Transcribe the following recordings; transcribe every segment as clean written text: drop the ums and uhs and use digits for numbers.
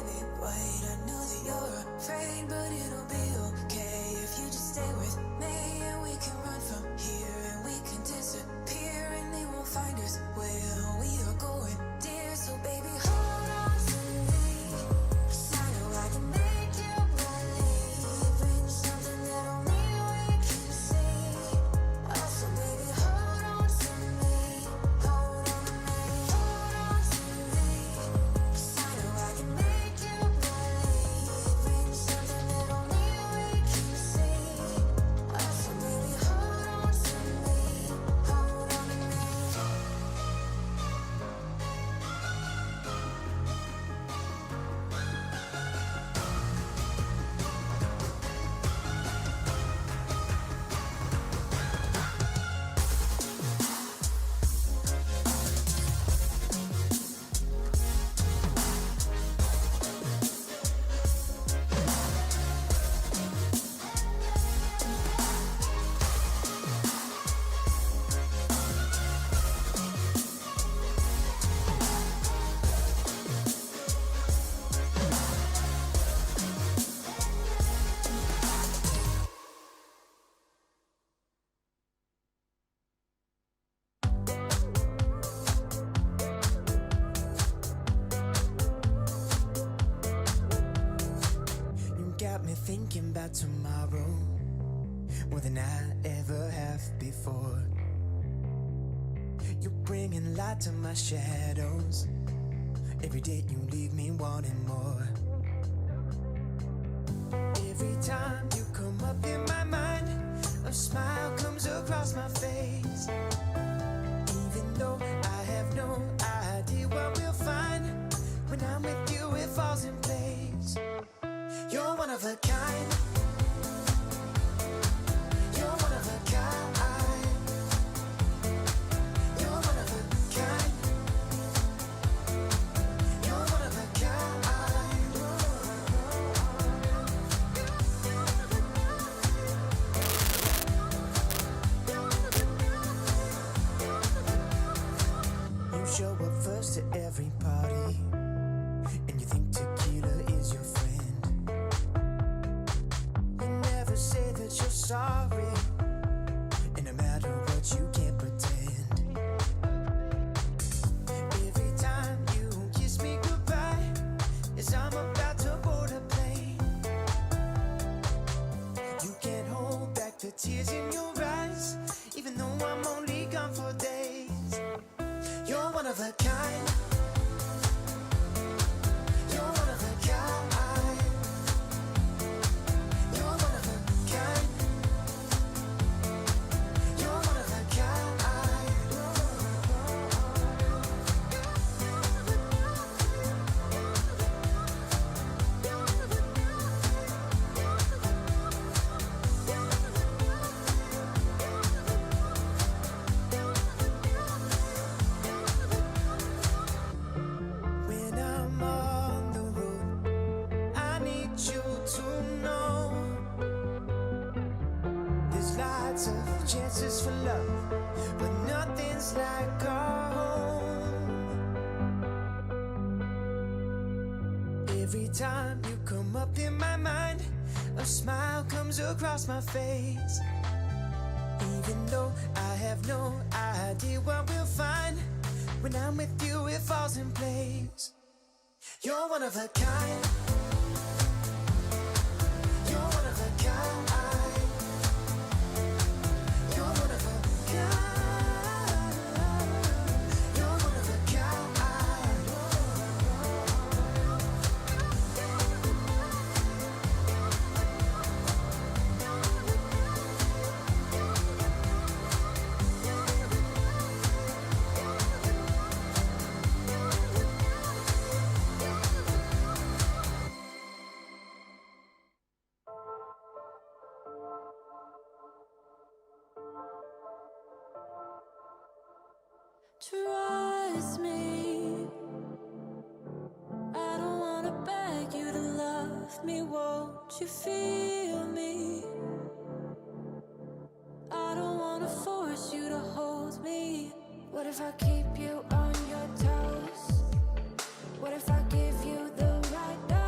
baby, wait. I know that you're afraid, but it'll be okay if you just stay with me. And we can run from here, and we can disappear, and they won't find us where we are going, dear. So baby, hold on to me, 'cause I know I can make you believe in something that only we can see. Oh, so baby, hold on to me, hold on to me, hold on to me, 'cause I know I can make you believe in something that only we can see. Oh, so baby, hold on to me, hold on to me. You got me thinking about tomorrow more than I ever have before. You're bringing light to my shadows. Every day you leave me wanting more. Every time you come up in my mind, a smile comes across my face. Even though I have no idea what we'll find, when I'm with you it falls in place. You're one of a kind. You're one of a kind. You're one of a kind. You're one of a kind. You show up first to every party, and you think tequila is your friend. You never say that you're sorry, and no matter what you can't pretend. Every time you kiss me goodbye, as I'm about to board a plane, you can't hold back the tears in your eyes, even though I'm only gone for days. You're one of a kind. You're one of a kind. You're one of a kind. You're one of a kind. When I'm on the road, I need you to know there's lots of chances for love, but nothing's like our home. Every time you come up in my mind, a smile comes across my face. Even though I have no idea what we'll find, when I'm with you it falls in place. You're one of a kind. You're one of a kind. You're one of a kind. You're one of a kind. Trust me, I don't wanna beg you to love me. Won't you feel me? I don't wanna force you to hold me. What if I keep you on your toes? What if I give you the right dose?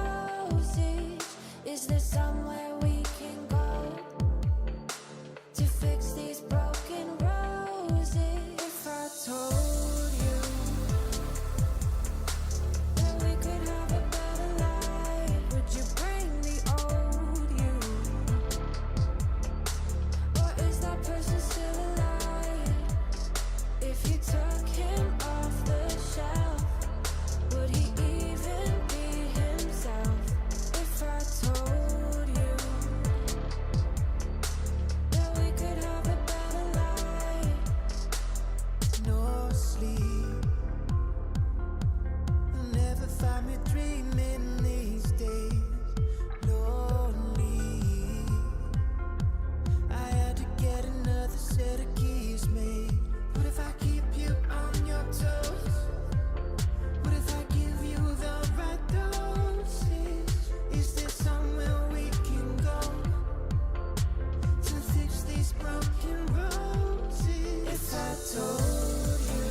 find me dreaming these days, lonely. I had to get another set of keys made. What if I keep you on your toes? What if I give you the right doses? Is there somewhere we can go to fix these broken roses? If I told you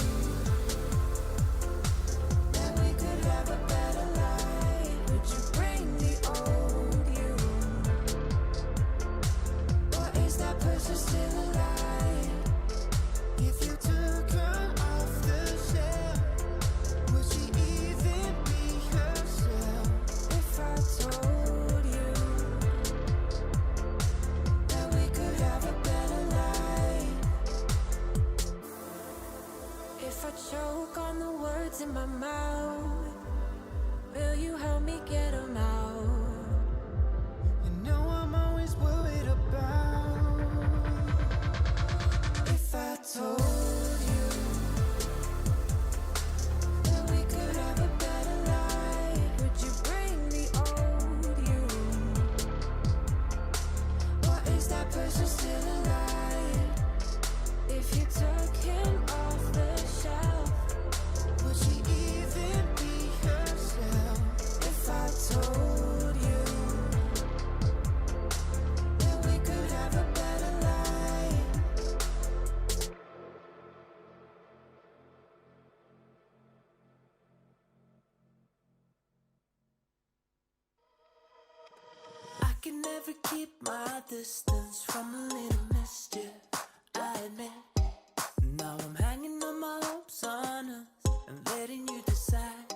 that we could have a better life, would you bring the old you? Or is that person still alive? If you took her off the shelf, would she even be herself? If I told you that we could have a better life. If I choke on the words in my mouth, will you help me get them out? You know I'm always worried about. If I told you that we could have a better life, Would you bring the old you? or is that person still alive? If you took him off the shelf, Would she even be herself? If I told you that we could have a better life. I can never keep my distance from a little mischief, I admit. Now I'm hanging on my hopes on us and letting you decide.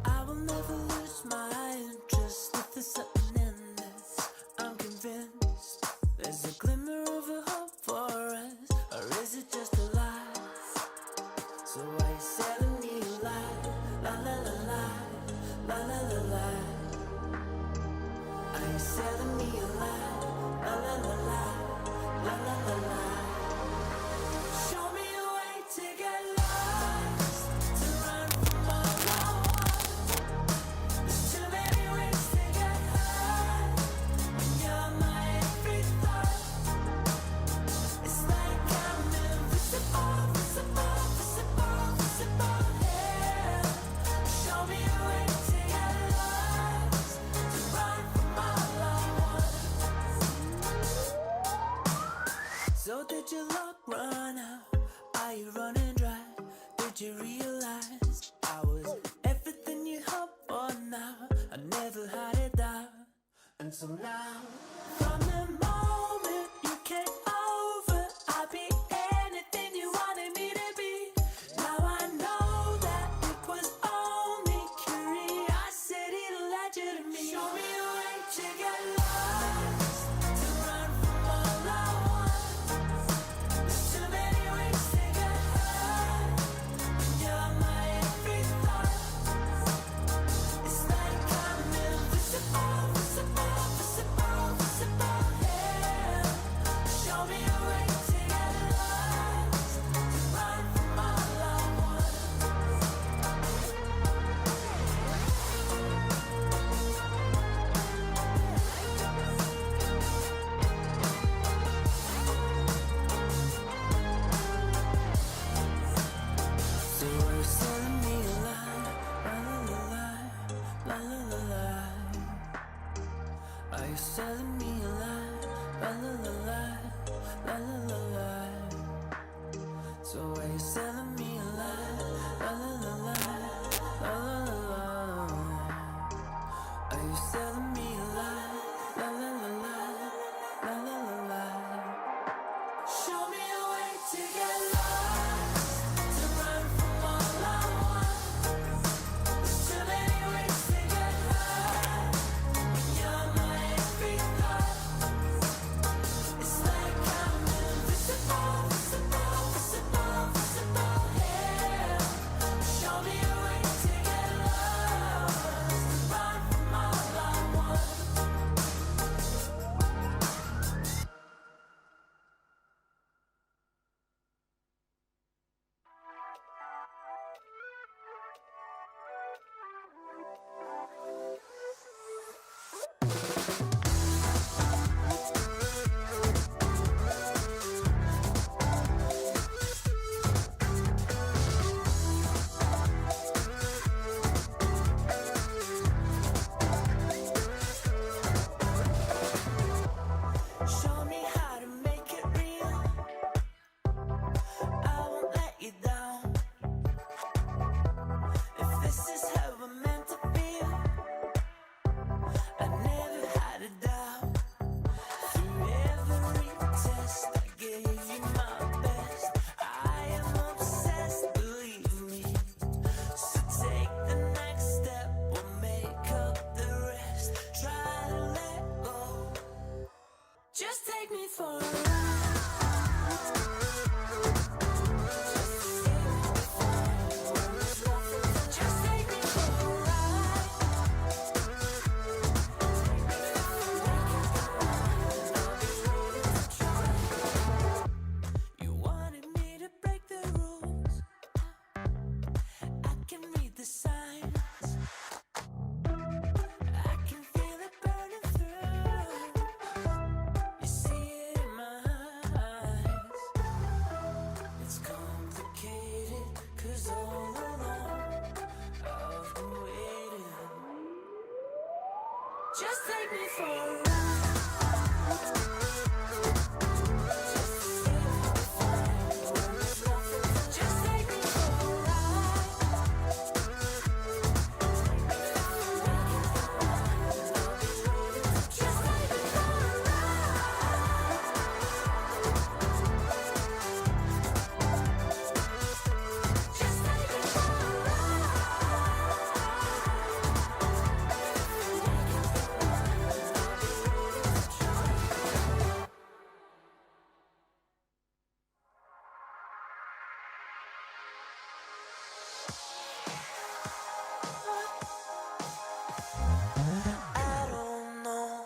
I will never lose my interest if there's something in this. I'm convinced there's a glimmer of a hope for us, or is it just a lie? So why you selling me a lie? La la la la, la la la la. Are you selling me a lie? La la la la, la la la la. Show me a way to get lost, to run from all I want. There's too many ways to get high, when you're my every thought. It's like I'm invisible, visible, visible, visible, yeah. Show me a way to get lost, to run from all I want. So did your luck run out? Are you running dry? Did you realize I was everything you hoped for now? I never had a doubt until now. From the moment you came over, I'd be anything you wanted me to be. Now I know that it was only curiosity that led you to me. Show me a way to get lost, to run from all I want. There's too many ways to get high, when you're Just take me for a ride. Just take me for a ride. I don't know.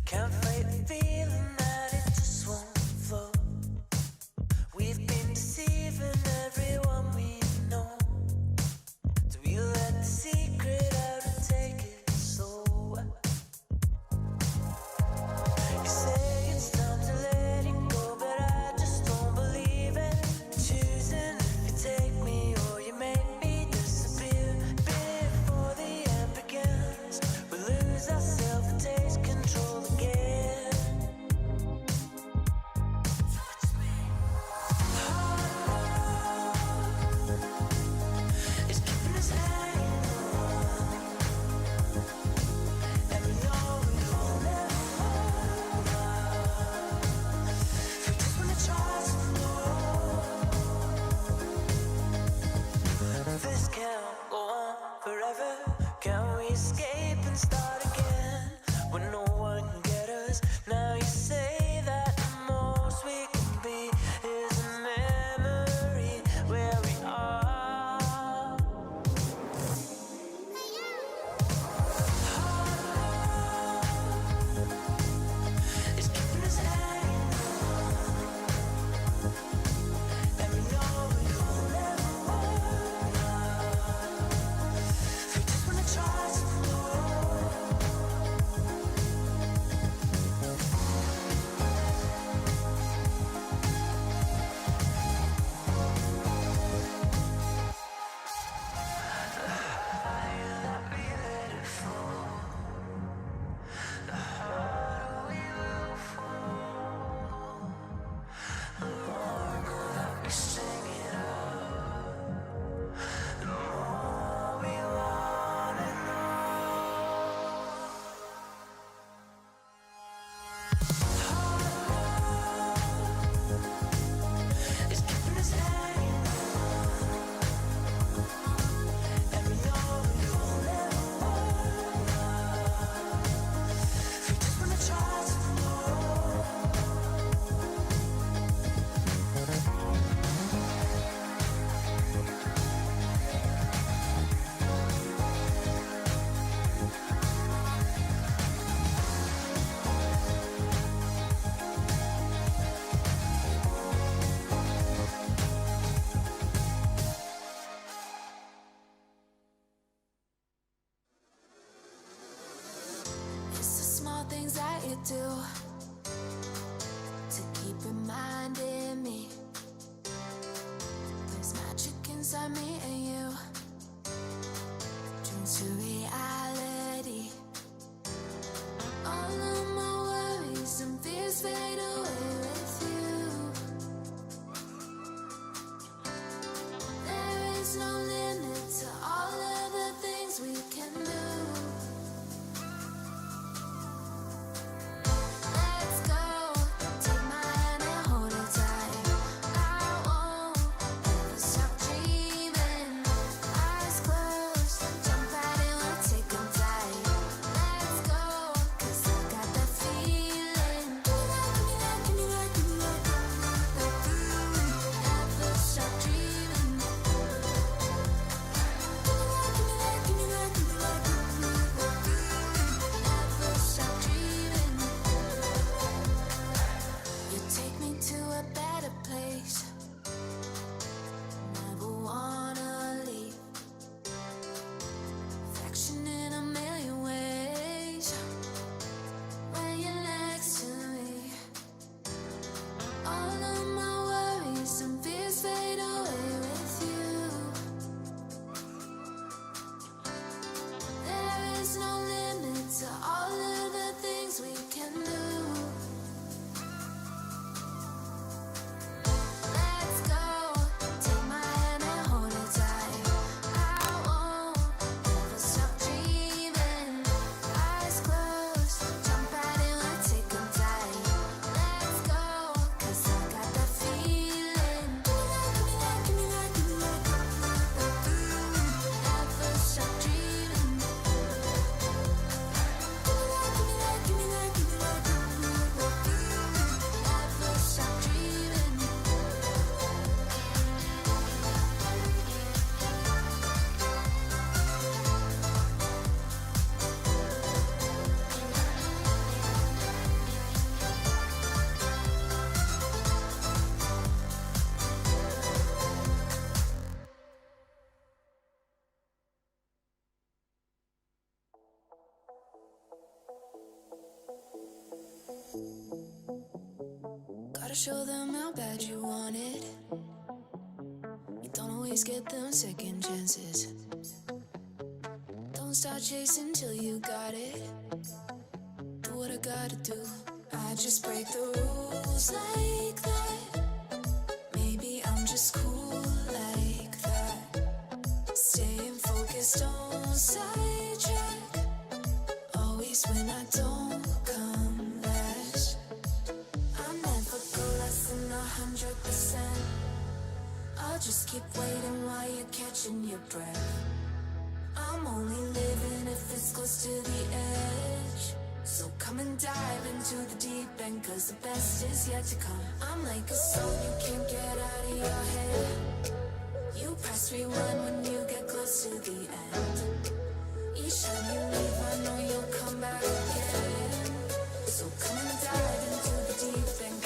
Can't fight the feeling that it just won't flow. We've been deceiving everyone we know. Do we let the secret out and take it slow? You say it's time to let it go, but I just don't believe it. Choosing if you take me or you make me disappear. Before the end begins, we lose ourselves and take control again. It's keeping us hanging on, and we know we will never hold up. We just wanna try some more. This can't go on forever. Can we escape and start again when no one can get us? Now you say that the most we can be is a memory where we are. It's keeping us hanging on, and we know we will never hold up. We just wanna try some more. It's keeping us hanging on, and we know we will never hold up. We just wanna try some more. It's the small things that you do to keep reminding me there's magic inside me and you. Dreams to reality. All of my worries and fears fade away with you. There is no limit to all of the things we can do. Let's go. Take my hand and hold it tight. I won't ever stop dreaming. Eyes closed, jump right in Gotta show them how bad you want it. You don't always get them second chances. Don't start chasing till you got it. Do what I gotta do. I just break the rules like that. Maybe I'm just cool like that. Staying focused, don't sidetrack. Always when I don't come last. I never go less than 100%. I'll just keep waiting while you're catching your breath. I'm only living if it's close to the edge. So come and dive into the deep end, cause the best is yet to come. I'm like a song you can't get out of your head. You press rewind when you get close to the end. Each time you leave I know you'll come back again. So come and dive into the deep end.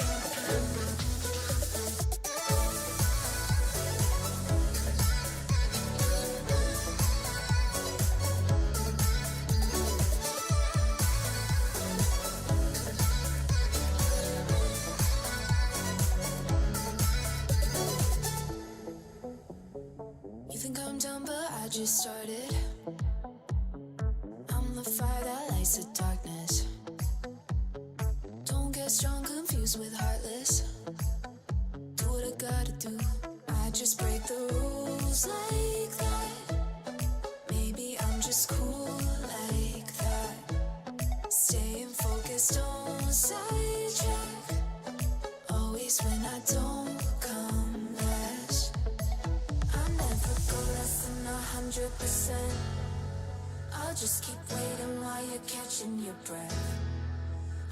You think I'm done, but I just started. I'm the fire that lights the darkness. Don't get strong, confused with heartless. Do what I gotta do. I just break the rules like that. Maybe I'm just cool like that. Staying focused, don't sidetrack. Always when I don't come last. I never go less than 100%. I'll just keep waiting while you're catching your breath.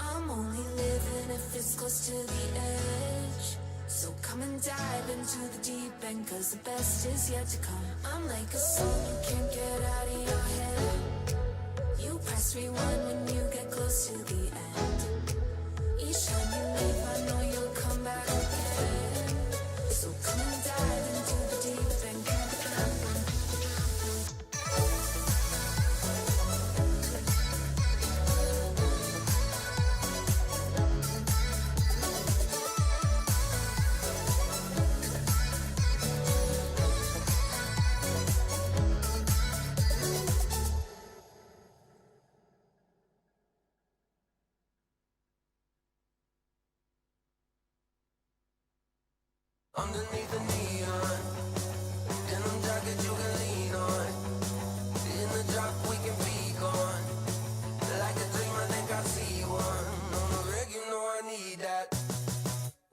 I'm only living if it's close to the edge. So come and dive into the deep end, cause the best is yet to come. I'm like a song you can't get out of your head. You press rewind when you get close to the end. Each time you leave I know you'll come back again. So come and dive into the deep end. Underneath the neon, denim jacket you can lean on. In the drop we can be gone. Like a dream, I think I see one. On the rig, you know I need that.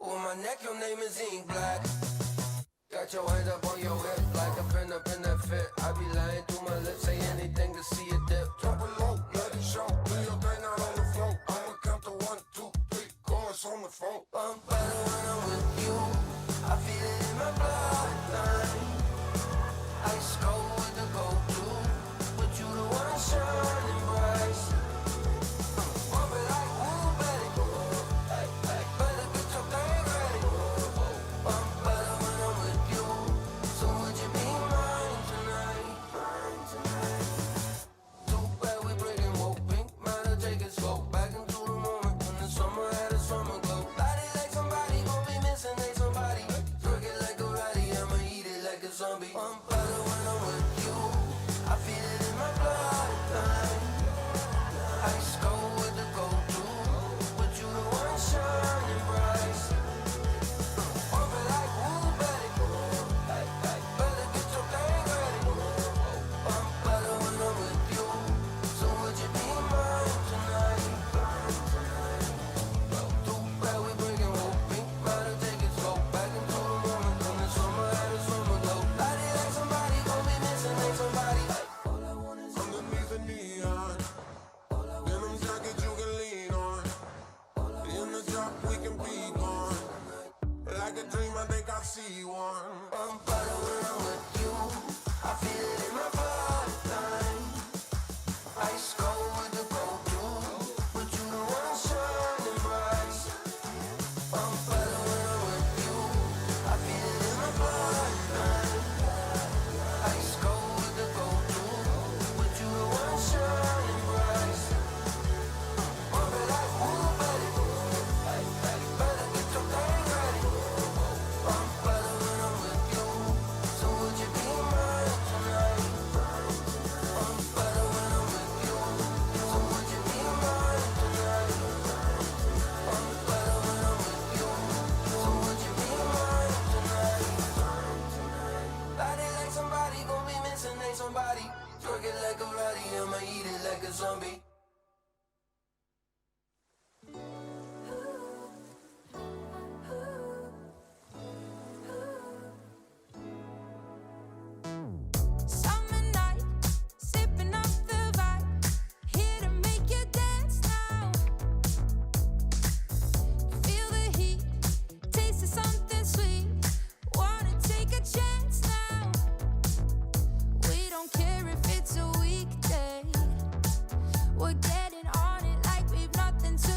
On my neck, your name is ink black. Got your hands up on your hip like a pin up in that fit. I be lying through my lips, say anything to see it dip. Drop it low, let it show. Do your thing out on the floor. I'ma count to 1, 2, 3, chorus on the phone. I'm better when I'm with you. I feel it in my bloodline. Ice cold with the go-to, but you the one shining bright. Bump it like woo, baby. Better get your thing ready. I'm better when I'm with you. So would you be mine tonight? Too bad we breaking woke pink. Might have take it slow. Back into the moment when the summer had a summer glow. Body like somebody gon' be missing, they somebody. Twerk it like a ratty, I'ma eat it like a zombie. I'm better when I'm with you. I feel it in my bloodline. Ice cold with the go-to, but you the one shining bright. Bump it like woo, baby. Better get your thing ready. I'm better when I'm with you. So would you be mine tonight? Too bad we breaking woke pink. Might have take it slow. Back into the moment when the summer had a summer glow. Body like somebody a zombie. Summer night, sipping up the vibe, here to make you dance now. Feel the heat, taste of something sweet. Wanna take a chance now. We don't care if it's a weekday. We're getting on it like we've nothing to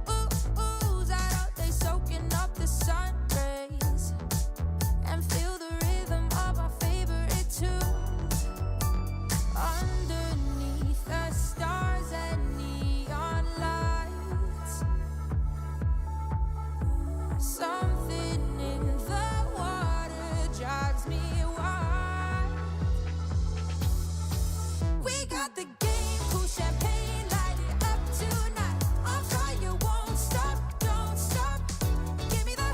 lose. Out all day soaking up the sun rays and feel the rhythm of our favorite tune. Underneath the stars and neon lights, something in the water drives me wild. We got the game, cool champagne, light it up tonight. On fire, won't stop, don't stop. Give me the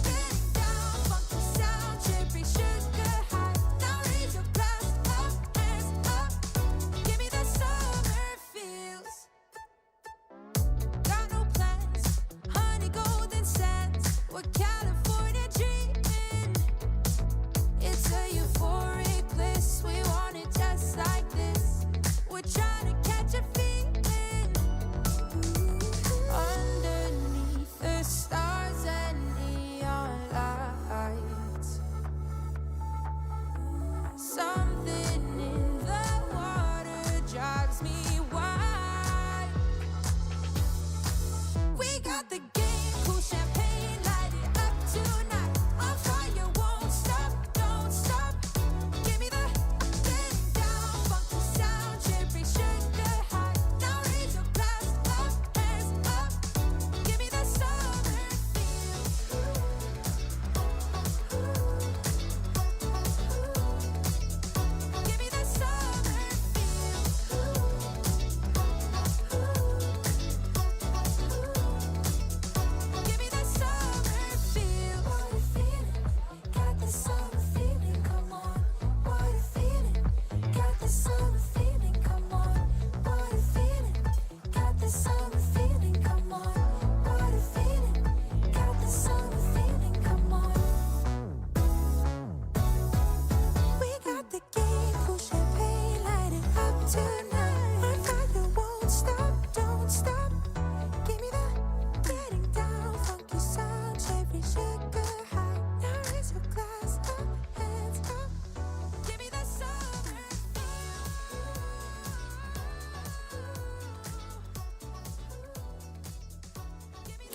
getting down, funky sound, cherry sugar high. Now raise your glass up, hands up. Give me the summer feels. Got no plans, honey golden sands. We're California dreaming. It's a euphoric bliss. We want it just like this. We're trying to catch a feeling. Underneath the stars and neon lights, something in the water drives me wild. We got the game, cool champagne, light it up tonight. On fire, won't stop, don't stop. Give me the getting down, funky sound, cherry sugar high. Now raise your glass up, hands up. Give me the summer feels. Give me the summer feels. Give me the summer feel. What a feeling, got the summer feeling, come on. What a feeling, got the summer feeling, come on. What a feeling, got the summer feeling, come on. What a feeling, got the summer feeling, come on. We got the game, cool champagne, light it up tonight. On fire, won't stop, don't stop. Give me the getting down, funky sound, cherry sugar high. Now raise your glass up, hands up. Give me the summer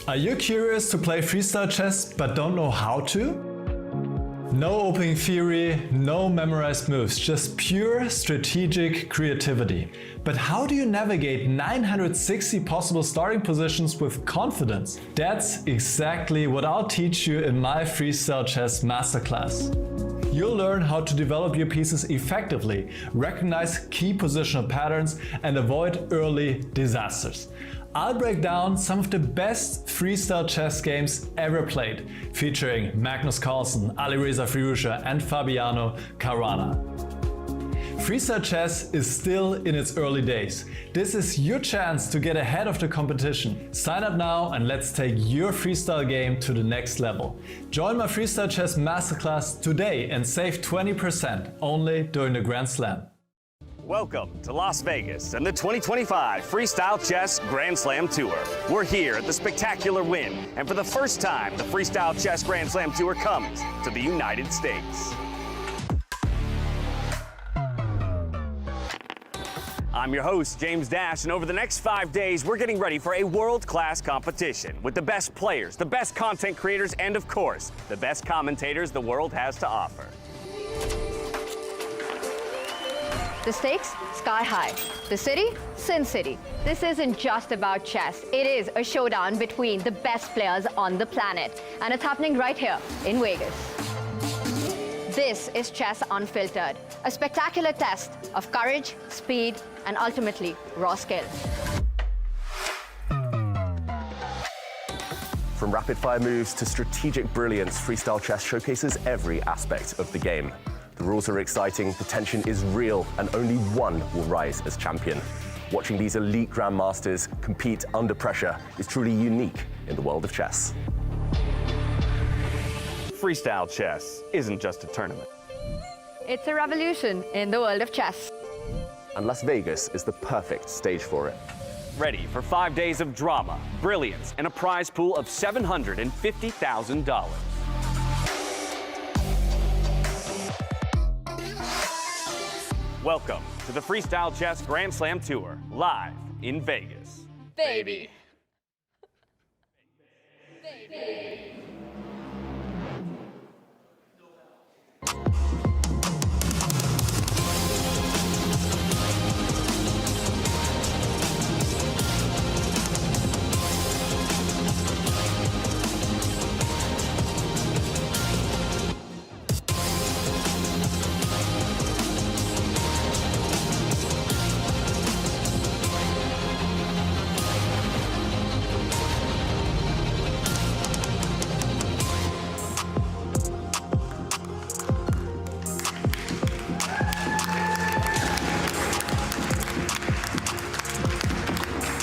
Are you curious to play freestyle chess but don't know how to? No opening theory, no memorized moves, just pure strategic creativity. But how do you navigate 960 possible starting positions with confidence? That's exactly what I'll teach you in my Freestyle Chess Masterclass. You'll learn how to develop your pieces effectively, recognize key positional patterns, and avoid early disasters. I'll break down some of the best freestyle chess games ever played, featuring Magnus, Alireza Firouzja, and Fabiano Caruana. Freestyle chess is still in its early days. This is your chance to get ahead of the competition. Sign up now and let's take your freestyle game to the next level. Join my Freestyle Chess Masterclass today and save 20% only during the Grand Slam. Welcome to Las Vegas and the 2025 Freestyle Chess Grand Slam Tour. We're here at the spectacular Wynn, and for the first time, the Freestyle Chess Grand Slam Tour comes to the United States. I'm your host, James Dash, and over the next 5 days, we're getting ready for a world-class competition with the best players, the best content creators, and of course, the best commentators the world has to offer. The stakes, sky high. The city, Sin City. This isn't just about chess. It is a showdown between the best players on the planet. And it's happening right here in Vegas. This is Chess Unfiltered, a spectacular test of courage, speed, and ultimately, raw skill. From rapid-fire moves to strategic brilliance, freestyle chess showcases every aspect of the game. The rules are exciting, the tension is real, and only one will rise as champion. Watching these elite grandmasters compete under pressure is truly unique in the world of chess. Freestyle chess isn't just a tournament. It's a revolution in the world of chess. And Las Vegas is the perfect stage for it. Ready for 5 days of drama, brilliance, and a prize pool of $750,000. Welcome to the Freestyle Chess Grand Slam Tour, live in Vegas. Baby.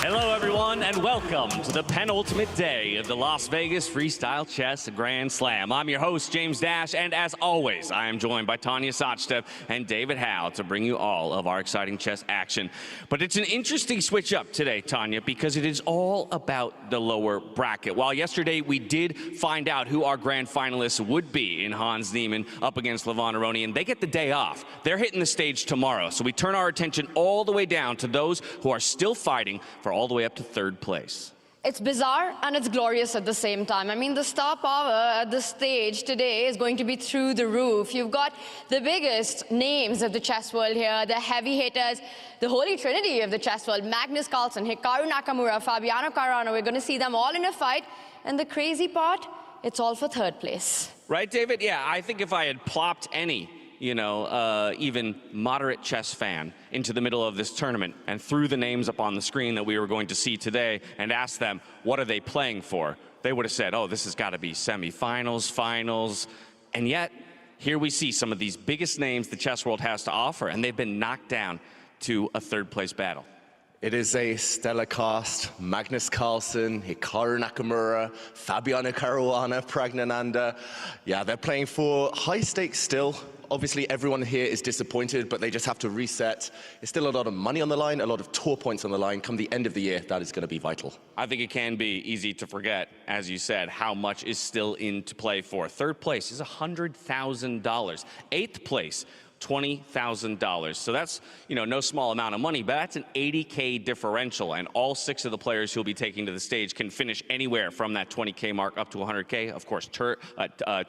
Hello, everyone, and welcome to the penultimate day of the Las Vegas Freestyle Chess Grand Slam. I'm your host, James Dash, and as always, I am joined by Tanya Sachdev and David Howe to bring you all of our exciting chess action. But it's an interesting switch up today, Tanya, because it is all about the lower bracket. While yesterday we did find out who our grand finalists would be in Hans Niemann up against Levon Aronian, they get the day off. They're hitting the stage tomorrow, so we turn our attention all the way down to those who are still fighting for all the way up to third place. It's bizarre and it's glorious at the same time. I mean, the star power at the stage today is going to be through the roof. You've got the biggest names of the chess world here, the heavy hitters, the holy trinity of the chess world, Magnus Carlsen, Hikaru Nakamura, Fabiano Caruana. We're going to see them all in a fight. And the crazy part, it's all for third place. Right, David? Yeah, I think if I had plopped any even moderate chess fan into the middle of this tournament and threw the names up on the screen that we were going to see today and asked them, what are they playing for? They would have said, oh, this has got to be semifinals, finals. And yet, here we see some of these biggest names the chess world has to offer, and they've been knocked down to a third place battle. It is a stellar cast. Magnus Carlsen, Hikaru Nakamura, Fabiano Caruana, Pragnananda. Yeah, they're playing for high stakes still. Obviously, everyone here is disappointed, but they just have to reset. There's still a lot of money on the line, a lot of tour points on the line. Come the end of the year, that is going to be vital. I think it can be easy to forget, as you said, how much is still into play for. Third place is $100,000. Eighth place, $20,000. So that's, no small amount of money, but that's an $80K differential, and all 6 of the players who'll be taking to the stage can finish anywhere from that $20K mark up to $100K. Of course,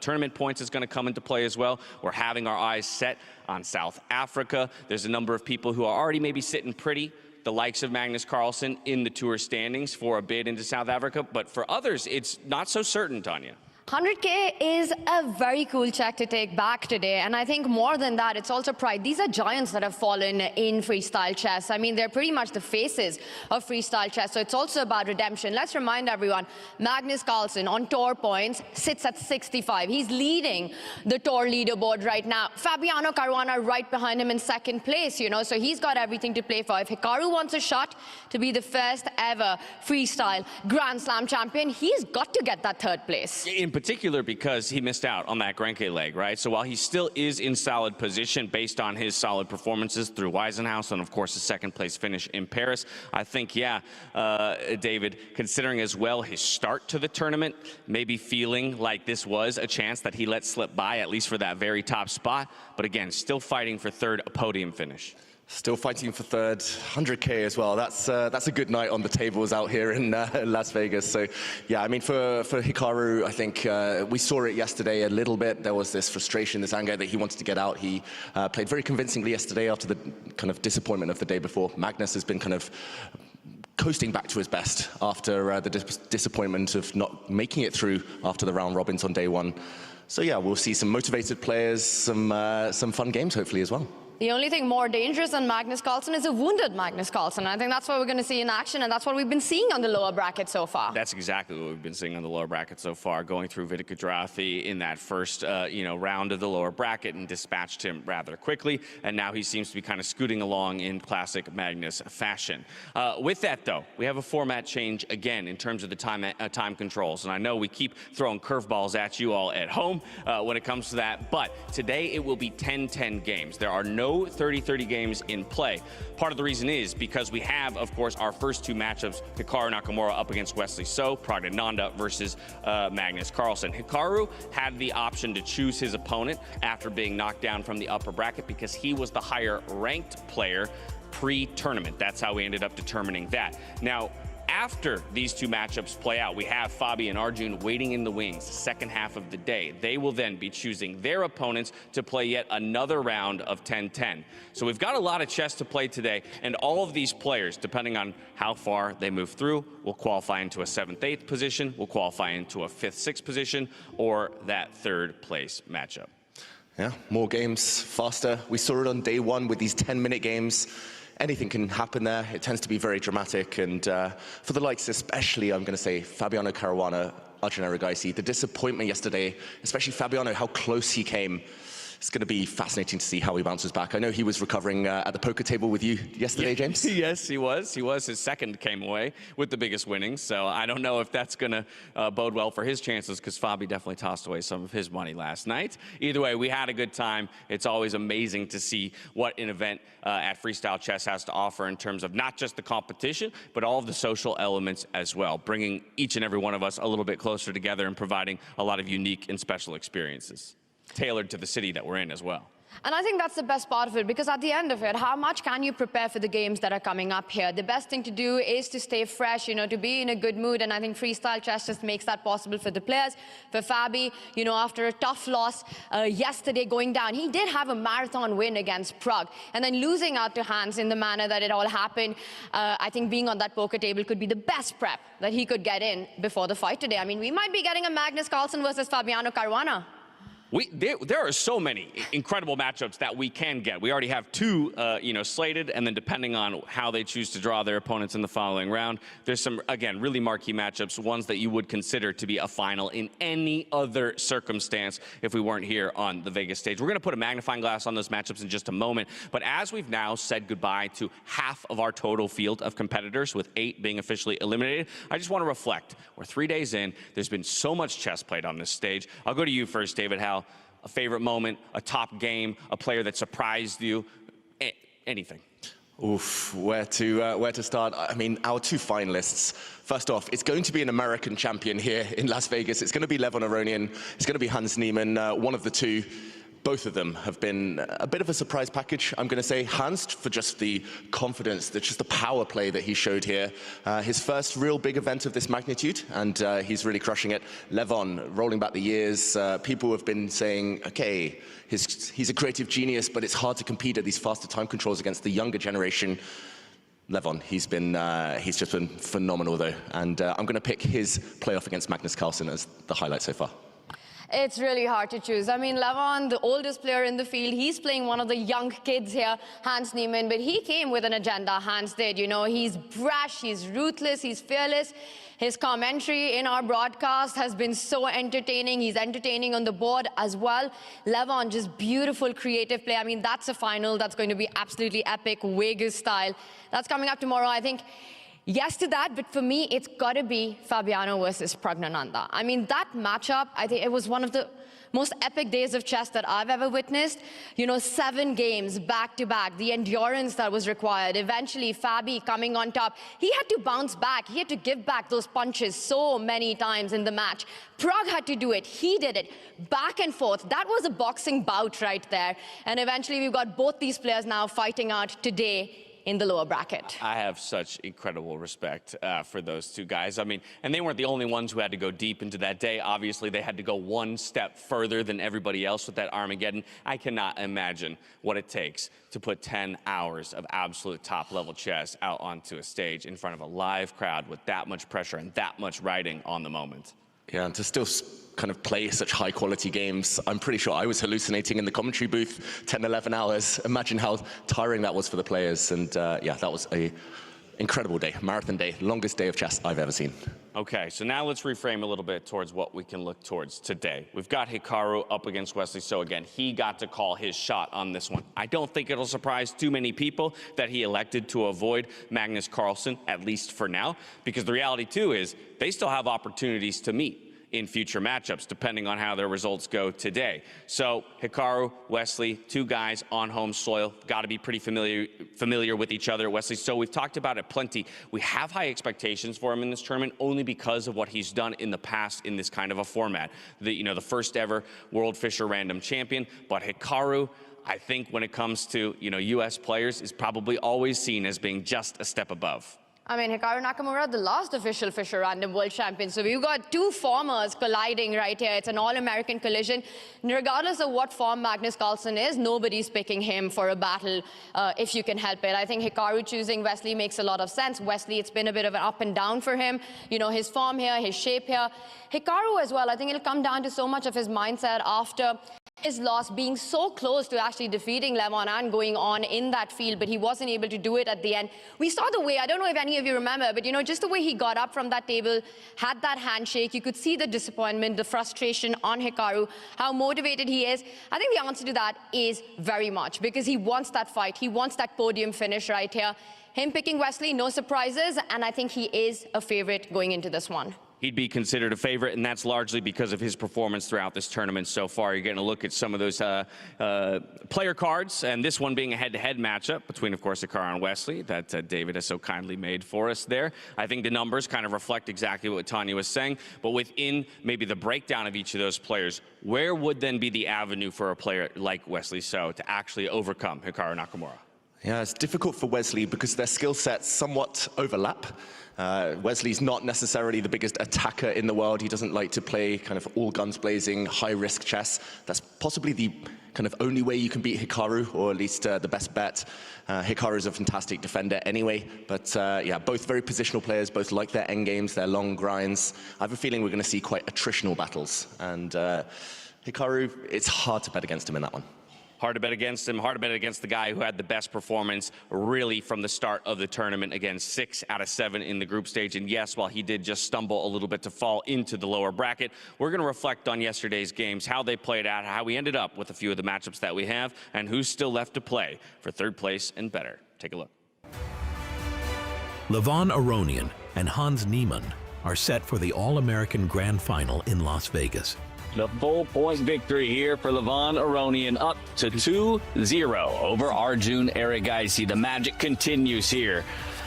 tournament points is going to come into play as well. We're having our eyes set on South Africa. There's a number of people who are already maybe sitting pretty, the likes of Magnus Carlsen, in the tour standings for a bid into South Africa, but for others, it's not so certain, Tanya. 100K is a very cool check to take back today, and I think more than that, it's also pride. These are giants that have fallen in freestyle chess. I mean, they're pretty much the faces of freestyle chess, so it's also about redemption. Let's remind everyone, Magnus Carlsen on tour points sits at 65. He's leading the tour leaderboard right now. Fabiano Caruana right behind him in second place, so he's got everything to play for. If Hikaru wants a shot to be the first ever freestyle Grand Slam champion, he's got to get that third place. In particular because he missed out on that Grenke leg, right? So while he still is in solid position based on his solid performances through Weisenhaus and, of course, his second place finish in Paris, I think, David, considering as well his start to the tournament, maybe feeling like this was a chance that he let slip by, at least for that very top spot, but again, still fighting for third, a podium finish. Still fighting for third, 100K as well. That's a good night on the tables out here in Las Vegas. So, yeah, I mean, for Hikaru, I think we saw it yesterday a little bit. There was this frustration, this anger that he wanted to get out. He played very convincingly yesterday after the kind of disappointment of the day before. Magnus has been kind of coasting back to his best after the disappointment of not making it through after the round robins on day one. So, yeah, we'll see some motivated players, some fun games hopefully as well. The only thing more dangerous than Magnus Carlsen is a wounded Magnus Carlsen. I think that's what we're going to see in action, and that's what we've been seeing on the lower bracket so far. That's exactly what we've been seeing on the lower bracket so far, going through Vidya Kudrathi in that first round of the lower bracket and dispatched him rather quickly, and now he seems to be kind of scooting along in classic Magnus fashion. With that, though, we have a format change again in terms of the time controls, and I know we keep throwing curveballs at you all at home when it comes to that, but today it will be 10-10 games. There are no 30-30 games in play. Part of the reason is because we have, of course, our first two matchups, Hikaru Nakamura up against Wesley So, Praggnanandhaa versus Magnus Carlsen. Hikaru had the option to choose his opponent after being knocked down from the upper bracket because he was the higher ranked player pre-tournament. That's how we ended up determining that. Now, after these two matchups play out, we have Fabi and Arjun waiting in the wings, second half of the day. They will then be choosing their opponents to play yet another round of 10-10. So we've got a lot of chess to play today, and all of these players, depending on how far they move through, will qualify into a 7th, 8th position, will qualify into a 5th, 6th position, or that 3rd place matchup. Yeah, more games, faster. We saw it on day one with these 10-minute games. Anything can happen there. It tends to be very dramatic. And for the likes, especially, I'm going to say, Fabiano Caruana, Arjun Erigaisi, the disappointment yesterday, especially Fabiano, how close he came. It's going to be fascinating to see how he bounces back. I know he was recovering at the poker table with you yesterday, James. Yes, he was. His second came away with the biggest winnings. So I don't know if that's going to bode well for his chances, because Fabi definitely tossed away some of his money last night. Either way, we had a good time. It's always amazing to see what an event at Freestyle Chess has to offer in terms of not just the competition, but all of the social elements as well, bringing each and every one of us a little bit closer together and providing a lot of unique and special experiences, tailored to the city that we're in as well. And I think that's the best part of it, because at the end of it, how much can you prepare for the games that are coming up here? The best thing to do is to stay fresh, to be in a good mood, and I think Freestyle Chess just makes that possible for the players. For Fabi, after a tough loss yesterday going down, he did have a marathon win against Prague, and then losing out to Hans in the manner that it all happened, I think being on that poker table could be the best prep that he could get in before the fight today. I mean, we might be getting a Magnus Carlsen versus Fabiano Caruana. There are so many incredible matchups that we can get. We already have two, slated, and then depending on how they choose to draw their opponents in the following round, there's some, again, really marquee matchups, ones that you would consider to be a final in any other circumstance if we weren't here on the Vegas stage. We're going to put a magnifying glass on those matchups in just a moment, but as we've now said goodbye to half of our total field of competitors, with 8 being officially eliminated, I just want to reflect. We're 3 days in. There's been so much chess played on this stage. I'll go to you first, David. How a favorite moment, a top game, a player that surprised you, anything? Oof, where to start? I mean, our 2 finalists. First off, it's going to be an American champion here in Las Vegas. It's going to be Levon Aronian. It's going to be Hans Niemann, one of the two. Both of them have been a bit of a surprise package, I'm going to say. Hans, for just the confidence, just the power play that he showed here. His first real big event of this magnitude, and he's really crushing it. Levon, rolling back the years, people have been saying, okay, he's a creative genius, but it's hard to compete at these faster time controls against the younger generation. Levon, he's just been phenomenal, though. And I'm going to pick his playoff against Magnus Carlsen as the highlight so far. It's really hard to choose. I mean, Levon, the oldest player in the field, he's playing one of the young kids here, Hans Niemann, but he came with an agenda, Hans did. He's brash, he's ruthless, he's fearless. His commentary in our broadcast has been so entertaining. He's entertaining on the board as well. Levon, just beautiful, creative play. I mean, that's a final that's going to be absolutely epic, Vegas style. That's coming up tomorrow, I think. Yes to that, but for me, it's got to be Fabiano versus Praggnanandhaa. I mean, that matchup, I think it was one of the most epic days of chess that I've ever witnessed. 7 games back-to-back, the endurance that was required. Eventually, Fabi coming on top. He had to bounce back. He had to give back those punches so many times in the match. Pragg had to do it. He did it. Back and forth. That was a boxing bout right there. And eventually, we've got both these players now fighting out today in the lower bracket. I have such incredible respect for those two guys. I mean, and they weren't the only ones who had to go deep into that day. Obviously, they had to go one step further than everybody else with that Armageddon. I cannot imagine what it takes to put 10 hours of absolute top-level chess out onto a stage in front of a live crowd with that much pressure and that much writing on the moment. Yeah, and to still kind of play such high quality games. I'm pretty sure I was hallucinating in the commentary booth 10, 11 hours. Imagine how tiring that was for the players. And yeah, that was a incredible day, marathon day, longest day of chess I've ever seen. Okay, so now let's reframe a little bit towards what we can look towards today. We've got Hikaru up against Wesley So again. He got to call his shot on this one. I don't think it'll surprise too many people that he elected to avoid Magnus Carlsen, at least for now, because the reality too is they still have opportunities to meet in future matchups, depending on how their results go today. So Hikaru, Wesley, two guys on home soil, got to be pretty familiar with each other. Wesley, so we've talked about it plenty. We have high expectations for him in this tournament only because of what he's done in the past in this kind of a format. The first ever World Fisher Random Champion, but Hikaru, I think when it comes to, US players, is probably always seen as being just a step above. I mean, Hikaru Nakamura, the last official Fisher Random World Champion. So we've got two formers colliding right here. It's an all-American collision. And regardless of what form Magnus Carlsen is, nobody's picking him for a battle if you can help it. I think Hikaru choosing Wesley makes a lot of sense. Wesley, it's been a bit of an up and down for him. His form here, his shape here. Hikaru as well, I think it'll come down to so much of his mindset after his loss, being so close to actually defeating Levon and going on in that field, but he wasn't able to do it at the end. We saw the way, I don't know if any of you remember, but just the way he got up from that table, had that handshake, you could see the disappointment, the frustration on Hikaru, how motivated he is. I think the answer to that is very much, because he wants that fight, he wants that podium finish right here. Him picking Wesley, no surprises, and I think he is a favorite going into this one. He'd be considered a favorite, and that's largely because of his performance throughout this tournament so far. You're getting a look at some of those player cards, and this one being a head-to-head matchup between, of course, Hikaru and Wesley that David has so kindly made for us there. I think the numbers kind of reflect exactly what Tanya was saying, but within maybe the breakdown of each of those players, where would then be the avenue for a player like Wesley So to actually overcome Hikaru Nakamura? Yeah, it's difficult for Wesley because their skill sets somewhat overlap. Wesley's not necessarily the biggest attacker in the world. He doesn't like to play kind of all guns blazing, high-risk chess. That's possibly the kind of only way you can beat Hikaru, or at least the best bet. Hikaru is a fantastic defender anyway, but yeah, both very positional players, both like their endgames, their long grinds. I have a feeling we're going to see quite attritional battles, and Hikaru, it's hard to bet against him in that one. Hard to bet against him, hard to bet against the guy who had the best performance really from the start of the tournament. Again, 6 out of 7 in the group stage. And yes, while he did just stumble a little bit to fall into the lower bracket, we're going to reflect on yesterday's games, how they played out, how we ended up with a few of the matchups that we have, and who's still left to play for third place and better. Take a look. Levon Aronian and Hans Niemann are set for the All-American Grand Final in Las Vegas. The full-point victory here for Levon Aronian, up to 2-0 over Arjun Erigaisi. The magic continues here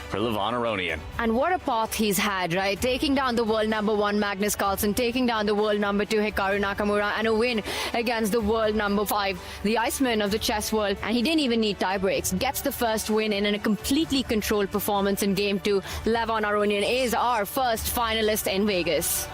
for Levon Aronian. And what a path he's had, right? Taking down the world #1 Magnus Carlsen, taking down the world #2 Hikaru Nakamura, and a win against the world #5, the Iceman of the chess world. And he didn't even need tie breaks. Gets the first win in a completely controlled performance in Game 2. Levon Aronian is our first finalist in Vegas.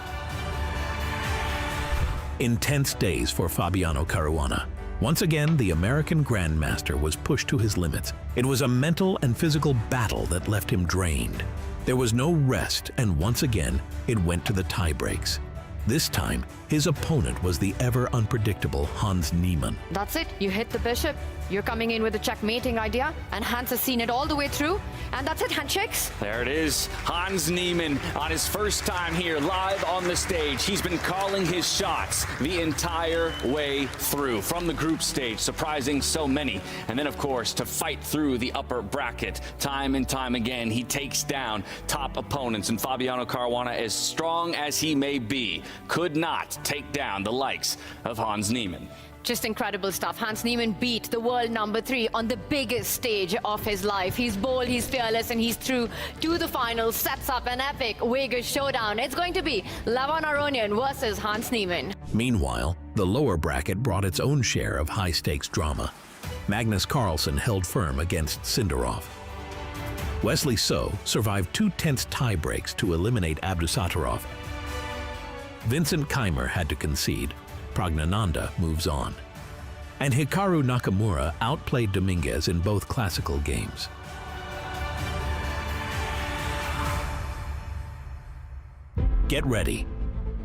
Intense days for Fabiano Caruana. Once again, the American Grandmaster was pushed to his limits. It was a mental and physical battle that left him drained. There was no rest, and once again, it went to the tie breaks. This time, his opponent was the ever-unpredictable Hans Niemann. That's it. You hit the bishop. You're coming in with a checkmating idea, and Hans has seen it all the way through. And that's it, handshakes. There it is. Hans Niemann on his first time here live on the stage. He's been calling his shots the entire way through from the group stage, surprising so many. And then, of course, to fight through the upper bracket time and time again, he takes down top opponents. And Fabiano Caruana, as strong as he may be, could not take down the likes of Hans Niemann. Just incredible stuff. Hans Niemann beat the world #3 on the biggest stage of his life. He's bold, he's fearless, and he's through to the finals. Sets up an epic Vegas showdown. It's going to be Levon Aronian versus Hans Niemann. Meanwhile, the lower bracket brought its own share of high-stakes drama. Magnus Carlsen held firm against Sindarov. Wesley So survived 2 tense tie breaks to eliminate Abdusattorov. Vincent Keimer had to concede. Pragnananda moves on. And Hikaru Nakamura outplayed Dominguez in both classical games. Get ready.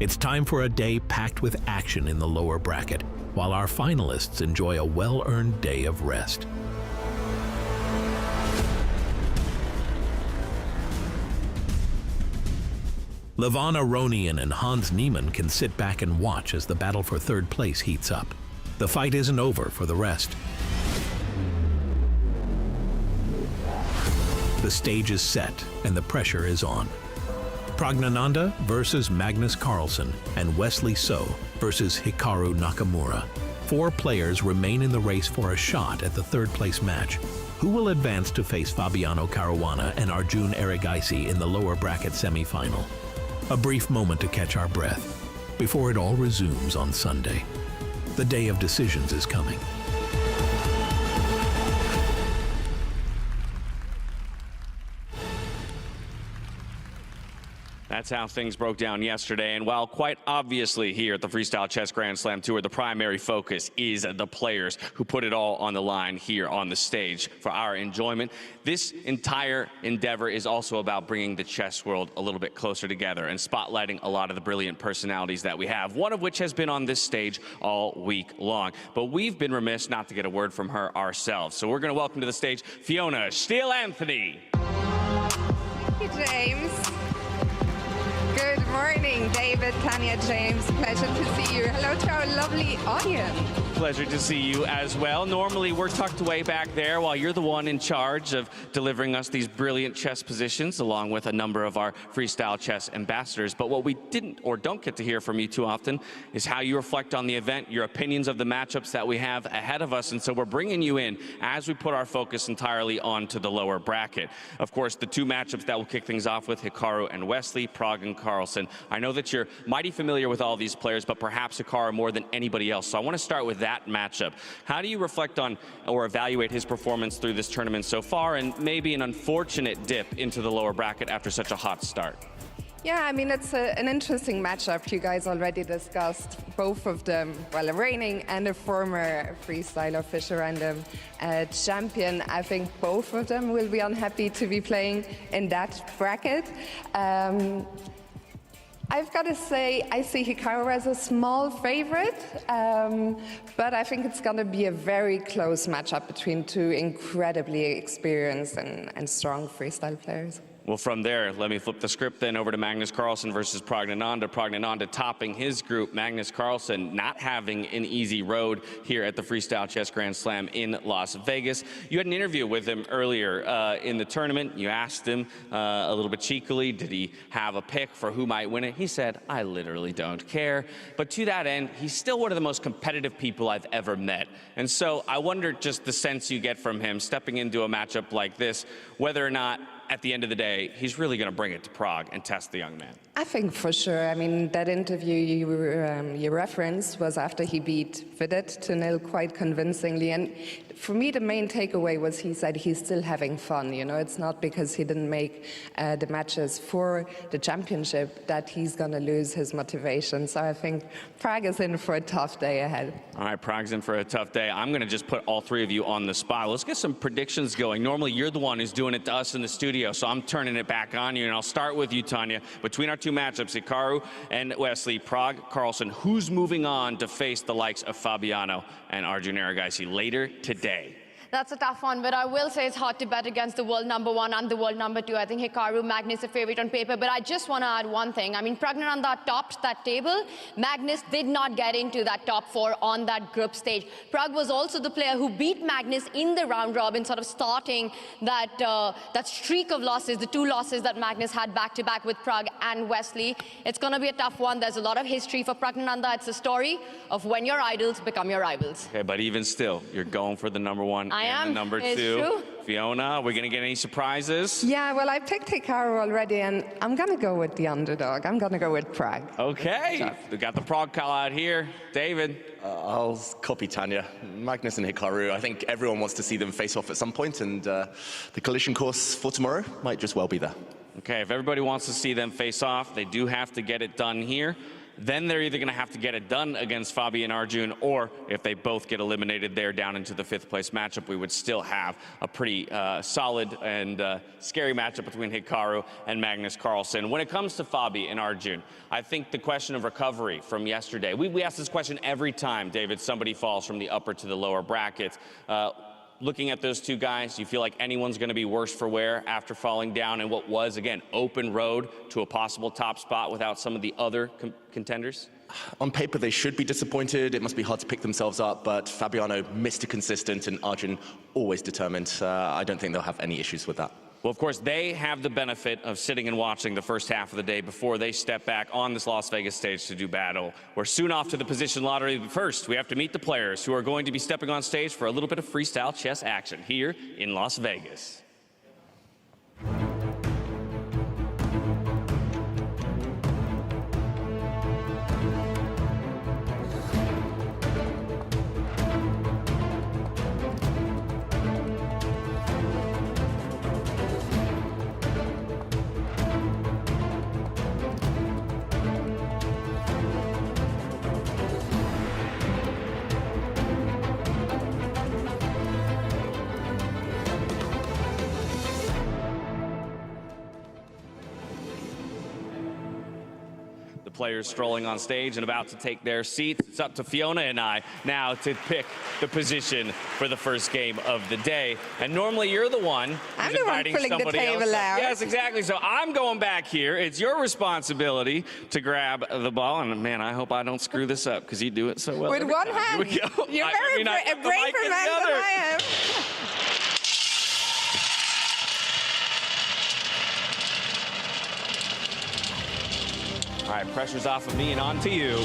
It's time for a day packed with action in the lower bracket, while our finalists enjoy a well-earned day of rest. Levon Aronian and Hans Niemann can sit back and watch as the battle for third place heats up. The fight isn't over for the rest. The stage is set and the pressure is on. Pragnananda versus Magnus Carlsen and Wesley So versus Hikaru Nakamura. 4 players remain in the race for a shot at the third place match. Who will advance to face Fabiano Caruana and Arjun Erigaisi in the lower bracket semifinal? A brief moment to catch our breath before it all resumes on Sunday. The day of decisions is coming. That's how things broke down yesterday, and while quite obviously here at the Freestyle Chess Grand Slam Tour, the primary focus is the players who put it all on the line here on the stage for our enjoyment, this entire endeavor is also about bringing the chess world a little bit closer together and spotlighting a lot of the brilliant personalities that we have, one of which has been on this stage all week long. But we've been remiss not to get a word from her ourselves, so we're going to welcome to the stage Fiona Steele-Anthony. Thank you, James. Good morning, David, Tanya, James. Pleasure to see you. Hello to our lovely audience. Pleasure to see you as well. Normally, we're tucked away back there while you're the one in charge of delivering us these brilliant chess positions, along with a number of our freestyle chess ambassadors. But what we didn't or don't get to hear from you too often is how you reflect on the event, your opinions of the matchups that we have ahead of us. And so we're bringing you in as we put our focus entirely onto the lower bracket. Of course, the 2 matchups that will kick things off with Hikaru and Wesley, Prague and Carlsen. I know that you're mighty familiar with all these players, but perhaps Hikaru more than anybody else. So I want to start with that matchup. How do you reflect on or evaluate his performance through this tournament so far, and maybe an unfortunate dip into the lower bracket after such a hot start? Yeah, I mean, it's an interesting matchup. You guys already discussed both of them, well, a reigning and a former freestyler, Fischer Random champion. I think both of them will be unhappy to be playing in that bracket. I've got to say, I see Hikaru as a small favorite, but I think it's going to be a very close matchup between 2 incredibly experienced and strong freestyle players. Well, from there, let me flip the script then over to Magnus Carlsen versus Pragnananda. Pragnananda topping his group. Magnus Carlsen not having an easy road here at the Freestyle Chess Grand Slam in Las Vegas. You had an interview with him earlier in the tournament. You asked him a little bit cheekily, did he have a pick for who might win it? He said, I literally don't care. But to that end, he's still one of the most competitive people I've ever met. And so I wonder just the sense you get from him stepping into a matchup like this, whether or not at the end of the day, he's really going to bring it to Prague and test the young man. I think for sure. I mean, that interview you referenced was after he beat Vidit to nil quite convincingly. And for me, the main takeaway was he said he's still having fun. You know, it's not because he didn't make the matches for the championship that he's going to lose his motivation. So I think Prague is in for a tough day ahead. All right, Prague's in for a tough day. I'm going to just put all 3 of you on the spot. Let's get some predictions going. Normally, you're the one who's doing it to us in the studio, so I'm turning it back on you, and I'll start with you, Tanya. Between our 2 matchups, Hikaru and Wesley, Prague, Carlsen, who's moving on to face the likes of Fabiano and Arjun Erigaisi later today? That's a tough one, but I will say it's hard to bet against the world #1 and the world #2. I think Hikaru, Magnus a favorite on paper, but I just want to add one thing. I mean, Pragnananda topped that table. Magnus did not get into that top 4 on that group stage. Prague was also the player who beat Magnus in the round robin, sort of starting that, that streak of losses, the 2 losses that Magnus had back-to-back with Prague and Wesley. It's going to be a tough one. There's a lot of history for Pragnananda. It's a story of when your idols become your rivals. Okay, but even still, you're going for the #1 I am. and the #2. It's true. Fiona, are we going to get any surprises? Yeah, well, I picked Hikaru already, and I'm going to go with the underdog. I'm going to go with Prague. Okay, we got the Prague call out here. David? I'll copy Tanya. Magnus and Hikaru, I think everyone wants to see them face off at some point, and the collision course for tomorrow might just well be there. Okay, if everybody wants to see them face off, they do have to get it done here. then they're either going to have to get it done against Fabi and Arjun, or if they both get eliminated there down into the 5th place matchup, we would still have a pretty solid and scary matchup between Hikaru and Magnus Carlsen. When it comes to Fabi and Arjun, I think the question of recovery from yesterday, we ask this question every time, David, somebody falls from the upper to the lower bracket. Looking at those two guys, do you feel like anyone's going to be worse for wear after falling down in what was, again, open road to a possible top spot without some of the other contenders? On paper, they should be disappointed. It must be hard to pick themselves up, but Fabiano, Mr. Consistent, and Arjun always determined. I don't think they'll have any issues with that. Well, of course, they have the benefit of sitting and watching the first half of the day before they step back on this Las Vegas stage to do battle. We're soon off to the position lottery, but first, we have to meet the players who are going to be stepping on stage for a little bit of freestyle chess action here in Las Vegas. Players strolling on stage and about to take their seats. It's up to Fiona and I now to pick the position for the first game of the day. And normally you're the one who's inviting somebody else. Yes, exactly. So I'm going back here. It's your responsibility to grab the ball. And man, I hope I don't screw this up because you do it so well. With one hand. Here we go. You're very braver man than I am. All right, pressure's off of me and on to you.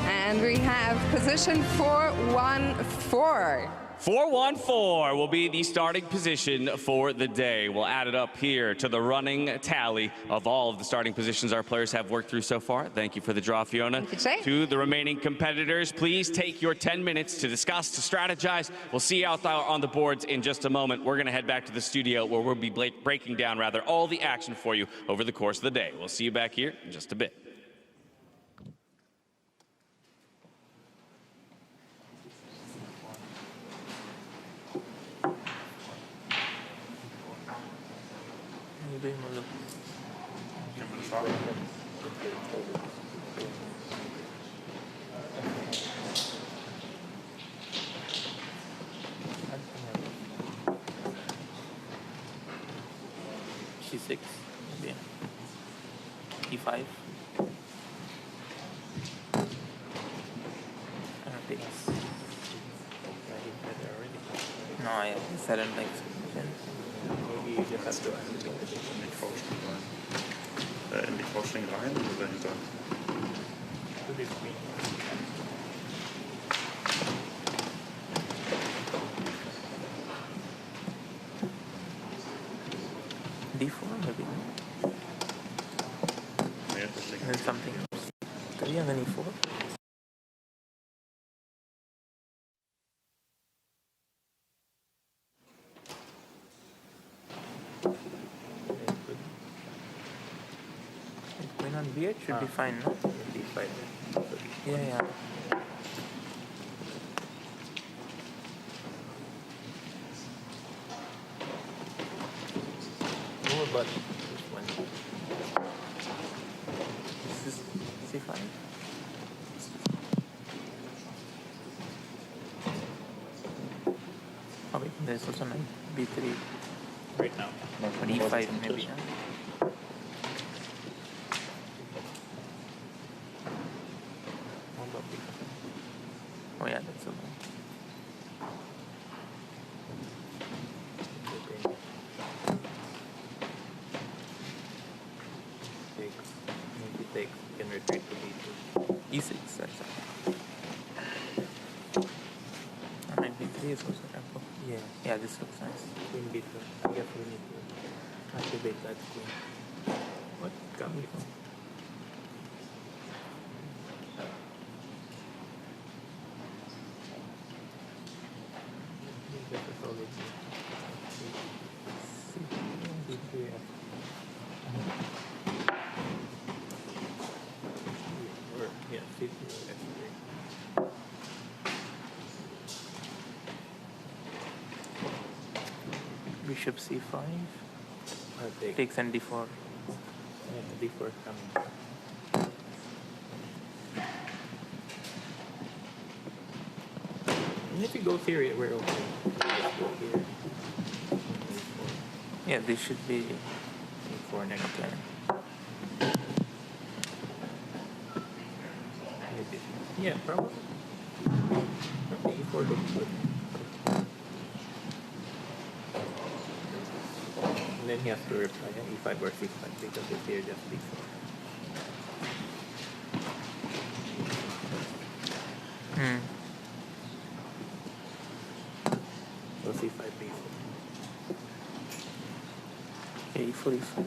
And we have position 4-1-4. 4-1-4 will be the starting position for the day. We'll add it up here to the running tally of all of the starting positions our players have worked through so far. Thank you for the draw, Fiona. To the remaining competitors, please take your 10 minutes to discuss, to strategize. We'll see you out there on the boards in just a moment. We're going to head back to the studio where we'll be breaking down all the action for you over the course of the day. We'll see you back here in just a bit. C6, yeah. E5. I don't think it's... No, I don't like solution. Maybe you just have to in die Forschung rein oder dahinter? D4 maybe. And then something else. 3 and then E4. Queen on B8 should be fine, no? D5. Yeah. More but this one. This is C5. Oh wait, there's also knight B3. Right now. But E5 maybe. Huh? Oh yeah, that's okay. Take, can retreat to B2. E6, that's it. And B3 is also tempo. Yeah, this looks nice. Queen B2. I guess we need to activate that queen. What? Come here. Bishop c5. Take. Takes and d4. Yeah, d4 coming. And if you go theory, we're okay. Just go here. Yeah, this should be A4 next turn. Maybe. Yeah, probably. E4 looks good. And then he has to reply E5 or C5 because it's here just B4. So C5, B4. okay, e4, e4.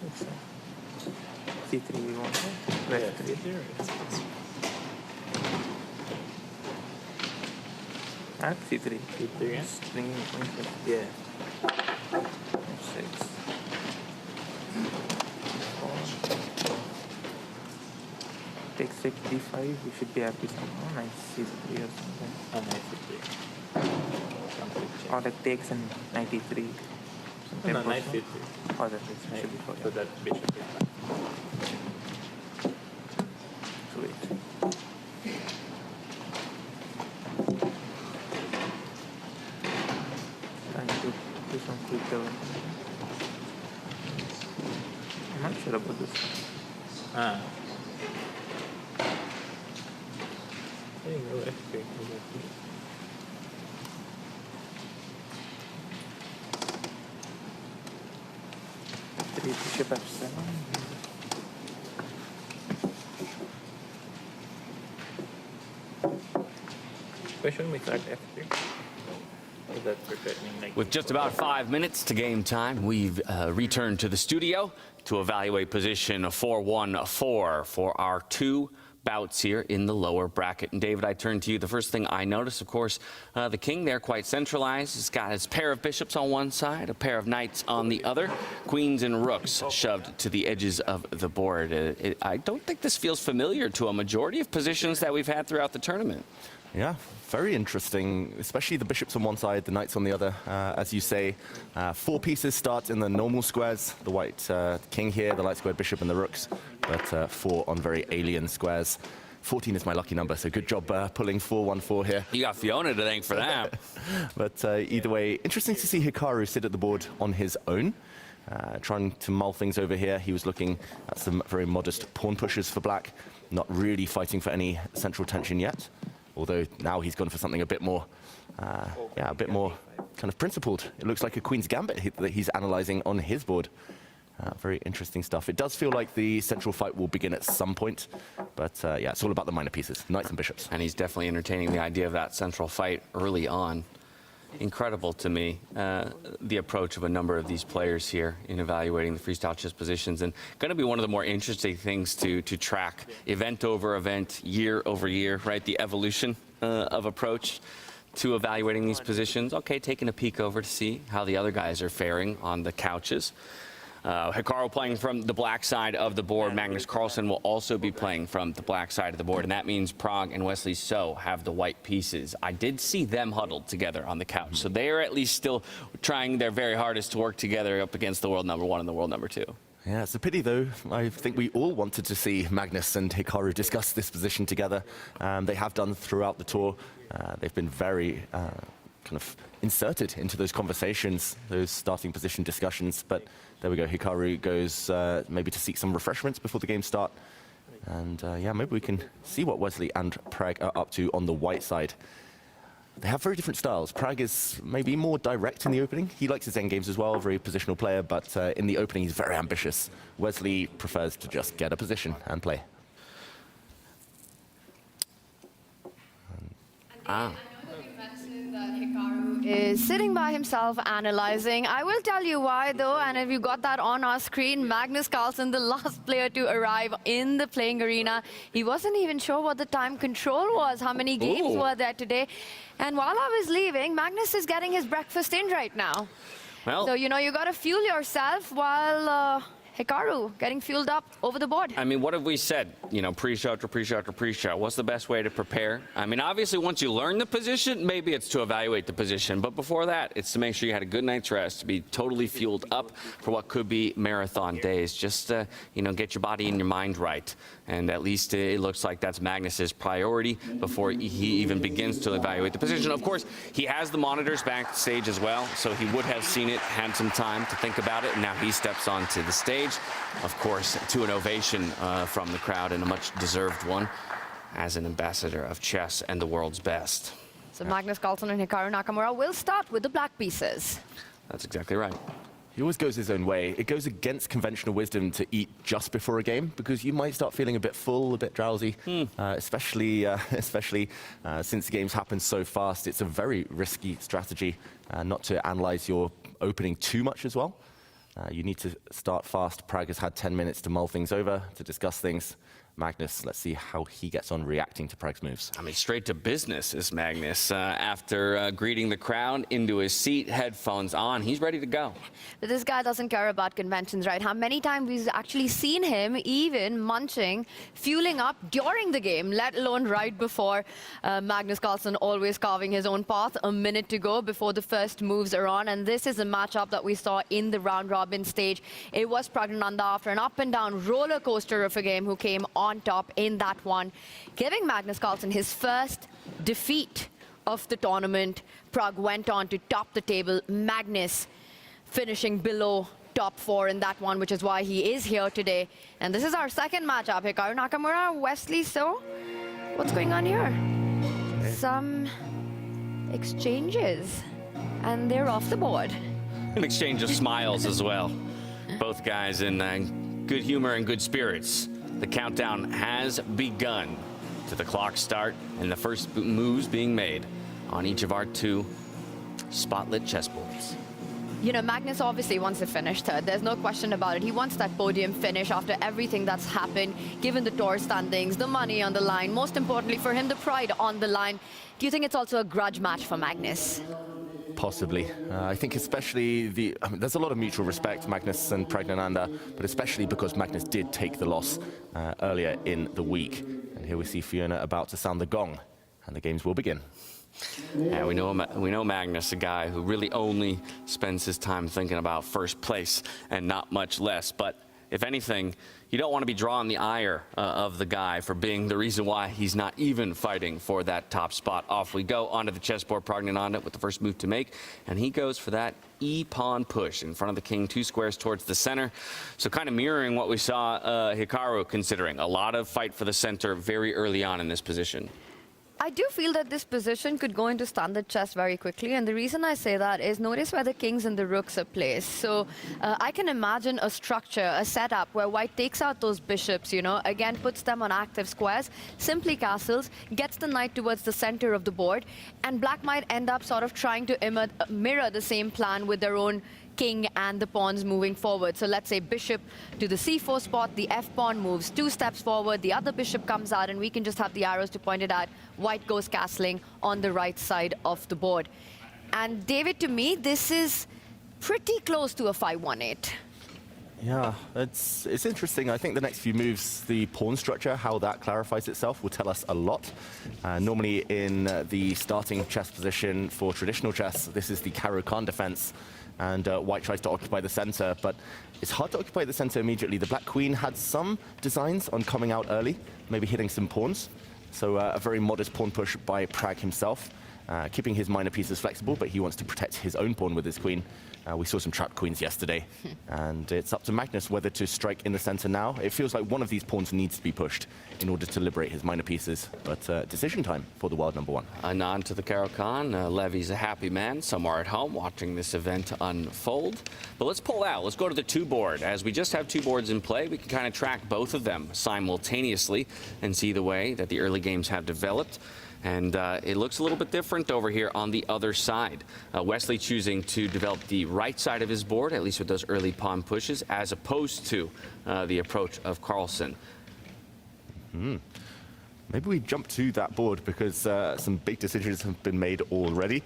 c3 we want. Yeah, there. c3. C3, yeah? Bringing point here. Yeah. F6. Take 6, d5. We should be happy somehow. Nice c3 or something. Oh, nice C3. Or like takes and knight e3. Oh, no, nice C3. Oh, that should be fine. So that bishop is back. Sweet. Trying to do some quick development. I'm not sure about this. Ah. There you go, F3. Three bishop f7. Question we start F3. So that's protecting like With just about 5 minutes to game time, we've returned to the studio to evaluate position 4-1-4 for our two bouts here in the lower bracket. And David, I turn to you. The first thing I notice, of course, the king there quite centralized. He's got his pair of bishops on one side, a pair of knights on the other, queens and rooks shoved to the edges of the board. I don't think this feels familiar to a majority of positions that we've had throughout the tournament. Yeah, very interesting, especially the bishops on one side, the knights on the other. As you say, 4 pieces start in the normal squares, the white king here, the light squared bishop and the rooks, but 4 on very alien squares. 14 is my lucky number, so good job pulling 4-1-4 here. You got Fiona to thank for that. But either way, interesting to see Hikaru sit at the board on his own. Trying to mull things over here. He was looking at some very modest pawn pushes for black, not really fighting for any central tension yet. Although now he's gone for something a bit more, a bit more kind of principled. It looks like a Queen's Gambit that he's analyzing on his board. Very interesting stuff. It does feel like the central fight will begin at some point, but yeah, it's all about the minor pieces, knights and bishops. And he's definitely entertaining the idea of that central fight early on. Incredible to me, the approach of a number of these players here in evaluating the freestyle chess positions, and going to be one of the more interesting things to track event over event, year over year, right? The evolution of approach to evaluating these positions. Okay, taking a peek over to see how the other guys are faring on the couches. Hikaru playing from the black side of the board. Magnus Carlsen will also be playing from the black side of the board, and that means Prague and Wesley So have the white pieces. I did see them huddled together on the couch, so they are at least still trying their very hardest to work together up against the world number 1 and the world number 2. Yeah, it's a pity though. I think we all wanted to see Magnus and Hikaru discuss this position together. They have done throughout the tour. They've been very kind of inserted into those conversations, those starting position discussions, but there we go. Hikaru goes maybe to seek some refreshments before the game start. And yeah, maybe we can see what Wesley and Prague are up to on the white side. They have very different styles. Prague is maybe more direct in the opening. He likes his endgames as well, very positional player, but in the opening he's very ambitious. Wesley prefers to just get a position and play. Hikaru is sitting by himself analyzing. I will tell you why though, and if you got that on our screen, Magnus Carlsen, the last player to arrive in the playing arena. He wasn't even sure what the time control was, how many games were there today. And while I was leaving, Magnus is getting his breakfast in right now. Well, So, you know, you got to fuel yourself while Hikaru getting fueled up over the board. I mean, what have we said? You know, pre-show after pre-show after pre-show. What's the best way to prepare? I mean, obviously, once you learn the position, maybe it's to evaluate the position. But before that, it's to make sure you had a good night's rest, to be totally fueled up for what could be marathon days. Just, you know, get your body and your mind right. And at least it looks like that's Magnus's priority before he even begins to evaluate the position. Of course, he has the monitors backstage as well, so he would have seen it, had some time to think about it, and now he steps onto the stage. Of course, to an ovation from the crowd, and a much deserved one, as an ambassador of chess and the world's best. So Magnus Carlsen and Hikaru Nakamura will start with the black pieces. That's exactly right. He always goes his own way. It goes against conventional wisdom to eat just before a game, because you might start feeling a bit full, a bit drowsy, especially since the games happen so fast. It's a very risky strategy not to analyze your opening too much as well. You need to start fast. Prag has had 10 minutes to mull things over, to discuss things. Magnus, let's see how he gets on reacting to Prag's moves. I mean, straight to business is Magnus. After greeting the crowd, into his seat, headphones on, he's ready to go. But this guy doesn't care about conventions, right? How many times we've actually seen him even munching, fueling up during the game, let alone right before. Magnus Carlsen always carving his own path, a minute to go before the first moves are on. And this is a matchup that we saw in the round-robin stage. It was Pragnananda after an up-and-down roller coaster of a game who came on top in that one, giving Magnus Carlsen his first defeat of the tournament. Prag went on to top the table. Magnus finishing below top 4 in that one, which is why he is here today. And this is our second matchup. Hikaru Nakamura, Wesley So. What's going on here? Some exchanges, and they're off the board. An exchange of smiles as well. Both guys in good humor and good spirits. The countdown has begun to the clock start and the first moves being made on each of our 2 spotlit chessboards. You know, Magnus obviously wants to finish third. There's no question about it. He wants that podium finish after everything that's happened, given the tour standings, the money on the line, most importantly for him, the pride on the line. Do you think it's also a grudge match for Magnus? Possibly. I think especially there's a lot of mutual respect, Magnus and Pragnananda, but especially because Magnus did take the loss earlier in the week. And here we see Fiona about to sound the gong, and the games will begin. Yeah, we know Magnus, a guy who really only spends his time thinking about first place and not much less. But if anything, you don't want to be drawing the ire of the guy for being the reason why he's not even fighting for that top spot. Off we go onto the chessboard. Pragnananda with the first move to make, and he goes for that E-pawn push in front of the king, 2 squares towards the center. So kind of mirroring what we saw Hikaru considering. A lot of fight for the center very early on in this position. I do feel that this position could go into standard chess very quickly, and the reason I say that is notice where the kings and the rooks are placed. So I can imagine a structure, a setup where white takes out those bishops, you know, again puts them on active squares, simply castles, gets the knight towards the center of the board, and black might end up sort of trying to mirror the same plan with their own king and the pawns moving forward. So let's say bishop to the c4 spot, the f-pawn moves 2 steps forward, the other bishop comes out, and we can just have the arrows to point it at. White goes castling on the right side of the board. And David, to me, this is pretty close to a 5-1-8. Yeah, it's interesting. I think the next few moves, the pawn structure, how that clarifies itself, will tell us a lot. Normally in the starting chess position for traditional chess, this is the Caro-Kann defense. And white tries to occupy the center, but it's hard to occupy the center immediately. The black queen had some designs on coming out early, maybe hitting some pawns. So a very modest pawn push by Prag himself, keeping his minor pieces flexible, but he wants to protect his own pawn with his queen. We saw some trapped queens yesterday, and it's up to Magnus whether to strike in the center now. It feels like one of these pawns needs to be pushed in order to liberate his minor pieces, but decision time for the wild number 1. A nod to the Caro-Kann. Levy's a happy man somewhere at home watching this event unfold. But let's pull out. Let's go to the 2 board. As we just have 2 boards in play, we can kind of track both of them simultaneously and see the way that the early games have developed. And it looks a little bit different over here on the other side. Wesley choosing to develop the right side of his board, at least with those early pawn pushes, as opposed to the approach of Carlsen. Maybe we jump to that board because some big decisions have been made already.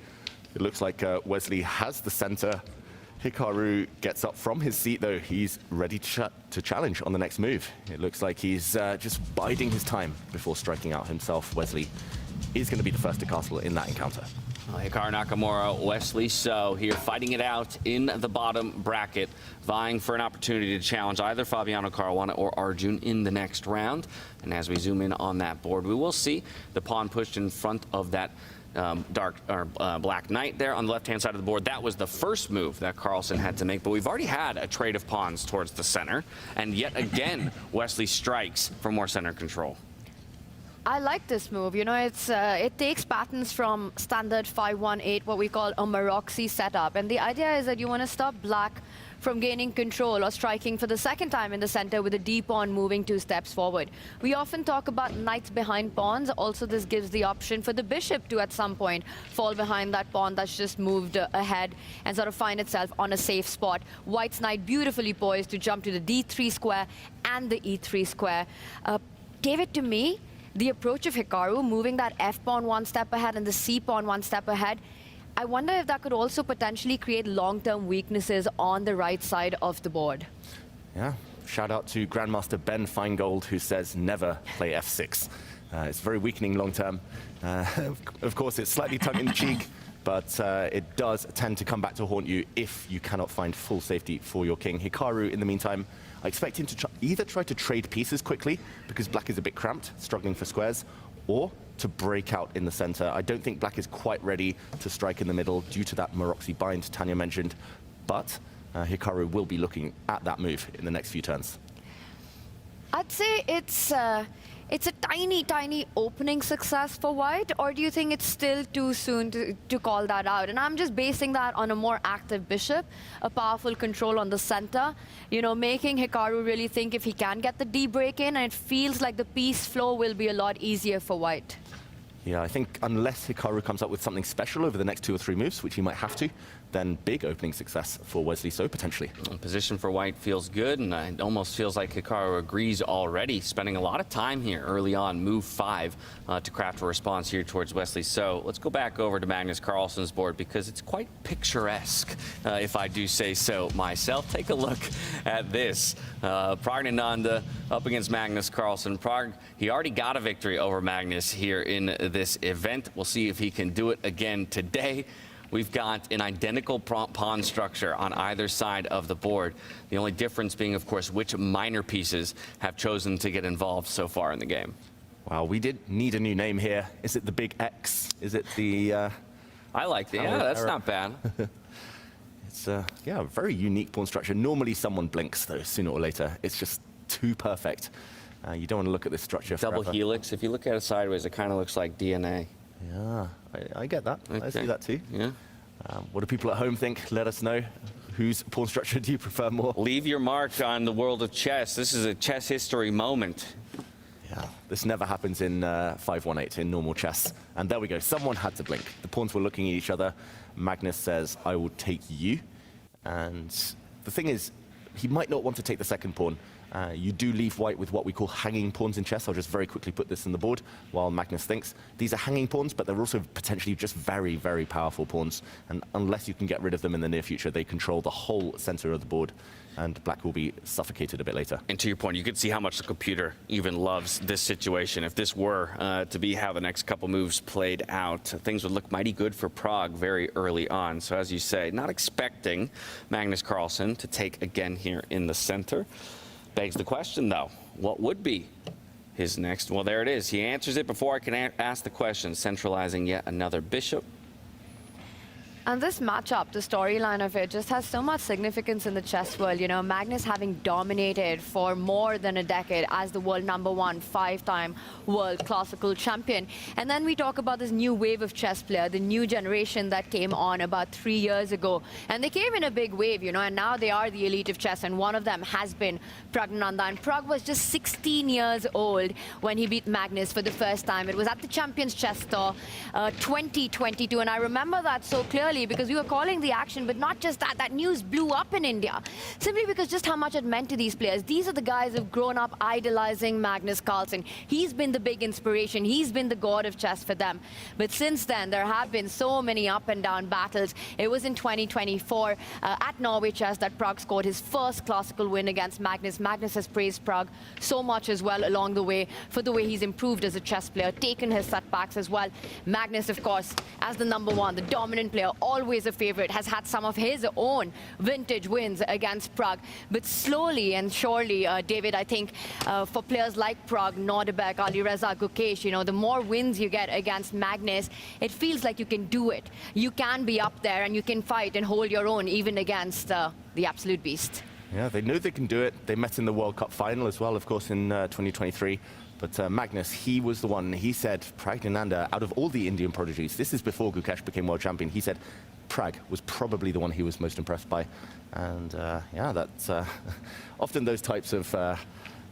It looks like Wesley has the center Hikaru gets up from his seat, though. He's ready to challenge on the next move. It looks like he's just biding his time before striking out himself. Wesley is going to be the first to castle in that encounter. Hikaru Nakamura, Wesley So here fighting it out in the bottom bracket, vying for an opportunity to challenge either Fabiano Caruana or Arjun in the next round. And as we zoom in on that board, we will see the pawn pushed in front of that black knight there on the left-hand side of the board. That was the first move that Carlsen had to make, but we've already had a trade of pawns towards the center, and yet again, Wesley strikes for more center control. I like this move. You know, it takes patterns from standard 5-1-8, what we call a Maroxy setup. And the idea is that you want to stop black from gaining control or striking for the second time in the center with a D pawn moving 2 steps forward. We often talk about knights behind pawns. Also, this gives the option for the bishop to at some point fall behind that pawn that's just moved ahead and sort of find itself on a safe spot. White's knight beautifully poised to jump to the D3 square and the E3 square. David, to me, the approach of Hikaru, moving that F pawn 1 step ahead and the C pawn 1 step ahead, I wonder if that could also potentially create long-term weaknesses on the right side of the board. Yeah, shout out to Grandmaster Ben Feingold, who says never play F6. It's very weakening long-term. Of course, it's slightly tongue-in-cheek, but it does tend to come back to haunt you if you cannot find full safety for your king. Hikaru, in the meantime, I expect him to either try to trade pieces quickly, because black is a bit cramped, struggling for squares, or to break out in the center. I don't think black is quite ready to strike in the middle due to that Maroxy bind Tanya mentioned, but Hikaru will be looking at that move in the next few turns. I'd say it's a tiny opening success for white, or do you think it's still too soon to call that out? And I'm just basing that on a more active bishop, a powerful control on the center, you know, making Hikaru really think if he can get the D break in, and it feels like the piece flow will be a lot easier for white. Yeah, I think unless Hikaru comes up with something special over the next 2 or 3 moves, which he might have to, then big opening success for Wesley So, potentially. Position for white feels good, and it almost feels like Hikaru agrees already, spending a lot of time here early on, move 5, to craft a response here towards Wesley So. Let's go back over to Magnus Carlsen's board, because it's quite picturesque, if I do say so myself. Take a look at this. Pragnananda up against Magnus Carlsen. Pragg, he already got a victory over Magnus here in this event. We'll see if he can do it again today. We've got an identical pawn structure on either side of the board. The only difference being, of course, which minor pieces have chosen to get involved so far in the game. Wow, we did need a new name here. Is it the Big X? Is it the... I like that. Yeah, that's not bad. It's yeah, a very unique pawn structure. Normally someone blinks, though, sooner or later. It's just too perfect. You don't want to look at this structure Double forever. helix. If you look at it sideways, it kind of looks like DNA. Yeah, I get that. Okay. I see that too. Yeah. What do people at home think? Let us know. Whose pawn structure do you prefer more? Leave your mark on the world of chess. This is a chess history moment. Yeah, this never happens in 5-1-8 in normal chess. And there we go. Someone had to blink. The pawns were looking at each other. Magnus says, I will take you. And the thing is, he might not want to take the second pawn. You do leave white with what we call hanging pawns in chess. I'll just very quickly put this on the board while Magnus thinks. These are hanging pawns, but they're also potentially just very, very powerful pawns. And unless you can get rid of them in the near future, they control the whole center of the board, and black will be suffocated a bit later. And to your point, you can see how much the computer even loves this situation. If this were to be how the next couple moves played out, things would look mighty good for Pragg very early on. So as you say, not expecting Magnus Carlsen to take again here in the center. Begs the question, though, what would be his next? Well, there it is. He answers it before I can ask the question, centralizing yet another bishop. And this matchup, the storyline of it, just has so much significance in the chess world. You know, Magnus having dominated for more than a decade as the world #1 5-time world classical champion. And then we talk about this new wave of chess player, the new generation that came on about 3 years ago. And they came in a big wave, you know, and now they are the elite of chess. And one of them has been Pragnananda. And Pragg was just 16 years old when he beat Magnus for the first time. It was at the Champions Chess Tour 2022. And I remember that so clearly, early because we were calling the action, but not just that. That news blew up in India, simply because just how much it meant to these players. These are the guys who've grown up idolizing Magnus Carlsen. He's been the big inspiration. He's been the god of chess for them. But since then, there have been so many up and down battles. It was in 2024 at Norway Chess that Pragg scored his first classical win against Magnus. Magnus has praised Pragg so much as well along the way for the way he's improved as a chess player, taken his setbacks as well. Magnus, of course, as the #1, the dominant player, always a favorite, has had some of his own vintage wins against Pragg. But slowly and surely, David, I think for players like Pragg, Nordebek, Alireza, Gukesh, the more wins you get against Magnus, it feels like you can do it. You can be up there and you can fight and hold your own even against the absolute beast. Yeah, they know they can do it. They met in the World Cup final as well, of course, in 2023. But Magnus, he was the one, he said, Praggnanandhaa, out of all the Indian prodigies, this is before Gukesh became world champion, he said Pragg was probably the one he was most impressed by. And yeah, that's often those types of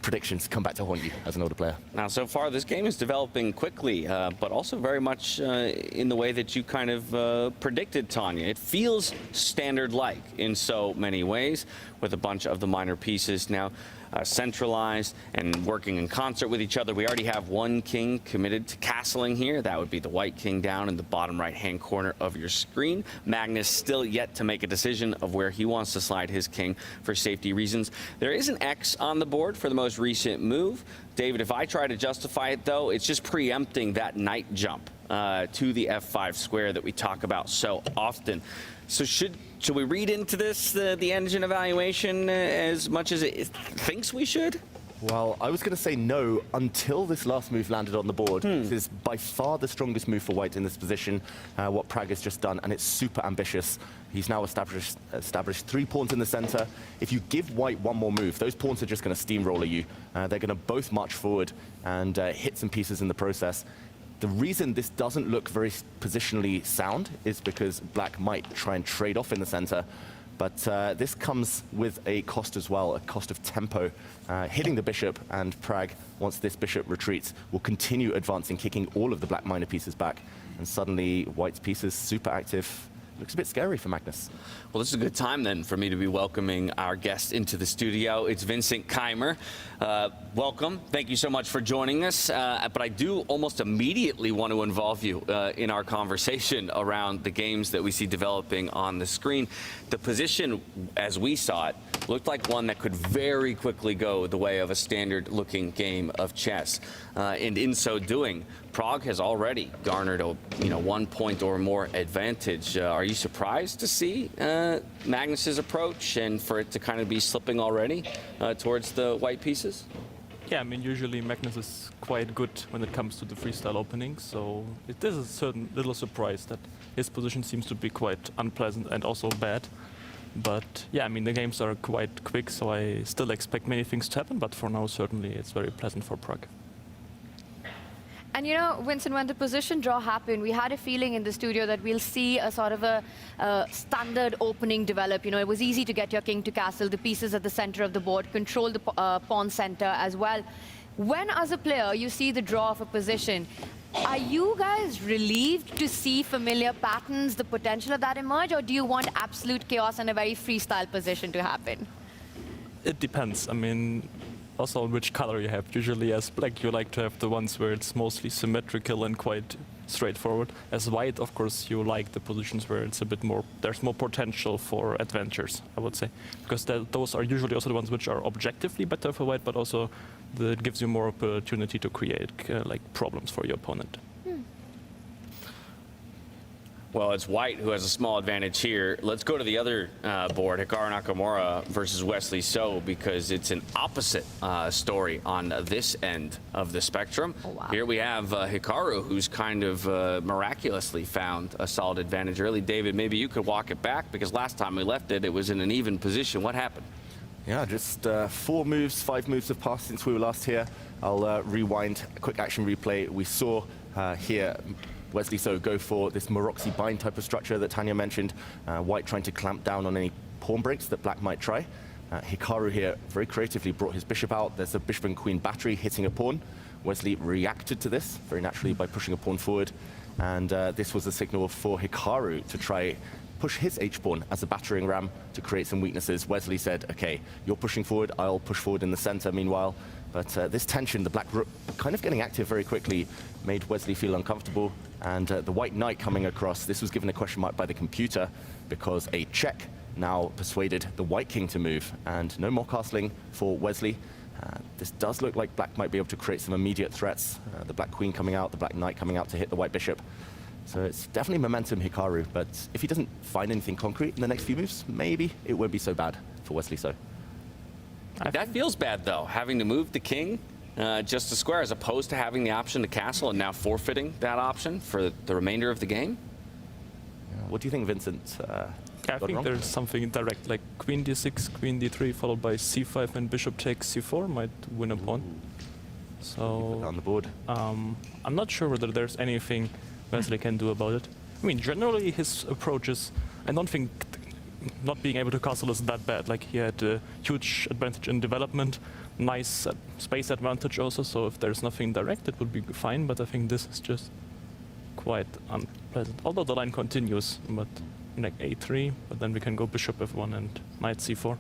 predictions come back to haunt you as an older player. Now, so far, this game is developing quickly, but also very much in the way that you kind of predicted, Tanya. It feels standard-like in so many ways, with a bunch of the minor pieces now centralized and working in concert with each other. We already have one king committed to castling here. That would be the white king down in the bottom right-hand corner of your screen. Magnus still yet to make a decision of where he wants to slide his king for safety reasons. There is an X on the board for the most recent move. David, if I try to justify it, though, it's just preempting that knight jump to the F5 square that we talk about so often. So should we read into this the engine evaluation as much as it thinks we should? Well, I was going to say no until this last move landed on the board. This is by far the strongest move for white in this position, what Pragg has just done, and it's super ambitious. He's now established 3 pawns in the center. If you give white one more move, those pawns are just going to steamroller you. They're going to both march forward and hit some pieces in the process. The reason this doesn't look very positionally sound is because black might try and trade off in the center. But this comes with a cost as well, a cost of tempo. Hitting the bishop, and Pragg, once this bishop retreats, will continue advancing, kicking all of the black minor pieces back. And suddenly, white's pieces super active. Looks a bit scary for Magnus. Well, this is a good time then for me to be welcoming our guest into the studio. It's Vincent Keimer. Welcome. Thank you so much for joining us. But I do almost immediately want to involve you in our conversation around the games that we see developing on the screen. The position, as we saw it, looked like one that could very quickly go the way of a standard-looking game of chess. And in so doing, Pragg has already garnered a 1 point or more advantage. Are you surprised to see Magnus's approach and for it to kind of be slipping already towards the white pieces? Yeah, I mean, usually Magnus is quite good when it comes to the freestyle openings, so it is a certain little surprise that his position seems to be quite unpleasant and also bad. But yeah, I mean, the games are quite quick, so I still expect many things to happen, but for now, certainly it's very pleasant for Pragg. And Vincent, when the position draw happened, we had a feeling in the studio that we'll see a sort of a standard opening develop. It was easy to get your king to castle, the pieces at the center of the board, control the pawn center as well. When, as a player, you see the draw of a position, are you guys relieved to see familiar patterns, the potential of that emerge, or do you want absolute chaos and a very freestyle position to happen? It depends. I mean, also on which color you have. Usually as black, you like to have the ones where it's mostly symmetrical and quite straightforward. As white, of course, you like the positions where it's a bit more, there's more potential for adventures, I would say. Because those are usually also the ones which are objectively better for white, but also that gives you more opportunity to create like problems for your opponent. Well, it's white who has a small advantage here. Let's go to the other board, Hikaru Nakamura versus Wesley So, because it's an opposite story on this end of the spectrum. Oh, wow. Here we have Hikaru, who's kind of miraculously found a solid advantage early. David, maybe you could walk it back, because last time we left it, it was in an even position. What happened? Yeah, just 5 moves have passed since we were last here. I'll rewind, a quick action replay. We saw here Wesley So go for this Maroczy bind type of structure that Tanya mentioned. White trying to clamp down on any pawn breaks that black might try. Hikaru here very creatively brought his bishop out. There's a bishop and queen battery hitting a pawn. Wesley reacted to this very naturally by pushing a pawn forward. and this was a signal for Hikaru to try push his h-pawn as a battering ram to create some weaknesses. Wesley said, okay, you're pushing forward, I'll push forward in the center meanwhile. But this tension, the black rook kind of getting active very quickly, made Wesley feel uncomfortable. And the white knight coming across, this was given a question mark by the computer because a check now persuaded the white king to move. And no more castling for Wesley. This does look like black might be able to create some immediate threats. The black queen coming out, the black knight coming out to hit the white bishop. So it's definitely momentum Hikaru, but if he doesn't find anything concrete in the next few moves, maybe it won't be so bad for Wesley So. That feels bad, though, having to move the king just a square as opposed to having the option to castle and now forfeiting that option for the remainder of the game. What do you think, Vincent? I think there's something direct, like queen d6, queen d3, followed by c5, and bishop takes c4 might win a pawn. So on the board. I'm not sure whether there's anything Wesley can do about it. I mean, generally his approaches, I don't think not being able to castle is that bad. Like, he had a huge advantage in development, nice space advantage also, so if there's nothing direct it would be fine, but I think this is just quite unpleasant. Although the line continues, but like a3, but then we can go bishop f1 and knight c4.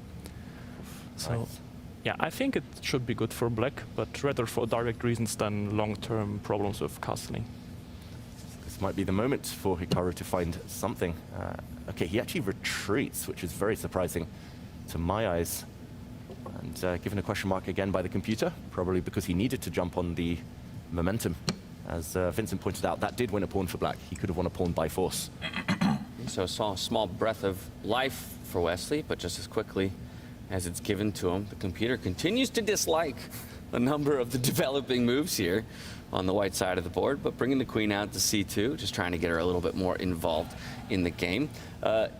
So Nice. yeah, I think it should be good for black, but rather for direct reasons than long-term problems with castling. This might be the moment for Hikaru to find something. Okay, he actually retreats, which is very surprising to my eyes. And given a question mark again by the computer, probably because he needed to jump on the momentum. As Vincent pointed out, that did win a pawn for black. He could have won a pawn by force. So a small breath of life for Wesley, but just as quickly as it's given to him, the computer continues to dislike a number of the developing moves here on the white side of the board, but bringing the queen out to c2, just trying to get her a little bit more involved in the game.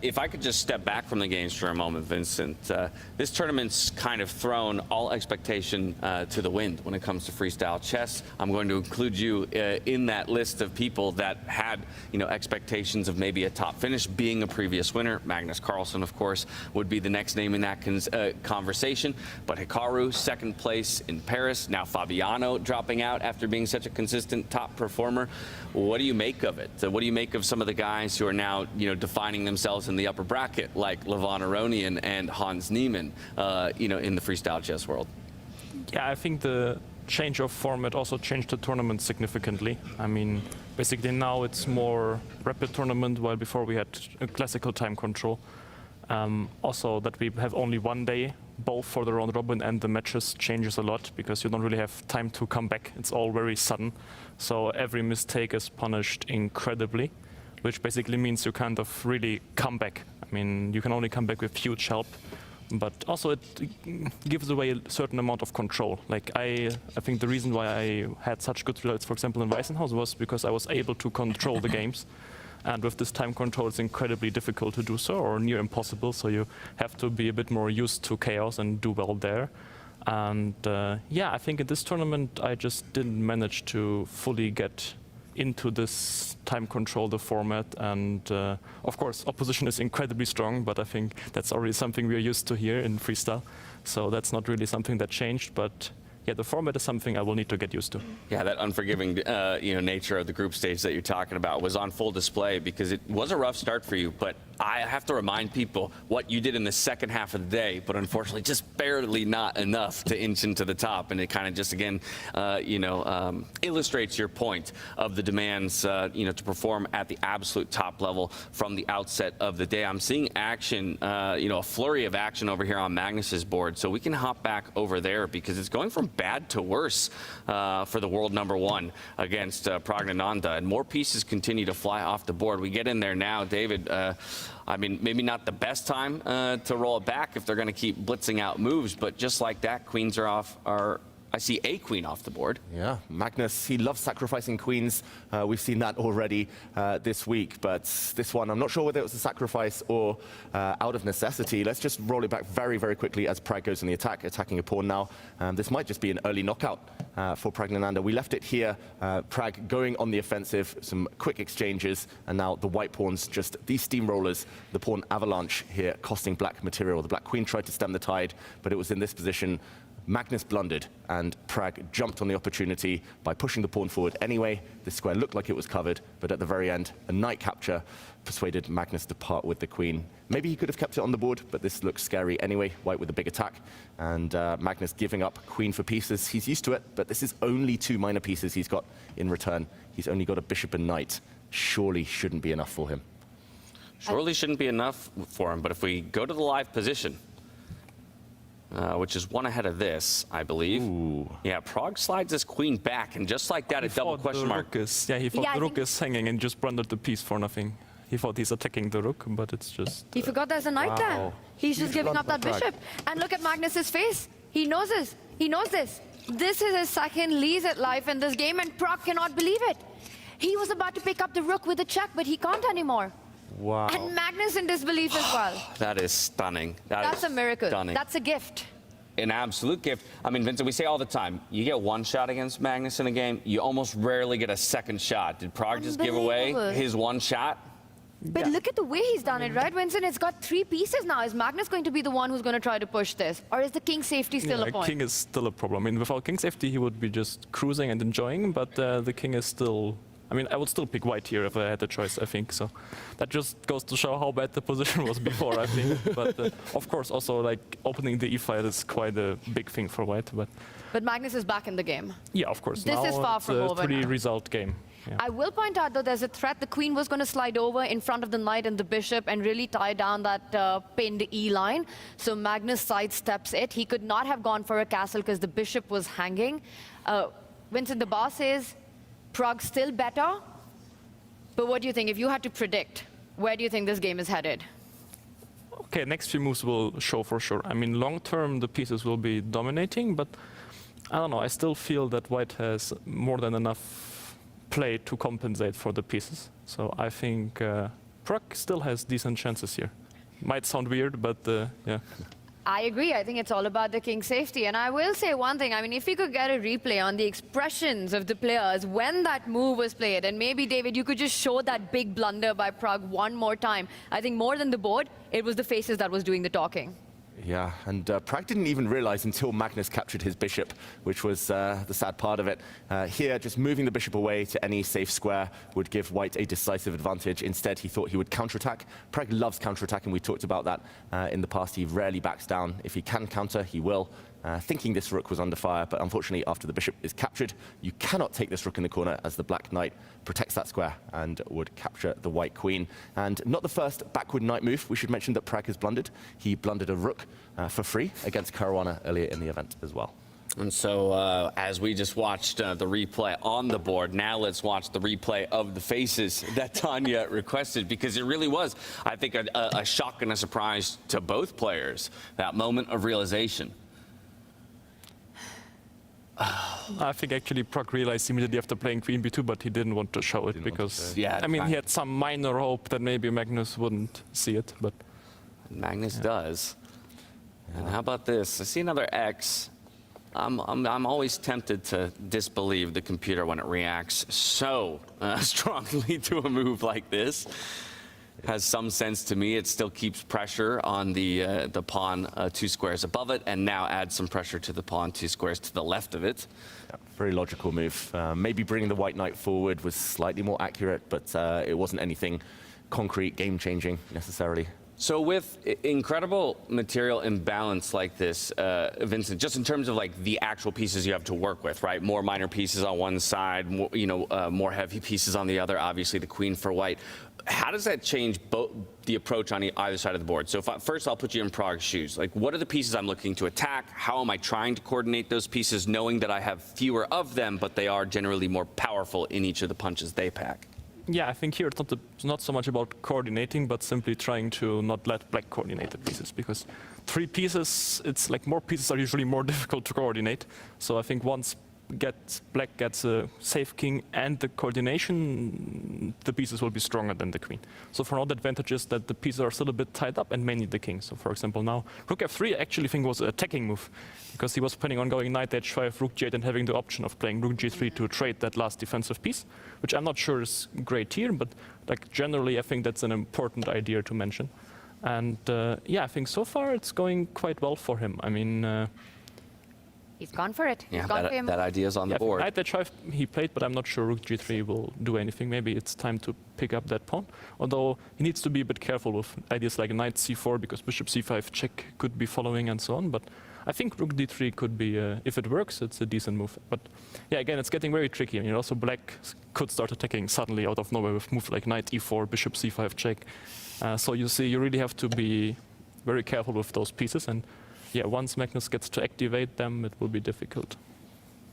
If I could just step back from the games for a moment, Vincent, this tournament's kind of thrown all expectation to the wind when it comes to freestyle chess. I'm going to include you in that list of people that had, expectations of maybe a top finish, being a previous winner. Magnus Carlsen, of course, would be the next name in that conversation. But Hikaru, second place in Paris. Now Fabiano dropping out after being such a consistent top performer. What do you make of it? What do you make of some of the guys who are now, defining themselves in the upper bracket, like Levon Aronian and Hans Niemann, in the freestyle chess world? Yeah, I think the change of format also changed the tournament significantly. I mean, basically now it's more rapid tournament, while before we had a classical time control. Also that we have only one day, both for the round robin and the matches, changes a lot because you don't really have time to come back. It's all very sudden. So every mistake is punished incredibly, which basically means you kind of really come back. I mean, you can only come back with huge help, but also it gives away a certain amount of control. Like I think the reason why I had such good results, for example, in Weissenhaus, was because I was able to control the games. And with this time control, it's incredibly difficult to do so, or near impossible. So you have to be a bit more used to chaos and do well there. And yeah, I think in this tournament, I just didn't manage to fully get into this time control, the format. And of course, opposition is incredibly strong, but I think that's already something we're used to here in freestyle. So that's not really something that changed, but yeah, the format is something I will need to get used to. Yeah, that unforgiving, nature of the group stage that you're talking about was on full display because it was a rough start for you. But I have to remind people what you did in the second half of the day, but unfortunately just barely not enough to inch into the top. And it kind of just, again, illustrates your point of the demands, to perform at the absolute top level from the outset of the day. I'm seeing action, a flurry of action over here on Magnus's board. So we can hop back over there because it's going from bad to worse for the world number one against Pragnananda. And more pieces continue to fly off the board. We get in there now, David. I mean, maybe not the best time to roll it back if they're going to keep blitzing out moves, but just like that, queens are off. I see a queen off the board. Yeah, Magnus, he loves sacrificing queens. We've seen that already this week, but this one, I'm not sure whether it was a sacrifice or out of necessity. Let's just roll it back very, very quickly as Prag goes on the attack, attacking a pawn now. This might just be an early knockout for Pragnananda. We left it here, Prag going on the offensive, some quick exchanges, and now the white pawns, just these steamrollers, the pawn avalanche here, costing black material. The black queen tried to stem the tide, but it was in this position Magnus blundered, and Prag jumped on the opportunity by pushing the pawn forward anyway. The square looked like it was covered, but at the very end, a knight capture persuaded Magnus to part with the queen. Maybe he could have kept it on the board, but this looks scary anyway. White with a big attack, and Magnus giving up queen for pieces. He's used to it, but this is only 2 minor pieces he's got in return. He's only got a bishop and knight. Surely shouldn't be enough for him. Surely shouldn't be enough for him, but if we go to the live position, which is one ahead of this, I believe. Ooh. Yeah, Prag slides his queen back, and just like that, a double question mark. He thought the rook is hanging and just blundered the piece for nothing. He thought he's attacking the rook, but it's just... He forgot there's a knight there. He's just giving up that bishop. And look at Magnus's face. He knows this. He knows this. This is his second lead at life in this game, and Prag cannot believe it. He was about to pick up the rook with a check, but he can't anymore. Wow. And Magnus in disbelief as well. That is stunning. That's a miracle. Stunning. That's a gift. An absolute gift. I mean, Vincent, we say all the time, you get one shot against Magnus in a game, you almost rarely get a second shot. Did Prag just give away his one shot? But look at the way he's done it, right, Vincent? It's got 3 pieces now. Is Magnus going to be the one who's going to try to push this? Or is the king safety still a point? King is still a problem. I mean, without king safety, he would be just cruising and enjoying, but the king is still... I mean, I would still pick white here if I had the choice, I think. So that just goes to show how bad the position was before, I think. But of course, also, like, opening the e-file is quite a big thing for white. But Magnus is back in the game. Yeah, of course. This now is far from over it's a 3 now. result game. Yeah. I will point out, though, there's a threat. The queen was going to slide over in front of the knight and the bishop and really tie down that pinned E-line. So Magnus sidesteps it. He could not have gone for a castle because the bishop was hanging. Vincent, the boss says Prag still better. But what do you think? If you had to predict, where do you think this game is headed? Okay, next few moves will show for sure. I mean, long term, the pieces will be dominating, but I don't know. I still feel that white has more than enough play to compensate for the pieces. So I think Prag still has decent chances here. Might sound weird, but yeah. I agree. I think it's all about the king's safety. And I will say one thing. I mean, if we could get a replay on the expressions of the players when that move was played, and maybe, David, you could just show that big blunder by Prag one more time. I think more than the board, it was the faces that was doing the talking. Yeah, and Prag didn't even realize until Magnus captured his bishop, which was the sad part of it. Here, just moving the bishop away to any safe square would give white a decisive advantage. Instead, he thought he would counterattack. Prag loves counterattacking. We talked about that in the past. He rarely backs down. If he can counter, he will. Thinking this rook was under fire, but unfortunately, after the bishop is captured, you cannot take this rook in the corner as the black knight protects that square and would capture the white queen. And not the first backward knight move. We should mention that Prag has blundered. He blundered a rook for free against Caruana earlier in the event as well. And so, as we just watched the replay on the board, now let's watch the replay of the faces that Tanya requested, because it really was, I think, a shock and a surprise to both players, that moment of realization. I think actually Prag realized immediately after playing queen b2, but he didn't want to show it because, I mean, he had some minor hope that maybe Magnus wouldn't see it, but... Magnus does. And how about this? I see another X. I'm always tempted to disbelieve the computer when it reacts so strongly to a move like this. Has some sense to me. It still keeps pressure on the pawn 2 squares above it, and now adds some pressure to the pawn 2 squares to the left of it. Yeah, very logical move. Maybe bringing the white knight forward was slightly more accurate, but it wasn't anything concrete, game-changing necessarily. So with incredible material imbalance like this, Vincent, just in terms of like the actual pieces you have to work with, right? More minor pieces on one side, more, more heavy pieces on the other, obviously the queen for white. How does that change the approach on either side of the board? So first I'll put you in Prag's shoes. Like, what are the pieces I'm looking to attack? How am I trying to coordinate those pieces, knowing that I have fewer of them, but they are generally more powerful in each of the punches they pack? Yeah, I think here it's not so much about coordinating, but simply trying to not let black coordinate the pieces, because 3 pieces, it's like more pieces are usually more difficult to coordinate. So I think once black gets a safe king and the coordination, the pieces will be stronger than the queen. So for now, the advantage is that the pieces are still a bit tied up and mainly the king. So for example, now rook f3 I actually think was an attacking move, because he was planning on going knight h5, rook g8, and having the option of playing rook g3 to trade that last defensive piece, which I'm not sure is great here, but like generally I think that's an important idea to mention. And yeah, I think so far it's going quite well for him. I mean, He's gone for it. He's Yeah, gone for him. that idea's on the Yeah, board. knight h5 he played, but I'm not sure rook g3 will do anything. Maybe it's time to pick up that pawn. Although he needs to be a bit careful with ideas like knight c4 because bishop c5 check could be following and so on. But I think rook d3 could be, if it works, it's a decent move. But yeah, again, it's getting very tricky. I mean, also black could start attacking suddenly out of nowhere with moves like knight e4, bishop c5 check. So you see, you really have to be very careful with those pieces. And yeah, once Magnus gets to activate them, it will be difficult.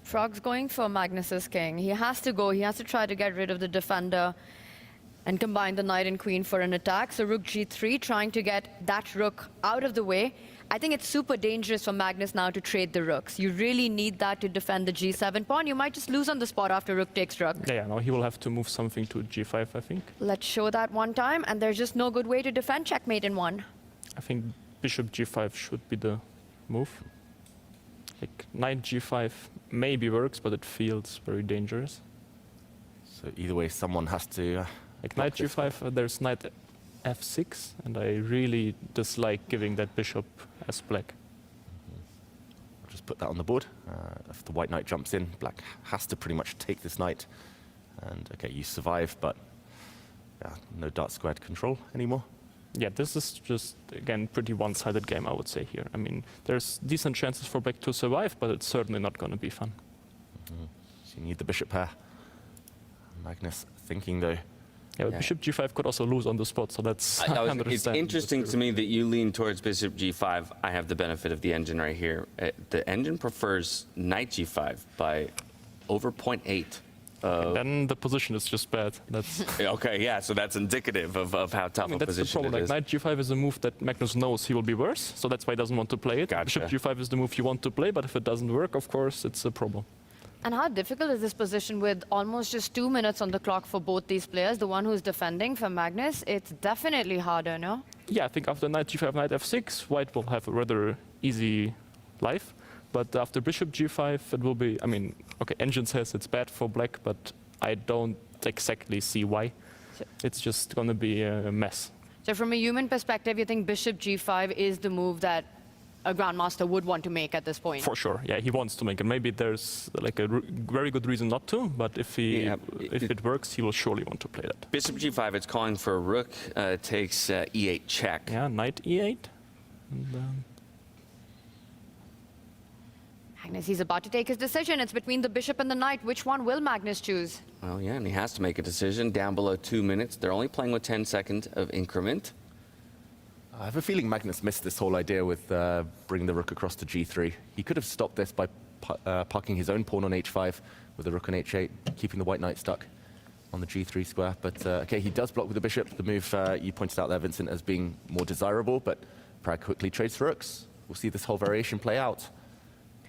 Frog's going for Magnus's king. He has to go. He has to try to get rid of the defender and combine the knight and queen for an attack. So rook g3, trying to get that rook out of the way. I think it's super dangerous for Magnus now to trade the rooks. You really need that to defend the g7 pawn. You might just lose on the spot after rook takes rook. Yeah, no, he will have to move something to g5, I think. Let's show that one time, and there's just no good way to defend checkmate in one. I think bishop g5 should be the move. Like knight g5 maybe works, but it feels very dangerous. So either way, someone has to... Like knight g5, there's knight f6, and I really dislike giving that bishop as black. I'll just put that on the board. If the white knight jumps in, black has to pretty much take this knight. And okay, you survive, but yeah, no dark squared control anymore. Yeah, this is just, again, pretty one-sided game, I would say here. I mean, there's decent chances for black to survive, but it's certainly not going to be fun. So you need the bishop pair. Magnus thinking, though. Yeah, but bishop g5 could also lose on the spot, so that's... It's interesting to me that you lean towards bishop g5. I have the benefit of the engine right here. The engine prefers knight g5 by over 0.8. Then the position is just bad. That's okay, yeah, so that's indicative of how tough a that's the position problem. it Like is. knight g5 is a move that Magnus knows he will be worse, so that's why he doesn't want to play it. Gotcha. Bishop g5 is the move you want to play, but if it doesn't work, of course, it's a problem. And how difficult is this position with almost just 2 minutes on the clock for both these players? The one who's defending for Magnus, it's definitely harder, no? Yeah, I think after knight g5, knight f6, white will have a rather easy life. But after bishop g5, it will be, I mean, okay, engine says it's bad for black, but I don't exactly see why. It's just going to be a mess. So from a human perspective, you think bishop g5 is the move that a grandmaster would want to make at this point? For sure, yeah, he wants to make it. Maybe there's like a very good reason not to, but if it works, he will surely want to play that. Bishop g5, it's calling for a rook, takes e8 check. Yeah, knight e8. And, Magnus, he's about to take his decision. It's between the bishop and the knight. Which one will Magnus choose? Well, yeah, and he has to make a decision down below 2 minutes. They're only playing with 10 seconds of increment. I have a feeling Magnus missed this whole idea with bringing the rook across to g3. He could have stopped this by parking his own pawn on h5 with the rook on h8, keeping the white knight stuck on the g3 square. But okay, he does block with the bishop. The move you pointed out there, Vincent, as being more desirable, but Prag quickly trades for rooks. We'll see this whole variation play out.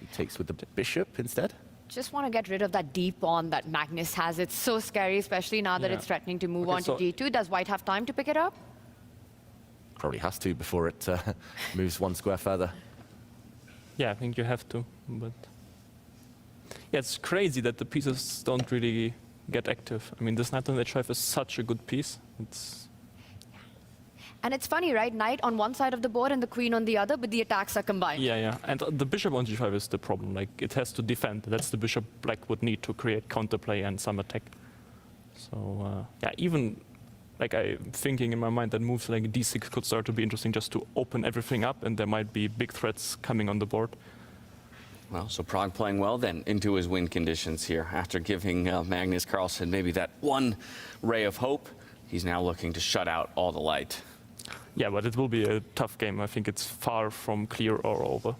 He takes with the bishop instead. Just want to get rid of that d pawn that Magnus has. It's so scary, especially now that it's threatening to move on to d2. Does white have time to pick it up? Probably has to before it moves one square further. yeah, I think you have to. But yeah, it's crazy that the pieces don't really get active. I mean, this knight on h5 is such a good piece. And it's funny, right? Knight on one side of the board and the queen on the other, but the attacks are combined. Yeah, yeah. And the bishop on g5 is the problem. Like, it has to defend. That's the bishop black would need to create counterplay and some attack. So, yeah, even like I'm thinking in my mind that moves like d6 could start to be interesting just to open everything up, and there might be big threats coming on the board. Well, so Prag playing well then into his win conditions here. After giving Magnus Carlsen maybe that one ray of hope, he's now looking to shut out all the light. Yeah, but it will be a tough game. I think it's far from clear or over.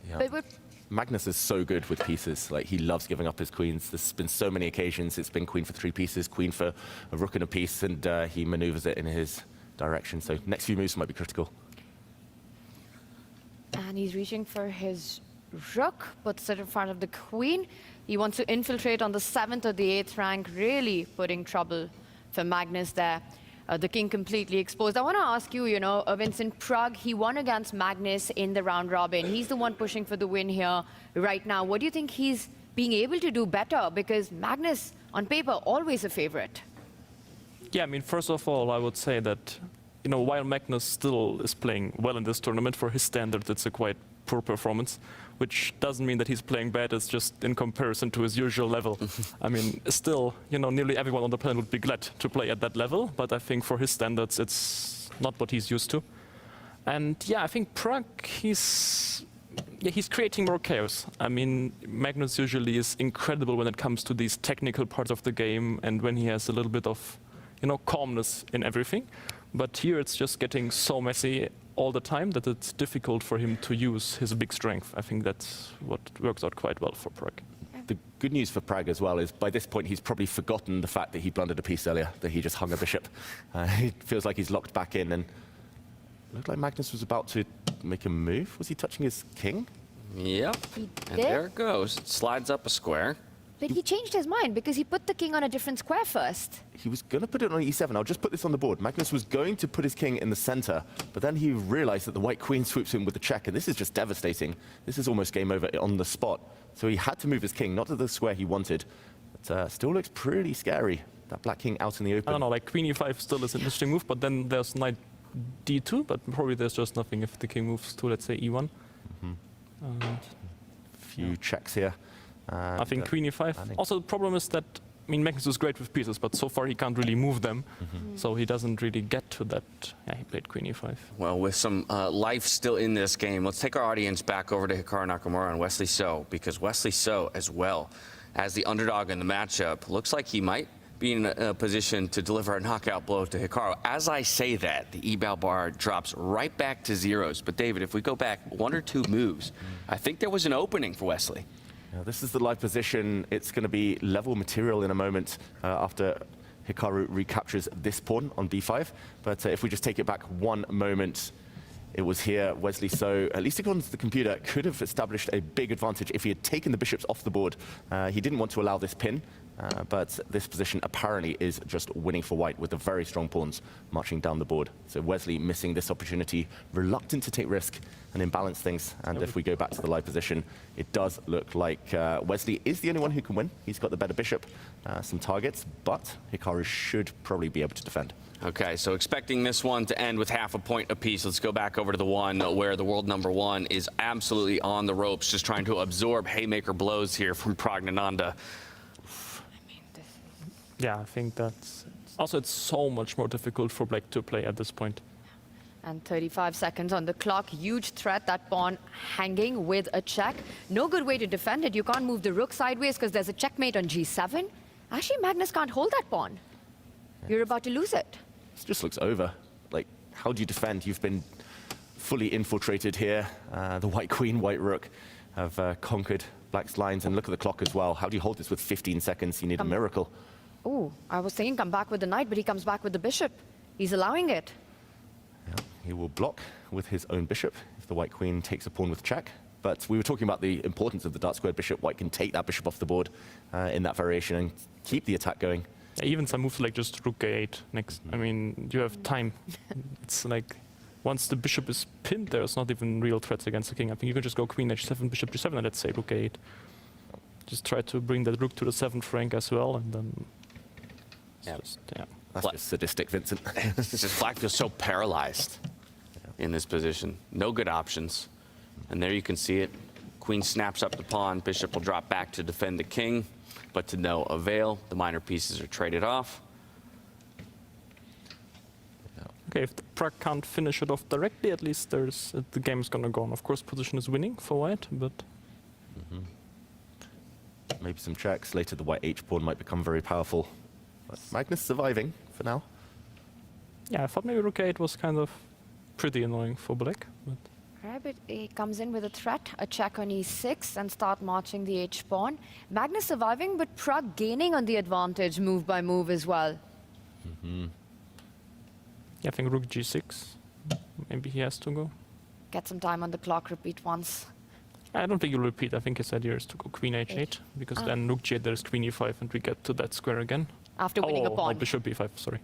Yeah. Magnus is so good with pieces. Like, he loves giving up his queens. There's been so many occasions it's been queen for 3 pieces, queen for a rook and a piece, and he maneuvers it in his direction. So next few moves might be critical. And he's reaching for his rook, puts it in front of the queen. He wants to infiltrate on the 7th or the 8th rank, really putting trouble for Magnus there. The king completely exposed. I want to ask you, Vincent, Prag, he won against Magnus in the round robin. He's the one pushing for the win here right now. What do you think he's being able to do better? Because Magnus, on paper, always a favorite. Yeah, I mean, first of all, I would say that you know, while Magnus still is playing well in this tournament, for his standards, it's a quite poor performance, which doesn't mean that he's playing bad. It's just in comparison to his usual level. I mean, still, you know, nearly everyone on the planet would be glad to play at that level, but I think for his standards, it's not what he's used to. And yeah, I think Prag, he's creating more chaos. I mean, Magnus usually is incredible when it comes to these technical parts of the game and when he has a little bit of, you know, calmness in everything. But here it's just getting so messy all the time that it's difficult for him to use his big strength. I think that's what works out quite well for Prag. The good news for Prag as well is by this point he's probably forgotten the fact that he blundered a piece earlier, that he just hung a bishop. It feels like he's locked back in, and looked like Magnus was about to make a move. Was he touching his king? Yep. He And did? there it goes. It slides up a square. But he changed his mind because he put the king on a different square first. He was going to put it on e7. I'll just put this on the board. Magnus was going to put his king in the center, but then he realized that the white queen swoops in with the check, and this is just devastating. This is almost game over on the spot. So he had to move his king, not to the square he wanted, but still looks pretty scary. That black king out in the open. I don't know, like queen e5 still is an interesting move, but then there's knight d2, but probably there's just nothing if the king moves to, let's say, e1. Few checks here. I think queen e5. Also, the problem is that, I mean, Magnus is great with pieces, but so far he can't really move them, so he doesn't really get to that. Yeah, he played queen e5. Well, with some life still in this game, let's take our audience back over to Hikaru Nakamura and Wesley So, because Wesley So, as well as the underdog in the matchup, looks like he might be in a position to deliver a knockout blow to Hikaru. As I say that, the eval bar drops right back to zeros. But David, if we go back one or two moves, I think there was an opening for Wesley. Now, this is the live position. It's going to be level material in a moment after Hikaru recaptures this pawn on b5. But if we just take it back one moment, it was here. Wesley So, at least according to the computer, could have established a big advantage if he had taken the bishops off the board. He didn't want to allow this pin, but this position apparently is just winning for white with the very strong pawns marching down the board. So Wesley missing this opportunity, reluctant to take risk and imbalance things. And if we go back to the live position, it does look like Wesley is the only one who can win. He's got the better bishop, some targets, but Hikaru should probably be able to defend. Okay, so expecting this one to end with half a point apiece. Let's go back over to the one where the world number one is absolutely on the ropes, just trying to absorb haymaker blows here from Pragnananda. Yeah, I think that's... Also, it's so much more difficult for black to play at this point. And 35 seconds on the clock. Huge threat, that pawn hanging with a check. No good way to defend it. You can't move the rook sideways because there's a checkmate on g7. Actually, Magnus can't hold that pawn. You're about to lose it. This just looks over. Like, how do you defend? You've been fully infiltrated here. The white queen, white rook have conquered black's lines. And look at the clock as well. How do you hold this with 15 seconds? You need a miracle. Oh, I was thinking come back with the knight, but he comes back with the bishop. He's allowing it. Yeah, he will block with his own bishop if the white queen takes a pawn with check. But we were talking about the importance of the dark squared bishop. White can take that bishop off the board in that variation and keep the attack going. Yeah, even some moves like just rook a8 next. I mean, you have time. It's like, once the bishop is pinned, there's not even real threats against the king. I think you can just go queen h7, bishop g7, and let's say rook a8. Just try to bring that rook to the 7th rank as well, and then... Just, that's just sadistic, Vincent. It's just black feels so paralyzed in this position. No good options. And there you can see it. Queen snaps up the pawn. Bishop will drop back to defend the king, but to no avail. The minor pieces are traded off. Okay, if the Prag can't finish it off directly, at least there's the game's gonna go on. Of course, position is winning for white, but... Maybe some checks. Later, the white h pawn might become very powerful. But Magnus surviving for now. Yeah, I thought maybe rook a8 was kind of pretty annoying for black, but... Right, but he comes in with a threat, a check on e6, and start marching the h-pawn. Magnus surviving, but Prag gaining on the advantage move by move as well. Yeah, I think rook g6. Maybe he has to go. Get some time on the clock, repeat once. I don't think he'll repeat. I think his idea is to go queen h8, because then rook g8, there's queen e5, and we get to that square again. After winning a pawn. Oh, bishop b5, sorry.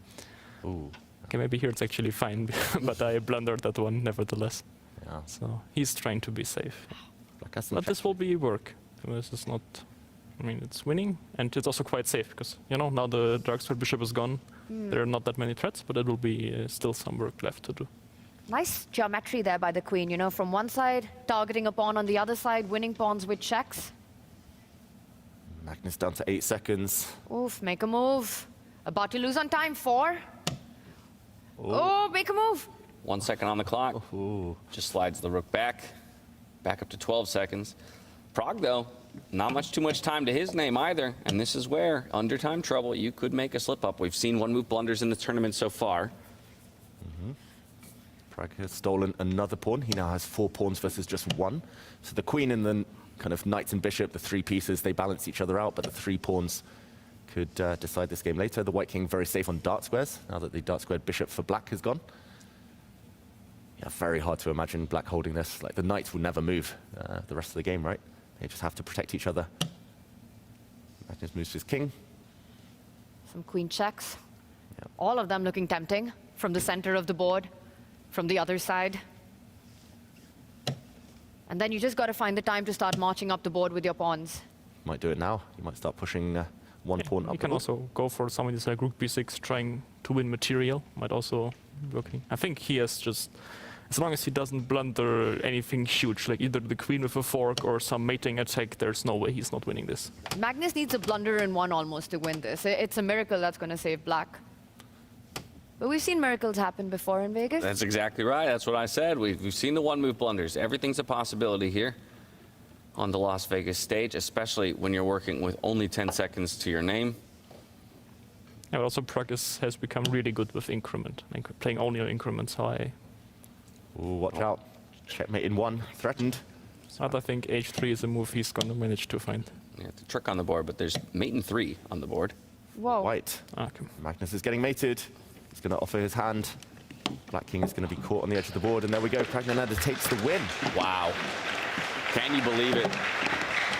Ooh. Okay, maybe here it's actually fine, but I blundered that one nevertheless. Yeah. So he's trying to be safe. But this will be work. This is not... I mean, it's winning, and it's also quite safe, because, you know, now the dark square bishop is gone. There are not that many threats, but it will be still some work left to do. Nice geometry there by the queen, you know, from one side, targeting a pawn on the other side, winning pawns with checks. Magnus down to 8 seconds. Oof, make a move. About to lose on time, 4. Oh, make a move. 1 second on the clock. Just slides the rook back up to 12 seconds. Prog, though, not too much time to his name either. And this is where, under time trouble, you could make a slip up. We've seen one-move blunders in the tournament so far. Prog has stolen another pawn. He now has 4 pawns versus just 1. So the queen and the kind of knights and bishop, the 3 pieces, they balance each other out, but the 3 pawns could decide this game later. The white king very safe on dart squares, now that the dart squared bishop for black has gone. Yeah, very hard to imagine black holding this. Like, the knights will never move the rest of the game, right? They just have to protect each other. Magnus moves his king. Some queen checks. Yep. All of them looking tempting from the center of the board, from the other side. And then you just got to find the time to start marching up the board with your pawns. Might do it now. You might start pushing one pawn up. You can also go for some of these like rook b6, trying to win material. Might also be working. I think he has just, as long as he doesn't blunder anything huge, like either the queen with a fork or some mating attack, there's no way he's not winning this. Magnus needs a blunder in 1 almost to win this. It's a miracle that's going to save black. But we've seen miracles happen before in Vegas. That's exactly right. That's what I said. We've seen the one-move blunders. Everything's a possibility here on the Las Vegas stage, especially when you're working with only 10 seconds to your name. Yeah, but also Prog has become really good with increment, like playing only on increments high. Ooh, watch out. Checkmate in 1, threatened. I think h3 is a move he's going to manage to find. Yeah, it's a trick on the board, but there's mate in 3 on the board. Whoa. White. Okay. Magnus is getting mated. He's going to offer his hand. Black king is going to be caught on the edge of the board, and there we go. Pragnananda takes the win. Wow. Can you believe it?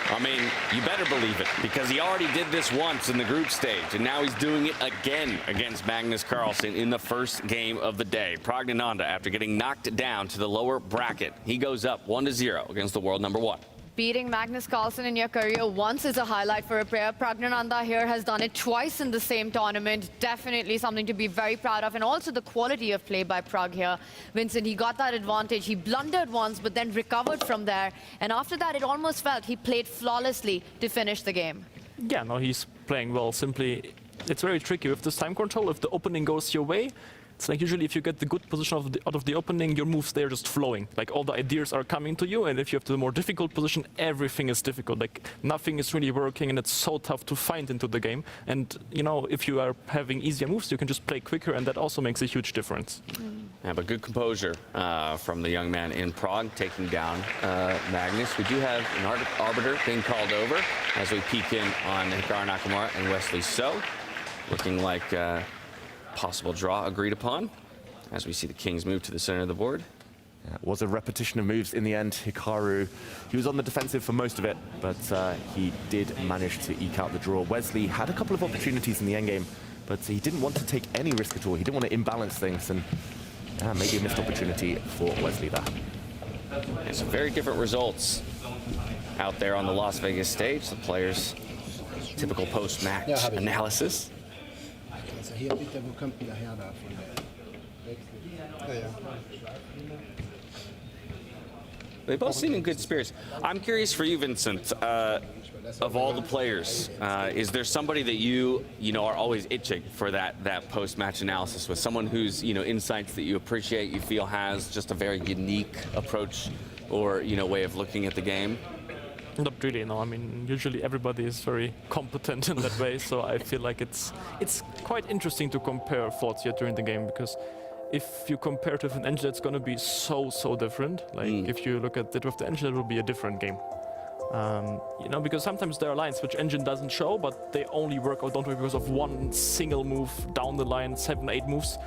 I mean, you better believe it, because he already did this once in the group stage, and now he's doing it again against Magnus Carlsen in the first game of the day. Pragnananda, after getting knocked down to the lower bracket, he goes up 1-0 against the world number 1. Beating Magnus Carlsen in your career once is a highlight for a player. Pragnananda here has done it twice in the same tournament. Definitely something to be very proud of. And also the quality of play by Prog here. Vincent, he got that advantage. He blundered once, but then recovered from there. And after that, it almost felt he played flawlessly to finish the game. Yeah, no, he's playing well. Simply, it's very tricky with this time control. If the opening goes your way, it's like usually if you get the good position out of the opening, your moves, they're just flowing. Like all the ideas are coming to you, and if you have the more difficult position, everything is difficult. Like nothing is really working, and it's so tough to find into the game. And you know, if you are having easier moves, you can just play quicker, and that also makes a huge difference. Yeah, but good composure from the young man in Prog, taking down Magnus. We do have an arbiter being called over as we peek in on Hikaru Nakamura and Wesley So. Looking like possible draw agreed upon as we see the kings move to the center of the board. Yeah, it was a repetition of moves in the end. Hikaru, he was on the defensive for most of it, but he did manage to eke out the draw. Wesley had a couple of opportunities in the endgame, but he didn't want to take any risk at all. He didn't want to imbalance things, and maybe a missed opportunity for Wesley there. And some very different results out there on the Las Vegas stage. The players' typical post-match analysis. They both seem in good spirits. I'm curious for you, Vincent, of all the players, is there somebody that you are always itching for that post-match analysis with? Someone whose insights that you appreciate, you feel has just a very unique approach or way of looking at the game? Not really, no. I mean, usually everybody is very competent in that way, so I feel like it's quite interesting to compare thoughts here during the game, because if you compare it with an engine, it's going to be so different. Like if you look at it with the engine, it will be a different game. Because sometimes there are lines which engine doesn't show, but they only work or don't work because of one single move down the line, 7, 8 moves.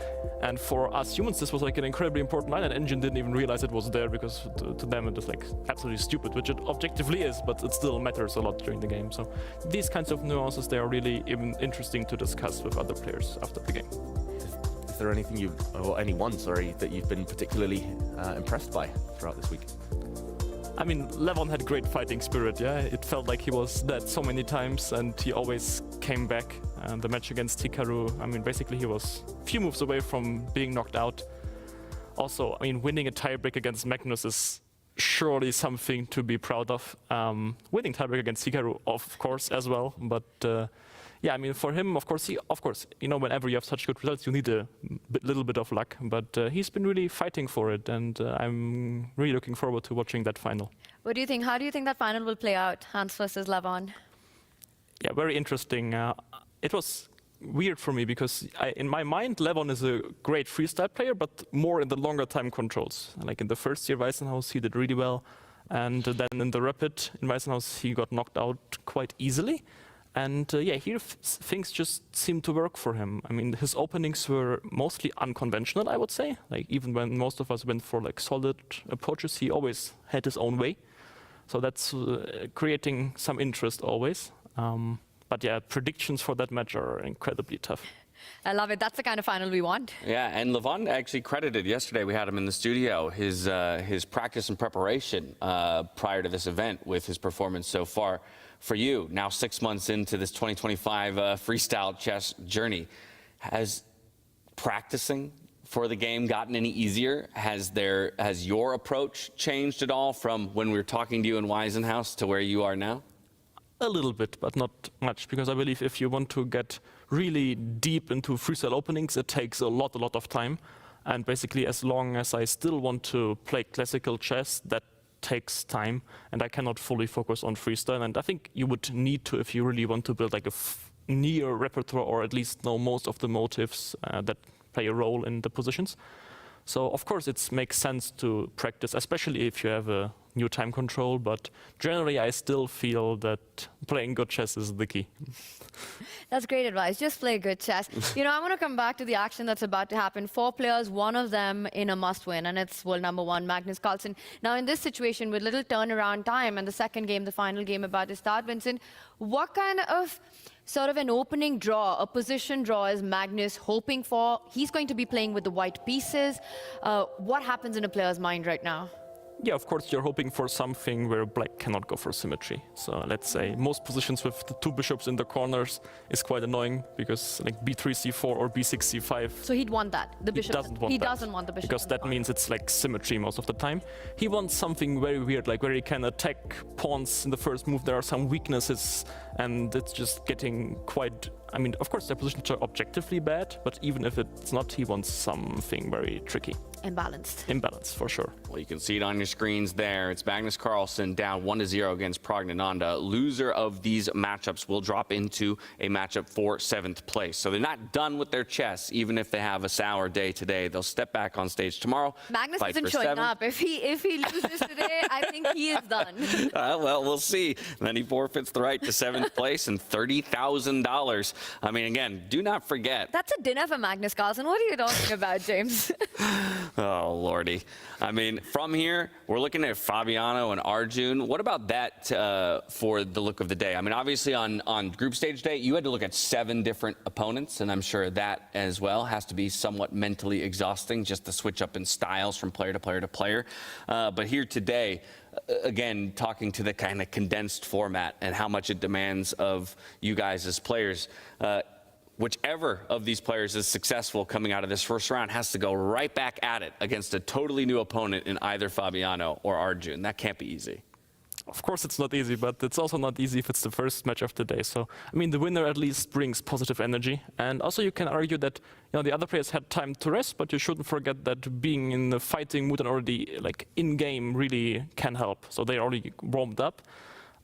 And for us humans, this was like an incredibly important line, and engine didn't even realize it was there because to them it was like absolutely stupid, which it objectively is, but it still matters a lot during the game. So these kinds of nuances, they are really even interesting to discuss with other players after the game. Is there anything anyone that you've been particularly impressed by throughout this week? I mean, Levon had great fighting spirit, yeah? It felt like he was dead so many times and he always came back. And the match against Hikaru, I mean, basically he was a few moves away from being knocked out. Also, I mean, winning a tiebreak against Magnus is surely something to be proud of. Winning tiebreak against Hikaru, of course, as well. But yeah, I mean, for him, of course, you know, whenever you have such good results, you need a little bit of luck. But he's been really fighting for it, and I'm really looking forward to watching that final. What do you think? How do you think that final will play out, Hans versus Levon? Yeah, very interesting. It was weird for me because in my mind, Levon is a great freestyle player, but more in the longer time controls. Like in the first year, Weissenhaus, he did really well. And then in the rapid in Weissenhaus, he got knocked out quite easily. And yeah, here things just seemed to work for him. I mean, his openings were mostly unconventional, I would say. Like even when most of us went for like solid approaches, he always had his own way. So that's creating some interest always. But yeah, predictions for that match are incredibly tough. I love it. That's the kind of final we want. Yeah, and Levon actually credited yesterday, we had him in the studio, his practice and preparation prior to this event with his performance so far. For you, now 6 months into this 2025 freestyle chess journey, has practicing for the game gotten any easier? Has your approach changed at all from when we were talking to you in Weissenhaus to where you are now? A little bit, but not much, because I believe if you want to get really deep into freestyle openings, it takes a lot of time. And basically, as long as I still want to play classical chess, that takes time, and I cannot fully focus on freestyle. And I think you would need to if you really want to build like a near repertoire, or at least know most of the motives that play a role in the positions. So of course it makes sense to practice, especially if you have a new time control, but generally I still feel that playing good chess is the key. That's great advice. Just play good chess. You know, I want to come back to the action that's about to happen. 4 players, one of them in a must-win, and it's world number 1, Magnus Carlsen. Now, in this situation, with little turnaround time and the second game, the final game about to start, Vincent, what kind of sort of an opening draw, a position draw is Magnus hoping for? He's going to be playing with the white pieces. What happens in a player's mind right now? Yeah, of course, you're hoping for something where black cannot go for symmetry. So let's say most positions with the 2 bishops in the corners is quite annoying, because like b3, c4 or b6, c5. So he'd want that, the bishop. He doesn't want the bishop. Because that means it's like symmetry most of the time. He wants something very weird, like where he can attack pawns in the first move. There are some weaknesses, and it's just getting quite... I mean, of course, their positions are objectively bad, but even if it's not, he wants something very tricky. Imbalanced, for sure. Well, you can see it on your screens there. It's Magnus Carlsen down 1-0 against Pragnananda. Loser of these matchups will drop into a matchup for 7th place. So they're not done with their chess, even if they have a sour day today. They'll step back on stage tomorrow. Magnus isn't showing up. If he loses today, I think he is done. Well, we'll see. And then he forfeits the right to 7th place and $30,000. I mean, again, do not forget. That's a dinner for Magnus Carlsen. What are you talking about, James? Oh, Lordy. I mean, from here, we're looking at Fabiano and Arjun. What about that for the look of the day? I mean, obviously on group stage day, you had to look at 7 different opponents, and I'm sure that as well has to be somewhat mentally exhausting, just to switch up in styles from player to player to player. But here today, again, talking to the kind of condensed format and how much it demands of you guys as players, whichever of these players is successful coming out of this first round has to go right back at it against a totally new opponent in either Fabiano or Arjun. That can't be easy. Of course it's not easy, but it's also not easy if it's the first match of the day. So, I mean, the winner at least brings positive energy. And also you can argue that, you know, the other players had time to rest, but you shouldn't forget that being in the fighting mood and already like in-game really can help. So they already warmed up.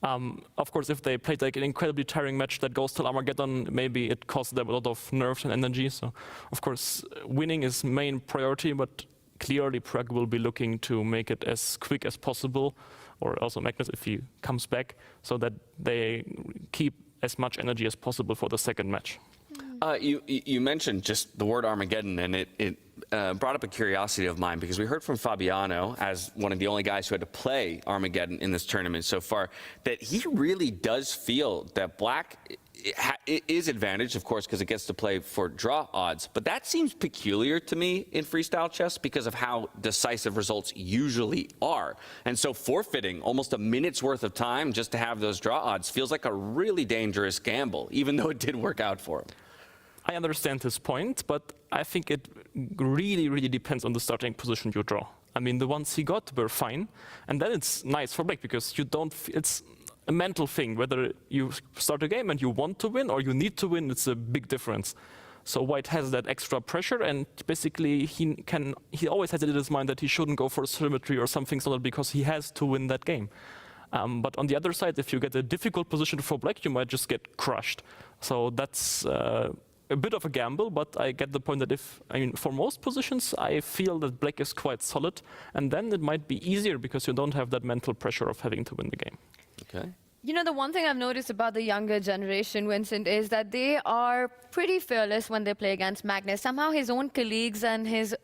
Of course, if they played like an incredibly tiring match that goes till Armageddon, maybe it costs them a lot of nerves and energy. So, of course, winning is main priority, but clearly Prague will be looking to make it as quick as possible, or also Magnus if he comes back, so that they keep as much energy as possible for the second match. You mentioned just the word Armageddon, and it brought up a curiosity of mine, because we heard from Fabiano, as one of the only guys who had to play Armageddon in this tournament so far, that he really does feel that Black is advantaged, of course, because it gets to play for draw odds. But that seems peculiar to me in freestyle chess because of how decisive results usually are. And so forfeiting almost a minute's worth of time just to have those draw odds feels like a really dangerous gamble, even though it did work out for him. I understand his point, but I think it really, really depends on the starting position you draw. I mean, the ones he got were fine, and then it's nice for Black because you don't. It's a mental thing. Whether you start a game and you want to win or you need to win, it's a big difference. So White has that extra pressure, and basically he always has it in his mind that he shouldn't go for symmetry or something solid because he has to win that game. But on the other side, if you get a difficult position for Black, you might just get crushed. So that's a bit of a gamble, but I get the point that for most positions, I feel that Black is quite solid, and then it might be easier because you don't have that mental pressure of having to win the game. Okay. You know, the one thing I've noticed about the younger generation, Vincent, is that they are pretty fearless when they play against Magnus. Somehow his own colleagues and his,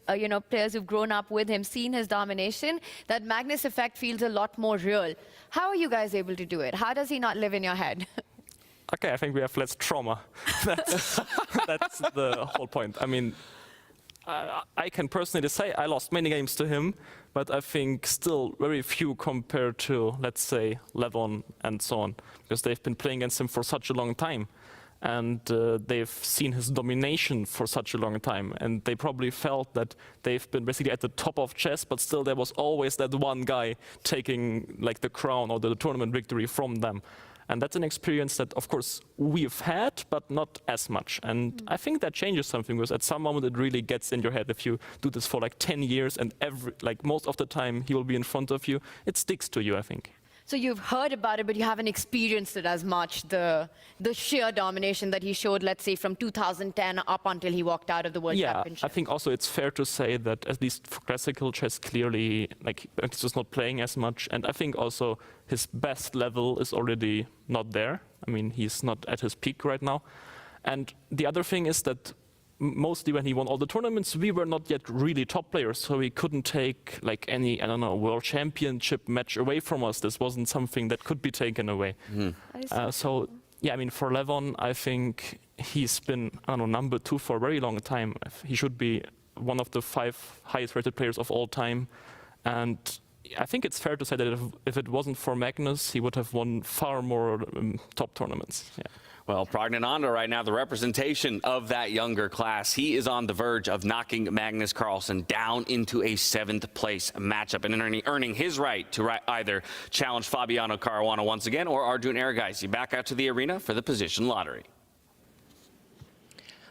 players who've grown up with him, seen his domination, that Magnus effect feels a lot more real. How are you guys able to do it? How does he not live in your head? Okay, I think we have less trauma. That's the whole point. I mean, I can personally say I lost many games to him, but I think still very few compared to, let's say, Levon and so on, because they've been playing against him for such a long time. And they've seen his domination for such a long time. And they probably felt that they've been basically at the top of chess, but still there was always that one guy taking like the crown or the tournament victory from them. And that's an experience that, of course, we've had, but not as much. And I think that changes something, because at some moment it really gets in your head. If you do this for like 10 years and most of the time he will be in front of you, it sticks to you, I think. So you've heard about it, but you haven't experienced it as much, the sheer domination that he showed, let's say, from 2010 up until he walked out of the World Championship. I think also it's fair to say that at least for classical chess, clearly, he's just not playing as much. And I think also his best level is already not there. I mean, he's not at his peak right now. And the other thing is that mostly when he won all the tournaments, we were not yet really top players, so he couldn't take like any, world championship match away from us. This wasn't something that could be taken away. So, yeah, I mean, for Levon, I think he's been, number 2 for a very long time. He should be one of the 5 highest rated players of all time. And I think it's fair to say that if it wasn't for Magnus, he would have won far more top tournaments. Yeah. Well, Pragnananda right now, the representation of that younger class, he is on the verge of knocking Magnus Carlsen down into a 7th place matchup and earning his right to either challenge Fabiano Caruana once again or Arjun Erigaisi back out to the arena for the position lottery.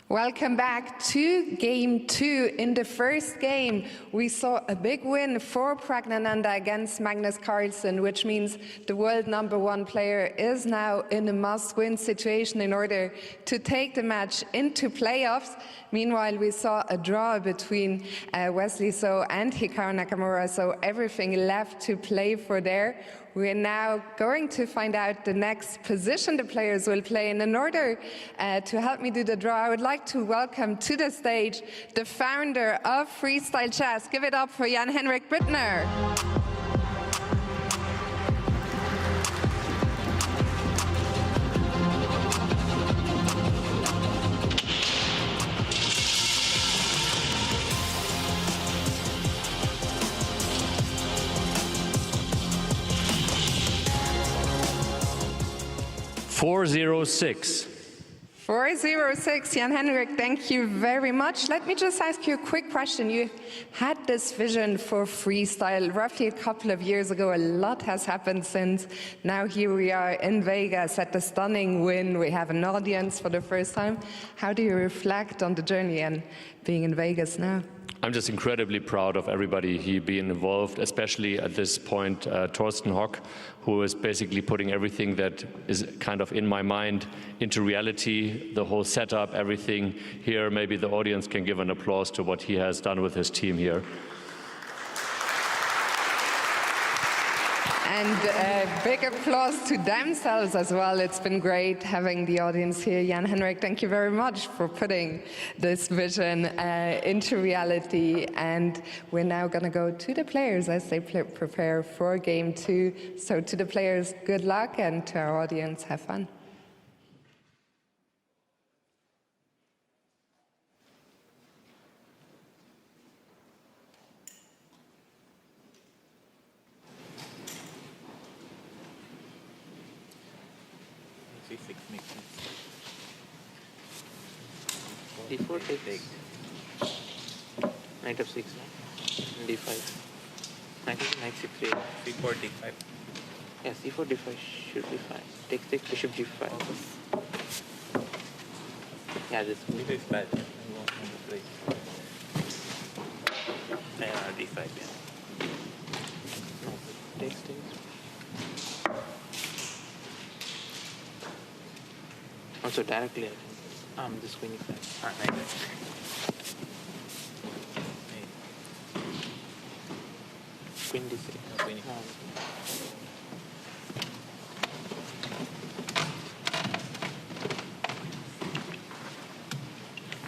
Welcome back to Game 2. In the first game, we saw a big win for Pragnananda against Magnus Carlsen, which means the world #1 player is now in a must-win situation in order to take the match into playoffs. Meanwhile, we saw a draw between Wesley So and Hikaru Nakamura, so everything left to play for there. We're now going to find out the next position the players will play. And in order to help me do the draw, I would like to welcome to the stage the founder of Freestyle Chess. Give it up for Jan-Henrik Brittner. 406. 406, Jan-Henrik, thank you very much. Let me just ask you a quick question. You had this vision for freestyle roughly a couple of years ago. A lot has happened since. Now here we are in Vegas at the stunning win. We have an audience for the first time. How do you reflect on the journey and being in Vegas now? I'm just incredibly proud of everybody here being involved, especially at this point, Thorsten Hock, who is basically putting everything that is kind of in my mind into reality, the whole setup, everything here. Maybe the audience can give an applause to what he has done with his team here. And big applause to themselves as well. It's been great having the audience here. Jan-Henrik, thank you very much for putting this vision into reality. And we're now going to go to the players as they prepare for game 2. So to the players, good luck, and to our audience, have fun. C6 makes sense. D4 takes. Knight of 6, no? D5. Knight C3. C4, D5. Yeah, C4, D5 should be fine. Take bishop D5. Yeah, this This is bad. I won't want to play. D5, yeah. No, takes. Also directly, I think. This queen E5. Knight. Queen D6. Queen E5.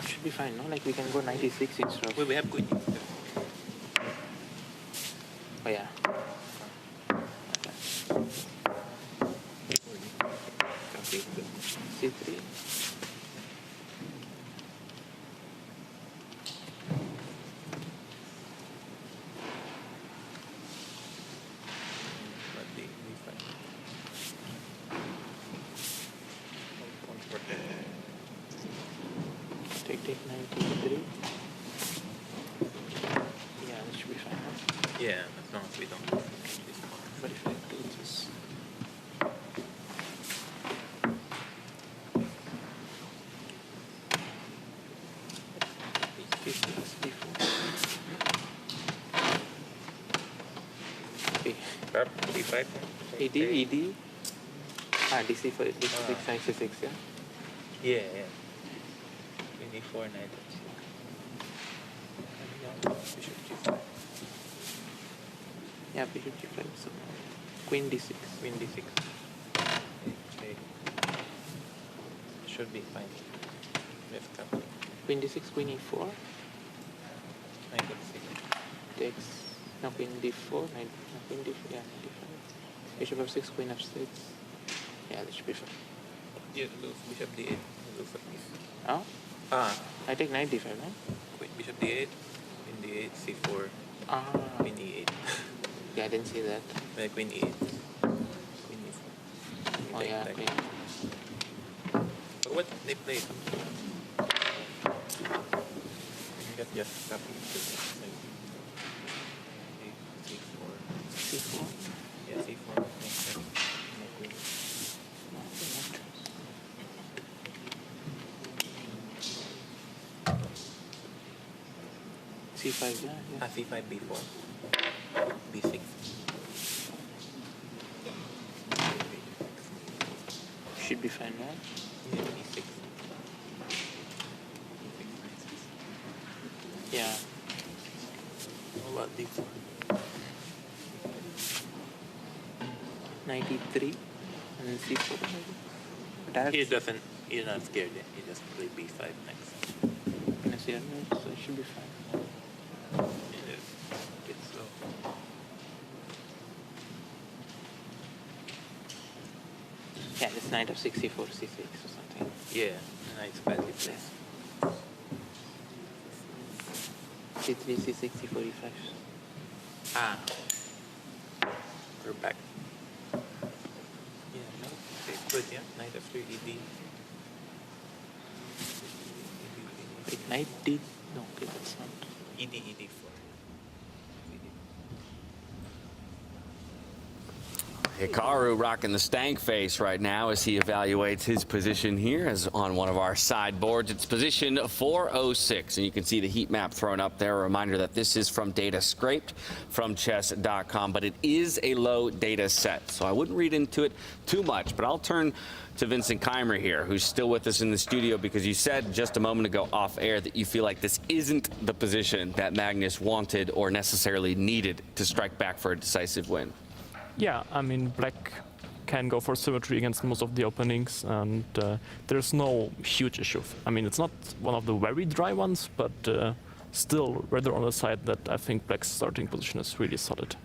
Should be fine, no? Like we can go 96 instead of... Wait, we have queen E5. Oh yeah. C3. Take 93. Yeah, that should be fine. Huh? Yeah, as long as we don't lose this one. But if I do this... D5. ED. DC for DC6, C6, yeah? Yeah. Queen E4, knight F6. Bishop G5. Yeah, bishop G5. So Queen D6. Queen D6. Okay. Should be fine. Left up. Queen D6, Queen E4. Knight F6. Takes. No, Queen D4. Knight, no, Queen D4. Yeah, Knight D5. Bishop F6, Queen F6. Yeah, that should be fine. Yeah, lose bishop D8. Lose a piece. Oh? I take knight D5, no? Queen bishop D8. Queen D8, C4. Queen E8. Yeah, I didn't see that. Queen E8. Queen E4. Oh yeah, okay. But what they play? You got just copy. C4. C4? Yeah, C4. Makes sense. No queen. C5, yeah. C5, B4. B6. Should be fine, right? Yeah, B6. Yeah. What about D4? 93 and then C4 maybe. He's not scared yet. He just play B5 next. Yes, yeah, right, so it should be fine. It is. It's slow. Yeah, this knight of 64, C6 or something. Yeah, knight's badly placed. C3, C6, C4, E5. We're back. Yeah, no. Okay, good, yeah. Knight F3, ED. Wait, knight D? No, okay, that's not. ED, ED4. Hikaru rocking the stank face right now as he evaluates his position here as on one of our sideboards. It's position 406, and you can see the heat map thrown up there. A reminder that this is from data scraped from Chess.com, but it is a low data set, so I wouldn't read into it too much. But I'll turn to Vincent Keimer here, who's still with us in the studio, because you said just a moment ago off air that you feel like this isn't the position that Magnus wanted or necessarily needed to strike back for a decisive win. Yeah, I mean, black can go for symmetry against most of the openings, and there's no huge issue. I mean, it's not one of the very dry ones, but still rather on the side that I think black's starting position is really solid.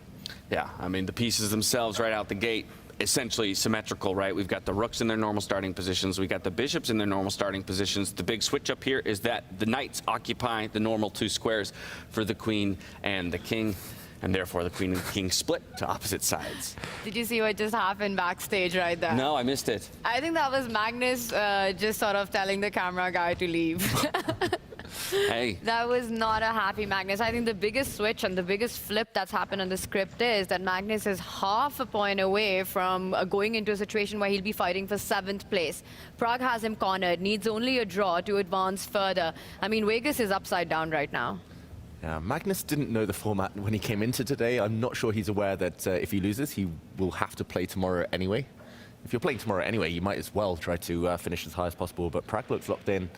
Yeah, I mean, the pieces themselves right out the gate, essentially symmetrical, right? We've got the rooks in their normal starting positions. We got the bishops in their normal starting positions. The big switch up here is that the knights occupy the normal 2 squares for the queen and the king, and therefore the queen and king split to opposite sides. Did you see what just happened backstage right there? No, I missed it. I think that was Magnus just sort of telling the camera guy to leave. Hey. That was not a happy Magnus. I think the biggest switch and the biggest flip that's happened on the script is that Magnus is half a point away from going into a situation where he'll be fighting for 7th place. Prague has him cornered, needs only a draw to advance further. I mean, Vegas is upside down right now. Yeah, Magnus didn't know the format when he came into today. I'm not sure he's aware that if he loses, he will have to play tomorrow anyway. If you're playing tomorrow anyway, you might as well try to finish as high as possible. But Prague looks locked in.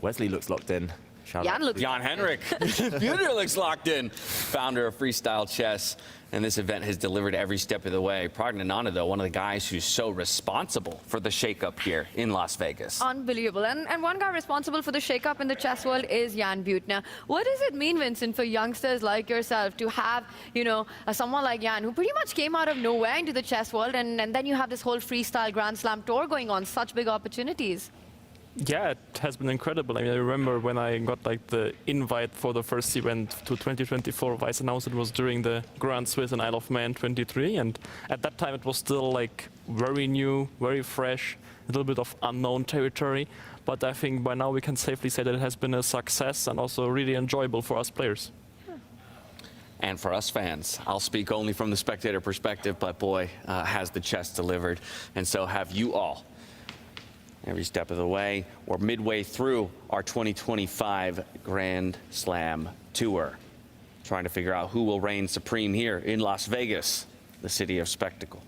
Wesley looks locked in. Jan Henrik. Buter looks locked in. Founder of Freestyle Chess. And this event has delivered every step of the way. Pragnanana, though, one of the guys who's so responsible for the shakeup here in Las Vegas. Unbelievable. And one guy responsible for the shakeup in the chess world is Jan Butner. What does it mean, Vincent, for youngsters like yourself to have, you know, someone like Jan who pretty much came out of nowhere into the chess world, and then you have this whole Freestyle Grand Slam tour going on, such big opportunities? Yeah, it has been incredible. I mean, I remember when I got like the invite for the first event to 2024, Vice announced it was during the Grand Swiss in Isle of Man 23, and at that time it was still like very new, very fresh, a little bit of unknown territory. But I think by now we can safely say that it has been a success and also really enjoyable for us players. And for us fans. I'll speak only from the spectator perspective, but boy, has the chess delivered, and so have you all. Every step of the way. We're midway through our 2025 Grand Slam Tour. Trying to figure out who will reign supreme here in Las Vegas, the city of spectacle.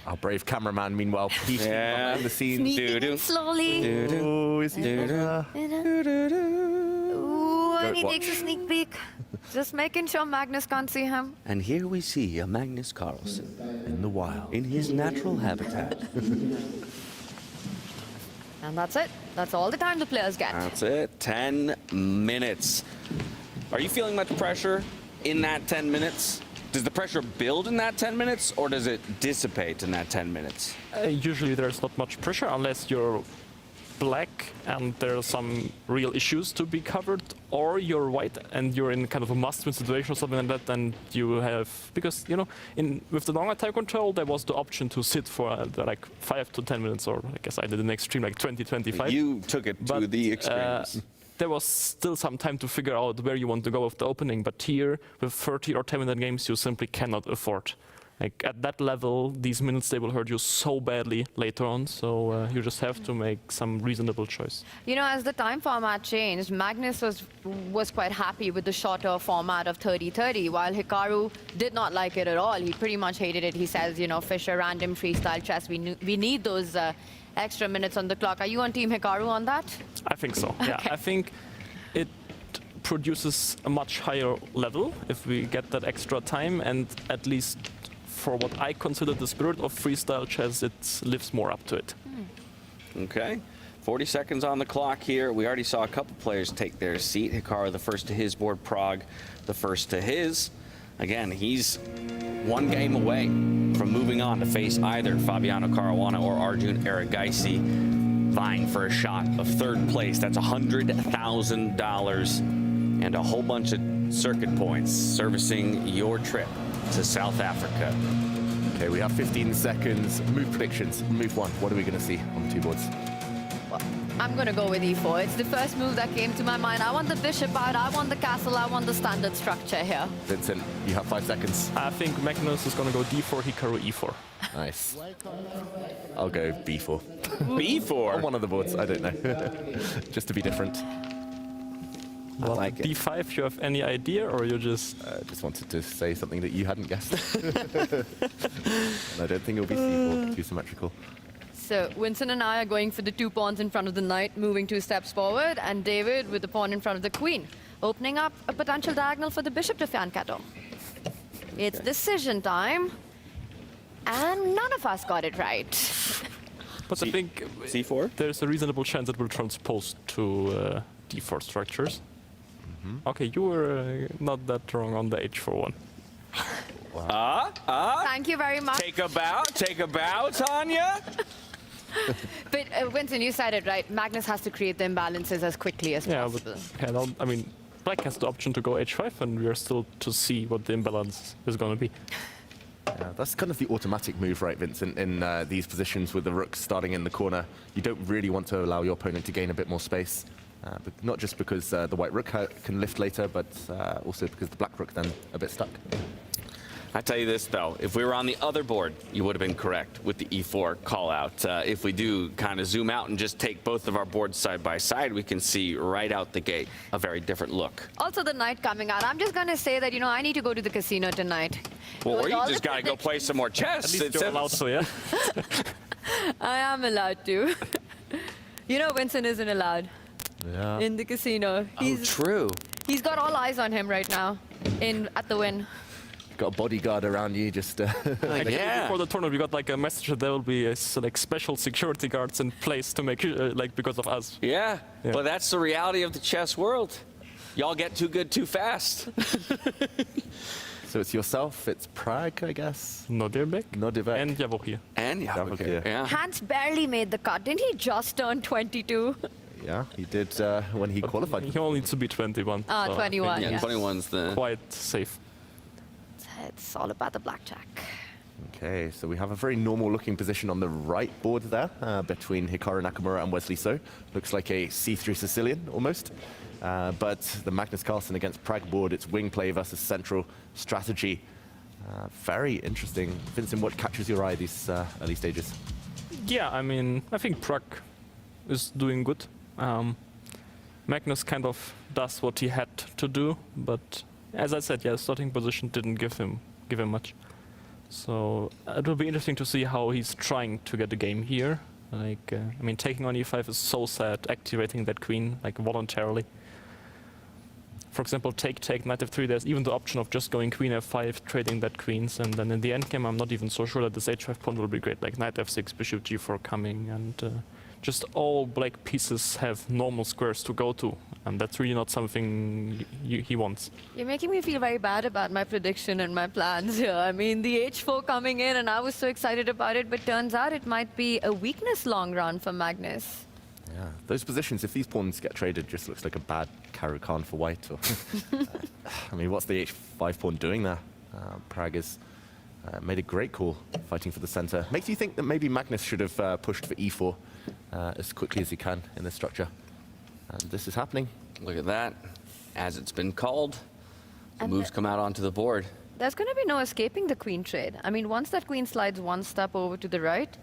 Our brave cameraman, meanwhile, peeking behind the scenes. Sneaking slowly. Oh, is he? Ooh, and he takes a sneak peek. Just making sure Magnus can't see him. And here we see a Magnus Carlsen. In the wild. In his natural habitat. And that's it. That's all the time the players get. That's it. 10 minutes. Are you feeling much pressure in that 10 minutes? Does the pressure build in that 10 minutes, or does it dissipate in that 10 minutes? Usually there's not much pressure unless you're black and there are some real issues to be covered, or you're white and you're in kind of a must-win situation or something like that, and you have, because, you know, with the longer time control, there was the option to sit for like 5 to 10 minutes, or I guess I did an extreme like 20, 25. You took it to the extremes. There was still some time to figure out where you want to go with the opening, but here, with 30 or 10-minute games, you simply cannot afford. Like, at that level, these minutes, they will hurt you so badly later on, so you just have to make some reasonable choice. You know, as the time format changed, Magnus was quite happy with the shorter format of 30-30, while Hikaru did not like it at all. He pretty much hated it. He says, you know, Fischer, random freestyle chess, we need those extra minutes on the clock. Are you on Team Hikaru on that? I think so, yeah. I think it produces a much higher level if we get that extra time, and at least for what I consider the spirit of freestyle chess, it lives more up to it. Okay, 40 seconds on the clock here. We already saw a couple players take their seat. Hikaru, the first to his board. Prague, the first to his. Again, he's one game away from moving on to face either Fabiano Caruana or Arjun Erigaisi, vying for a shot of 3rd place. That's $100,000 and a whole bunch of circuit points servicing your trip to South Africa. Okay, we have 15 seconds. Move predictions. Move 1. What are we going to see on the 2 boards? Well, I'm going to go with e4. It's the first move that came to my mind. I want the bishop out. I want the castle. I want the standard structure here. Vincent, you have 5 seconds. I think Magnus is going to go d4, Hikaru e4. Nice. I'll go b4. b4? On one of the boards, I don't know. Just to be different. Well, like it. d5, you have any idea, or you just... Just wanted to say something that you hadn't guessed. And I don't think it'll be c4, too symmetrical. So Vincent and I are going for the 2 pawns in front of the knight, moving 2 steps forward, and David with the pawn in front of the queen, opening up a potential diagonal for the bishop to fianchetto. It's decision time. And none of us got it right. But I think C4? There's a reasonable chance it will transpose to D4 structures. Okay, you were not that wrong on the H4 one. Thank you very much. Take a bow, Tanya. But Vincent, you said it right. Magnus has to create the imbalances as quickly as possible. But I mean, Black has the option to go H5, and we are still to see what the imbalance is going to be. Yeah, that's kind of the automatic move, right, Vincent, in these positions with the rook starting in the corner. You don't really want to allow your opponent to gain a bit more space. But not just because the white rook can lift later, but also because the black rook then a bit stuck. I tell you this, though, if we were on the other board, you would have been correct with the E4 call-out. If we do kind of zoom out and just take both of our boards side by side, we can see right out the gate a very different look. Also, the night coming out. I'm just going to say that, you know, I need to go to the casino tonight. Well, or you just got to go play some more chess. At least you're allowed to, yeah? I am allowed to. You know, Vincent isn't allowed in the casino. True. He's got all eyes on him right now at the win. Got a bodyguard around you, just. Before the tournament, we got like a message that there will be like special security guards in place to make like because of us. Yeah, well, that's the reality of the chess world. Y'all get too good too fast. So it's yourself, it's Prague, I guess. Nodebek. And Javokir. And Javokir. Yeah. Hans barely made the cut. Didn't he just turn 22? Yeah, he did when he qualified. He only needs to be 21. Ah, 21. Yeah, 21's the quite safe. It's all about the blackjack. Okay, so we have a very normal-looking position on the right board there between Hikaru Nakamura and Wesley So. Looks like a C3 Sicilian almost. But the Magnus Carlsen against Prague board, it's wing play versus central strategy. Very interesting. Vincent, what catches your eye these early stages? Yeah, I mean, I think Prague is doing good. Magnus kind of does what he had to do, but as I said, yeah, starting position didn't give him much. So it will be interesting to see how he's trying to get the game here. Like, I mean, taking on E5 is so sad, activating that queen like voluntarily. For example, take knight f3. There's even the option of just going queen f5, trading that queens, and then in the end game, I'm not even so sure that this h5 pawn will be great. Like knight f6, bishop g4 coming, and just all black pieces have normal squares to go to, and that's really not something he wants. You're making me feel very bad about my prediction and my plans here. I mean, the h4 coming in, and I was so excited about it, but turns out it might be a weakness long run for Magnus. Yeah, those positions, if these pawns get traded, just looks like a bad Karu Khan for white. Or, I mean, what's the h5 pawn doing there? Prague has made a great call fighting for the center. Makes you think that maybe Magnus should have pushed for e4 as quickly as he can in this structure. And this is happening. Look at that. As it's been called, the moves come out onto the board. There's going to be no escaping the queen trade. I mean, once that queen slides one step over to the right,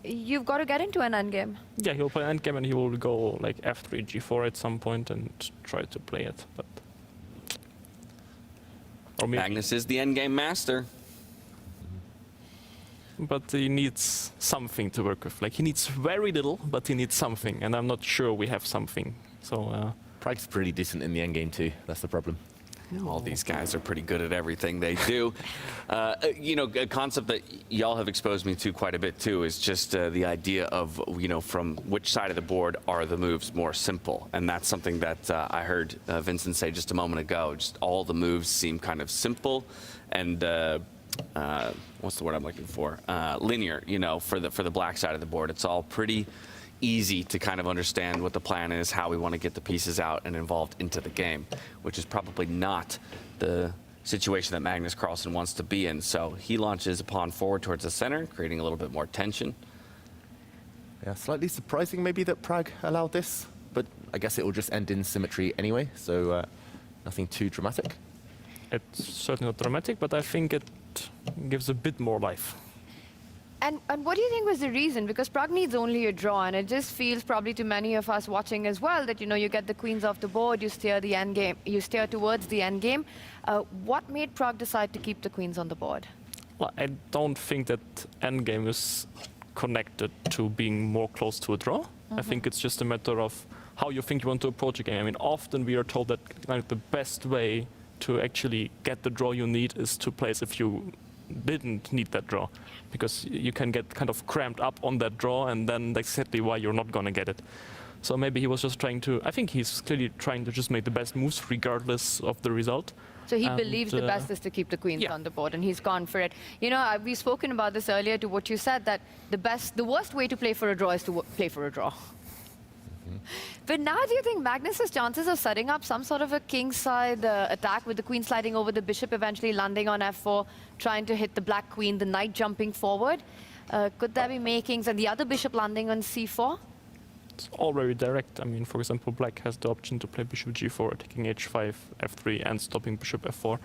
you've got to get into an endgame. Yeah, he'll play endgame and he will go like f3, g4 at some point and try to play it. But or maybe Magnus is the endgame master. But he needs something to work with. Like, he needs very little, but he needs something, and I'm not sure we have something. So Prague's pretty decent in the endgame too. That's the problem. All these guys are pretty good at everything they do. You know, a concept that y'all have exposed me to quite a bit too is just the idea of, you know, from which side of the board are the moves more simple. And that's something that I heard Vincent say just a moment ago. Just all the moves seem kind of simple and what's the word I'm looking for? Linear, you know, for the black side of the board. It's all pretty easy to kind of understand what the plan is, how we want to get the pieces out and involved into the game, which is probably not the situation that Magnus Carlsen wants to be in. So he launches a pawn forward towards the center, creating a little bit more tension. Yeah, slightly surprising maybe that Prague allowed this, but I guess it will just end in symmetry anyway, so nothing too dramatic. It's certainly not dramatic, but I think it gives a bit more life. And what do you think was the reason? Because Prague needs only a draw, and it just feels probably to many of us watching as well that, you know, you get the queens off the board, you steer the end game, you steer towards the end game. What made Prague decide to keep the queens on the board? Well, I don't think that endgame is connected to being more close to a draw. I think it's just a matter of how you think you want to approach a game. I mean, often we are told that like the best way to actually get the draw you need is to place a few didn't need that draw, because you can get kind of cramped up on that draw, and then that's exactly why you're not gonna get it. So maybe he was just trying to, I think he's clearly trying to just make the best moves regardless of the result. So he believes the best is to keep the queens on the board, and he's gone for it. You know, we've spoken about this earlier to what you said, that the worst way to play for a draw is to play for a draw. But now do you think Magnus's chances of setting up some sort of a kingside attack with the queen sliding over the bishop, eventually landing on f4, trying to hit the black queen, the knight jumping forward, could there be makings, and the other bishop landing on c4? It's all very direct. I mean, for example, black has the option to play bishop g4, taking h5, f3, and stopping bishop f4.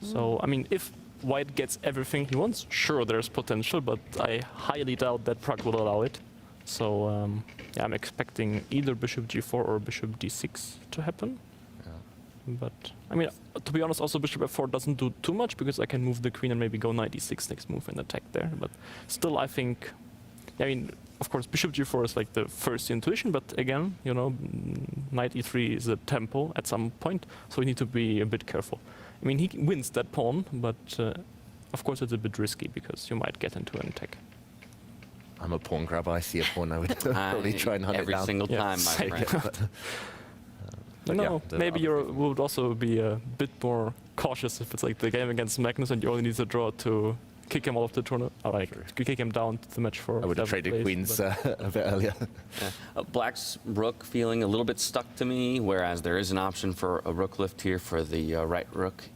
So, I mean, if white gets everything he wants, sure, there's potential, but I highly doubt that Pragg will allow it. So, yeah, I'm expecting either bishop g4 or bishop d6 to happen. But, I mean, to be honest, also bishop f4 doesn't do too much, because I can move the queen and maybe go knight d6 next move and attack there. But still, I think, I mean, of course, bishop g4 is like the first intuition, but again, you know, knight e3 is a tempo at some point, so we need to be a bit careful. I mean, he wins that pawn, but of course it's a bit risky, because you might get into an attack. I'm a pawn grabber. I see a pawn, I would probably try and hunt it down. Every single time, my friend. No, maybe you would also be a bit more cautious if it's like the game against Magnus and you only need a draw to kick him out of the tournament, or like to kick him down to the match for. I would have traded queens a bit earlier. Yeah. Black's rook feeling a little bit stuck to me, whereas there is an option for a rook lift here for the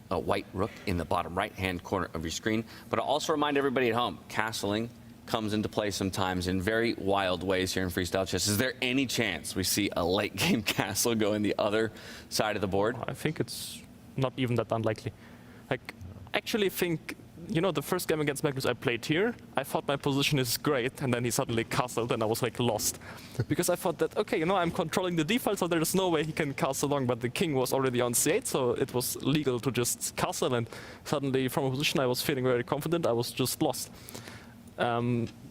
white rook in the bottom right-hand corner of your screen. But I'll also remind everybody at home, castling comes into play sometimes in very wild ways here in freestyle chess. Is there any chance we see a late game castle go in the other side of the board? I think it's not even that unlikely. Like, I actually think, you know, the first game against Magnus I played here, I thought my position is great, and then he suddenly castled and I was like lost. Because I thought that, okay, you know, I'm controlling the d-file, so there's no way he can castle long, but the king was already on c8, so it was legal to just castle, and suddenly from a position I was feeling very confident, I was just lost.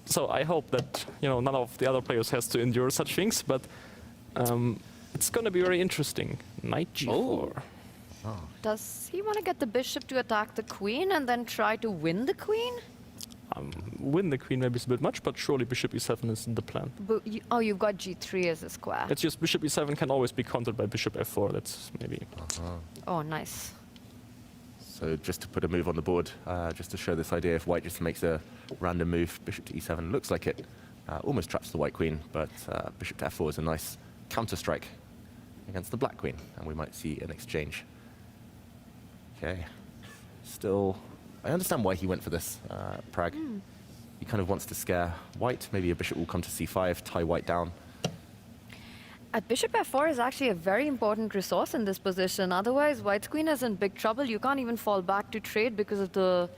So I hope that, you know, none of the other players has to endure such things, but it's going to be very interesting. Knight g4. Oh. Does he want to get the bishop to attack the queen and then try to win the queen? Win the queen maybe is a bit much, but surely bishop e7 is the plan. But you've got g3 as a square. It's just bishop e7 can always be countered by bishop f4. That's maybe... Oh, nice. So just to put a move on the board, just to show this idea, if white just makes a random move, bishop to e7, looks like it almost traps the white queen, but bishop to f4 is a nice counter-strike against the black queen, and we might see an exchange. Okay. Still, I understand why he went for this, Pragg. He kind of wants to scare white. Maybe a bishop will come to c5, tie white down. Bishop f4 is actually a very important resource in this position. Otherwise, white's queen is in big trouble. You can't even fall back to trade because of the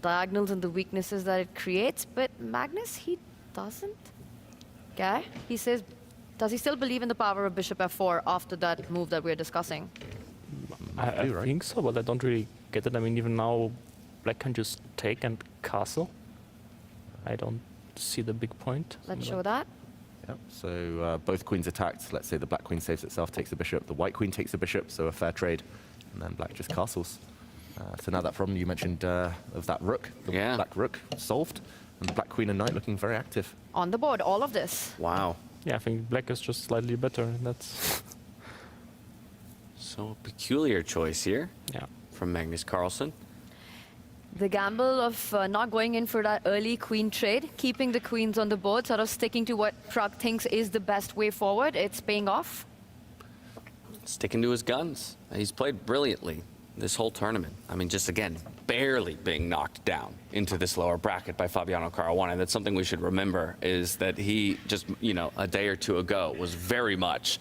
diagonals and the weaknesses that it creates. But Magnus, he doesn't. Okay? He says, does he still believe in the power of bishop f4 after that move that we're discussing? I think so, but I don't really get it. I mean, even now, black can just take and castle. I don't see the big point. Let's show that. Yep. So both queens attacked. Let's say the black queen saves itself, takes the bishop. The white queen takes the bishop, so a fair trade. And then black just castles. So now that problem you mentioned of that rook, the black rook solved. And the black queen and knight looking very active. On the board, all of this. Wow. Yeah, I think black is just slightly better. That's... So peculiar choice here. Yeah. From Magnus Carlsen. The gamble of not going in for that early queen trade, keeping the queens on the board, sort of sticking to what Pragg thinks is the best way forward, it's paying off. Sticking to his guns. He's played brilliantly this whole tournament. I mean, just again, barely being knocked down into this lower bracket by Fabiano Caruana. And that's something we should remember, is that he just, you know, a day or two ago was very much,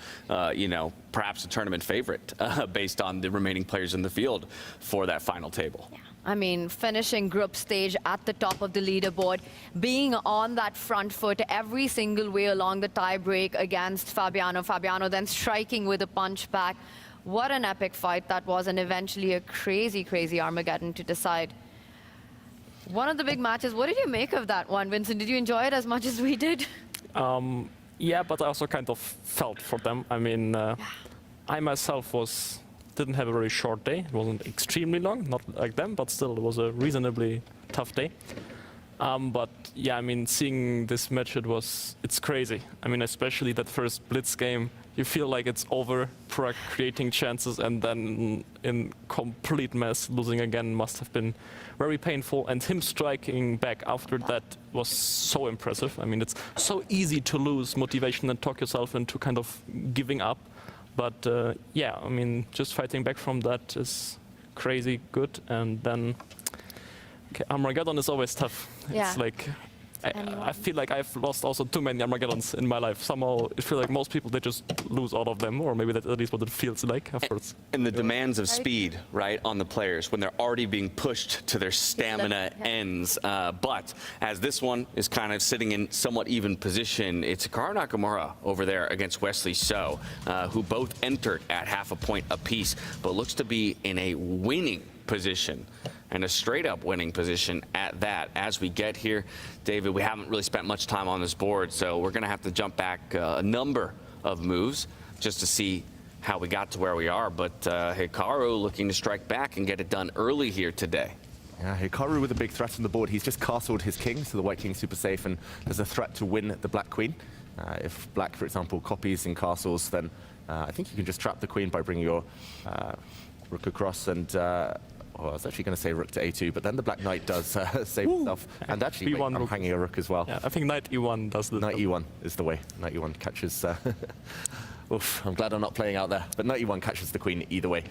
you know, perhaps a tournament favorite based on the remaining players in the field for that final table. Yeah. I mean, finishing group stage at the top of the leaderboard, being on that front foot every single way along the tie break against Fabiano. Fabiano then striking with a punch back. What an epic fight that was, and eventually a crazy, crazy Armageddon to decide. One of the big matches. What did you make of that one, Vincent? Did you enjoy it as much as we did? Yeah, but I also kind of felt for them. I mean, I myself didn't have a very short day. It wasn't extremely long, not like them, but still it was a reasonably tough day. But yeah, I mean, seeing this match, it's crazy. I mean, especially that first blitz game, you feel like it's over, Prague creating chances, and then in complete mess, losing again must have been very painful. And him striking back after that was so impressive. I mean, it's so easy to lose motivation and talk yourself into kind of giving up. But yeah, I mean, just fighting back from that is crazy good. And then Armageddon is always tough. Yeah. It's like, I feel like I've lost also too many Armageddons in my life. Somehow, I feel like most people, they just lose all of them, or maybe that's at least what it feels like afterwards. And the demands of speed, right, on the players when they're already being pushed to their stamina ends. But as this one is kind of sitting in somewhat even position, it's Hikaru Nakamura over there against Wesley So, who both entered at half a point apiece, but looks to be in a winning position, and a straight-up winning position at that. As we get here, David, we haven't really spent much time on this board, so we're going to have to jump back a number of moves just to see how we got to where we are. But Hikaru looking to strike back and get it done early here today. Yeah, Hikaru with a big threat on the board. He's just castled his king, so the white king's super safe, and there's a threat to win the black queen. If black, for example, copies and castles, then I think you can just trap the queen by bringing your rook across and I was actually going to say rook to a2, but then the black knight does save himself. And actually, wait, I'm hanging a rook as well. Yeah, I think knight e1 does the Knight e1 is the way. Knight e1 catches... Oof, I'm glad I'm not playing out there. But knight e1 catches the queen either way.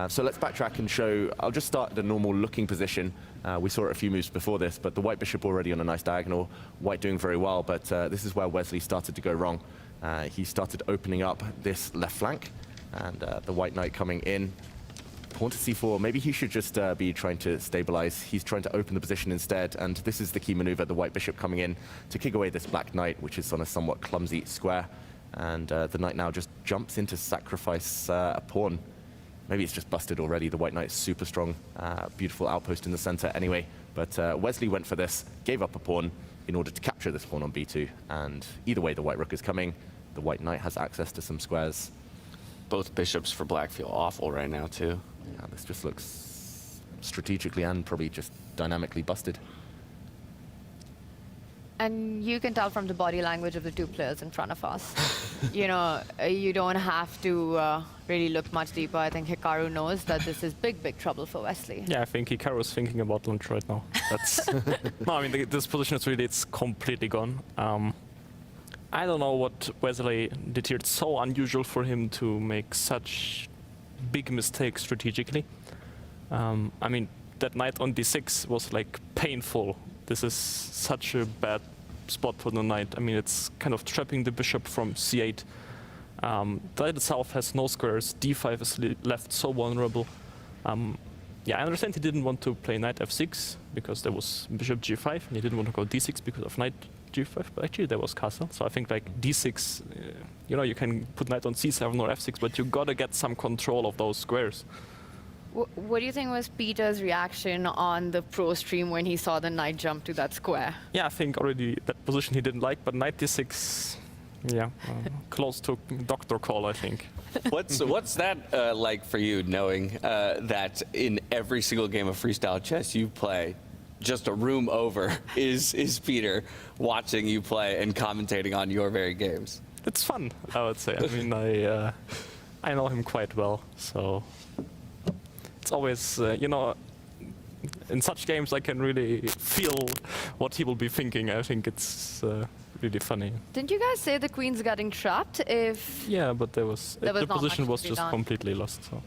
So let's backtrack and show... I'll just start at a normal looking position. We saw it a few moves before this, but the white bishop already on a nice diagonal. White doing very well, but this is where Wesley started to go wrong. He started opening up this left flank, and the white knight coming in. Pawn to c4, maybe he should just be trying to stabilize. He's trying to open the position instead, and this is the key maneuver, the white bishop coming in to kick away this black knight, which is on a somewhat clumsy square. And the knight now just jumps in to sacrifice a pawn. Maybe it's just busted already. The white knight is super strong, beautiful outpost in the center anyway. But Wesley went for this, gave up a pawn in order to capture this pawn on b2. And either way, the white rook is coming. The white knight has access to some squares. Both bishops for black feel awful right now, too. Yeah, this just looks strategically and probably just dynamically busted. And you can tell from the body language of the two players in front of us. You know, you don't have to really look much deeper. I think Hikaru knows that this is big, big trouble for Wesley. Yeah, I think Hikaru is thinking about lunch right now. That's no, I mean, this position is really, it's completely gone. I don't know what Wesley did here. It's so unusual for him to make such big mistakes strategically. I mean, that knight on d6 was like painful. This is such a bad spot for the knight. I mean, it's kind of trapping the bishop from c8. The knight itself has no squares. d5 is left so vulnerable. Yeah, I understand he didn't want to play knight f6 because there was bishop g5, and he didn't want to go d6 because of knight g5, but actually there was castle. So I think like d6, you know, you can put knight on c7 or f6, but you gotta get some control of those squares. What do you think was Peter's reaction on the pro stream when he saw the knight jump to that square? Yeah, I think already that position he didn't like, but knight d6, yeah, close to doctor call, I think. What's that like for you, knowing that in every single game of freestyle chess you play, just a room over is Peter watching you play and commentating on your very games? It's fun, I would say. I mean, I know him quite well, so it's always, you know, in such games I can really feel what he will be thinking. I think it's really funny. Didn't you guys say the queen's getting trapped if... Yeah, but the position was just completely lost. So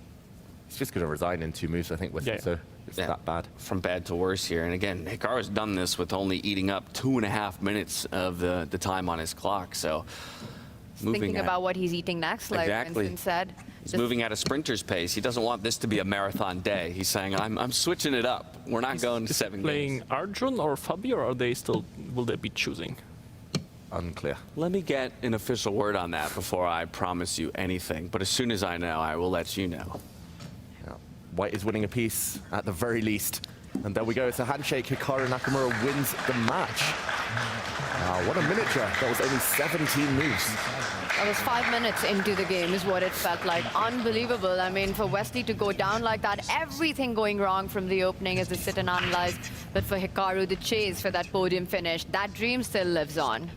he's just going to resign in 2 moves, I think, with it, so it's that bad. From bad to worse here. And again, Hikaru's done this with only eating up 2.5 minutes of the time on his clock, so... Thinking about what he's eating next, like Winston said. He's moving at a sprinter's pace. He doesn't want this to be a marathon day. He's saying, I'm switching it up. We're not going to 7 games. Playing Arjun or Fabi, or are they still, will they be choosing? Unclear. Let me get an official word on that before I promise you anything. But as soon as I know, I will let you know. Yeah. White is winning a piece, at the very least. And there we go, it's a handshake. Hikaru Nakamura wins the match. Wow, what a miniature. That was only 17 moves. That was 5 minutes into the game is what it felt like. Unbelievable. I mean, for Wesley to go down like that, everything going wrong from the opening as they sit and analyze. But for Hikaru, the chase for that podium finish, that dream still lives on.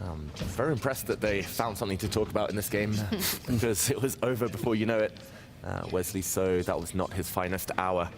I'm very impressed that they found something to talk about in this game because it was over before you know it. Wesley So, that was not his finest hour.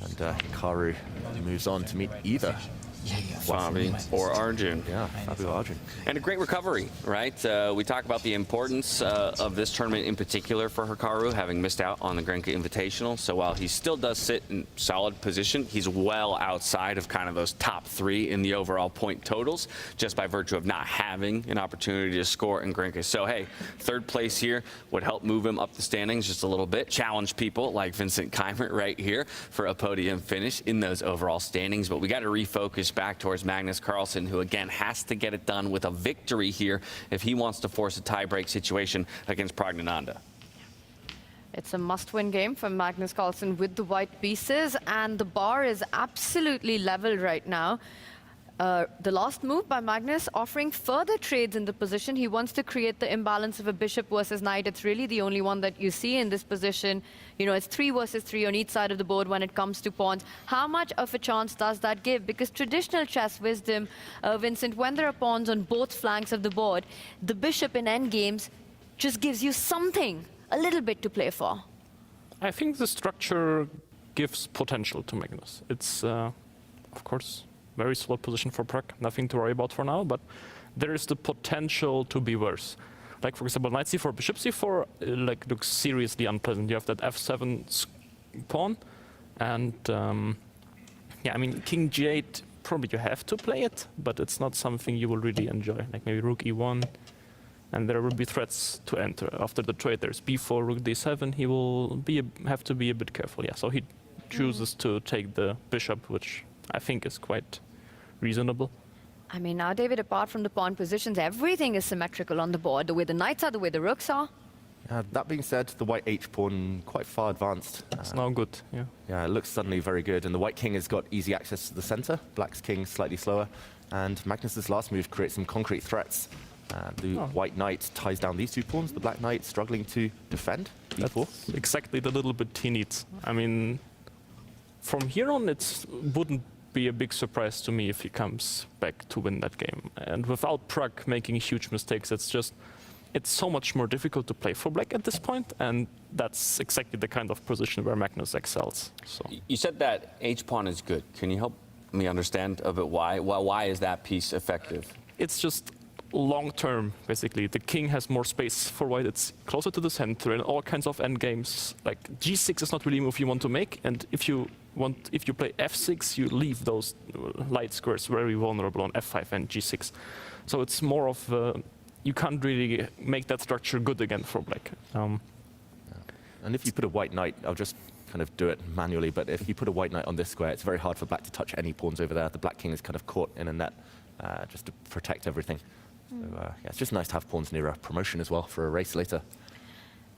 And Hikaru moves on to meet either Fabi or Arjun. Yeah, Fabi or Arjun. And a great recovery, right? We talk about the importance of this tournament in particular for Hikaru, having missed out on the Grenka Invitational. So while he still does sit in solid position, he's well outside of kind of those top 3 in the overall point totals, just by virtue of not having an opportunity to score in Grenka. So hey, 3rd place here would help move him up the standings just a little bit, challenge people like Vincent Keimer right here for a podium finish in those overall standings. But we got to refocus back towards Magnus Carlsen, who again has to get it done with a victory here if he wants to force a tie-break situation against Pragnananda. It's a must-win game for Magnus Carlsen with the white pieces, and the bar is absolutely level right now. The last move by Magnus offering further trades in the position. He wants to create the imbalance of a bishop versus knight. It's really the only one that you see in this position. You know, it's 3 versus 3 on each side of the board when it comes to pawns. How much of a chance does that give? Because traditional chess wisdom, Vincent, when there are pawns on both flanks of the board, the bishop in endgames just gives you something, a little bit to play for. I think the structure gives potential to Magnus. It's, of course, very solid position for Prague, nothing to worry about for now, but there is the potential to be worse. Like, for example, knight c4, bishop c4, like, looks seriously unpleasant. You have that f7 pawn, and yeah, I mean, king g8, probably you have to play it, but it's not something you will really enjoy. Like maybe rook e1, and there will be threats to enter. After the trade, there's b4, rook d7. He will have to be a bit careful. Yeah, so he chooses to take the bishop, which I think is quite reasonable. I mean, now, David, apart from the pawn positions, everything is symmetrical on the board. The way the knights are, the way the rooks are. That being said, the white h-pawn quite far advanced. It's now good, yeah. Yeah, it looks suddenly very good, and the white king has got easy access to the center. Black's king slightly slower, and Magnus's last move creates some concrete threats. The white knight ties down these 2 pawns. The black knight struggling to defend. b4. That's exactly the little bit he needs. I mean, from here on, it wouldn't be a big surprise to me if he comes back to win that game. And without Prague making huge mistakes, it's so much more difficult to play for black at this point, and that's exactly the kind of position where Magnus excels. So. You said that h-pawn is good. Can you help me understand a bit why? Why is that piece effective? It's just long-term, basically. The king has more space for white. It's closer to the center in all kinds of endgames. Like g6 is not really a move you want to make, and if you play f6, you leave those light squares very vulnerable on f5 and g6. So it's more of you can't really make that structure good again for black. And if you put a white knight, I'll just kind of do it manually, but if you put a white knight on this square, it's very hard for black to touch any pawns over there. The black king is kind of caught in a net just to protect everything. So yeah, it's just nice to have pawns near a promotion as well for a race later.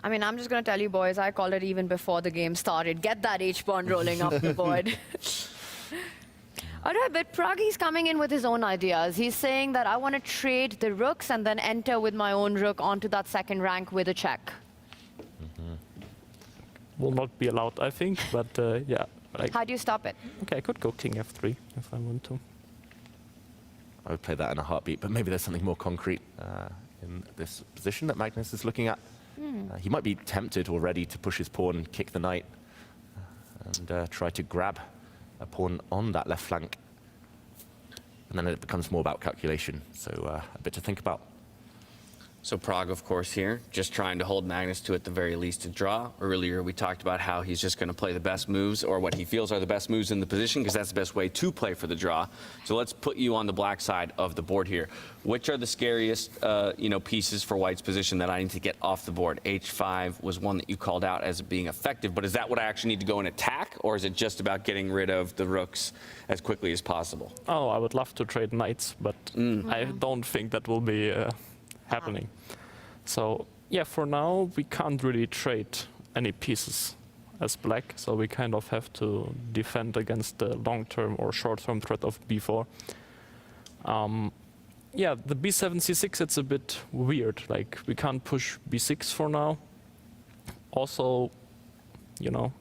I mean, I'm just going to tell you, boys, I called it even before the game started. Get that h-pawn rolling up the board. All right, but Prague, he's coming in with his own ideas. He's saying that I want to trade the rooks and then enter with my own rook onto that 2nd rank with a check. Will not be allowed, I think, but yeah. Like, how do you stop it? Okay, I could go king f3 if I want to. I would play that in a heartbeat, but maybe there's something more concrete in this position that Magnus is looking at. He might be tempted already to push his pawn and kick the knight and try to grab a pawn on that left flank. And then it becomes more about calculation, so a bit to think about. So Prague, of course, here, just trying to hold Magnus to, at the very least, a draw. Earlier, we talked about how he's just going to play the best moves, or what he feels are the best moves in the position, because that's the best way to play for the draw. So let's put you on the black side of the board here. Which are the scariest, pieces for White's position that I need to get off the board? H5 was one that you called out as being effective, but is that what I actually need to go and attack, or is it just about getting rid of the rooks as quickly as possible? Oh, I would love to trade knights, but I don't think that will be happening. So yeah, for now we can't really trade any pieces as black, so we kind of have to defend against the long-term or short-term threat of b4. Yeah, the b7, c6, it's a bit weird. Like, we can't push b6 for now. Also, you know,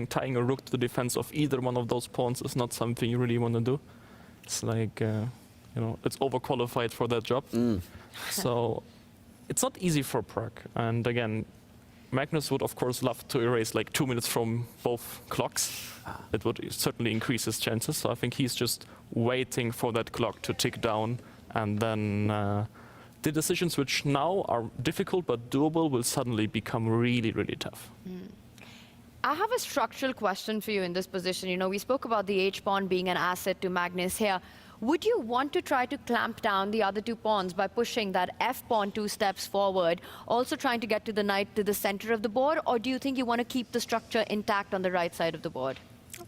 tying a rook to the defense of either one of those pawns is not something you really want to do. It's like, you know, it's overqualified for that job. So it's not easy for Prague. And again, Magnus would of course love to erase like 2 minutes from both clocks. It would certainly increase his chances. So I think he's just waiting for that clock to tick down, and then the decisions which now are difficult but doable will suddenly become really, really tough. I have a structural question for you in this position. You know, we spoke about the h-pawn being an asset to Magnus here. Would you want to try to clamp down the other two pawns by pushing that f-pawn 2 steps forward, also trying to get to the knight to the center of the board, or do you think you want to keep the structure intact on the right side of the board?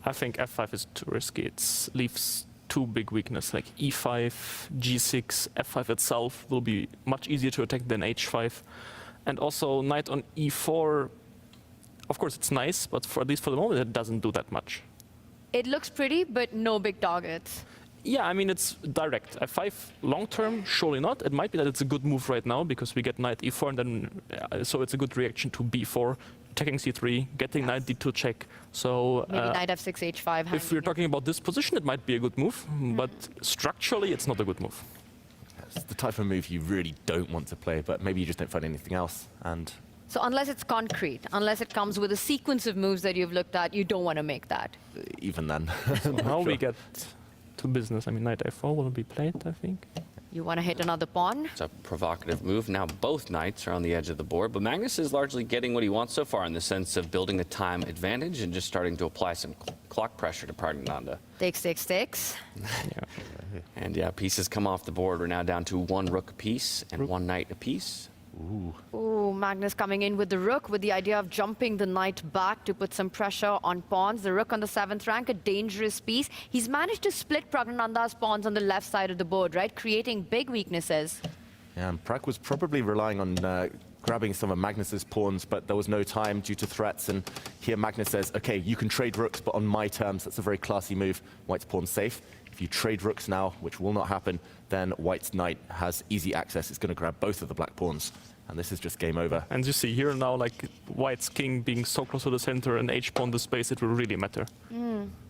I think f5 is too risky. It leaves two big weaknesses, like e5, g6, f5 itself will be much easier to attack than h5. And also knight on e4, of course it's nice, but at least for the moment it doesn't do that much. It looks pretty, but no big targets. Yeah, I mean, it's direct. f5 long term, surely not. It might be that it's a good move right now because we get knight e4, and then so it's a good reaction to b4, attacking c3, getting knight d2 check. So maybe knight f6, h5. If we're talking about this position, it might be a good move, but structurally, it's not a good move. It's the type of move you really don't want to play, but maybe you just don't find anything else. And so unless it's concrete, unless it comes with a sequence of moves that you've looked at, you don't want to make that. Even then. Now we get to business. I mean, knight a4 will be played, I think. You want to hit another pawn? It's a provocative move. Now both knights are on the edge of the board, but Magnus is largely getting what he wants so far in the sense of building a time advantage and just starting to apply some clock pressure to Pragnananda. Takes, takes, takes. And yeah, pieces come off the board. We're now down to one rook apiece and one knight apiece. Ooh, Magnus coming in with the rook with the idea of jumping the knight back to put some pressure on pawns. The rook on the 7th rank, a dangerous piece. He's managed to split Pragnananda's pawns on the left side of the board, right? Creating big weaknesses. Yeah, and Prag was probably relying on grabbing some of Magnus's pawns, but there was no time due to threats. And here Magnus says, okay, you can trade rooks, but on my terms. That's a very classy move. White's pawn's safe. If you trade rooks now, which will not happen, then White's knight has easy access. It's going to grab both of the black pawns. And this is just game over. And you see here now, like, White's king being so close to the center and h-pawn the space, it will really matter.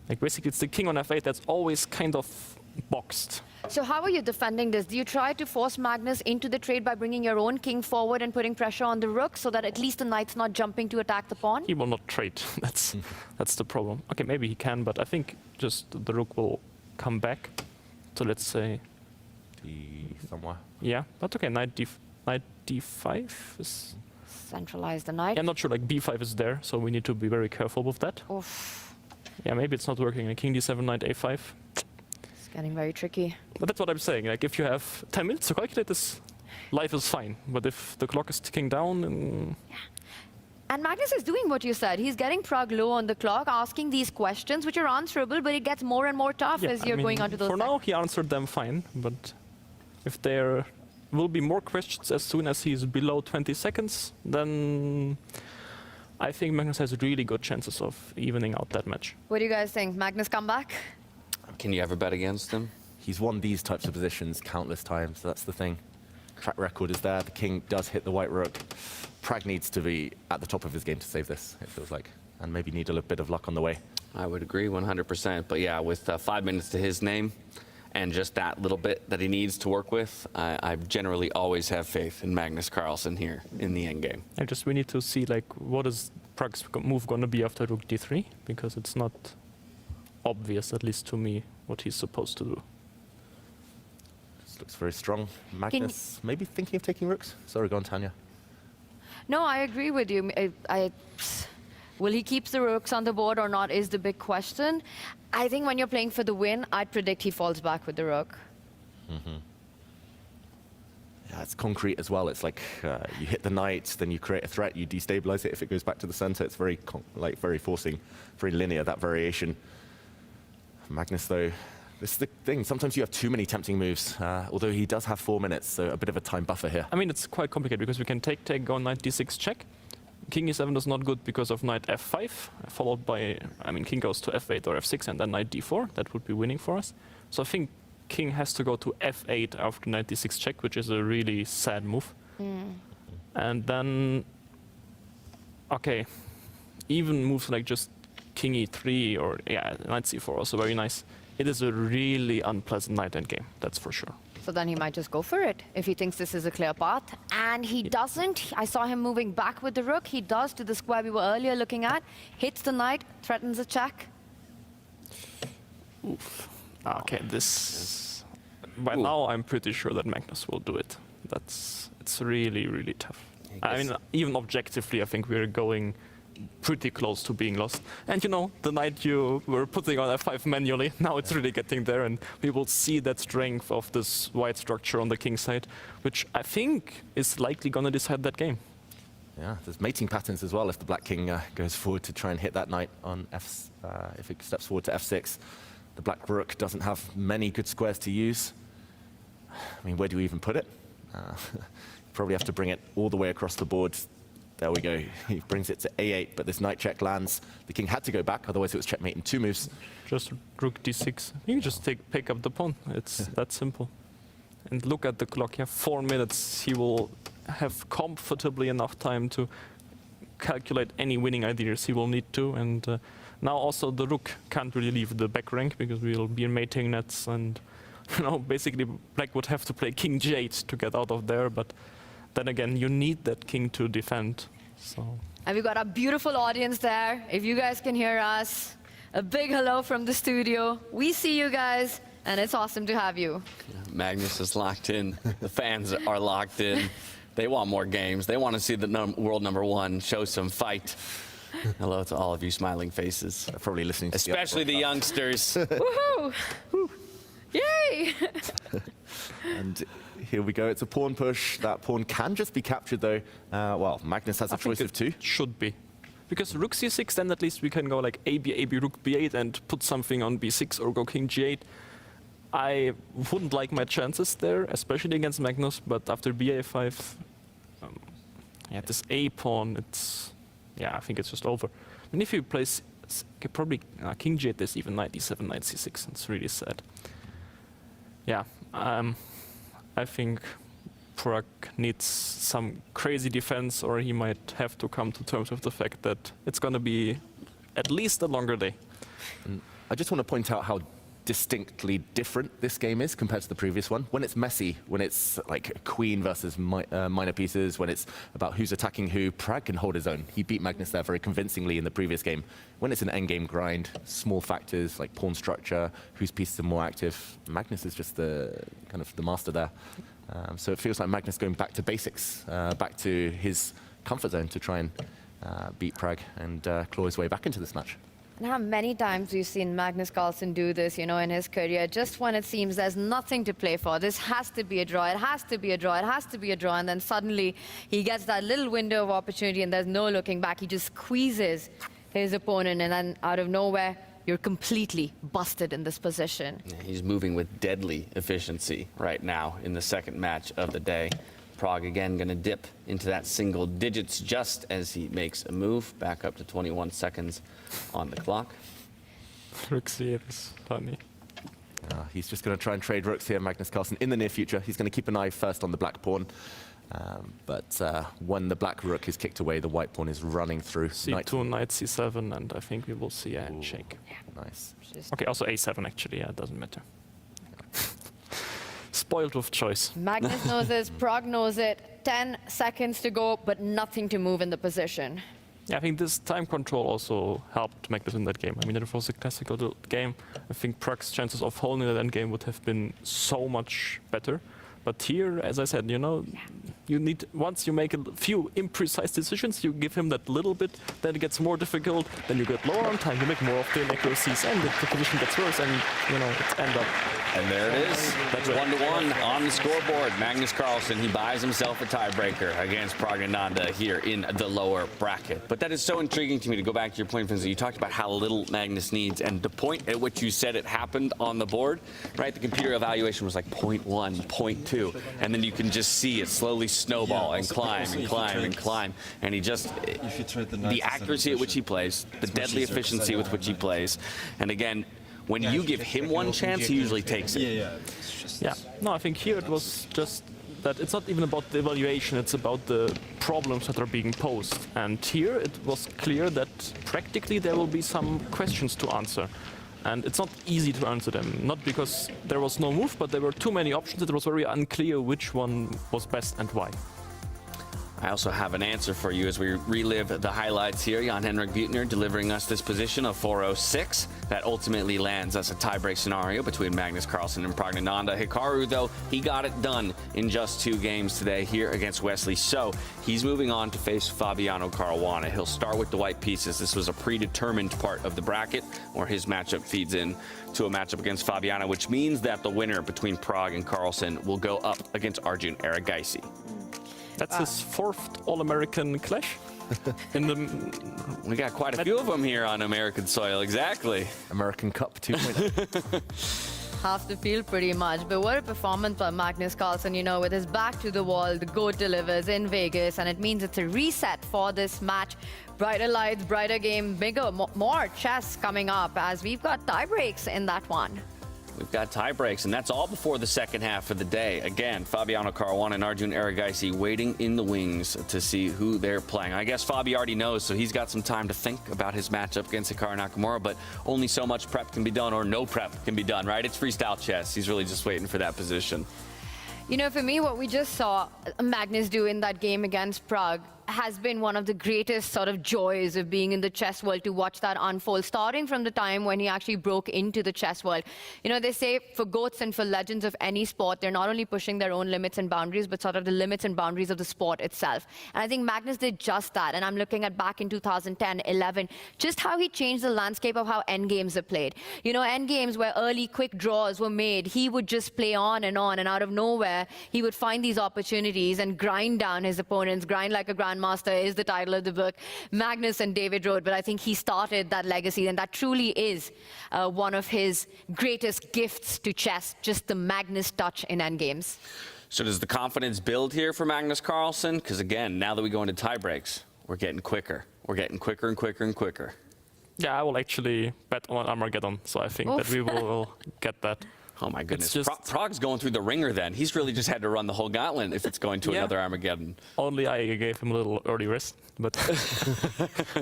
Like, basically, it's the king on f8 that's always kind of boxed. So how are you defending this? Do you try to force Magnus into the trade by bringing your own king forward and putting pressure on the rook so that at least the knight's not jumping to attack the pawn? He will not trade. That's the problem. Okay, maybe he can, but I think just the rook will come back to, let's say, somewhere. Yeah, but okay, knight d5 is centralize the knight. Yeah, I'm not sure, like b5 is there, so we need to be very careful with that. Oof. Yeah, maybe it's not working. Like king d7, knight a5. It's getting very tricky. But that's what I'm saying. Like, if you have 10 minutes to calculate this, life is fine. But if the clock is ticking down, then... Yeah. And Magnus is doing what you said. He's getting Prague low on the clock, asking these questions, which are answerable, but it gets more and more tough as you're going on to those. For now, he answered them fine, but if there will be more questions as soon as he's below 20 seconds, then I think Magnus has really good chances of evening out that match. What do you guys think? Magnus come back? Can you ever bet against him? He's won these types of positions countless times. That's the thing. Track record is there. The king does hit the white rook. Prag needs to be at the top of his game to save this, it feels like. And maybe need a little bit of luck on the way. I would agree 100%. But yeah, with 5 minutes to his name and just that little bit that he needs to work with, I generally always have faith in Magnus Carlsen here in the endgame. And just we need to see, like, what is Prag's move going to be after rook d3? Because it's not obvious, at least to me, what he's supposed to do. Looks very strong. Magnus maybe thinking of taking rooks? Sorry, go on, Tanya. No, I agree with you. Will he keep the rooks on the board or not is the big question. I think when you're playing for the win, I'd predict he falls back with the rook. Yeah, it's concrete as well. It's like you hit the knight, then you create a threat, you destabilize it. If it goes back to the center, it's very, very forcing, very linear, that variation. Magnus, though, this is the thing. Sometimes you have too many tempting moves, although he does have 4 minutes, so a bit of a time buffer here. I mean, it's quite complicated because we can take, go knight d6 check, king e7 is not good because of knight f5, followed by, I mean, king goes to f8 or f6 and then knight d4. That would be winning for us. So I think king has to go to f8 after knight d6 check, which is a really sad move. And then, okay, even moves like just king e3 or, yeah, knight c4 also very nice. It is a really unpleasant knight endgame, that's for sure. So then he might just go for it if he thinks this is a clear path. And he doesn't. I saw him moving back with the rook. He does to the square we were earlier looking at. Hits the knight, threatens a check. Oof. Okay, this... By now, I'm pretty sure that Magnus will do it. It's really, really tough. I mean, even objectively, I think we're going pretty close to being lost. And you know, the knight you were putting on f5 manually, now it's really getting there, and we will see that strength of this white structure on the king side, which I think is likely going to decide that game. Yeah, there's mating patterns as well if the black king goes forward to try and hit that knight on if it steps forward to f6. The black rook doesn't have many good squares to use. I mean, where do you even put it? Probably have to bring it all the way across the board. There we go. He brings it to a8, but this knight check lands. The king had to go back, otherwise it was checkmate in 2 moves. Just rook d6. You can just pick up the pawn. It's that simple. And look at the clock. Yeah, 4 minutes. He will have comfortably enough time to calculate any winning ideas he will need to. And now also the rook can't really leave the back rank because we'll be in mating nets. And you know, basically black would have to play king g8 to get out of there. But then again, you need that king to defend. So. And we've got a beautiful audience there. If you guys can hear us, a big hello from the studio. We see you guys, and it's awesome to have you. Magnus is locked in. The fans are locked in. They want more games. They want to see the world #1 show some fight. Hello to all of you smiling faces. They're probably listening to especially the youngsters. Woohoo! Yay! And here we go. It's a pawn push. That pawn can just be captured, though. Well, Magnus has a choice of 2. Should be. Because rook c6, then at least we can go like AB, rook b8 and put something on b6 or go king g8. I wouldn't like my chances there, especially against Magnus, but after ba5, yeah, this a pawn, it's, yeah, I think it's just over. And if you place, probably king g8 is even knight d7, knight c6, it's really sad. Yeah, I think Prag needs some crazy defense, or he might have to come to terms with the fact that it's going to be at least a longer day. I just want to point out how distinctly different this game is compared to the previous one. When it's messy, when it's like queen versus minor pieces, when it's about who's attacking who, Prag can hold his own. He beat Magnus there very convincingly in the previous game. When it's an endgame grind, small factors like pawn structure, whose pieces are more active, Magnus is just the kind of the master there. So it feels like Magnus going back to basics, back to his comfort zone to try and beat Prag and claw his way back into this match. And how many times we've seen Magnus Carlsen do this, you know, in his career, just when it seems there's nothing to play for. This has to be a draw, it has to be a draw, it has to be a draw, and then suddenly he gets that little window of opportunity and there's no looking back. He just squeezes his opponent, and then out of nowhere, you're completely busted in this position. Yeah, he's moving with deadly efficiency right now in the second match of the day. Prag again going to dip into that single digits just as he makes a move back up to 21 seconds on the clock. Rooks here is funny. He's just going to try and trade rooks here, Magnus Carlsen, in the near future. He's going to keep an eye first on the black pawn. But when the black rook is kicked away, the white pawn is running through. C2, knight c7, and I think we will see a handshake. Nice. Okay, also a7 actually, yeah, it doesn't matter. Spoiled with choice. Magnus knows this, Prag knows it. 10 seconds to go, but nothing to move in the position. Yeah, I think this time control also helped Magnus in that game. I mean, it was a classical game. I think Prag's chances of holding that endgame would have been so much better. But here, as I said, you know, you need, once you make a few imprecise decisions, you give him that little bit, then it gets more difficult, then you get lower on time, you make more of the inaccuracies, and the position gets worse, and, you know, it ends up And there it is. That's 1-1 on the scoreboard. Magnus Carlsen, he buys himself a tiebreaker against Pragnananda here in the lower bracket. But that is so intriguing to me, to go back to your point, Vincent. You talked about how little Magnus needs, and the point at which you said it happened on the board, right? The computer evaluation was like 0.1, 0.2, and then you can just see it slowly snowball and climb and climb and climb. And he just, the accuracy at which he plays, the deadly efficiency with which he plays, and again, when you give him one chance, he usually takes it. Yeah, no, I think here it was just that it's not even about the evaluation, it's about the problems that are being posed. And here it was clear that practically there will be some questions to answer. And it's not easy to answer them, not because there was no move, but there were too many options that it was very unclear which one was best and why. I also have an answer for you as we relive the highlights here. Jan-Henrik Buechner delivering us this position of 406. That ultimately lands us a tiebreak scenario between Magnus Carlsen and Pragnananda. Hikaru, though, he got it done in just 2 games today here against Wesley So. He's moving on to face Fabiano Caruana. He'll start with the white pieces. This was a predetermined part of the bracket where his matchup feeds in to a matchup against Fabiano, which means that the winner between Prague and Carlsen will go up against Arjun Erigaisi. That's his 4th All-American clash. We got quite a few of them here on American soil, exactly. American Cup 2.0. Half the field pretty much, but what a performance by Magnus Carlsen, you know, with his back to the wall, the GOAT delivers in Vegas, and it means it's a reset for this match. Brighter lights, brighter game, bigger, more chess coming up as we've got tie breaks in that one. We've got tie breaks, and that's all before the second half of the day. Again, Fabiano Caruana and Arjun Erigaisi waiting in the wings to see who they're playing. I guess Fabi already knows, so he's got some time to think about his matchup against Hikaru Nakamura, but only so much prep can be done, or no prep can be done, right? It's freestyle chess. He's really just waiting for that position. You know, for me, what we just saw Magnus do in that game against Prague has been one of the greatest sort of joys of being in the chess world, to watch that unfold, starting from the time when he actually broke into the chess world. You know, they say for GOATs and for legends of any sport, they're not only pushing their own limits and boundaries, but sort of the limits and boundaries of the sport itself. And I think Magnus did just that. And I'm looking at back in 2010, 11, just how he changed the landscape of how endgames are played. You know, endgames where early quick draws were made, he would just play on, and out of nowhere, he would find these opportunities and grind down his opponents, grind like a grandmaster is the title of the book. Magnus and David wrote, but I think he started that legacy, and that truly is one of his greatest gifts to chess, just the Magnus touch in endgames. So does the confidence build here for Magnus Carlsen? Because again, now that we go into tie breaks, we're getting quicker. We're getting quicker and quicker and quicker. Yeah, I will actually bet on Armageddon, so I think that we will get that. Oh my goodness, Prague's going through the ringer then. He's really just had to run the whole gauntlet if it's going to another Armageddon. Only I gave him a little early rest, but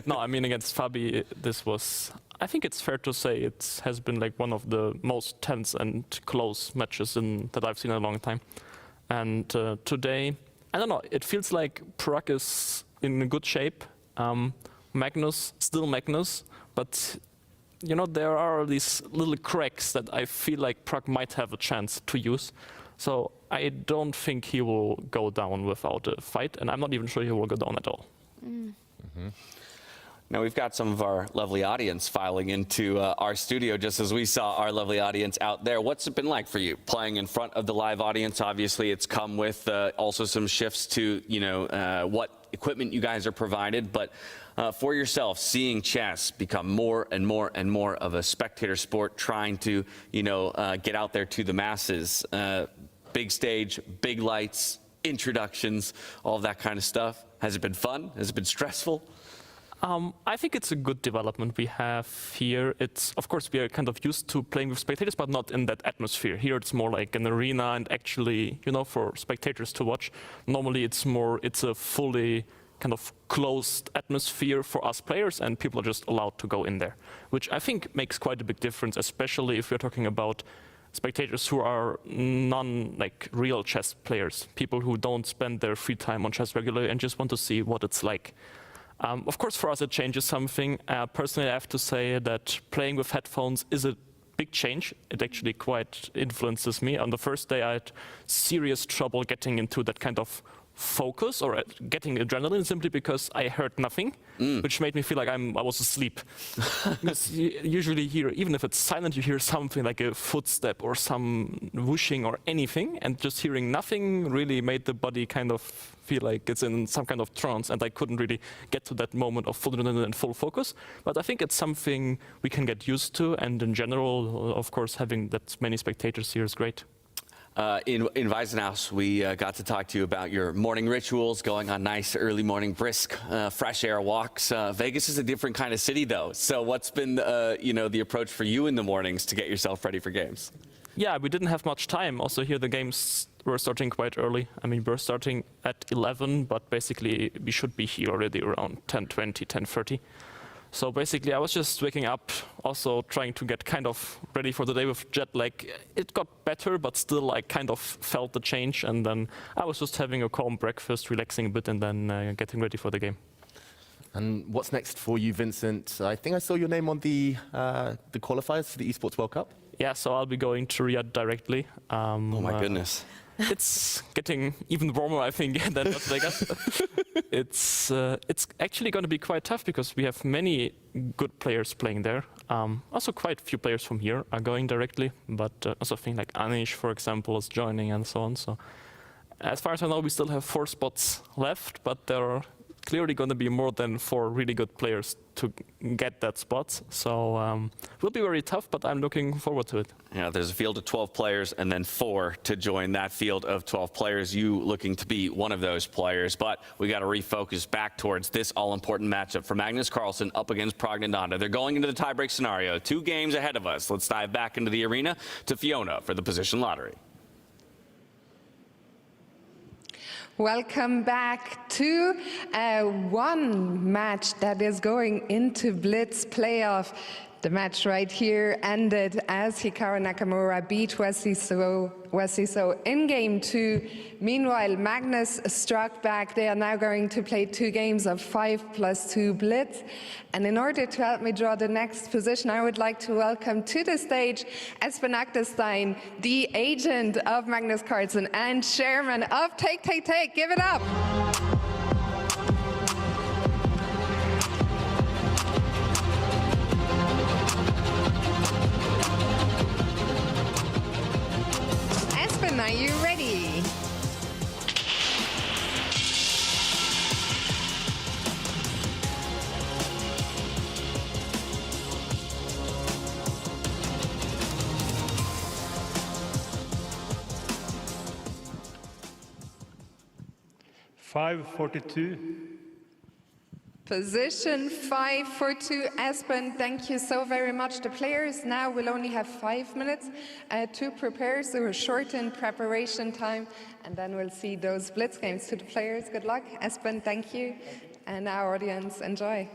no, I mean, against Fabi, this was, I think it's fair to say it has been like one of the most tense and close matches that I've seen in a long time. And today, I don't know, it feels like Prague is in good shape. Magnus, still Magnus, but you know, there are these little cracks that I feel like Prague might have a chance to use. So I don't think he will go down without a fight, and I'm not even sure he will go down at all. Now we've got some of our lovely audience filing into our studio, just as we saw our lovely audience out there. What's it been like for you playing in front of the live audience? Obviously, it's come with also some shifts to, you know, what equipment you guys are provided, but for yourself, seeing chess become more and more and more of a spectator sport, trying to, you know, get out there to the masses, big stage, big lights, introductions, all of that kind of stuff. Has it been fun? Has it been stressful? I think it's a good development we have here. It's, of course, we are kind of used to playing with spectators, but not in that atmosphere. Here it's more like an arena, and actually, you know, for spectators to watch. Normally it's a fully kind of closed atmosphere for us players, and people are just allowed to go in there, which I think makes quite a big difference, especially if we're talking about spectators who are like real chess players, people who don't spend their free time on chess regularly and just want to see what it's like. Of course, for us, it changes something. Personally, I have to say that playing with headphones is a big change. It actually quite influences me. On the first day, I had serious trouble getting into that kind of focus or getting adrenaline simply because I heard nothing, which made me feel like I was asleep. Because you usually hear, even if it's silent, you hear something like a footstep or some whooshing or anything, and just hearing nothing really made the body kind of feel like it's in some kind of trance, and I couldn't really get to that moment of full adrenaline and full focus. But I think it's something we can get used to, and in general, of course, having that many spectators here is great. In Weisenhaus, we got to talk to you about your morning rituals, going on nice early morning brisk, fresh air walks. Vegas is a different kind of city, though. So what's been, the approach for you in the mornings to get yourself ready for games? Yeah, we didn't have much time. Also here, the games were starting quite early. I mean, we're starting at 11, but basically we should be here already around 10:20, 10:30. So basically, I was just waking up, also trying to get kind of ready for the day with jet lag. It got better, but still I kind of felt the change. And then I was just having a calm breakfast, relaxing a bit, and then getting ready for the game. And what's next for you, Vincent? I think I saw your name on the qualifiers for the Esports World Cup. Yeah, so I'll be going to Riyadh directly. Oh my goodness. It's getting even warmer, I think, than Las Vegas. It's actually going to be quite tough because we have many good players playing there. Also, quite a few players from here are going directly, but also I think like Anish, for example, is joining and so on. So as far as I know, we still have 4 spots left, but there are clearly going to be more than 4 really good players to get that spot. So it will be very tough, but I'm looking forward to it. Yeah, there's a field of 12 players and then 4 to join that field of 12 players. You looking to be one of those players, but we got to refocus back towards this all-important matchup for Magnus Carlsen up against Pragnananda. They're going into the tiebreak scenario, 2 games ahead of us. Let's dive back into the arena to Fiona for the position lottery. Welcome back to one match that is going into Blitz playoff. The match right here ended as Hikaru Nakamura beat Wesley So in game 2. Meanwhile, Magnus struck back. They are now going to play 2 games of 5+2 Blitz. And in order to help me draw the next position, I would like to welcome to the stage Espen Aktestein, the agent of Magnus Carlsen and chairman of Take. Give it up. Are you ready? Position 5-4-2, Espen, thank you so very much. The players now will only have 5 minutes to prepare, so a shortened preparation time, and then we'll see those blitz games. To the players, good luck. Espen, thank you, and our audience, enjoy.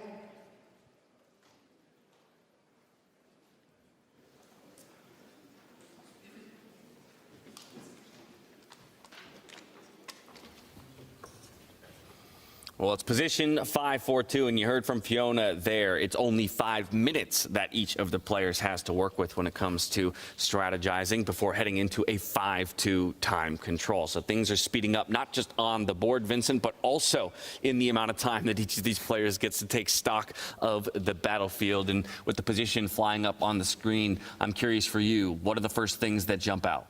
Well, it's position 5-4-2, and you heard from Fiona there. It's only 5 minutes that each of the players has to work with when it comes to strategizing before heading into a 5-2 time control. So things are speeding up, not just on the board, Vincent, but also in the amount of time that each of these players gets to take stock of the battlefield. And with the position flying up on the screen, I'm curious for you, what are the first things that jump out?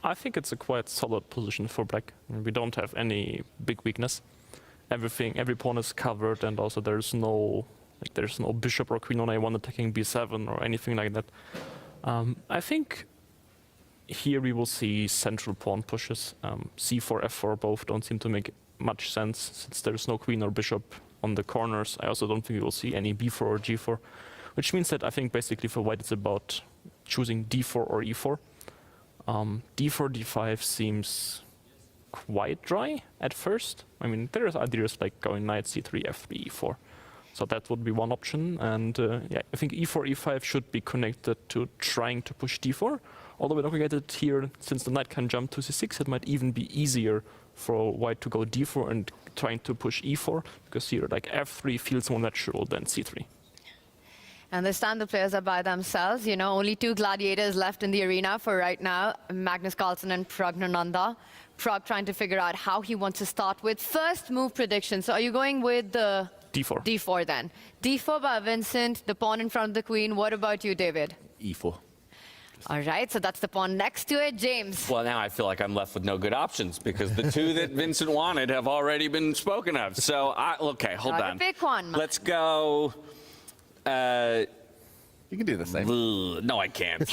I think it's a quite solid position for black. We don't have any big weakness. Every pawn is covered, and also there's no bishop or queen on a1 attacking b7 or anything like that. I think here we will see central pawn pushes. c4, f4 both don't seem to make much sense since there's no queen or bishop on the corners. I also don't think we will see any b4 or g4, which means that I think basically for white it's about choosing d4 or e4. d4, d5 seems quite dry at first. I mean, there's ideas like going knight c3, f3, e4. So that would be one option. And yeah, I think e4, e5 should be connected to trying to push d4. Although we're looking at it here, since the knight can jump to c6, it might even be easier for white to go d4 and trying to push e4, because here like f3 feels more natural than c3. And this time the players are by themselves. You know, only 2 gladiators left in the arena for right now, Magnus Carlsen and Pragnananda. Prag trying to figure out how he wants to start with. First move prediction. So are you going with the D4. D4 then? D4 by Vincent, the pawn in front of the queen. What about you, David? E4. All right, so that's the pawn next to it. James. Well, now I feel like I'm left with no good options because the 2 that Vincent wanted have already been spoken of. So, okay, hold Gotta on. pick one. Let's go. You can do the same. No, I can't.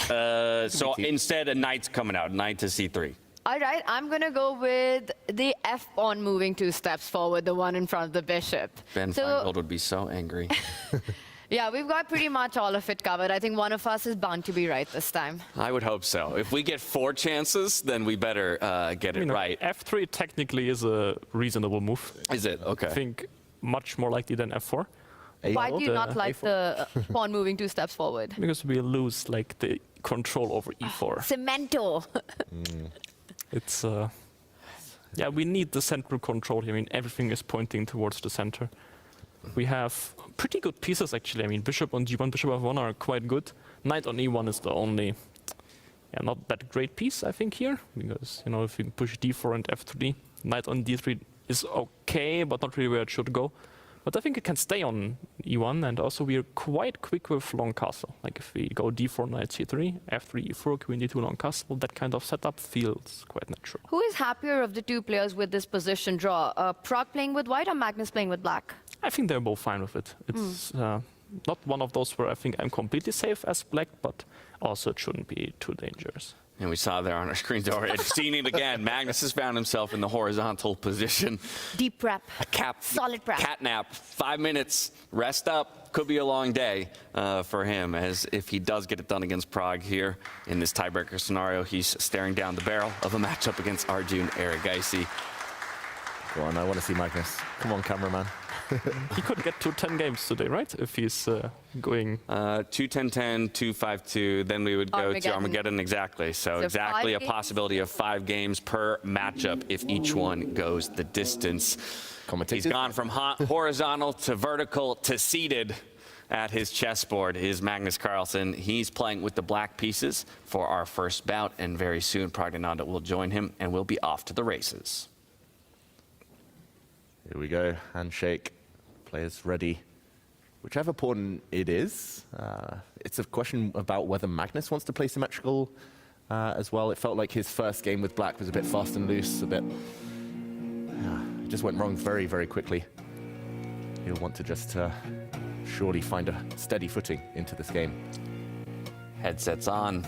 So instead, a knight's coming out. Knight to c3. All right, I'm going to go with the F pawn moving 2 steps forward, the one in front of the bishop. Ben Feingold would be so angry. Yeah, we've got pretty much all of it covered. I think one of us is bound to be right this time. I would hope so. If we get 4 chances, then we better get it right. F3 technically is a reasonable move. Is it? Okay. I think much more likely than F4. Why do you not like the pawn moving 2 steps forward? Because we lose like the control over E4. Cemento. It's yeah, we need the central control here. I mean, everything is pointing towards the center. We have pretty good pieces actually. I mean, bishop on G1, bishop F1 are quite good. Knight on E1 is the only, not that great piece I think here, because you know if you push D4 and F3, knight on D3 is okay, but not really where it should go. But I think it can stay on E1, and also we are quite quick with long castle. Like if we go D4, knight C3, F3, E4, queen D2, long castle, that kind of setup feels quite natural. Who is happier of the 2 players with this position draw? Prag playing with white or Magnus playing with black? I think they're both fine with it. It's not one of those where I think I'm completely safe as black, but also it shouldn't be too dangerous. And we saw there on our screens already. Seen it again. Magnus has found himself in the horizontal position. Deep prep. Solid prep. Cat nap. 5 minutes. Rest up. Could be a long day for him, as if he does get it done against Prag here in this tiebreaker scenario, he's staring down the barrel of a matchup against Arjun Erigaisi. Go on, I want to see Magnus. Come on, cameraman. He could get to 10 games today, right? If he's going 2-10-10, 2-5-2, then we would go to Armageddon. Exactly. So exactly a possibility of 5 games per matchup if each one goes the distance. He's gone from horizontal to vertical to seated at his chessboard is Magnus Carlsen. He's playing with the black pieces for our first bout, and very soon Pragnananda will join him and we'll be off to the races. Here we go, handshake, players ready. Whichever pawn it is, it's a question about whether Magnus wants to play symmetrical as well. It felt like his first game with black was a bit fast and loose, it just went wrong very, very quickly. He'll want to just surely find a steady footing into this game. Headsets on,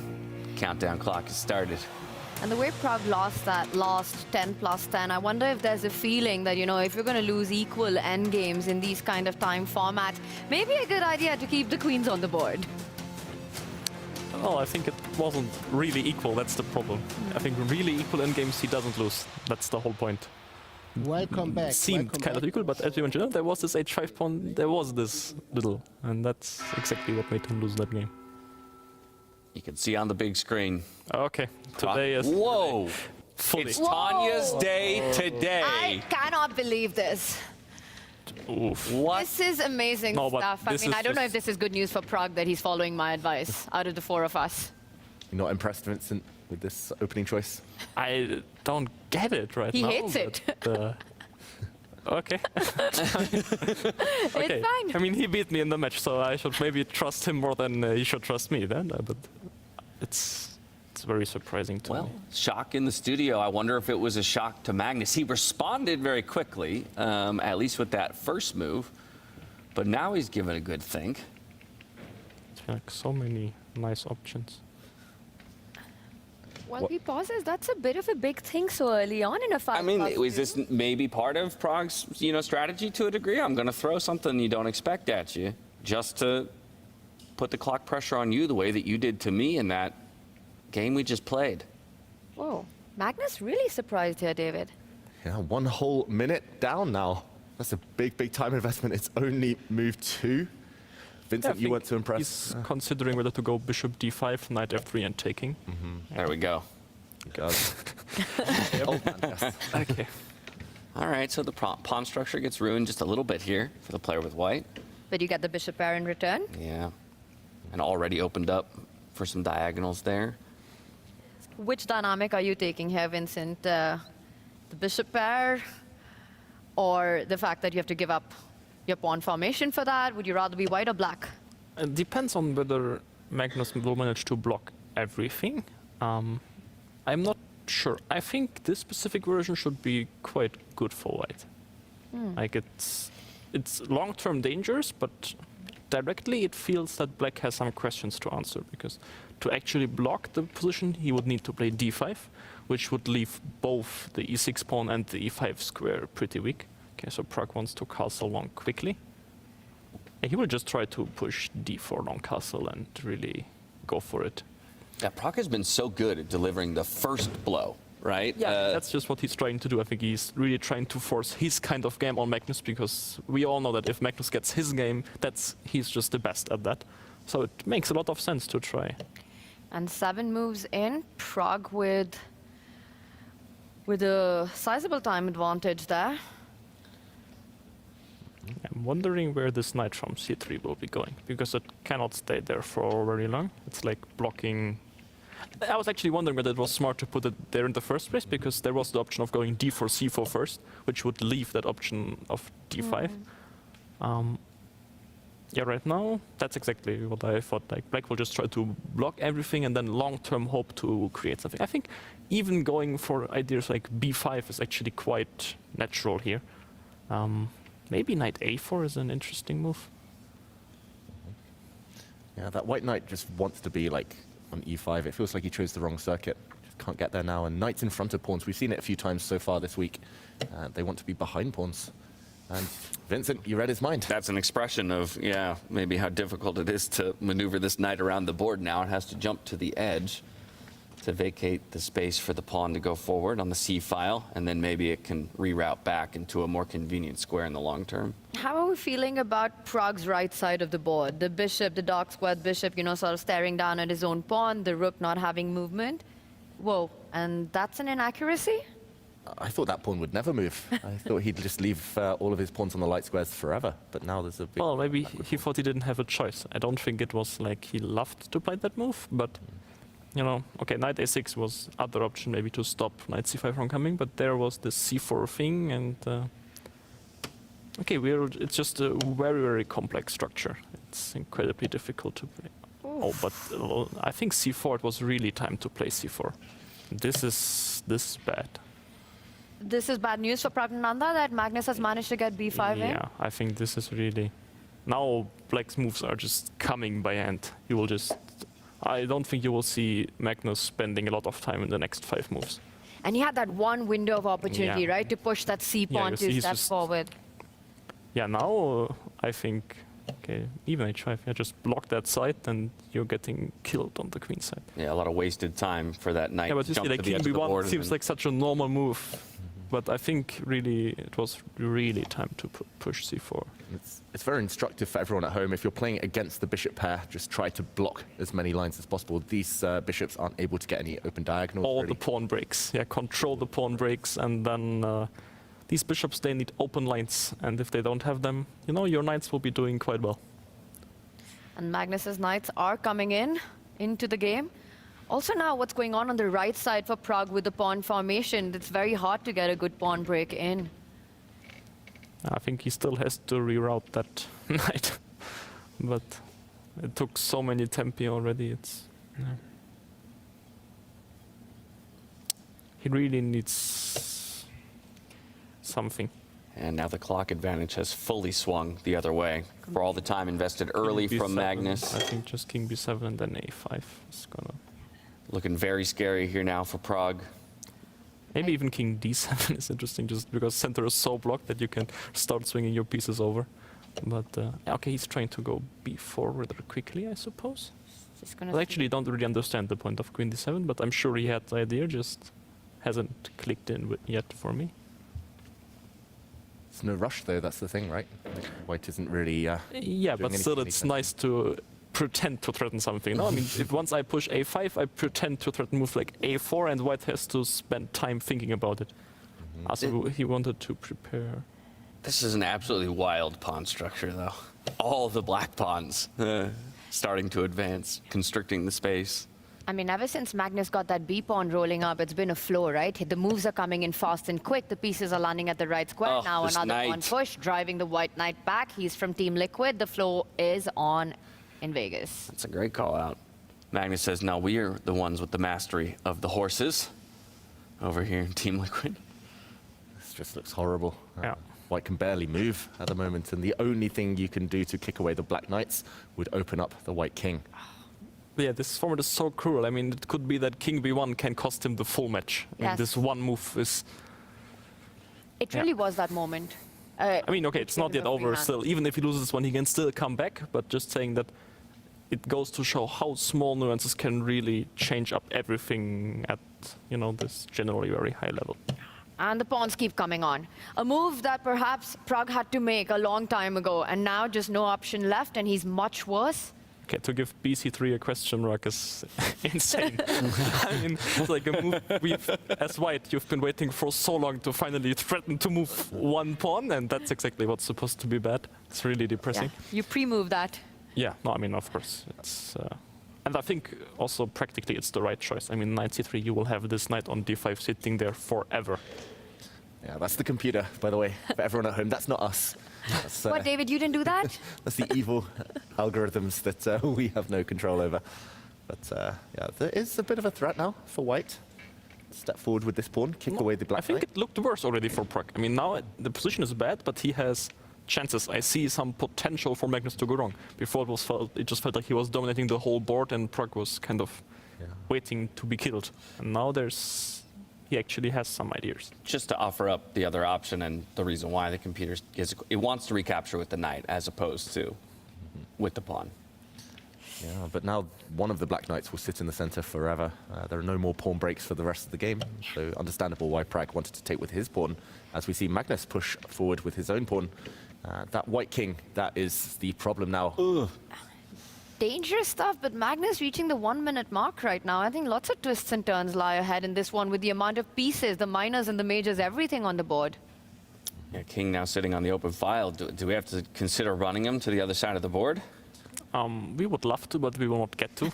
countdown clock has started. And the way Prag lost that last 10+10, I wonder if there's a feeling that, you know, if you're going to lose equal endgames in these kind of time formats, maybe a good idea to keep the queens on the board. Well, I think it wasn't really equal, that's the problem. I think really equal endgames he doesn't lose. That's the whole point. Welcome back. Seemed kind of equal, but as you mentioned, there was this H5 pawn, there was this little, and that's exactly what made him lose that game. You can see on the big screen. Okay, today is... Whoa! Fully. It's Tanya's day today. I cannot believe this. Oof. What? This is amazing stuff. I mean, I don't know if this is good news for Prag that he's following my advice out of the 4 of us. You're not impressed, Vincent, with this opening choice? I don't get it right now. He hates it. Okay. Okay. It's fine. I mean, he beat me in the match, so I should maybe trust him more than he should trust me then. But it's very surprising to me. Shock in the studio. I wonder if it was a shock to Magnus. He responded very quickly, at least with that first move. But now he's given a good think. It's like so many nice options. Well, he pauses. That's a bit of a big thing so early on in a fight. I mean, is this maybe part of Prag's, strategy to a degree? I'm going to throw something you don't expect at you, just to put the clock pressure on you the way that you did to me in that game we just played. Whoa, Magnus really surprised here, David. Yeah, 1 whole minute down now. That's a big, big time investment. It's only move 2. Vincent, you weren't too impressed? He's considering whether to go bishop d5, knight f3 and taking. There we go. God. Okay. All right, so the pawn structure gets ruined just a little bit here for the player with white. But you get the bishop pair in return. Yeah. and already opened up for some diagonals there. Which dynamic are you taking here, Vincent? The bishop pair, or the fact that you have to give up your pawn formation for that? Would you rather be white or black? It depends on whether Magnus will manage to block everything. I'm not sure. I think this specific version should be quite good for white. Like it's long-term dangerous, but directly it feels that black has some questions to answer, because to actually block the position he would need to play d5, which would leave both the e6 pawn and the e5 square pretty weak. Okay, so Pragg wants to castle long quickly. And he will just try to push d4 long castle and really go for it. Yeah, Pragg has been so good at delivering the first blow, right? Yeah, that's just what he's trying to do. I think he's really trying to force his kind of game on Magnus, because we all know that if Magnus gets his game, he's just the best at that. So it makes a lot of sense to try. And 7 moves in, Pragg with a sizable time advantage there. I'm wondering where this knight from c3 will be going, because it cannot stay there for very long. It's like blocking. I was actually wondering whether it was smart to put it there in the first place, because there was the option of going d4, c4 first, which would leave that option of d5. Yeah, right now, that's exactly what I thought. Like, black will just try to block everything and then long-term hope to create something. I think even going for ideas like b5 is actually quite natural here. Maybe knight a4 is an interesting move. Yeah, that white knight just wants to be like on e5. It feels like he chose the wrong circuit. Just can't get there now. And knights in front of pawns. We've seen it a few times so far this week. They want to be behind pawns. And Vincent, you read his mind. That's an expression of, yeah, maybe how difficult it is to maneuver this knight around the board now. It has to jump to the edge to vacate the space for the pawn to go forward on the c file, and then maybe it can reroute back into a more convenient square in the long term. How are we feeling about Pragg's right side of the board? The bishop, the dark squared bishop, sort of staring down at his own pawn, the rook not having movement. Whoa, and that's an inaccuracy? I thought that pawn would never move. I thought he'd just leave all of his pawns on the light squares forever, but now there's a big... Well, maybe he thought he didn't have a choice. I don't think it was like he loved to play that move, but, okay, knight a6 was other option maybe to stop knight c5 from coming, but there was the c4 thing, and... okay, it's just a very, very complex structure. It's incredibly difficult to play. Oh, but I think c4, it was really time to play c4. This is bad. This is bad news for Pragnananda that Magnus has managed to get b5 in? Yeah, I think this is really... Now black's moves are just coming by hand. You will just... I don't think you will see Magnus spending a lot of time in the next 5 moves. And he had that one window of opportunity, right, to push that c-pawn 2 steps forward. Yeah, now I think... Okay, even h5, yeah, just block that side and you're getting killed on the queen side. Yeah, a lot of wasted time for that knight. Yeah, but you see, like, king b1 seems like such a normal move. But I think really it was really time to push c4. It's very instructive for everyone at home. If you're playing against the bishop pair, just try to block as many lines as possible. These bishops aren't able to get any open diagonals. All the pawn breaks. Yeah, control the pawn breaks, and then these bishops, they need open lines. And if they don't have them, your knights will be doing quite well. And Magnus's knights are coming into the game. Also now, what's going on the right side for Pragg with the pawn formation? It's very hard to get a good pawn break in. I think he still has to reroute that knight. But it took so many tempi already. He really needs something. And now the clock advantage has fully swung the other way for all the time invested early from Magnus. I think just king b7 and then a5 is gonna... Looking very scary here now for Pragg. Maybe even king d7 is interesting, just because center is so blocked that you can start swinging your pieces over. But, okay, he's trying to go b4 rather quickly, I suppose. I actually don't really understand the point of queen d7, but I'm sure he had the idea, just hasn't clicked in yet for me. It's no rush, though, that's the thing, right? Like, white isn't really... yeah, but still it's nice to pretend to threaten something. No, I mean, if once I push a5, I pretend to threaten move like a4, and white has to spend time thinking about it. Also, he wanted to prepare. This is an absolutely wild pawn structure, though. All the black pawns. starting to advance, constricting the space. I mean, ever since Magnus got that B pawn rolling up, it's been a flow, right? The moves are coming in fast and quick. The pieces are landing at the right square. Oh, now this another knight. pawn push, driving the white knight back. He's from Team Liquid. The flow is on in Vegas. That's a great call out. Magnus says, no, we are the ones with the mastery of the horses over here in Team Liquid. This just looks horrible. Yeah. White can barely move at the moment, and the only thing you can do to kick away the black knights would open up the white king. Yeah, this format is so cruel. I mean, it could be that King B1 can cost him the full match. I mean, Yes. this one move is... It really was that moment. I mean, okay, it's not yet the over freehand. still. Even if he loses this one, he can still come back. But just saying that it goes to show how small nuances can really change up everything at, you know, this generally very high level. And the pawns keep coming on. A move that perhaps Prague had to make a long time ago, and now just no option left, and he's much worse. Okay, to give BC3 a question mark is insane. I mean, it's like a move as white, you've been waiting for so long to finally threaten to move one pawn, and that's exactly what's supposed to be bad. It's really depressing. Yeah. You pre-move that. Yeah, no, I mean, of course. It's, and I think also practically it's the right choice. I mean, knight c3, you will have this knight on d5 sitting there forever. Yeah, that's the computer, by the way, for everyone at home. That's not us. That's, What, David, you didn't do that? that's the evil algorithms that we have no control over. But yeah, there is a bit of a threat now for white. Step forward with this pawn, kick away the black I think knight. it looked worse already for Prague. I mean, now the position is bad, but he has chances. I see some potential for Magnus to go wrong. Before it just felt like he was dominating the whole board, and Prague was kind of waiting to be killed. And now he actually has some ideas. Just to offer up the other option and the reason why the computer it wants to recapture with the knight as opposed to with the pawn. Yeah, but now one of the black knights will sit in the center forever. There are no more pawn breaks for the rest of the game, so understandable why Prague wanted to take with his pawn. As we see Magnus push forward with his own pawn. That white king, that is the problem now. Ugh. Dangerous stuff, but Magnus reaching the 1 minute mark right now. I think lots of twists and turns lie ahead in this one with the amount of pieces, the minors and the majors, everything on the board. Yeah, king now sitting on the open file. Do we have to consider running him to the other side of the board? We would love to, but we will not get to.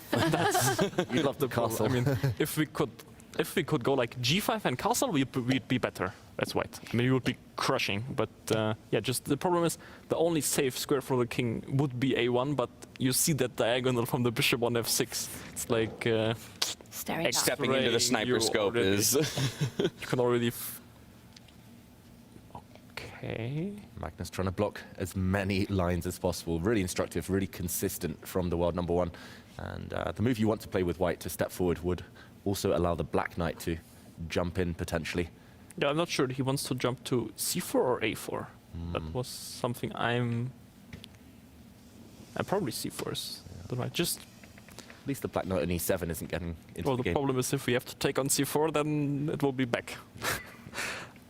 You'd love the castle. I mean, if we could go like g5 and castle, we'd be better as white. I mean, we would be crushing. But yeah, just the problem is the only safe square for the king would be a1, but you see that diagonal from the bishop on f6. It's like stepping into the sniper scope is. You can already. Okay. Magnus trying to block as many lines as possible. Really instructive, really consistent from the world number one. And the move you want to play with white to step forward would also allow the black knight to jump in potentially. Yeah, I'm not sure he wants to jump to c4 or a4. That was something I'm probably c4 is the right. Just at least the black knight on e7 isn't getting into well, the game. the problem is if we have to take on c4, then it will be back.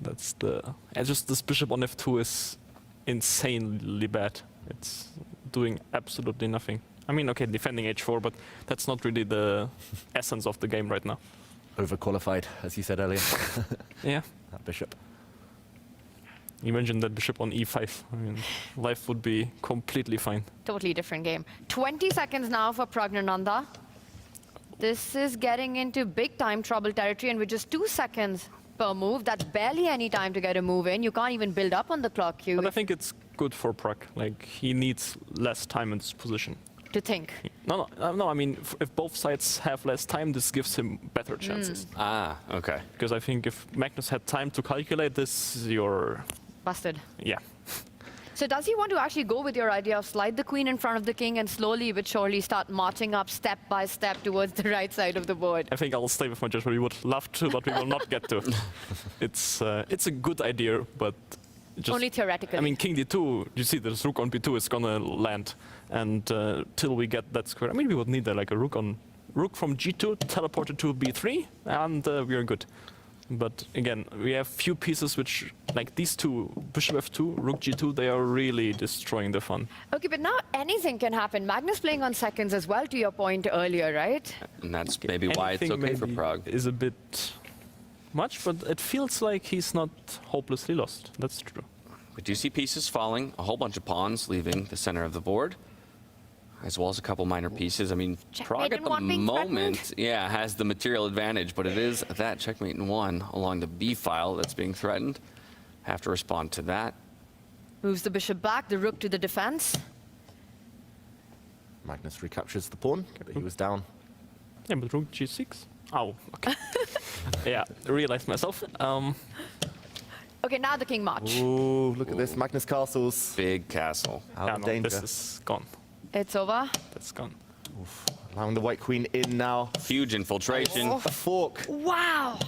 That's and just this bishop on f2 is insanely bad. It's doing absolutely nothing. I mean, okay, defending h4, but that's not really the essence of the game right now. Overqualified, as you said earlier. Yeah. That bishop. Imagine that bishop on e5. I mean, life would be completely fine. Totally different game. 20 seconds now for Pragnananda. This is getting into big time trouble territory, and with just 2 seconds per move, that's barely any time to get a move in. You can't even build up on the clock queue. But I think it's good for Prague. Like, he needs less time in this position. To think. No, I mean, if both sides have less time, this gives him better chances. Ah, okay. Because I think if Magnus had time to calculate this, you're... Busted. Yeah. So does he want to actually go with your idea of slide the queen in front of the king and slowly but surely start marching up step by step towards the right side of the board? I think I'll stay with my judgment. We would love to, but we will not get to. It's a good idea, but just... Only theoretically. I mean, king d2, you see this rook on b2 is gonna land. And till we get that square, I mean, we would need like a rook from g2, teleported to b3, and we are good. But again, we have few pieces which, like these two, bishop f2, rook g2, they are really destroying the fun. Okay, but now anything can happen. Magnus playing on seconds as well, to your point earlier, right? And that's maybe why it's Anything okay for maybe Prague. Is a bit much, but it feels like he's not hopelessly lost. That's true. We do see pieces falling, a whole bunch of pawns leaving the center of the board. as well as a couple minor pieces. I mean, Prague at the moment, has the material advantage, but it is that checkmate in one along the B file that's being threatened. Have to respond to that. Moves the bishop back, the rook to the defense. Magnus recaptures the pawn, but he was down. Yeah, but rook g6. Oh, okay. Yeah, realized myself. Okay, now the king march. Ooh, look at this, Magnus castles. Big castle. Out of danger. This is gone. It's over. That's gone. Oof. Allowing the white queen in now. Huge infiltration. A fork. Wow.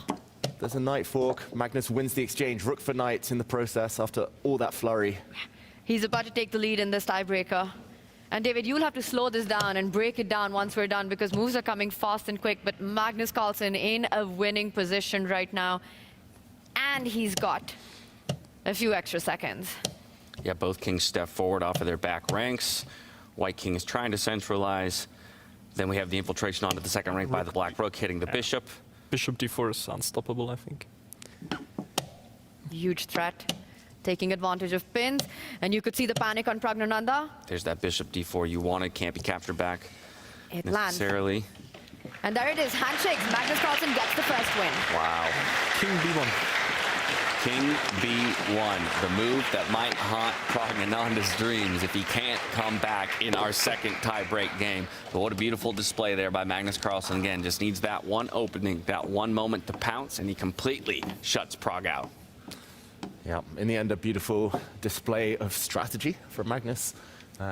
There's a knight fork. Magnus wins the exchange. Rook for knight in the process after all that flurry. He's about to take the lead in this tiebreaker. And David, you'll have to slow this down and break it down once we're done because moves are coming fast and quick. But Magnus Carlsen in a winning position right now. And he's got a few extra seconds. Yeah, both kings step forward off of their back ranks. White king is trying to centralize. Then we have the infiltration onto the second rank by the black rook, hitting the bishop. Bishop d4 is unstoppable, I think. Huge threat. Taking advantage of pins. And you could see the panic on Pragnananda. There's that bishop d4 you wanted, can't be captured back It lands. necessarily. And there it is, handshakes. Magnus Carlsen gets the first win. Wow. King b1. King b1, the move that might haunt Pragnananda's dreams if he can't come back in our second tie-break game. But what a beautiful display there by Magnus Carlsen. Again, just needs that one opening, that one moment to pounce, and he completely shuts Prague out. Yeah, in the end, a beautiful display of strategy from Magnus.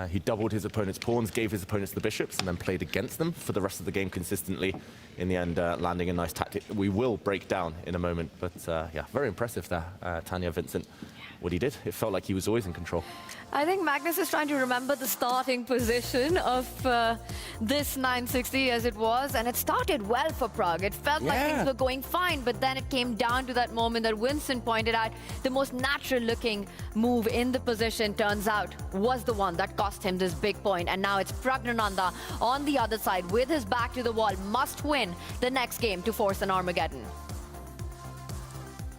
He doubled his opponent's pawns, gave his opponents the bishops, and then played against them for the rest of the game consistently. In the end, landing a nice tactic we will break down in a moment. But yeah, very impressive there, Tanya, Vincent. What he did, it felt like he was always in control. I think Magnus is trying to remember the starting position of this 960 as it was, and it started well for Prague. It felt like things were going fine, but then it came down to that moment that Vincent pointed out. The most natural-looking move in the position, turns out, was the one that cost him this big point. And now it's Pragnananda on the other side with his back to the wall, must win the next game to force an Armageddon.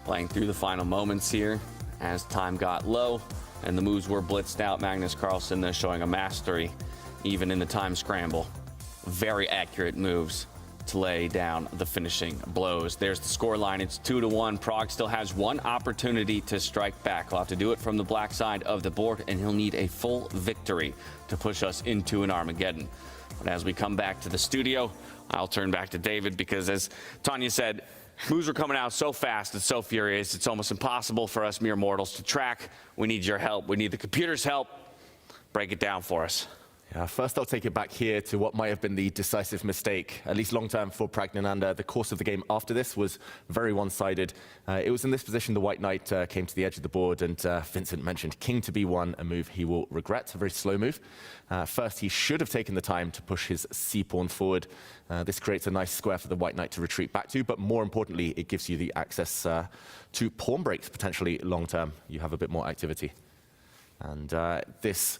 Playing through the final moments here as time got low and the moves were blitzed out. Magnus Carlsen showing a mastery even in the time scramble. Very accurate moves to lay down the finishing blows. There's the scoreline. It's 2-1. Prague still has one opportunity to strike back. He'll have to do it from the black side of the board, and he'll need a full victory to push us into an Armageddon. But as we come back to the studio, I'll turn back to David because, as Tanya said, moves are coming out so fast and so furious, it's almost impossible for us mere mortals to track. We need your help. We need the computer's help. Break it down for us. Yeah, first I'll take it back here to what might have been the decisive mistake, at least long-term for Pragnananda. The course of the game after this was very one-sided. It was in this position the white knight came to the edge of the board, and Vincent mentioned king to b1, a move he will regret, a very slow move. First, he should have taken the time to push his c-pawn forward. This creates a nice square for the white knight to retreat back to, but more importantly, it gives you the access to pawn breaks, potentially long-term. You have a bit more activity. And this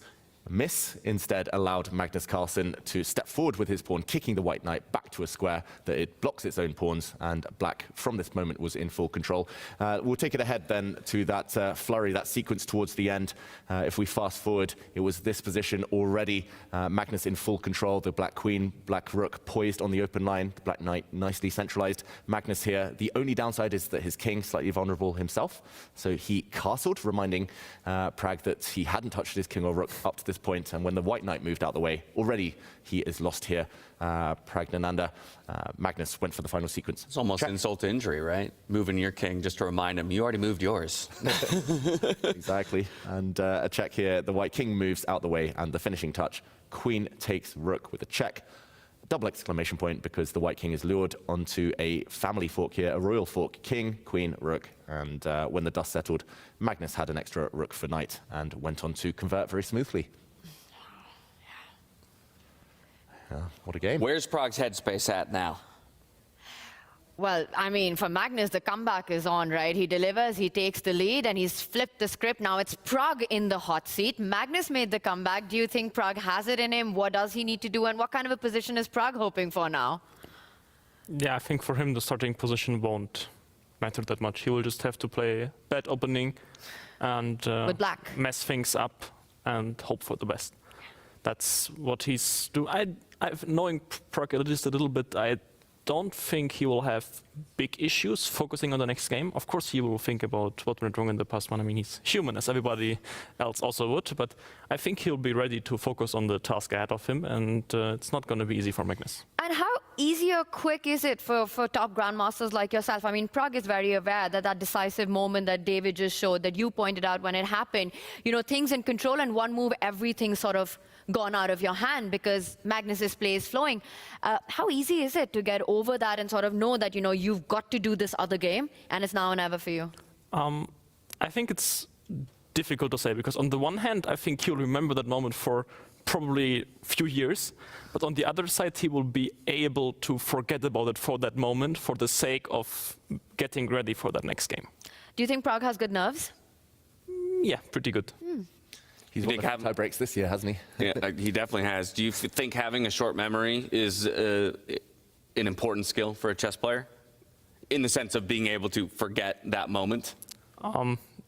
miss instead allowed Magnus Carlsen to step forward with his pawn, kicking the white knight back to a square that it blocks its own pawns, and black from this moment was in full control. We'll take it ahead then to that flurry, that sequence towards the end. If we fast forward, it was this position already, Magnus in full control, the black queen, black rook poised on the open line, the black knight nicely centralized. Magnus here, the only downside is that his king slightly vulnerable himself, so he castled, reminding Prague that he hadn't touched his king or rook up to this point, and when the white knight moved out the way, already he is lost here. Pragnananda, Magnus went for the final sequence. It's almost insult to injury, right? Moving your king just to remind him, you already moved yours. Exactly, and a check here. The white king moves out the way, and the finishing touch, queen takes rook with a check. Double exclamation point, because the white king is lured onto a family fork here, a royal fork, king, queen, rook, and when the dust settled, Magnus had an extra rook for knight and went on to convert very smoothly. What a game. Where's Prague's headspace at now? Well, I mean, for Magnus, the comeback is on, right? He delivers, he takes the lead, and he's flipped the script. Now it's Prague in the hot seat. Magnus made the comeback. Do you think Prague has it in him? What does he need to do, and what kind of a position is Prague hoping for now? Yeah, I think for him the starting position won't matter that much. He will just have to play bad opening and with black, mess things up and hope for the best. That's what he's doing. Knowing Prag just a little bit, I don't think he will have big issues focusing on the next game. Of course, he will think about what went wrong in the past one. I mean, he's human, as everybody else also would, but I think he'll be ready to focus on the task ahead of him, and it's not going to be easy for Magnus. And how easy or quick is it for top grandmasters like yourself? I mean, Prag is very aware that that decisive moment that David just showed, that you pointed out when it happened, you know, things in control, and one move, everything sort of gone out of your hand because Magnus's play is flowing. How easy is it to get over that and sort of know that, you know, you've got to do this other game and it's now or never for you? I think it's difficult to say, because on the one hand, I think he'll remember that moment for probably a few years, but on the other side, he will be able to forget about it for that moment for the sake of getting ready for that next game. Do you think Prag has good nerves? Yeah, pretty good. He's won the tie breaks this year, hasn't he? Yeah, he definitely has. Do you think having a short memory is an important skill for a chess player, in the sense of being able to forget that moment?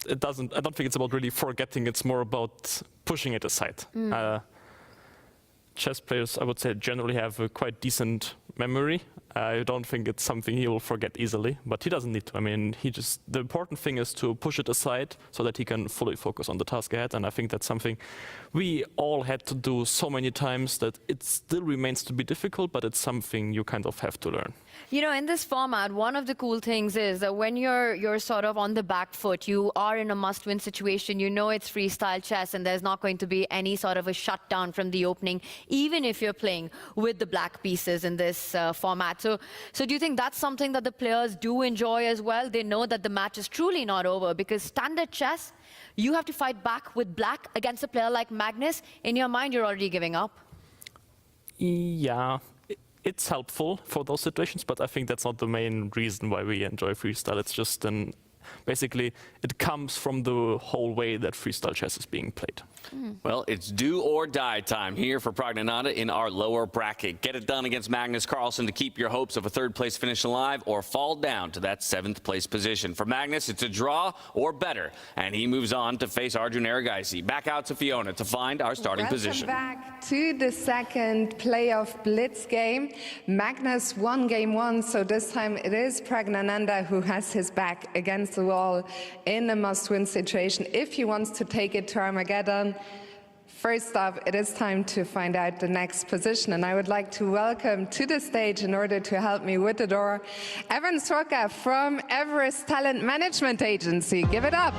It doesn't. I don't think it's about really forgetting. It's more about pushing it aside. Chess players, I would say, generally have a quite decent memory. I don't think it's something he will forget easily, but he doesn't need to. I mean, the important thing is to push it aside so that he can fully focus on the task ahead, and I think that's something we all had to do so many times that it still remains to be difficult, but it's something you kind of have to learn. You know, in this format, one of the cool things is that when you're sort of on the back foot, you are in a must-win situation, you know it's freestyle chess and there's not going to be any sort of a shutdown from the opening, even if you're playing with the black pieces in this format. So do you think that's something that the players do enjoy as well? They know that the match is truly not over, because standard chess, you have to fight back with black against a player like Magnus. In your mind, you're already giving up. Yeah, it's helpful for those situations, but I think that's not the main reason why we enjoy freestyle. It's just basically, it comes from the whole way that freestyle chess is being played. Well, it's do or die time here for Pragnananda in our lower bracket. Get it done against Magnus Carlsen to keep your hopes of a third-place finish alive, or fall down to that seventh-place position. For Magnus, it's a draw or better, and he moves on to face Arjun Erigaisi. Back out to Fiona to find our starting position. Back to the second playoff blitz game. Magnus won game one, so this time it is Pragnananda who has his back against the wall in a must-win situation if he wants to take it to Armageddon. First up, it is time to find out the next position, and I would like to welcome to the stage, in order to help me with the door, Evan Sroka from Everest Talent Management Agency. Give it up.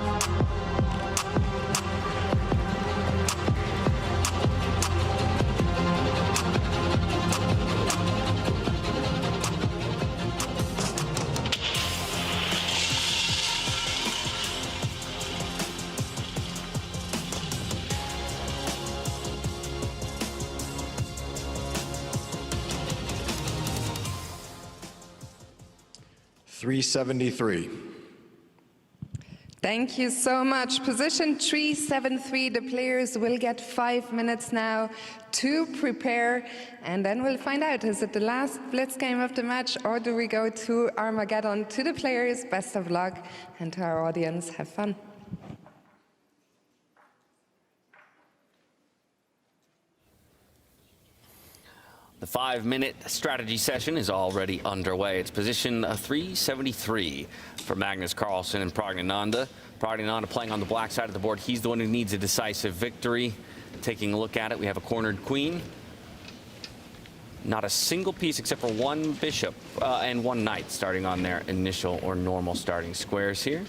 373. Thank you so much. Position 373, the players will get 5 minutes now to prepare, and then we'll find out, is it the last blitz game of the match, or do we go to Armageddon? To the players, best of luck, and to our audience, have fun. The 5-minute strategy session is already underway. It's position 373 for Magnus Carlsen and Pragnananda. Pragnananda playing on the black side of the board. He's the one who needs a decisive victory. Taking a look at it, we have a cornered queen. Not a single piece except for one bishop and one knight starting on their initial or normal starting squares here.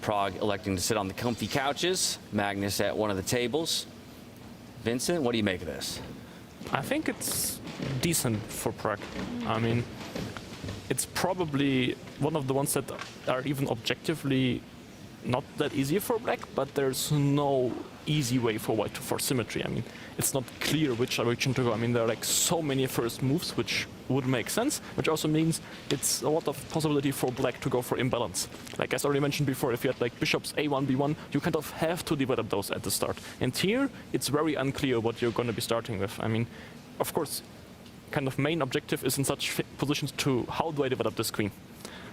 Prag electing to sit on the comfy couches. Magnus at one of the tables. Vincent, what do you make of this? I think it's decent for Prag. I mean, it's probably one of the ones that are even objectively not that easy for black, but there's no easy way for white for symmetry. I mean, it's not clear which direction to go. I mean, there are like so many first moves which would make sense, which also means it's a lot of possibility for black to go for imbalance. Like as already mentioned before, if you had like bishops A1, B1, you kind of have to develop those at the start. And here, it's very unclear what you're going to be starting with. I mean, of course, kind of main objective is in such positions to how do I develop this queen?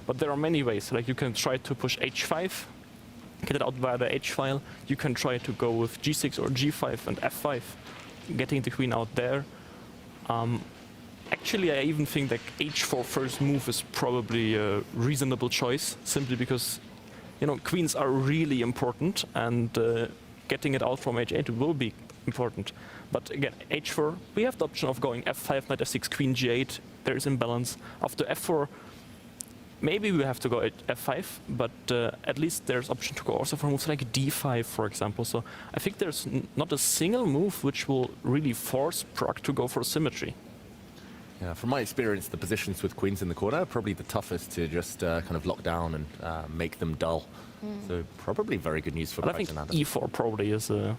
But there are many ways. Like you can try to push H5, get it out via the H file. You can try to go with G6 or G5 and F5. getting the queen out there. Actually, I even think that h4 first move is probably a reasonable choice, simply because, you know, queens are really important, and getting it out from h8 will be important. But again, h4, we have the option of going f5, knight f6, queen g8. There is imbalance. After f4, maybe we have to go at f5, but at least there's option to go also for moves like d5, for example. So I think there's not a single move which will really force Prag to go for symmetry. Yeah, from my experience, the positions with queens in the corner are probably the toughest to just kind of lock down and make them dull. So probably very good news for But I Prag think and e4 probably is a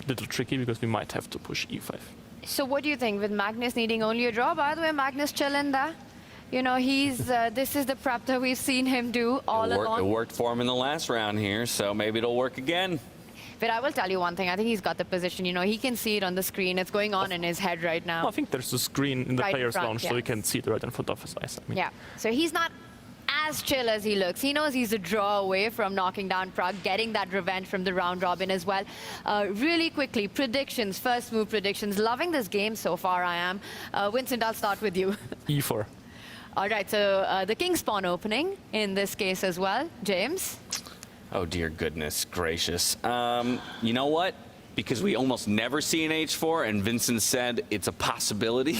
little tricky, because we might have to push e5. So what do you think, with Magnus needing only a draw? By the way, Magnus chilling there. You know, he's this is the prep that we've seen him do all along. It worked for him in the last round here, so maybe it'll work again. But I will tell you one thing, I think he's got the position. You know, he can see it on the screen. It's going on in his head right now. I think there's a screen in the Right in player's front, lounge, yeah. so he can see it right in front of his eyes. I mean. Yeah, so he's not as chill as he looks. He knows he's a draw away from knocking down Prag, getting that revenge from the round robin as well. Really quickly, predictions, first move predictions. Loving this game so far, I am. Vincent, I'll start with you. e4. All right, so the king spawn opening in this case as well. James? Oh, dear goodness gracious. You know what? Because we almost never see an h4, and Vincent said it's a possibility,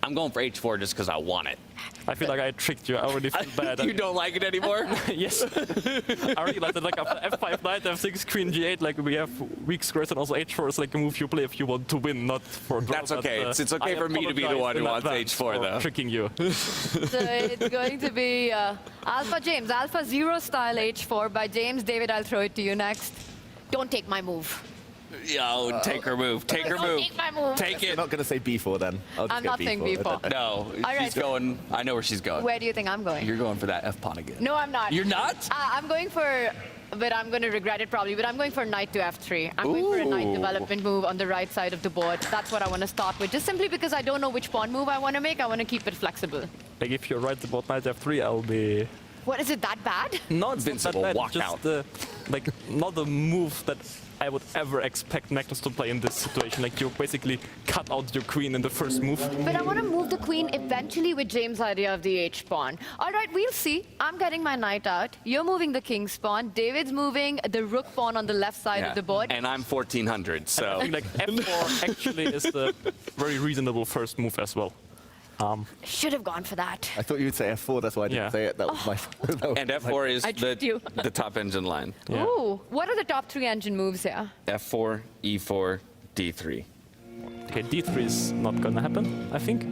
I'm going for h4 just because I want it. I feel like I tricked you. I already feel bad. You don't like it anymore? Yes. I already like that. Like after f5 knight, f6, queen g8, like we have weak squares, and also h4 is like a move you play if you want to win, not for draw. That's okay. It's okay for me to be the one who wants h4, though. Tricking you. So it's going to be Alpha James, Alpha Zero style h4 by James. David, I'll throw it to you next. Don't take my move. Yo, take her move. Take her move. Take my move. Take You're it. not going to say b4 then. I'll just I'm get not saying b4. No, right, she's so- going. I know where she's going. Where do you think I'm going? You're going for that f pawn again. No, I'm not. You're not? I'm going for, but I'm going to regret it probably, but I'm going for knight to f3. I'm going for a knight Ooh. development move on the right side of the board. That's what I want to start with, just simply because I don't know which pawn move I want to make. I want to keep it flexible. Like if you're right about knight f3, I'll be. What, is it that bad? No, it's Vincent not will that bad. walk Just out. like not a move that I would ever expect Magnus to play in this situation. Like you basically cut out your queen in the first move. But I want to move the queen eventually with James' idea of the h-pawn. All right, we'll see. I'm getting my knight out. You're moving the king's pawn. David's moving the rook pawn on the left side of the board. And I'm 1400, I so. think like f4 actually is the very reasonable first move as well. Should have gone for that. I thought you would say f4, that's why I didn't Yeah. say it. That was my... that was And f4 is I tricked you. the top engine line. Yeah. Ooh, what are the top 3 engine moves here? f4, e4, d3. Okay, d3 is not gonna happen, I think.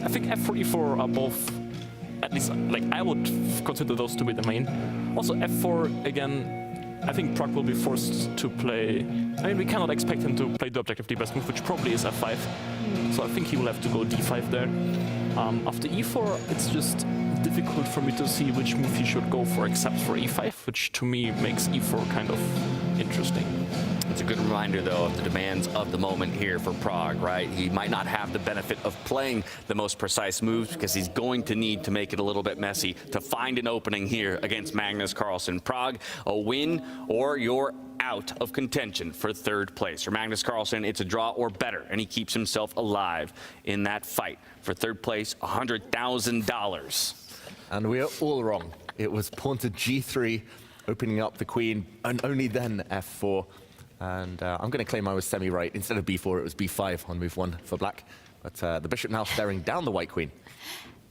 I think f4, e4 are both, at least, like, I would consider those to be the main. Also, f4, again, I think Prag will be forced to play... I mean, we cannot expect him to play the objectively best move, which probably is f5. So I think he will have to go d5 there. After e4, it's just difficult for me to see which move he should go for, except for e5, which to me makes e4 kind of interesting. It's a good reminder, though, of the demands of the moment here for Prag, right? He might not have the benefit of playing the most precise moves because he's going to need to make it a little bit messy to find an opening here against Magnus Carlsen. Prag, a win or you're out of contention for third place. For Magnus Carlsen, it's a draw or better, and he keeps himself alive in that fight. For third place, $100,000. And we are all wrong. It was pawn to g3, opening up the queen, and only then f4. And I'm going to claim I was semi-right. Instead of b4, it was b5 on move 1 for black. But the bishop now staring down the white queen.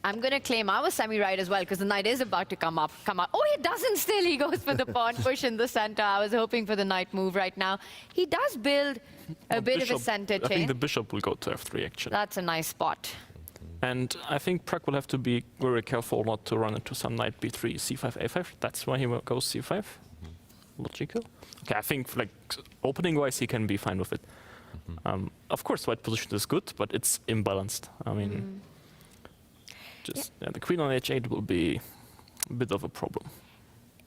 I'm going to claim I was semi-right as well, because the knight is about to come up. Oh, he doesn't still. He goes for the pawn push in the center. I was hoping for the knight move right now. He does build a bit of a center I think chain. the bishop will go to f3, actually. That's a nice spot. And I think Prag will have to be very careful not to run into some knight b3, c5, a5. That's why he will go c5. Logical. Okay, I think like opening-wise, he can be fine with it. Of course, white position is good, but it's imbalanced. I mean, the queen on h8 will be a bit of a problem.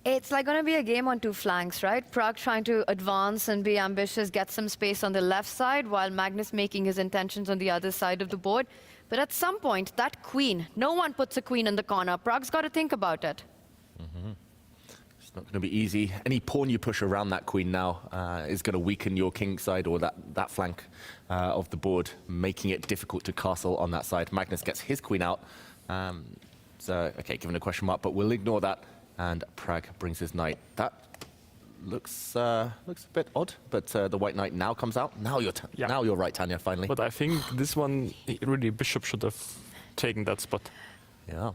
It's like going to be a game on 2 flanks, right? Prag trying to advance and be ambitious, get some space on the left side, while Magnus making his intentions on the other side of the board. But at some point, that queen, no one puts a queen in the corner. Prag's got to think about it. Not going to be easy. Any pawn you push around that queen now is going to weaken your king side or that flank of the board, making it difficult to castle on that side. Magnus gets his queen out. So, okay, given a question mark, but we'll ignore that. And Pragg brings his knight. That looks a bit odd, but the white knight now comes out. Now you're right, Tanya, finally. But I think this one, really, bishop should have taken that spot. Yeah.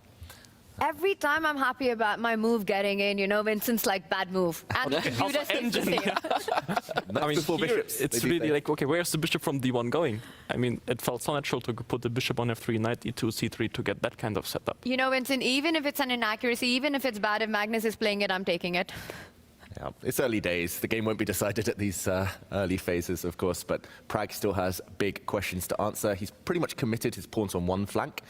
Every time I'm happy about my move getting in, you know, Vincent's like, bad move. And the computer seems to say I mean, here, it's really like, okay, where's the bishop from d1 going? I mean, it felt so natural to put the bishop on f3, knight e2, c3 to get that kind of setup. You know, Vincent, even if it's an inaccuracy, even if it's bad, if Magnus is playing it, I'm taking it. Yeah, it's early days. The game won't be decided at these early phases, of course, but Pragg still has big questions to answer. He's pretty much committed his pawns on one flank.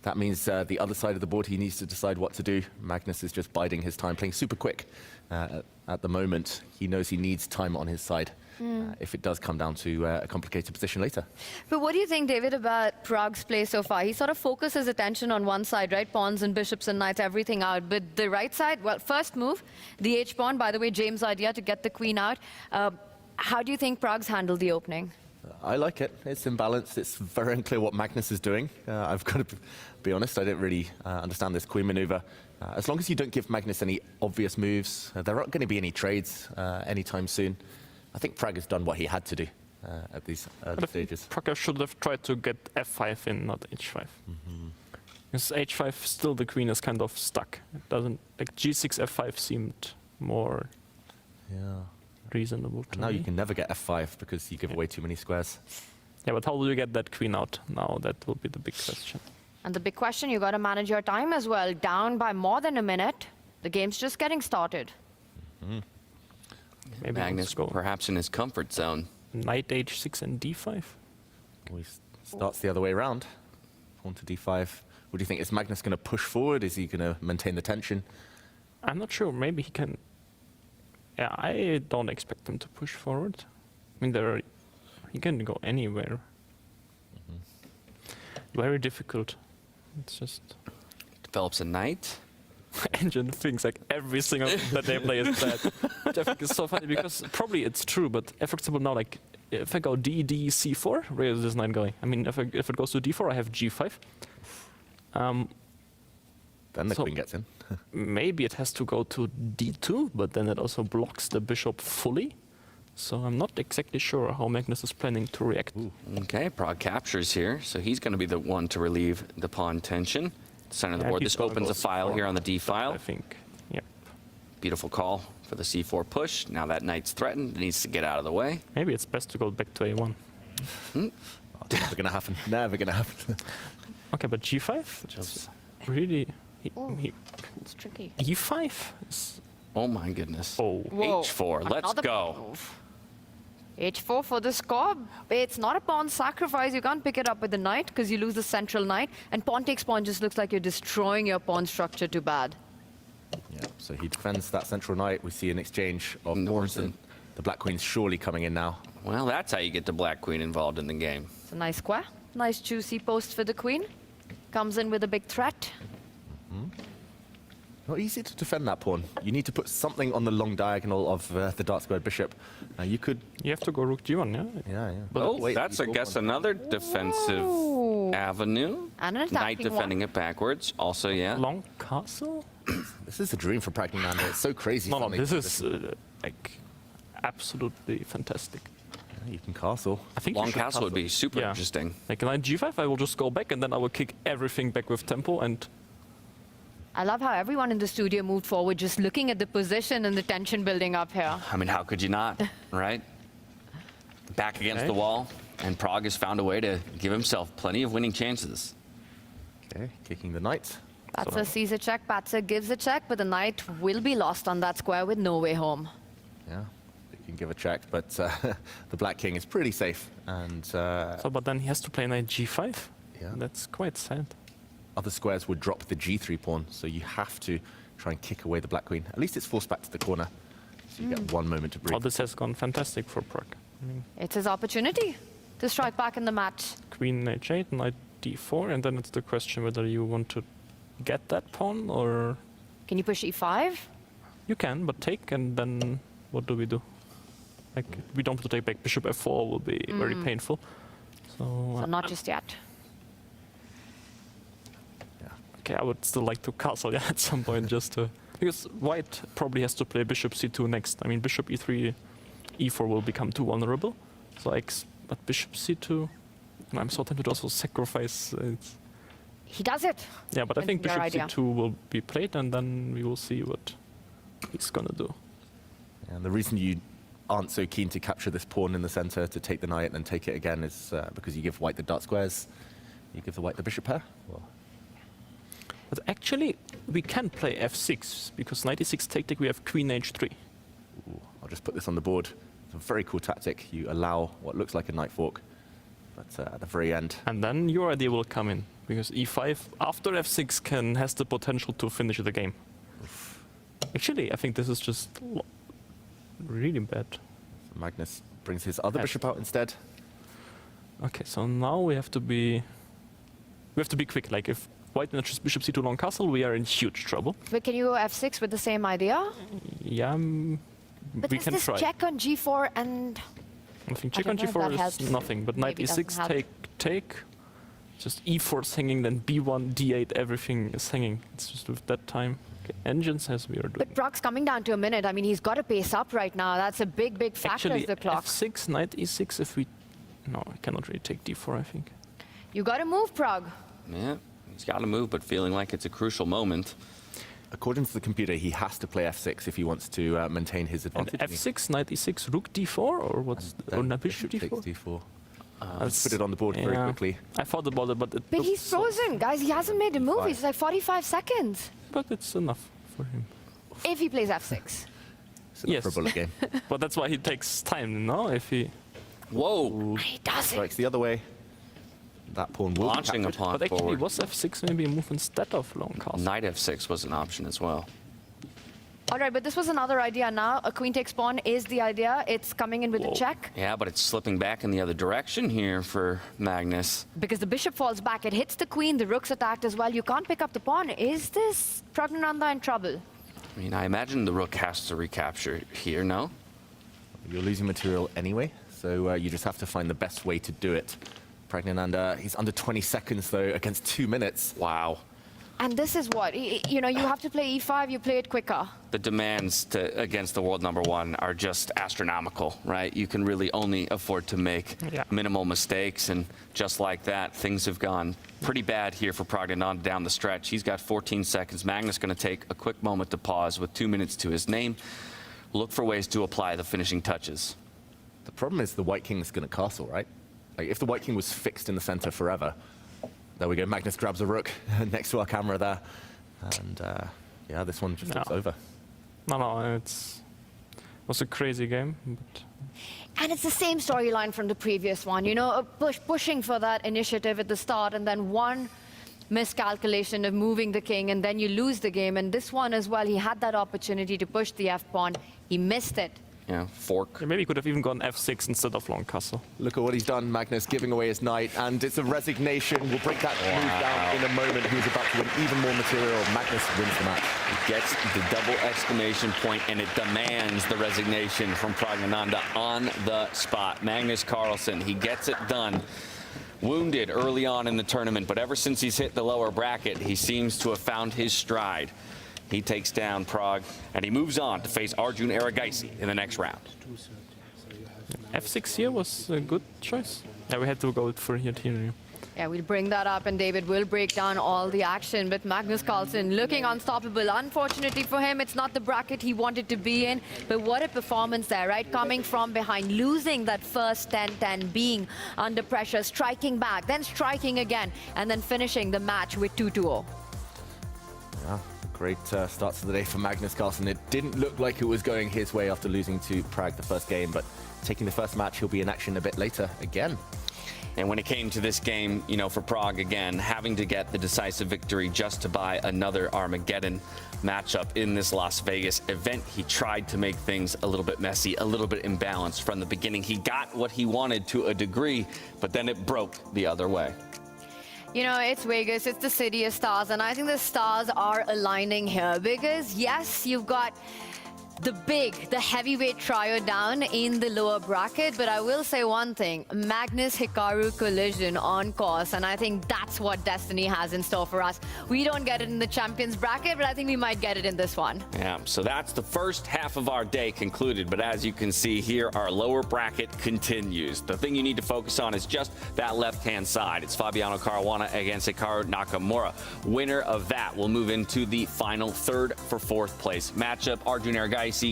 That means the other side of the board, he needs to decide what to do. Magnus is just biding his time, playing super quick at the moment. He knows he needs time on his side if it does come down to a complicated position later. But what do you think, David, about Prague's play so far? He sort of focuses attention on one side, right? Pawns and bishops and knights, everything out. But the right side, well, first move, the h-pawn, by the way, James' idea to get the queen out. How do you think Prague's handled the opening? I like it. It's imbalanced. It's very unclear what Magnus is doing. I've got to be honest, I didn't really understand this queen maneuver. As long as you don't give Magnus any obvious moves, there aren't going to be any trades anytime soon. I think Pragg has done what he had to do at these early stages. Pragg should have tried to get f5 in, not h5. Because h5, still the queen is kind of stuck. It doesn't, like g6, f5 seemed more reasonable to now me. You can never get f5 because you give away too many squares. Yeah, but how will you get that queen out now? That will be the big question. And the big question, you got to manage your time as well. Down by more than a minute. The game's just getting started. Maybe Magnus perhaps in his comfort zone. Knight h6 and d5. He starts the other way around. Pawn to d5. What do you think? Is Magnus going to push forward? Is he going to maintain the tension? I'm not sure. Maybe he can. Yeah, I don't expect him to push forward. I mean, he can go anywhere. Very difficult. It's just develops a knight. Arjun thinks like every single thing that they play is bad. Which I think is so funny because probably it's true, but for example now, like if I go d, c4, where is this knight going? I mean, if it goes to d4, I have g5. Then the queen gets in. Maybe it has to go to d2, but then it also blocks the bishop fully. So I'm not exactly sure how Magnus is planning to react. Okay, Pragg captures here, so he's going to be the one to relieve the pawn tension. Center of the board. This opens a file here on the d file. I think, yeah. Beautiful call for the c4 push. Now that knight's threatened, it needs to get out of the way. Maybe it's best to go back to a1. Never gonna happen. Never gonna happen. Okay, but g5? Just really. It's tricky. e5? Oh my goodness. Oh. Whoa. h4. Let's go. Move. h4 for the score. It's not a pawn sacrifice. You can't pick it up with the knight because you lose the central knight. And pawn takes pawn just looks like you're destroying your pawn structure too bad. Yeah, so he defends that central knight. We see an exchange of pawns, and the black queen's surely coming in now. Well, that's how you get the black queen involved in the game. It's a nice square. Nice juicy post for the queen. Comes in with a big threat. Not easy to defend that pawn. You need to put something on the long diagonal of the dark squared bishop. You have to go rook g1, yeah? Yeah. But that's, I guess, another defensive avenue. And an Knight attacking defending one. it backwards. Also, yeah. Long castle? This is a dream for Praggnanandha. It's so crazy. No, this is like absolutely fantastic. You can castle. I think long castle would be super interesting. Like knight g5, I will just go back and then I will kick everything back with tempo and. I love how everyone in the studio moved forward, just looking at the position and the tension building up here. I mean, how could you not, right? Back against the wall, and Pragg has found a way to give himself plenty of winning chances. Okay, kicking the knight. Patsa sees a check, Patsa gives a check, but the knight will be lost on that square with no way home. Yeah, you can give a check, but the black king is pretty safe. And but then he has to play knight g5? Yeah. That's quite sad. Other squares would drop the g3 pawn, so you have to try and kick away the black queen. At least it's forced back to the corner, so you get one moment to breathe. Oh, this has gone fantastic for Pragg. It's his opportunity to strike back in the match. Queen h8, knight d4, and then it's the question whether you want to get that pawn or... Can you push e5? You can, but take, and then what do we do? Like, we don't want to take back bishop f4, will be very painful. So not just yet. Okay, I would still like to castle at some point just to... Because white probably has to play bishop c2 next. I mean, bishop e3, e4 will become too vulnerable. So but bishop c2, I'm so tempted to also sacrifice. He does it. Yeah, but I think bishop c2 will be played, and then we will see what he's gonna do. And the reason you aren't so keen to capture this pawn in the center to take the knight and then take it again is because you give white the dart squares, you give the white the bishop pair. Well, but actually, we can play f6, because knight e6 take, we have queen h3. Ooh, I'll just put this on the board. It's a very cool tactic. You allow what looks like a knight fork, but at the very end. And then your idea will come in, because e5 after f6 has the potential to finish the game. Oof. Actually, I think this is just really bad. So Magnus brings his other bishop out instead. Okay, so now we have to be quick. Like if white manages bishop c2 long castle, we are in huge trouble. But can you go f6 with the same idea? Yeah, but we can this try. check on g4 and... I think check on g4 is nothing, but knight e6 take. Just e4 is hanging, then b1, d8, everything is hanging. It's just with that time. Okay, engines as we are doing. But Prag's coming down to a minute. I mean, he's got to pace up right now. That's a big factor. Actually, the clock. f6, knight e6 if we... No, I cannot really take d4, I think. You got to move, Prag. Yeah, he's got to move, but feeling like it's a crucial moment. According to the computer, he has to play f6 if he wants to maintain his advantage. And f6, knight e6, rook d4, or what's... Or bishop d4? d4. Let's put it on the board very quickly. I thought about it, but But he's frozen, guys. He hasn't made a move. It's like 45 seconds. But it's enough for him. If he plays f6. Yes. For a bullet game. But that's why he takes time, no? If he... Whoa! He does it. Strikes the other way. That pawn will launching be upon But actually, forward. was f6 maybe a move instead of long castle? Knight f6 was an option as well. All right, but this was another idea now. A queen takes pawn is the idea. It's coming in with a check. Yeah, but it's slipping back in the other direction here for Magnus. Because the bishop falls back. It hits the queen. The rook's attacked as well. You can't pick up the pawn. Is this Pragnananda in trouble? I mean, I imagine the rook has to recapture here, no? You're losing material anyway, so you just have to find the best way to do it. Pragnananda, he's under 20 seconds though, against 2 minutes. Wow. And this is what, you know, you have to play e5, you play it quicker. The demands against the world #1 are just astronomical, right? You can really only afford to make minimal mistakes, and just like that, things have gone pretty bad here for Pragnananda down the stretch. He's got 14 seconds. Magnus going to take a quick moment to pause with 2 minutes to his name. Look for ways to apply the finishing touches. The problem is the white king is going to castle, right? Like if the white king was fixed in the center forever, there we go. Magnus grabs a rook next to our camera there, and yeah, this one just looks over. No, it was a crazy game. But... And it's the same storyline from the previous one. You know, pushing for that initiative at the start, and then one miscalculation of moving the king, and then you lose the game. And this one as well, he had that opportunity to push the f-pawn. He missed it. Yeah, fork. Yeah, maybe he could have even gone f6 instead of long castle. Look at what he's done, Magnus, giving away his knight, and it's a resignation. We'll break that move down in a moment. He was about to win even more material. Magnus wins the match. He gets the double exclamation point, and it demands the resignation from Pragnananda on the spot. Magnus Carlsen, he gets it done. Wounded early on in the tournament, but ever since he's hit the lower bracket, he seems to have found his stride. He takes down Prag, and he moves on to face Arjun Erigaisi in the next round. f6 here was a good choice. Yeah, we had to go for here. Yeah, we'll bring that up, and David will break down all the action. But Magnus Carlsen looking unstoppable. Unfortunately for him, it's not the bracket he wanted to be in. But what a performance there, right? Coming from behind, losing that first 10-10, being under pressure, striking back, then striking again, and then finishing the match with 2-2-0. Yeah. Great start to the day for Magnus Carlsen. It didn't look like it was going his way after losing to Prag the first game, but taking the first match, he'll be in action a bit later again. And when it came to this game, you know, for Prag again, having to get the decisive victory just to buy another Armageddon matchup in this Las Vegas event, he tried to make things a little bit messy, a little bit imbalanced from the beginning. He got what he wanted to a degree, but then it broke the other way. You know, it's Vegas, it's the city of stars, and I think the stars are aligning here because, yes, you've got the heavyweight trio down in the lower bracket, but I will say one thing, Magnus Hikaru collision on course, and I think that's what Destiny has in store for us. We don't get it in the champions bracket, but I think we might get it in this one. Yeah, so that's the first half of our day concluded, but as you can see here, our lower bracket continues. The thing you need to focus on is just that left-hand side. It's Fabiano Caruana against Hikaru Nakamura. Winner of that will move into the final third for fourth place matchup. Arjun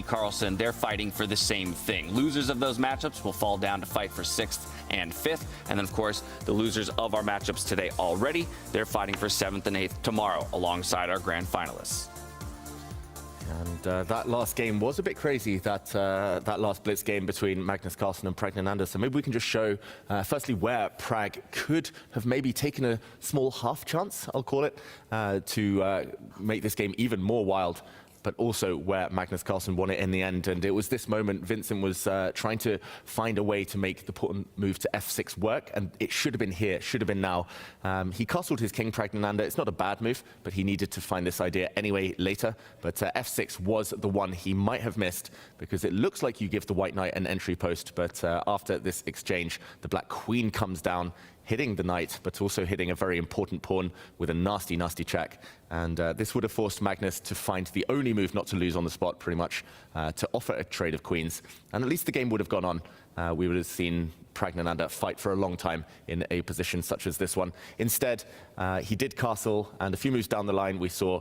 Carlson, they're fighting for the same thing. Losers of those matchups will fall down to fight for 6th and 5th. And then, of course, the losers of our matchups today already, they're fighting for 7th and 8th tomorrow alongside our grand finalists. And that last game was a bit crazy, that last blitz game between Magnus Carlsen and Praggnanandhaa. So maybe we can just show, firstly, where Prag could have maybe taken a small half chance, I'll call it, to make this game even more wild, but also where Magnus Carlsen won it in the end. And it was this moment Vincent was trying to find a way to make the pawn move to f6 work, and it should have been here, should have been now. He castled his king Praggnanandhaa. It's not a bad move, but he needed to find this idea anyway later. But f6 was the one he might have missed, because it looks like you give the white knight an entry post, but after this exchange, the black queen comes down, hitting the knight, but also hitting a very important pawn with a nasty, nasty check. And this would have forced Magnus to find the only move not to lose on the spot, pretty much, to offer a trade of queens. And at least the game would have gone on. We would have seen Praggnanandhaa fight for a long time in a position such as this one. Instead, he did castle, and a few moves down the line, we saw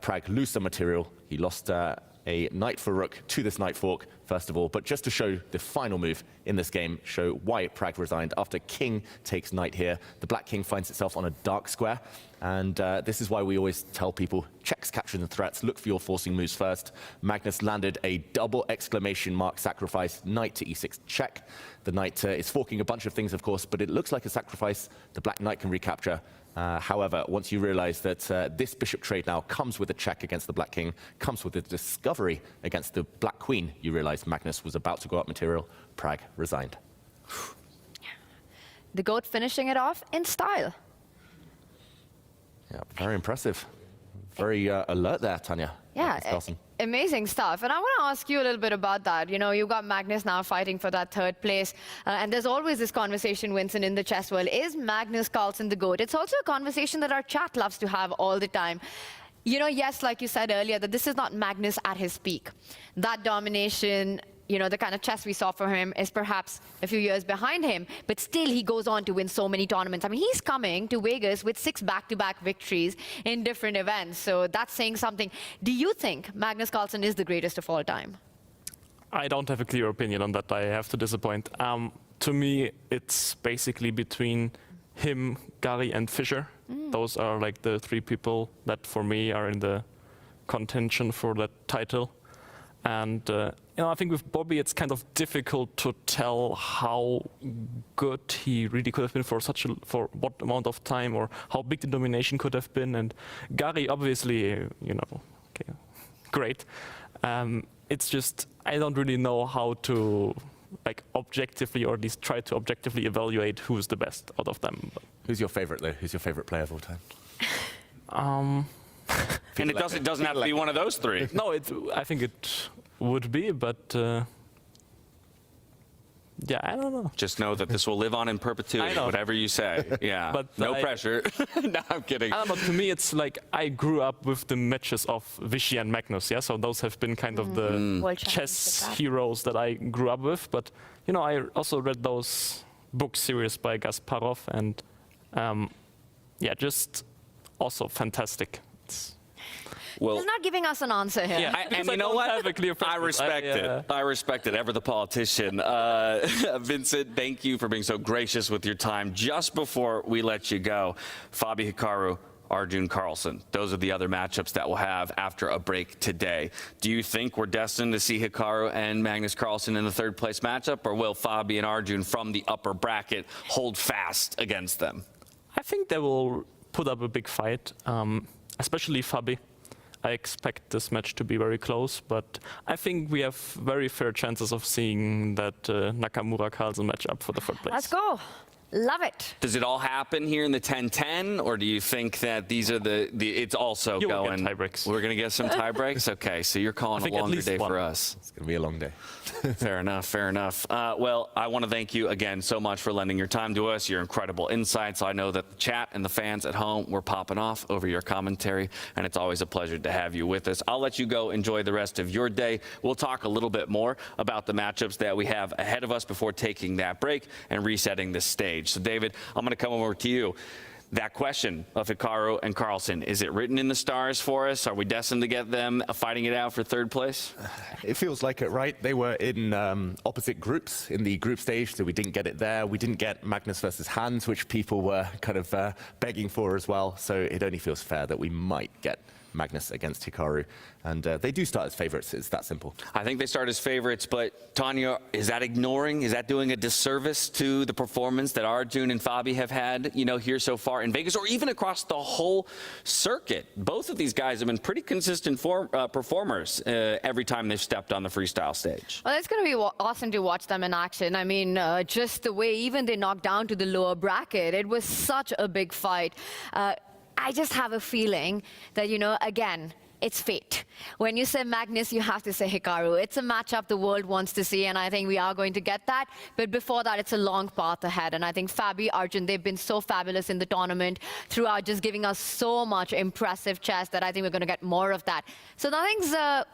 Prag lose some material. He lost a knight for rook to this knight fork, first of all, but just to show the final move in this game, show why Prag resigned. After king takes knight here, the black king finds itself on a dark square, and this is why we always tell people, checks, captures, and threats, look for your forcing moves first. Magnus landed a double exclamation mark sacrifice, knight to e6 check. The knight is forking a bunch of things, of course, but it looks like a sacrifice the black knight can recapture. However, once you realize that this bishop trade now comes with a check against the black king, comes with a discovery against the black queen, you realize Magnus was about to go up material. Prag resigned. The GOAT finishing it off in style. Yeah, very impressive. Very alert there, Tanya. Yeah, amazing stuff. And I want to ask you a little bit about that. You know, you've got Magnus now fighting for that third place. And there's always this conversation, Vincent, in the chess world. Is Magnus Carlsen the GOAT? It's also a conversation that our chat loves to have all the time. You know, yes, like you said earlier, that this is not Magnus at his peak. That domination, you know, the kind of chess we saw from him is perhaps a few years behind him, but still he goes on to win so many tournaments. I mean, he's coming to Vegas with 6 back-to-back victories in different events, so that's saying something. Do you think Magnus Carlsen is the greatest of all time? I don't have a clear opinion on that, I have to disappoint. To me, it's basically between him, Gary, and Fischer. Those are like the 3 people that, for me, are in the contention for that title. And you know, I think with Bobby, it's kind of difficult to tell how good he really could have been for what amount of time, or how big the domination could have been. And Gary, obviously, you know, okay, great. It's just I don't really know how to like objectively, or at least try to objectively evaluate who's the best out of them. Who's your favorite, though? Who's your favorite player of all time? And it doesn't have to be one of those 3. No, I think it would be, but yeah, I don't know. Just know that this will live on in perpetuity, whatever you say. Yeah, but no pressure. No, I'm kidding. I don't know, to me, it's like I grew up with the matches of Vichy and Magnus, yeah? So those have been kind of the chess heroes that I grew up with. But, you know, I also read those book series by Kasparov, and yeah, just also fantastic. Well, he's not giving us an answer here. Yeah, and you know what? I respect it. I respect it. Ever the politician. Vincent, thank you for being so gracious with your time. Just before we let you go, Fabi Hikaru, Arjun Carlsen. Those are the other matchups that we'll have after a break today. Do you think we're destined to see Hikaru and Magnus Carlsen in the third place matchup, or will Fabi and Arjun from the upper bracket hold fast against them? I think they will put up a big fight, especially Fabi. I expect this match to be very close, but I think we have very fair chances of seeing that Nakamura-Carlsen matchup for the third place. Let's go. Love it. Does it all happen here in the 10-10, or do you think that these are it's also You will going? get tie breaks. We're going to get some tie breaks? Okay, so you're calling a longer day for us. It's going to be a long day. Fair enough, fair enough. Well, I want to thank you again so much for lending your time to us, your incredible insights. I know that the chat and the fans at home were popping off over your commentary, and it's always a pleasure to have you with us. I'll let you go enjoy the rest of your day. We'll talk a little bit more about the matchups that we have ahead of us before taking that break and resetting the stage. So, David, I'm going to come over to you. That question of Hikaru and Carlsen, is it written in the stars for us? Are we destined to get them fighting it out for third place? It feels like it, right? They were in opposite groups in the group stage, so we didn't get it there. We didn't get Magnus versus Hans, which people were kind of begging for as well. So it only feels fair that we might get Magnus against Hikaru. And they do start as favorites. It's that simple. I think they start as favorites, but Tanya, is that doing a disservice to the performance that Arjun and Fabi have had, here so far in Vegas, or even across the whole circuit? Both of these guys have been pretty consistent performers every time they've stepped on the freestyle stage. Well, it's going to be awesome to watch them in action. I mean, just the way even they knocked down to the lower bracket, it was such a big fight. I just have a feeling that, again, it's fate. When you say Magnus, you have to say Hikaru. It's a matchup the world wants to see, and I think we are going to get that. But before that, it's a long path ahead. And I think Fabi, Arjun, they've been so fabulous in the tournament throughout, just giving us so much impressive chess that I think we're going to get more of that. So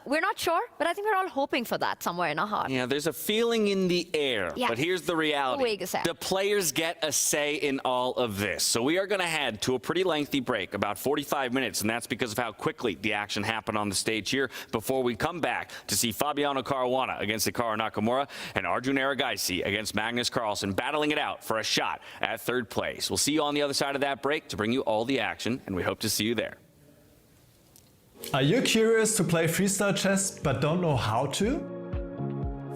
we're not sure, but I think we're all hoping for that somewhere in our heart. Yeah, there's a feeling in the air. Yeah. But here's the reality. The players get a say in all of this. So we are going to head to a pretty lengthy break, about 45 minutes, and that's because of how quickly the action happen on the stage here before we come back to see Fabiano Caruana against Hikaru Nakamura and Arjun Erigaisi against Magnus Carlsen battling it out for a shot at third place. We'll see you on the other side of that break to bring you all the action, and we hope to see you there. Are you curious to play freestyle chess but don't know how to?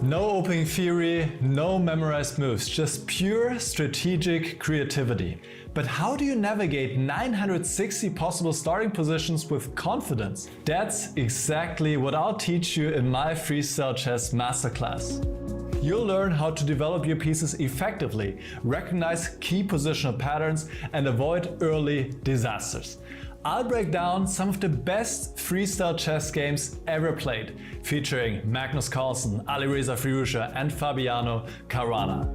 No opening theory, no memorized moves, just pure strategic creativity. But how do you navigate 960 possible starting positions with confidence? That's exactly what I'll teach you in my Freestyle Chess Masterclass. You'll learn how to develop your pieces effectively, recognize key positional patterns, and avoid early disasters. I'll break down some of the best freestyle chess games ever played, featuring Magnus Carlsen, Alireza Firouzja, and Fabiano Caruana.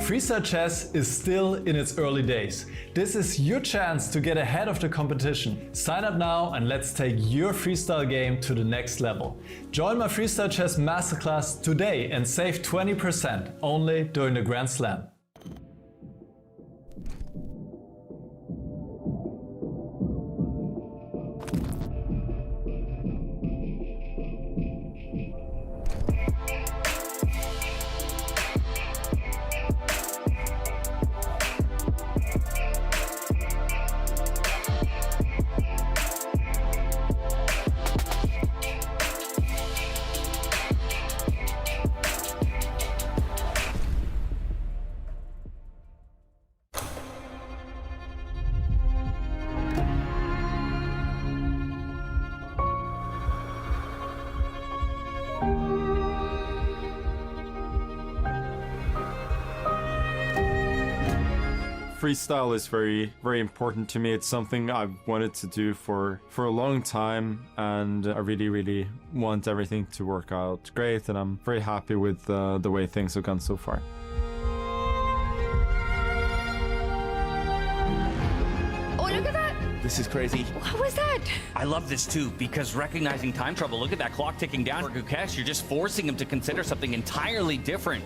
Freestyle chess is still in its early days. This is your chance to get ahead of the competition. Sign up now and let's take your freestyle game to the next level. Join my Freestyle Chess Masterclass today and save 20% only during the Grand Slam. Freestyle is very, very important to me. It's something I've wanted to do for a long time, and I really, really want everything to work out great, and I'm very happy with the way things have gone so far. Oh, look at that! This is crazy. What was that? I love this too, because recognizing time trouble, look at that clock ticking down for Gukesh, you're just forcing him to consider something entirely different.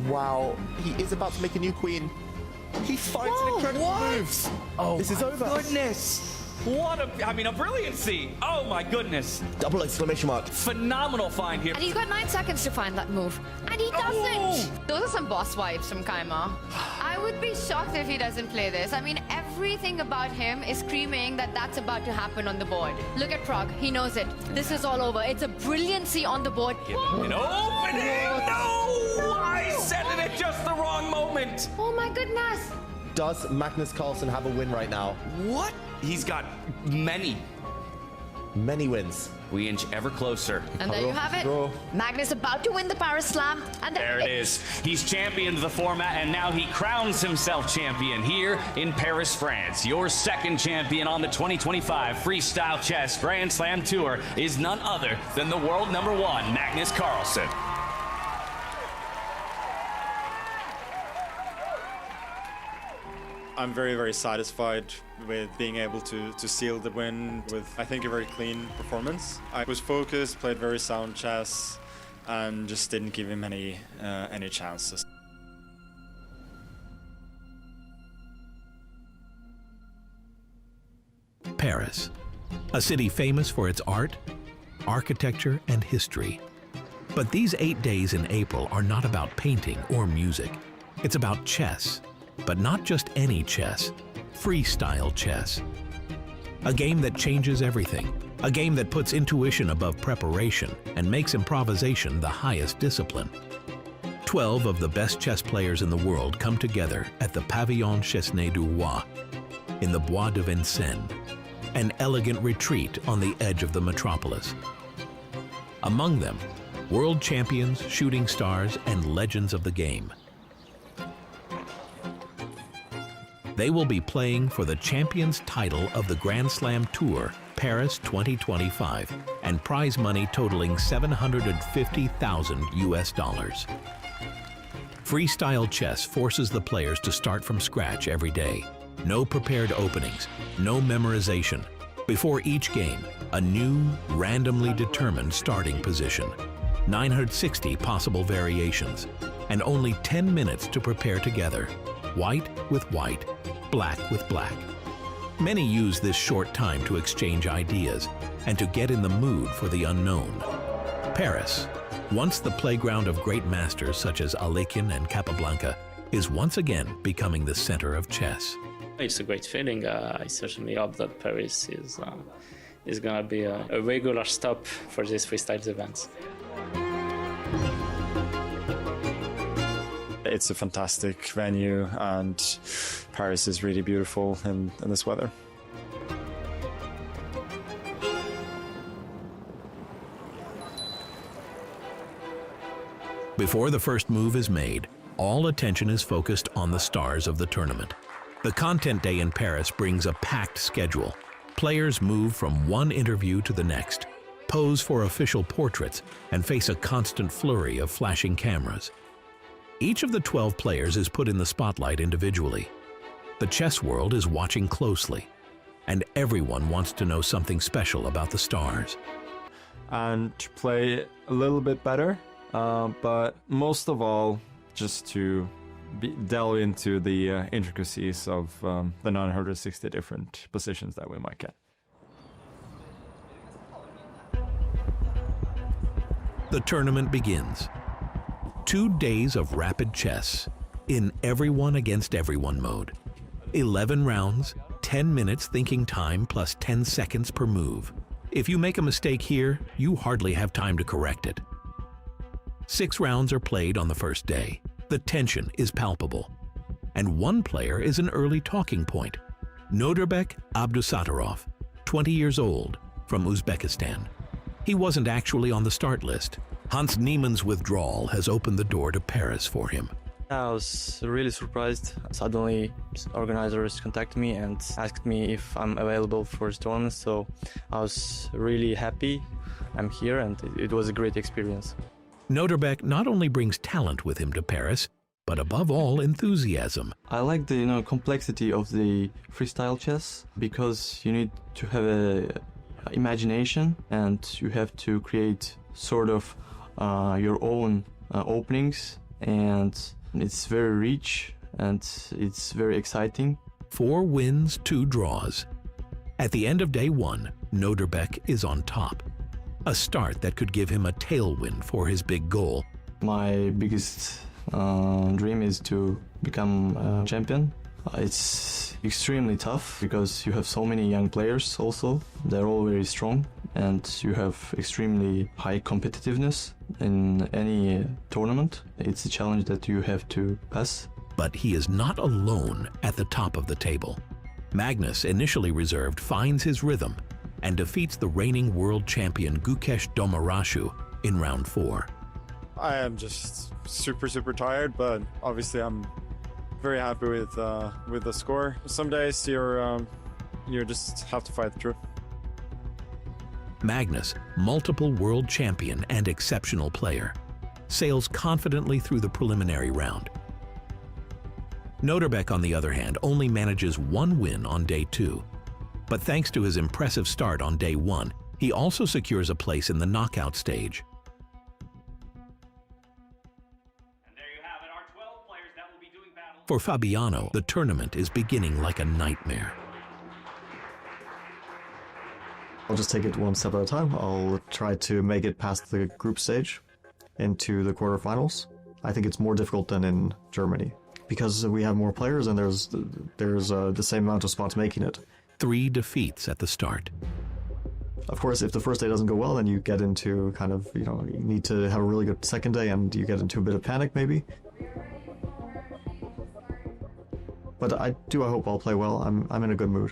Wow, he is about to make a new queen. He finds an incredible moves. Oh, this is over. Goodness. What a brilliancy. Oh my goodness. Double exclamation mark. Phenomenal find here. And he's got 9 seconds to find that move. And he doesn't. Oh. Those are some boss vibes from Kaima. I would be shocked if he doesn't play this. I mean, everything about him is screaming that that's about to happen on the board. Look at Prague. He knows it. This is all over. It's a brilliancy on the board. An opening. No! I said it at just the wrong moment. Oh my goodness. Does Magnus Carlsen have a win right now? What? He's got many. many wins. We inch ever closer. And there you have it. Magnus about to win the Paris Slam. And There it is. He's championed the format, and now he crowns himself champion here in Paris, France. Your second champion on the 2025 Freestyle Chess Grand Slam Tour is none other than the world #1, Magnus Carlsen. I'm very, very satisfied with being able to seal the win with, I think, a very clean performance. I was focused, played very sound chess, and just didn't give him any chances. Paris, a city famous for its art, architecture, and history. But these 8 days in April are not about painting or music. It's about chess, but not just any chess, freestyle chess. A game that changes everything, a game that puts intuition above preparation and makes improvisation the highest discipline. 12 of the best chess players in the world come together at the Pavillon Chesnay du Roi in the Bois de Vincennes, an elegant retreat on the edge of the metropolis. Among them, world champions, shooting stars, and legends of the game. They will be playing for the champions title of the Grand Slam Tour, Paris 2025, and prize money totaling $750,000 US. Freestyle chess forces the players to start from scratch every day. No prepared openings, no memorization. Before each game, a new, randomly determined starting position. 960 possible variations, and only 10 minutes to prepare together. White with white, black with black. Many use this short time to exchange ideas and to get in the mood for the unknown. Paris, once the playground of great masters such as Alekhine and Capablanca, is once again becoming the center of chess. It's a great feeling. I certainly hope that Paris is going to be a regular stop for these freestyle events. It's a fantastic venue, and Paris is really beautiful in this weather. Before the first move is made, all attention is focused on the stars of the tournament. The content day in Paris brings a packed schedule. Players move from one interview to the next, pose for official portraits, and face a constant flurry of flashing cameras. Each of the 12 players is put in the spotlight individually. The chess world is watching closely, and everyone wants to know something special about the stars. And to play a little bit better, but most of all, just to delve into the intricacies of the 960 different positions that we might get. The tournament begins. 2 days of rapid chess in everyone against everyone mode. 11 rounds, 10 minutes thinking time plus 10 seconds per move. If you make a mistake here, you hardly have time to correct it. 6 rounds are played on the first day. The tension is palpable. And one player is an early talking point. Nodirbek Abdusattorov, 20 years old, from Uzbekistan. He wasn't actually on the start list. Hans Niemann's withdrawal has opened the door to Paris for him. I was really surprised. Suddenly, organizers contacted me and asked me if I'm available for this tournament, so I was really happy. I'm here, and it was a great experience. Nodirbek not only brings talent with him to Paris, but above all, enthusiasm. I like the complexity of the freestyle chess, because you need to have a imagination, and you have to create sort of your own openings, and it's very rich and it's very exciting. 4 wins, 2 draws. At the end of day 1, Nodirbek is on top. A start that could give him a tailwind for his big goal. My biggest dream is to become a champion. It's extremely tough because you have so many young players also. They're all very strong, and you have extremely high competitiveness in any tournament. It's a challenge that you have to pass. But he is not alone at the top of the table. Magnus, initially reserved, finds his rhythm. and defeats the reigning world champion Gukesh Domarashu in round 4. I am just super tired, but obviously I'm very happy with the score. Some days you just have to fight through. Magnus, multiple world champion and exceptional player, sails confidently through the preliminary round. Noterbeck, on the other hand, only manages 1 win on day 2. But thanks to his impressive start on day 1, he also secures a place in the knockout stage. For Fabiano, the tournament is beginning like a nightmare. I'll just take it one step at a time. I'll try to make it past the group stage into the quarterfinals. I think it's more difficult than in Germany because we have more players and there's the same amount of spots making it. 3 defeats at the start. Of course, if the first day doesn't go well, then you get into kind of, you need to have a really good second day and you get into a bit of panic maybe. But I hope I'll play well. I'm in a good mood.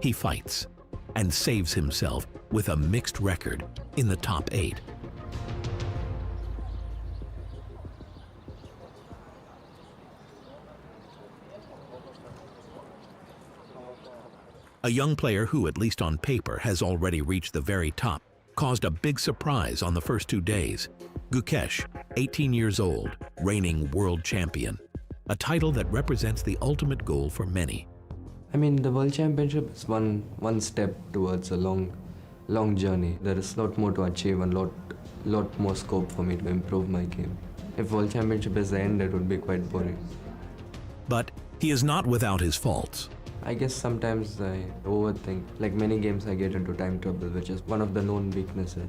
He fights and saves himself with a mixed record in the top 8. A young player who, at least on paper, has already reached the very top, caused a big surprise on the first 2 days. Gukesh, 18 years old, reigning world champion. A title that represents the ultimate goal for many. I mean, the World Championship is one step towards a long journey. There is a lot more to achieve and lot more scope for me to improve my game. If World Championship is the end, it would be quite boring. But he is not without his faults. I guess sometimes I overthink. Like many games, I get into time trouble, which is one of the known weaknesses.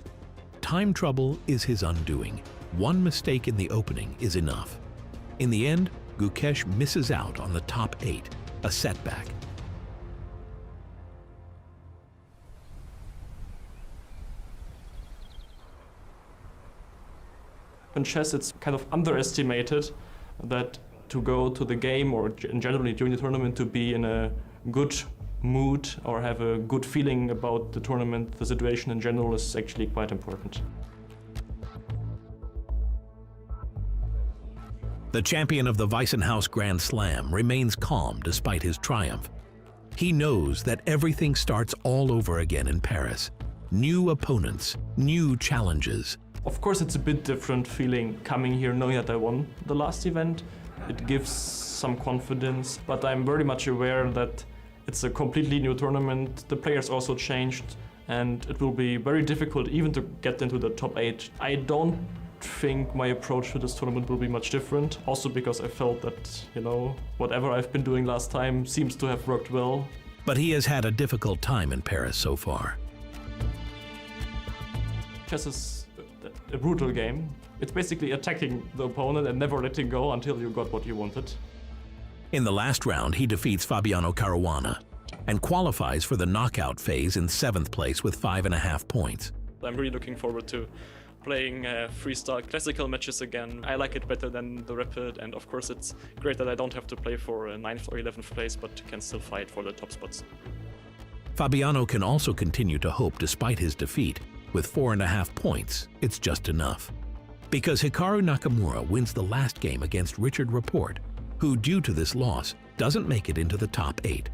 Time trouble is his undoing. One mistake in the opening is enough. In the end, Gukesh misses out on the top 8, a setback. In chess, it's kind of underestimated that to go to the game or generally during the tournament to be in a good mood or have a good feeling about the tournament, the situation in general is actually quite important. The champion of the Weissenhaus Grand Slam remains calm despite his triumph. He knows that everything starts all over again in Paris. New opponents, new challenges. Of course, it's a bit different feeling coming here knowing that I won the last event. It gives some confidence, but I'm very much aware that it's a completely new tournament. The players also changed, and it will be very difficult even to get into the top 8. I don't think my approach to this tournament will be much different, also because I felt that, whatever I've been doing last time seems to have worked well. But he has had a difficult time in Paris so far. Chess is a brutal game. It's basically attacking the opponent and never letting go until you got what you wanted. In the last round, he defeats Fabiano Caruana and qualifies for the knockout phase in 7th place with 5.5 points. I'm really looking forward to playing freestyle classical matches again. I like it better than the rapid, and of course it's great that I don't have to play for 9th or 11th place, but can still fight for the top spots. Fabiano can also continue to hope despite his defeat. With 4.5 points, it's just enough. Because Hikaru Nakamura wins the last game against Richard Rapport, who, due to this loss, doesn't make it into the top 8.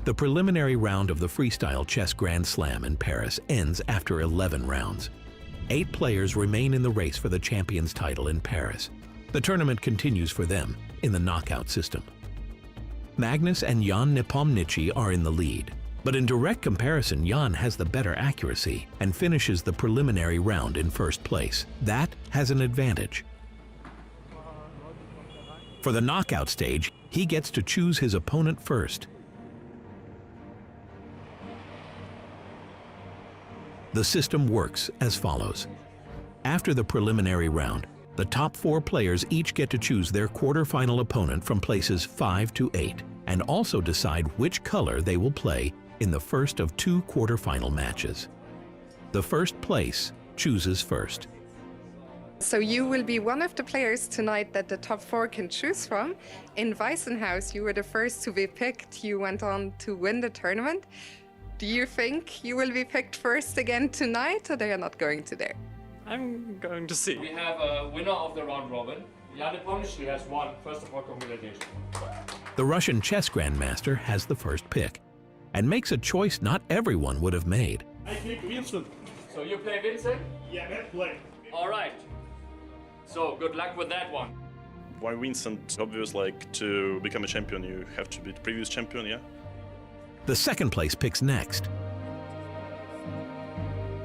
The preliminary round of the Freestyle Chess Grand Slam in Paris ends after 11 rounds. 8 players remain in the race for the champion's title in Paris. The tournament continues for them in the knockout system. Magnus and Jan Nepomniachtchi are in the lead, but in direct comparison, Jan has the better accuracy and finishes the preliminary round in 1st place. That has an advantage. For the knockout stage, he gets to choose his opponent first. The system works as follows. After the preliminary round, the top 4 players each get to choose their quarterfinal opponent from places 5 to 8, and also decide which color they will play in the first of 2 quarterfinal matches. The first place chooses first. So you will be one of the players tonight that the top 4 can choose from. In Weissenhaus, you were the first to be picked. You went on to win the tournament. Do you think you will be picked first again tonight, or they are not going today? I'm going to see. We have a winner of the round robin. Jan Nepomucci has won. First of all, congratulations. The Russian chess grandmaster has the first pick and makes a choice not everyone would have made. I pick Vincent. So you play Vincent? Yeah, I play. All right. So good luck with that one. Why Vincent? Obvious, like, to become a champion, you have to be the previous champion, yeah? The second place picks next.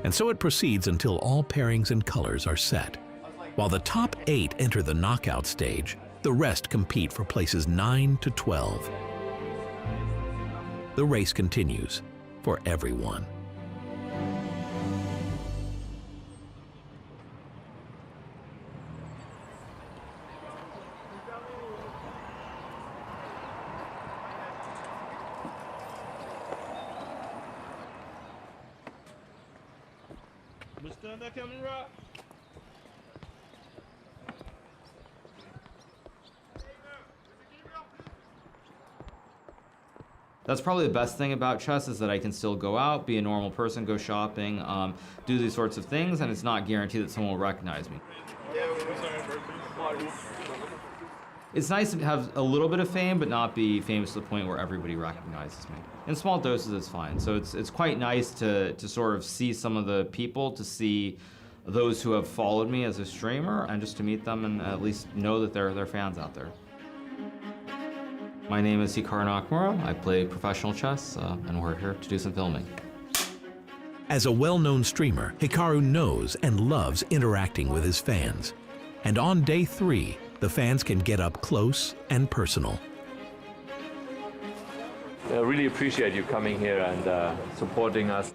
And so it proceeds until all pairings and colors are set. While the top 8 enter the knockout stage, the rest compete for places 9 to 12. The race continues for everyone. Mr. the camera. That's probably the best thing about chess, is that I can still go out, be a normal person, go shopping, do these sorts of things, and it's not guaranteed that someone will recognize me. It's nice to have a little bit of fame, but not be famous to the point where everybody recognizes me. In small doses, it's fine. So it's quite nice to sort of see some of the people, to see those who have followed me as a streamer, and just to meet them and at least know that there are fans out there. My name is Hikaru Nakamura. I play professional chess, and we're here to do some filming. As a well-known streamer, Hikaru knows and loves interacting with his fans. And on day 3, the fans can get up close and personal. I really appreciate you coming here and supporting us.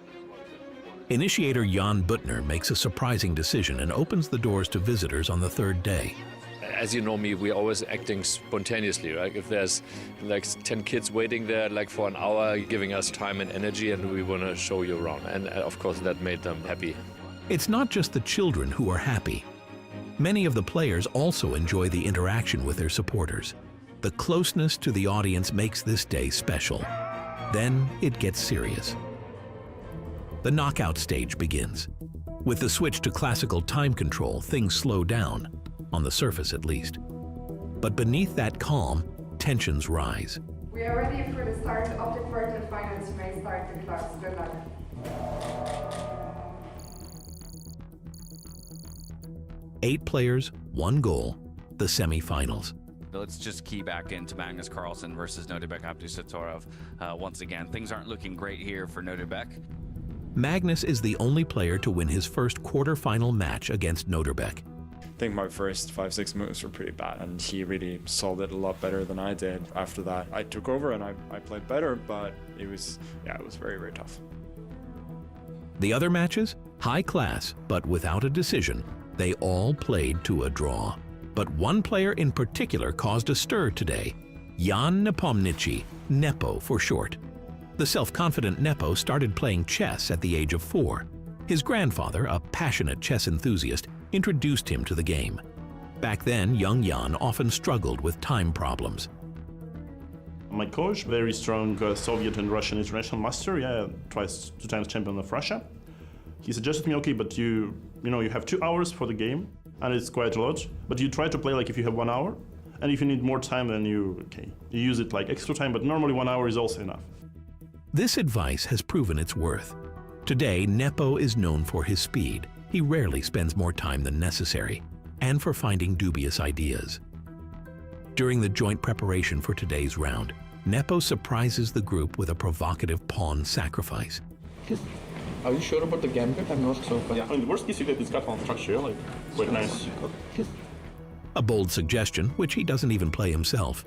Initiator Jan Buttner makes a surprising decision and opens the doors to visitors on the 3rd day. As you know me, we're always acting spontaneously, right? If there's like 10 kids waiting there like for an hour, giving us time and energy, and we want to show you around. And of course that made them happy. It's not just the children who are happy. Many of the players also enjoy the interaction with their supporters. The closeness to the audience makes this day special. Then it gets serious. The knockout stage begins. With the switch to classical time control, things slow down, on the surface at least. But beneath that calm, tensions rise. We are ready for the start of the quarterfinals. You may start the clocks. Good luck. 8 players, 1 goal, the semi-finals. Let's just key back into Magnus Carlsen versus Nodebek Abdusatorov. Once again, things aren't looking great here for Nodebek. Magnus is the only player to win his first quarterfinal match against Nodebek. I think my first 5-6 moves were pretty bad, and he really solved it a lot better than I did. After that, I took over and I played better, but it was very, very tough. The other matches? High class, but without a decision. They all played to a draw. But one player in particular caused a stir today. Jan Nepomucci, Nepo for short. The self-confident Nepo started playing chess at the age of 4. His grandfather, a passionate chess enthusiast, introduced him to the game. Back then, young Jan often struggled with time problems. My coach, very strong Soviet and Russian international master, yeah, twice 2 times champion of Russia. He suggested me, okay, but you have 2 hours for the game, and it's quite a lot, but you try to play like if you have 1 hour, and if you need more time, then you use it like extra time, but normally 1 hour is also enough. This advice has proven its worth. Today, Nepo is known for his speed. He rarely spends more time than necessary, and for finding dubious ideas. During the joint preparation for today's round, Nepo surprises the group with a provocative pawn sacrifice. Are you sure about the gambit? I'm not so far. Yeah, I mean, the worst case you get is got on structure, like, quite nice. A bold suggestion, which he doesn't even play himself,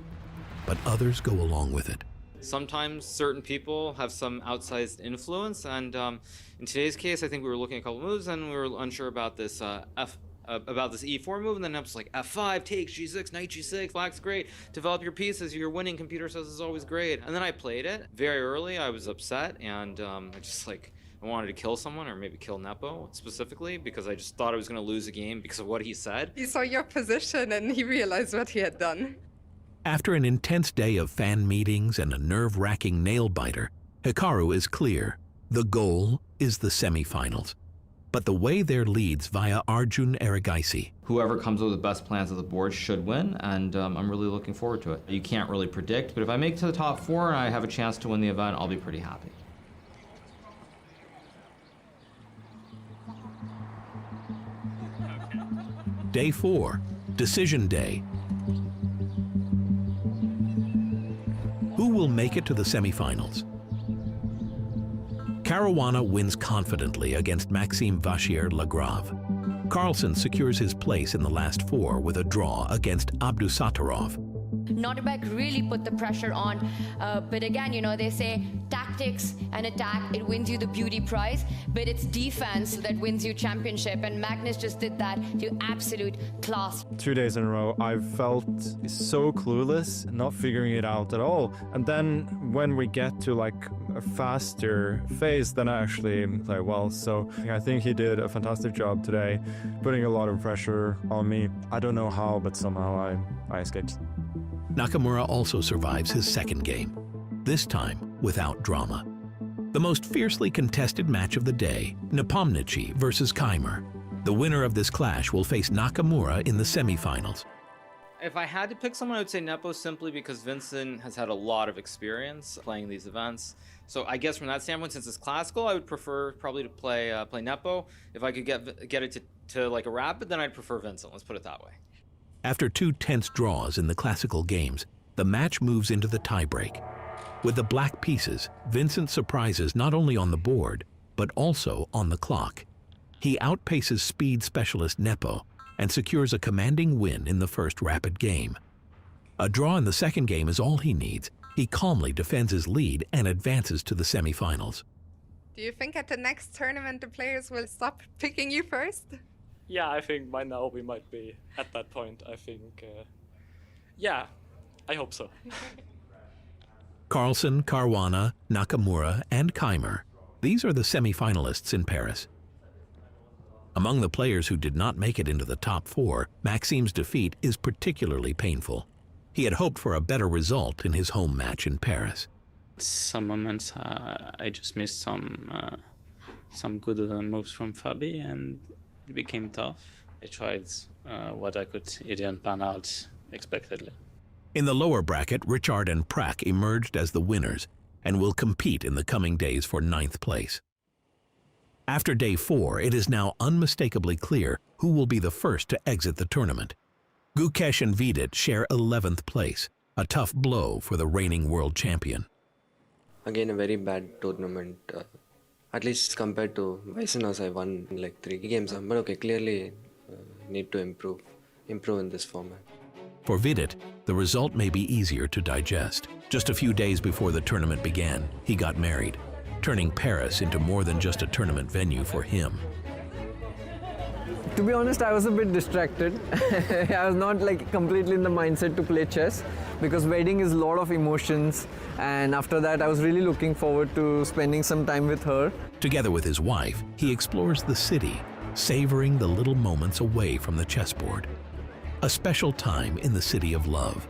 but others go along with it. Sometimes certain people have some outsized influence, and in today's case, I think we were looking at a couple moves, and we were unsure about this about this e4 move, and then Nep's like f5, takes g6, knight g6, black's great. Develop your pieces. You're winning. Computer says is always great. And then I played it very early. I was upset, and I wanted to kill someone, or maybe kill Nepo specifically, because I just thought I was going to lose a game because of what he said. He saw your position and he realized what he had done. After an intense day of fan meetings and a nerve-wracking nail-biter, Hikaru is clear. The goal is the semifinals, but the way there leads via Arjun Erigaisi. Whoever comes with the best plans of the board should win, and I'm really looking forward to it. You can't really predict, but if I make it to the top 4 and I have a chance to win the event, I'll be pretty happy. Day 4, Decision Day. Who will make it to the semifinals? Caruana wins confidently against Maxime Vachier-Lagrave. Carlsen secures his place in the last 4 with a draw against Abdusattorov. Notterbeck really put the pressure on, but again, you know, they say tactics and attack, it wins you the beauty prize, but it's defense that wins you championship, and Magnus just did that to absolute class. 2 days in a row, I felt so clueless, not figuring it out at all. And then when we get to like a faster phase, then I actually play well. So I think he did a fantastic job today, putting a lot of pressure on me. I don't know how, but somehow I escaped. Nakamura also survives his second game, this time without drama. The most fiercely contested match of the day, Nepomniachtchi versus Keimer. The winner of this clash will face Nakamura in the semifinals. If I had to pick someone, I would say Nepo, simply because Vincent has had a lot of experience playing these events. So I guess from that standpoint, since it's classical, I would prefer probably to play Nepo. If I could get it to like a rapid, then I'd prefer Vincent. Let's put it that way. After 2 tense draws in the classical games, the match moves into the tiebreak. With the black pieces, Vincent surprises not only on the board, but also on the clock. He outpaces speed specialist Nepo and secures a commanding win in the first rapid game. A draw in the second game is all he needs. He calmly defends his lead and advances to the semifinals. Do you think at the next tournament the players will stop picking you first? Yeah, I think by now we might be at that point. I think, yeah, I hope so. Carlsen, Caruana, Nakamura, and Keimer. These are the semifinalists in Paris. Among the players who did not make it into the top 4, Maxime's defeat is particularly painful. He had hoped for a better result in his home match in Paris. Some moments I just missed some good moves from Fabi, and it became tough. I tried what I could. It didn't pan out expectedly. In the lower bracket, Richard and Prak emerged as the winners and will compete in the coming days for 9th place. After day 4, it is now unmistakably clear who will be the first to exit the tournament. Gukesh and Vidit share 11th place, a tough blow for the reigning world champion. Again, a very bad tournament. At least compared to Viceno's, I won like 3 games. But okay, clearly need to improve in this format. For Vidit, the result may be easier to digest. Just a few days before the tournament began, he got married, turning Paris into more than just a tournament venue for him. To be honest, I was a bit distracted. I was not like completely in the mindset to play chess, because wedding is a lot of emotions, and after that I was really looking forward to spending some time with her. Together with his wife, he explores the city, savoring the little moments away from the chessboard. A special time in the city of love,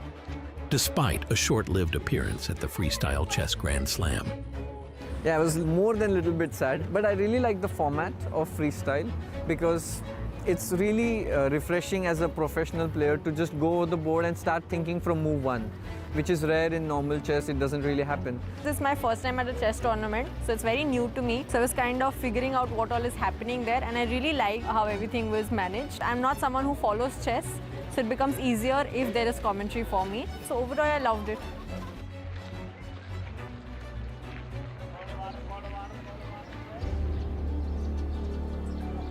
despite a short-lived appearance at the Freestyle Chess Grand Slam. Yeah, I was more than a little bit sad, but I really like the format of Freestyle, because it's really refreshing as a professional player to just go over the board and start thinking from move 1, which is rare in normal chess. It doesn't really happen. This is my first time at a chess tournament, so it's very new to me. So I was kind of figuring out what all is happening there, and I really like how everything was managed. I'm not someone who follows chess, so it becomes easier if there is commentary for me. So overall, I loved it.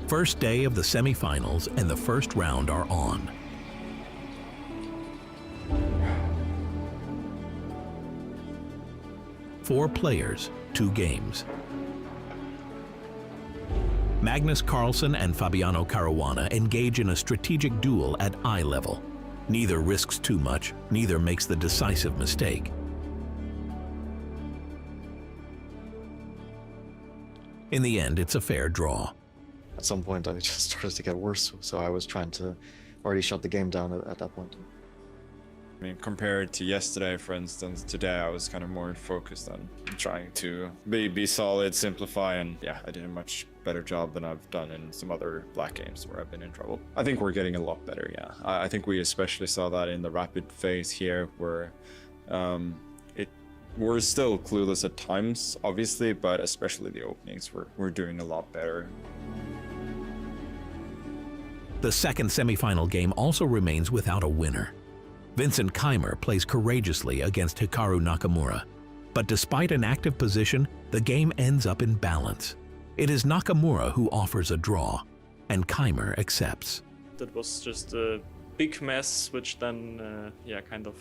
First day of the semifinals and the first round are on. Four players, 2 games. Magnus Carlsen and Fabiano Caruana engage in a strategic duel at eye level. Neither risks too much, neither makes the decisive mistake. In the end, it's a fair draw. At some point, I just started to get worse, so I was trying to already shut the game down at that point. I mean, compared to yesterday, for instance, today I was kind of more focused on trying to be solid, simplify, and yeah, I did a much better job than I've done in some other black games where I've been in trouble. I think we're getting a lot better, yeah. I think we especially saw that in the rapid phase here, where we're still clueless at times, obviously, but especially the openings, we're doing a lot better. The second semifinal game also remains without a winner. Vincent Keimer plays courageously against Hikaru Nakamura, but despite an active position, the game ends up in balance. It is Nakamura who offers a draw, and Keimer accepts. That was just a big mess, which then, kind of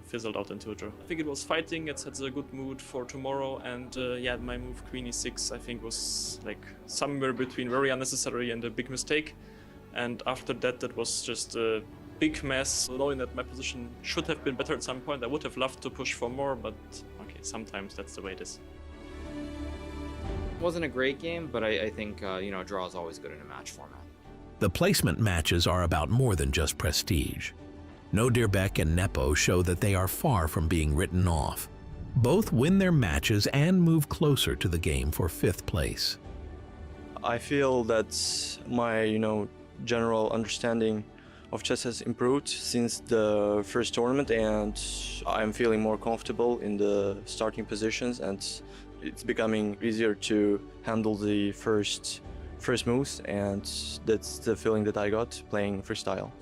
fizzled out into a draw. I think it was fighting, it sets a good mood for tomorrow, and my move Queen E6 I think was like somewhere between very unnecessary and a big mistake. And after that, that was just a big mess. Knowing that my position should have been better at some point, I would have loved to push for more, but okay, sometimes that's the way it is. It wasn't a great game, but I think, a draw is always good in a match format. The placement matches are about more than just prestige. No Dirbeck and Nepo show that they are far from being written off. Both win their matches and move closer to the game for 5th place. I feel that my, general understanding of chess has improved since the first tournament, and I'm feeling more comfortable in the starting positions, and it's becoming easier to handle the first moves, and that's the feeling that I got playing freestyle.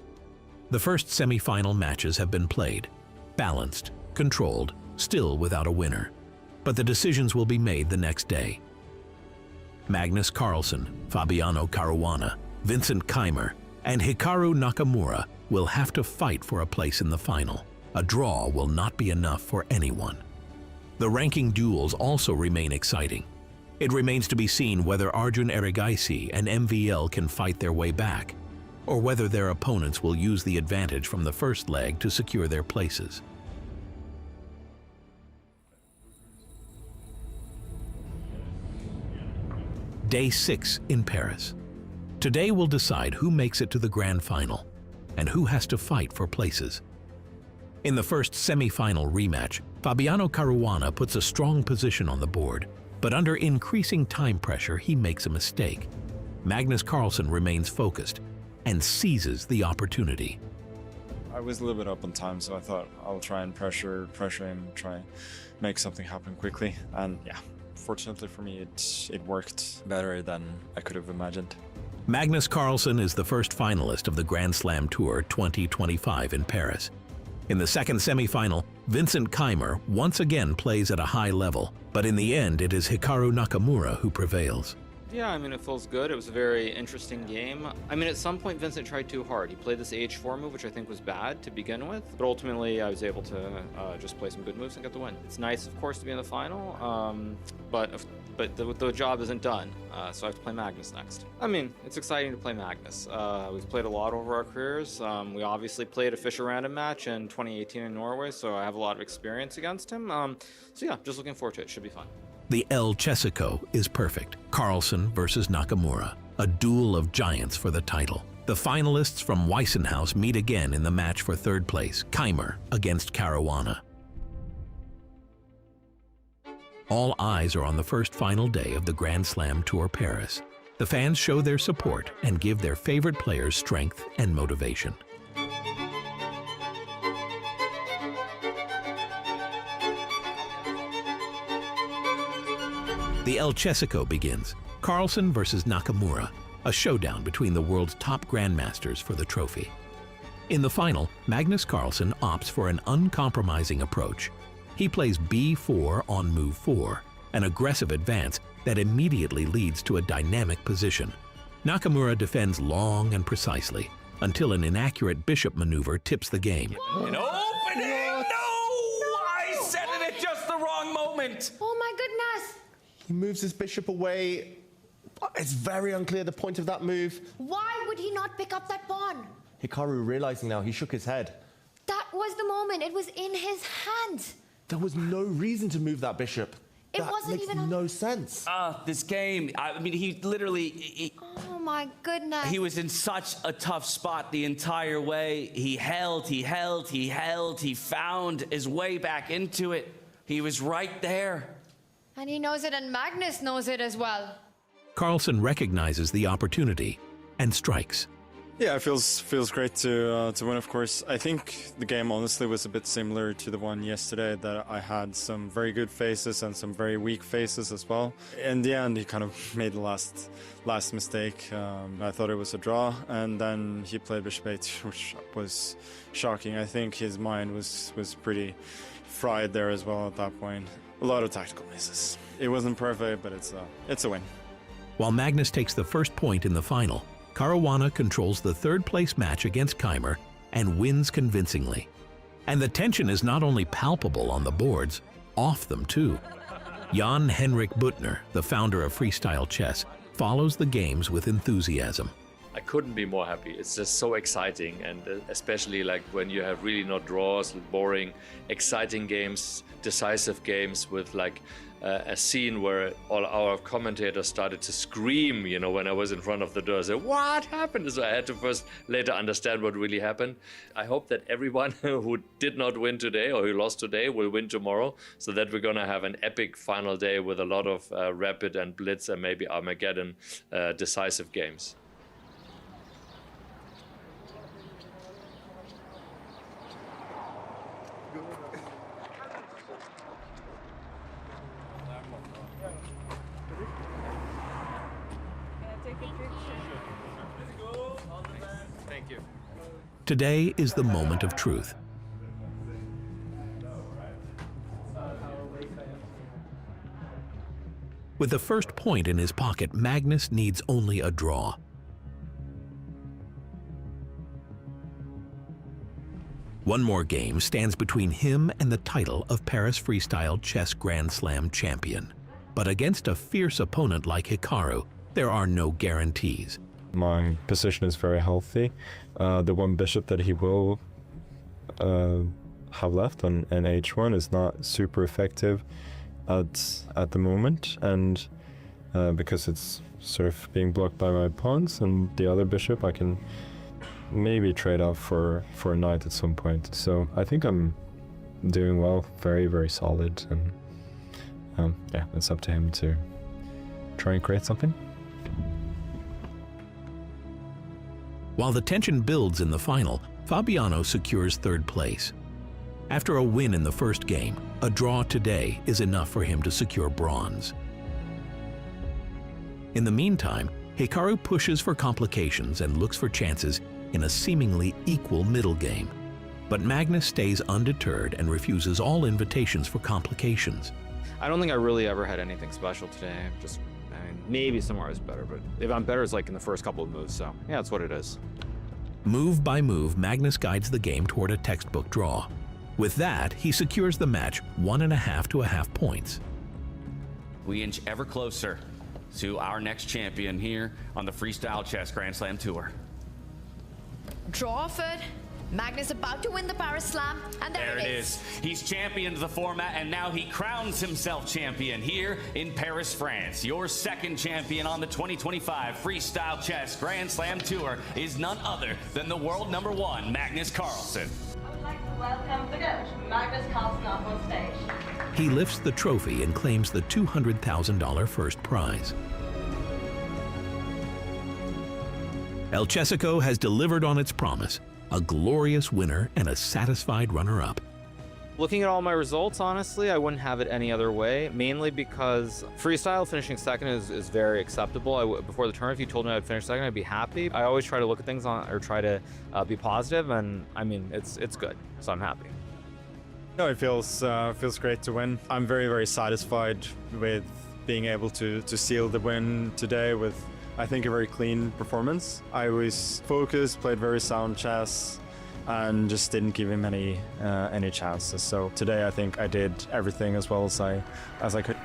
The first semi-final matches have been played, balanced, controlled, still without a winner. But the decisions will be made the next day. Magnus Carlsen, Fabiano Caruana, Vincent Keimer, and Hikaru Nakamura will have to fight for a place in the final. A draw will not be enough for anyone. The ranking duels also remain exciting. It remains to be seen whether Arjun Erigaisi and MVL can fight their way back, or whether their opponents will use the advantage from the first leg to secure their places. Day 6 in Paris. Today will decide who makes it to the grand final and who has to fight for places. In the first semi-final rematch, Fabiano Caruana puts a strong position on the board, but under increasing time pressure, he makes a mistake. Magnus Carlsen remains focused and seizes the opportunity. I was a little bit up on time, so I thought I'll try and pressure him, try and make something happen quickly. And yeah, fortunately for me, it worked better than I could have imagined. Magnus Carlsen is the first finalist of the Grand Slam Tour 2025 in Paris. In the second semi-final, Vincent Keimer once again plays at a high level, but in the end it is Hikaru Nakamura who prevails. Yeah, it feels good. It was a very interesting game. At some point Vincent tried too hard. He played this H4 move, which I think was bad to begin with, but ultimately I was able to just play some good moves and get the win. It's nice, of course, to be in the final, but the job isn't done, so I have to play Magnus next. It's exciting to play Magnus. We've played a lot over our careers. We obviously played a Fischer Random match in 2018 in Norway, so I have a lot of experience against him. So yeah, just looking forward to it. Should be fun. The El Chessico is perfect. Carlsen versus Nakamura, a duel of giants for the title. The finalists from Weissenhaus meet again in the match for 3rd place, Keimer against Caruana. All eyes are on the first final day of the Grand Slam Tour Paris. The fans show their support and give their favorite players strength and motivation. The El Chessico begins. Carlsen versus Nakamura, a showdown between the world's top grandmasters for the trophy. In the final, Magnus Carlsen opts for an uncompromising approach. He plays b4 on move 4, an aggressive advance that immediately leads to a dynamic position. Nakamura defends long and precisely until an inaccurate bishop maneuver tips the game. An opening! No! I said it at just the wrong moment! Oh my goodness! He moves his bishop away. It's very unclear the point of that move. Why would he not pick up that pawn? Hikaru realizing now, he shook his head. That was the moment. It was in his hands. There was no reason to move that bishop. It wasn't makes even no sense. This game, he literally... Oh my goodness. He was in such a tough spot the entire way. He held, he held, he held, he found his way back into it. He was right there. And he knows it, and Magnus knows it as well. Carlsen recognizes the opportunity and strikes. Yeah, it feels great to win, of course. I think the game honestly was a bit similar to the one yesterday, that I had some very good faces and some very weak faces as well. In the end, he kind of made the last mistake. I thought it was a draw, and then he played bishop 8, which was shocking. I think his mind was pretty fried there as well at that point. A lot of tactical misses. It wasn't perfect, but it's a win. While Magnus takes the first point in the final, Caruana controls the third-place match against Keimer and wins convincingly. And the tension is not only palpable on the boards, off them too. Jan-Henrik Buttner, the founder of Freestyle Chess, follows the games with enthusiasm. I couldn't be more happy. It's just so exciting, and especially like when you have really not draws, boring, exciting games, decisive games with like a scene where all our commentators started to scream, you know, when I was in front of the door. I said, what happened? So I had to later understand what really happened. I hope that everyone who did not win today or who lost today will win tomorrow, so that we're gonna have an epic final day with a lot of rapid and blitz and maybe Armageddon decisive games. Today is the moment of truth. With the first point in his pocket, Magnus needs only a draw. One more game stands between him and the title of Paris Freestyle Chess Grand Slam champion. But against a fierce opponent like Hikaru, there are no guarantees. My position is very healthy. The one bishop that he will have left on h1 is not super effective at the moment, and because it's sort of being blocked by my pawns and the other bishop, I can maybe trade off for a knight at some point. So I think I'm doing well, very, very solid, and yeah, it's up to him to try and create something. While the tension builds in the final, Fabiano secures third place. After a win in the first game, a draw today is enough for him to secure bronze. In the meantime, Hikaru pushes for complications and looks for chances in a seemingly equal middle game. But Magnus stays undeterred and refuses all invitations for complications. I don't think I really ever had anything special today. Maybe somewhere I was better, but if I'm better, it's like in the first couple of moves, so yeah, that's what it is. Move by move, Magnus guides the game toward a textbook draw. With that, he secures the match 1.5 to 1/2 points. We inch ever closer to our next champion here on the Freestyle Chess Grand Slam Tour. Drawford, Magnus about to win the Paris Slam, and there it is. He's championed the format, and now he crowns himself champion here in Paris, France. Your second champion on the 2025 Freestyle Chess Grand Slam Tour is none other than the world #1, Magnus Carlsen. I would like to welcome the coach, Magnus Carlsen, up on stage. He lifts the trophy and claims the $200,000 first prize. El Chessico has delivered on its promise. A glorious winner and a satisfied runner-up. Looking at all my results, honestly, I wouldn't have it any other way, mainly because freestyle finishing second is very acceptable. Before the tournament, if you told me I'd finish second, I'd be happy. I always try to look at things try to be positive, and I mean, it's good, so I'm happy. No, it feels great to win. I'm very, very satisfied with being able to seal the win today with, I think, a very clean performance. I was focused, played very sound chess, and just didn't give him any chances. So today I think I did everything as well as I could.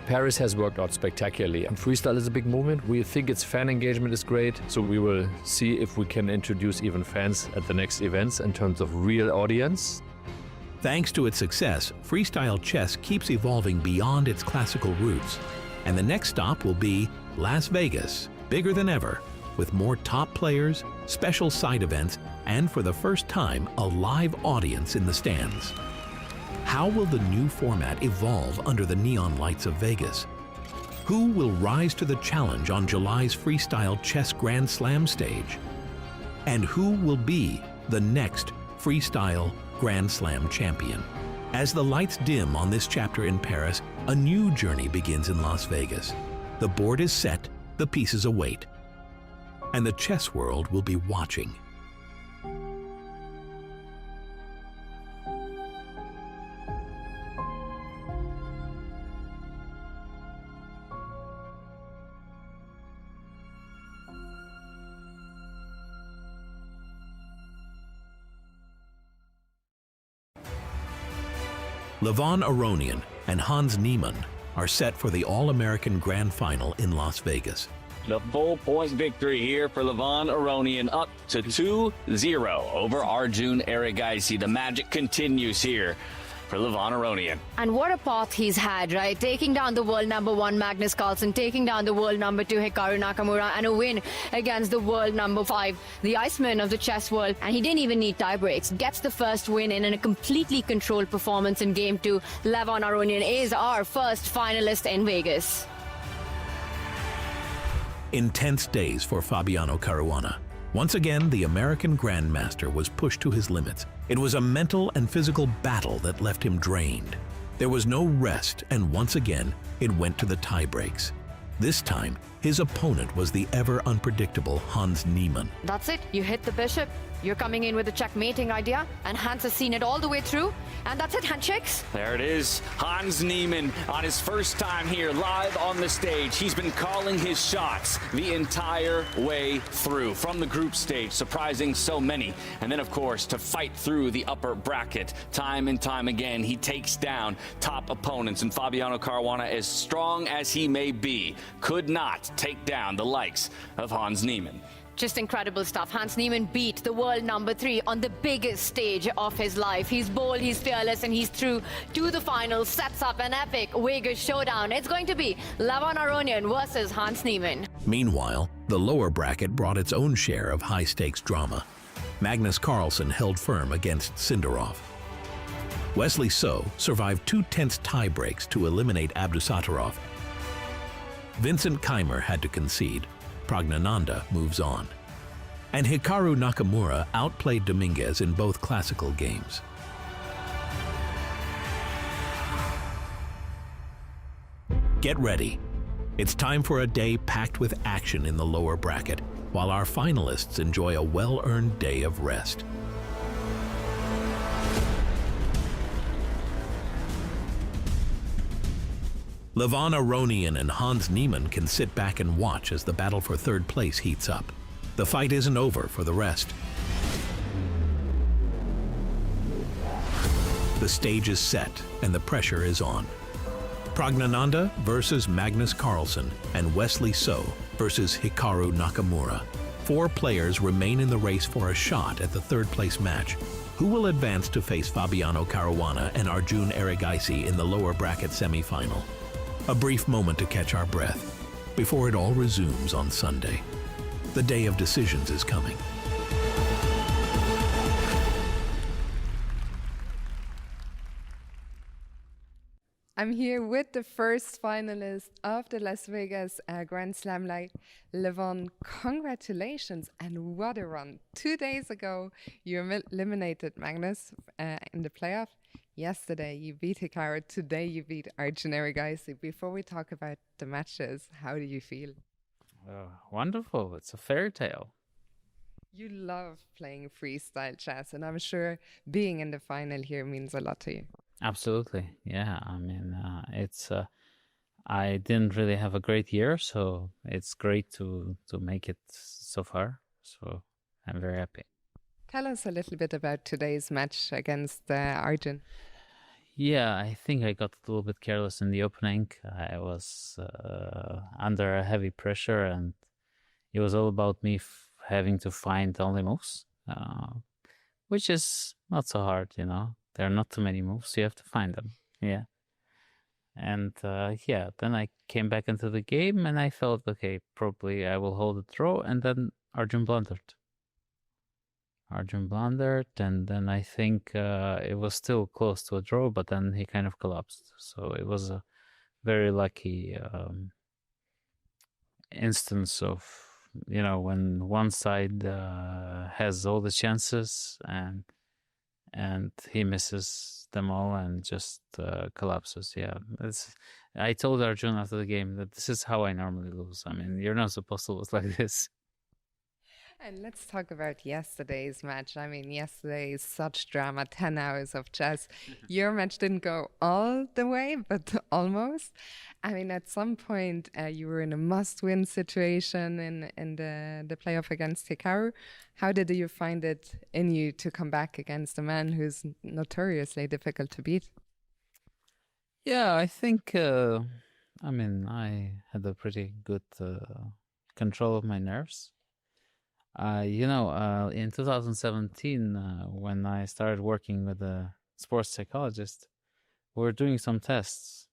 Paris has worked out spectacularly, and freestyle is a big movement. We think its fan engagement is great, so we will see if we can introduce even fans at the next events in terms of real audience. Thanks to its success, freestyle chess keeps evolving beyond its classical roots. And the next stop will be Las Vegas, bigger than ever, with more top players, special side events, and for the first time, a live audience in the stands. How will the new format evolve under the neon lights of Vegas? Who will rise to the challenge on July's Freestyle Chess Grand Slam stage? And who will be the next Freestyle Grand Slam champion? As the lights dim on this chapter in Paris, a new journey begins in Las Vegas. The board is set, the pieces await, and the chess world will be watching. Levon Aronian and Hans Niemann are set for the All-American Grand Final in Las Vegas. The full-point victory here for Levon Aronian, up to 2-0 over Arjun Erigaisi. The magic continues here for Levon Aronian. And what a path he's had, right? Taking down the world #1 Magnus Carlsen, taking down the world #2 Hikaru Nakamura, and a win against the world #5, the Iceman of the chess world. And he didn't even need tie breaks. Gets the first win in a completely controlled performance in Game 2. Levon Aronian is our first finalist in Vegas. Intense days for Fabiano Caruana. Once again, the American Grandmaster was pushed to his limits. It was a mental and physical battle that left him drained. There was no rest, and once again, it went to the tie breaks. This time, his opponent was the ever unpredictable Hans Niemann. That's it. You hit the bishop. You're coming in with a checkmating idea, and Hans has seen it all the way through. And that's it, handshakes. There it is. Hans Niemann on his first time here live on the stage. He's been calling his shots the entire way through from the group stage, surprising so many. And then, of course, to fight through the upper bracket time and time again, he takes down top opponents. And Fabiano Caruana, as strong as he may be, could not take down the likes of Hans Niemann. Just incredible stuff. Hans Niemann beat the world #3 on the biggest stage of his life. He's bold, he's fearless, and he's through to the finals. Sets up an epic Vegas showdown. It's going to be Levon Aronian versus Hans Niemann. Meanwhile, the lower bracket brought its own share of high-stakes drama. Magnus Carlsen held firm against Sindarov. Wesley So survived 2 tense tie breaks to eliminate Abdusattorov. Vincent Keimer had to concede. Pragnananda moves on. And Hikaru Nakamura outplayed Dominguez in both classical games. Get ready. It's time for a day packed with action in the lower bracket, while our finalists enjoy a well-earned day of rest. Levon Aronian and Hans Niemann can sit back and watch as the battle for third place heats up. The fight isn't over for the rest. The stage is set and the pressure is on. Pragnananda versus Magnus Carlsen and Wesley So versus Hikaru Nakamura. 4 players remain in the race for a shot at the third place match. Who will advance to face Fabiano Caruana and Arjun Erigaisi in the lower bracket semifinal? A brief moment to catch our breath before it all resumes on Sunday. The day of decisions is coming. I'm here with the first finalist of the Las Vegas Grand Slam Light, Levon. Congratulations, and what a run. 2 days ago, you eliminated Magnus in the playoff. Yesterday, you beat Hikaru. Today, you beat Arjun Erigaisi. Before we talk about the matches, how do you feel? Wonderful. It's a fairy tale. You love playing freestyle chess, and I'm sure being in the final here means a lot to you. Absolutely. Yeah. I mean, I didn't really have a great year, so it's great to make it so far. So I'm very happy. Tell us a little bit about today's match against Arjun. Yeah, I think I got a little bit careless in the opening. I was under a heavy pressure, and it was all about me having to find only moves, which is not so hard, you know. There are not too many moves, so you have to find them. Yeah. And then I came back into the game and I felt, okay, probably I will hold a draw. And then Arjun blundered. And then I think it was still close to a draw, but then he kind of collapsed. So it was a very lucky instance of, when one side has all the chances and he misses them all and just collapses. Yeah, I told Arjun after the game that this is how I normally lose. I mean, you're not supposed to lose like this. And let's talk about yesterday's match. I mean, yesterday is such drama, 10 hours of chess. Your match didn't go all the way, but almost. I mean, at some point, you were in a must-win situation in the playoff against Hikaru. How did you find it in you to come back against a man who's notoriously difficult to beat? Yeah, I think, I had a pretty good control of my nerves. In 2017, when I started working with a sports psychologist, we were doing some tests.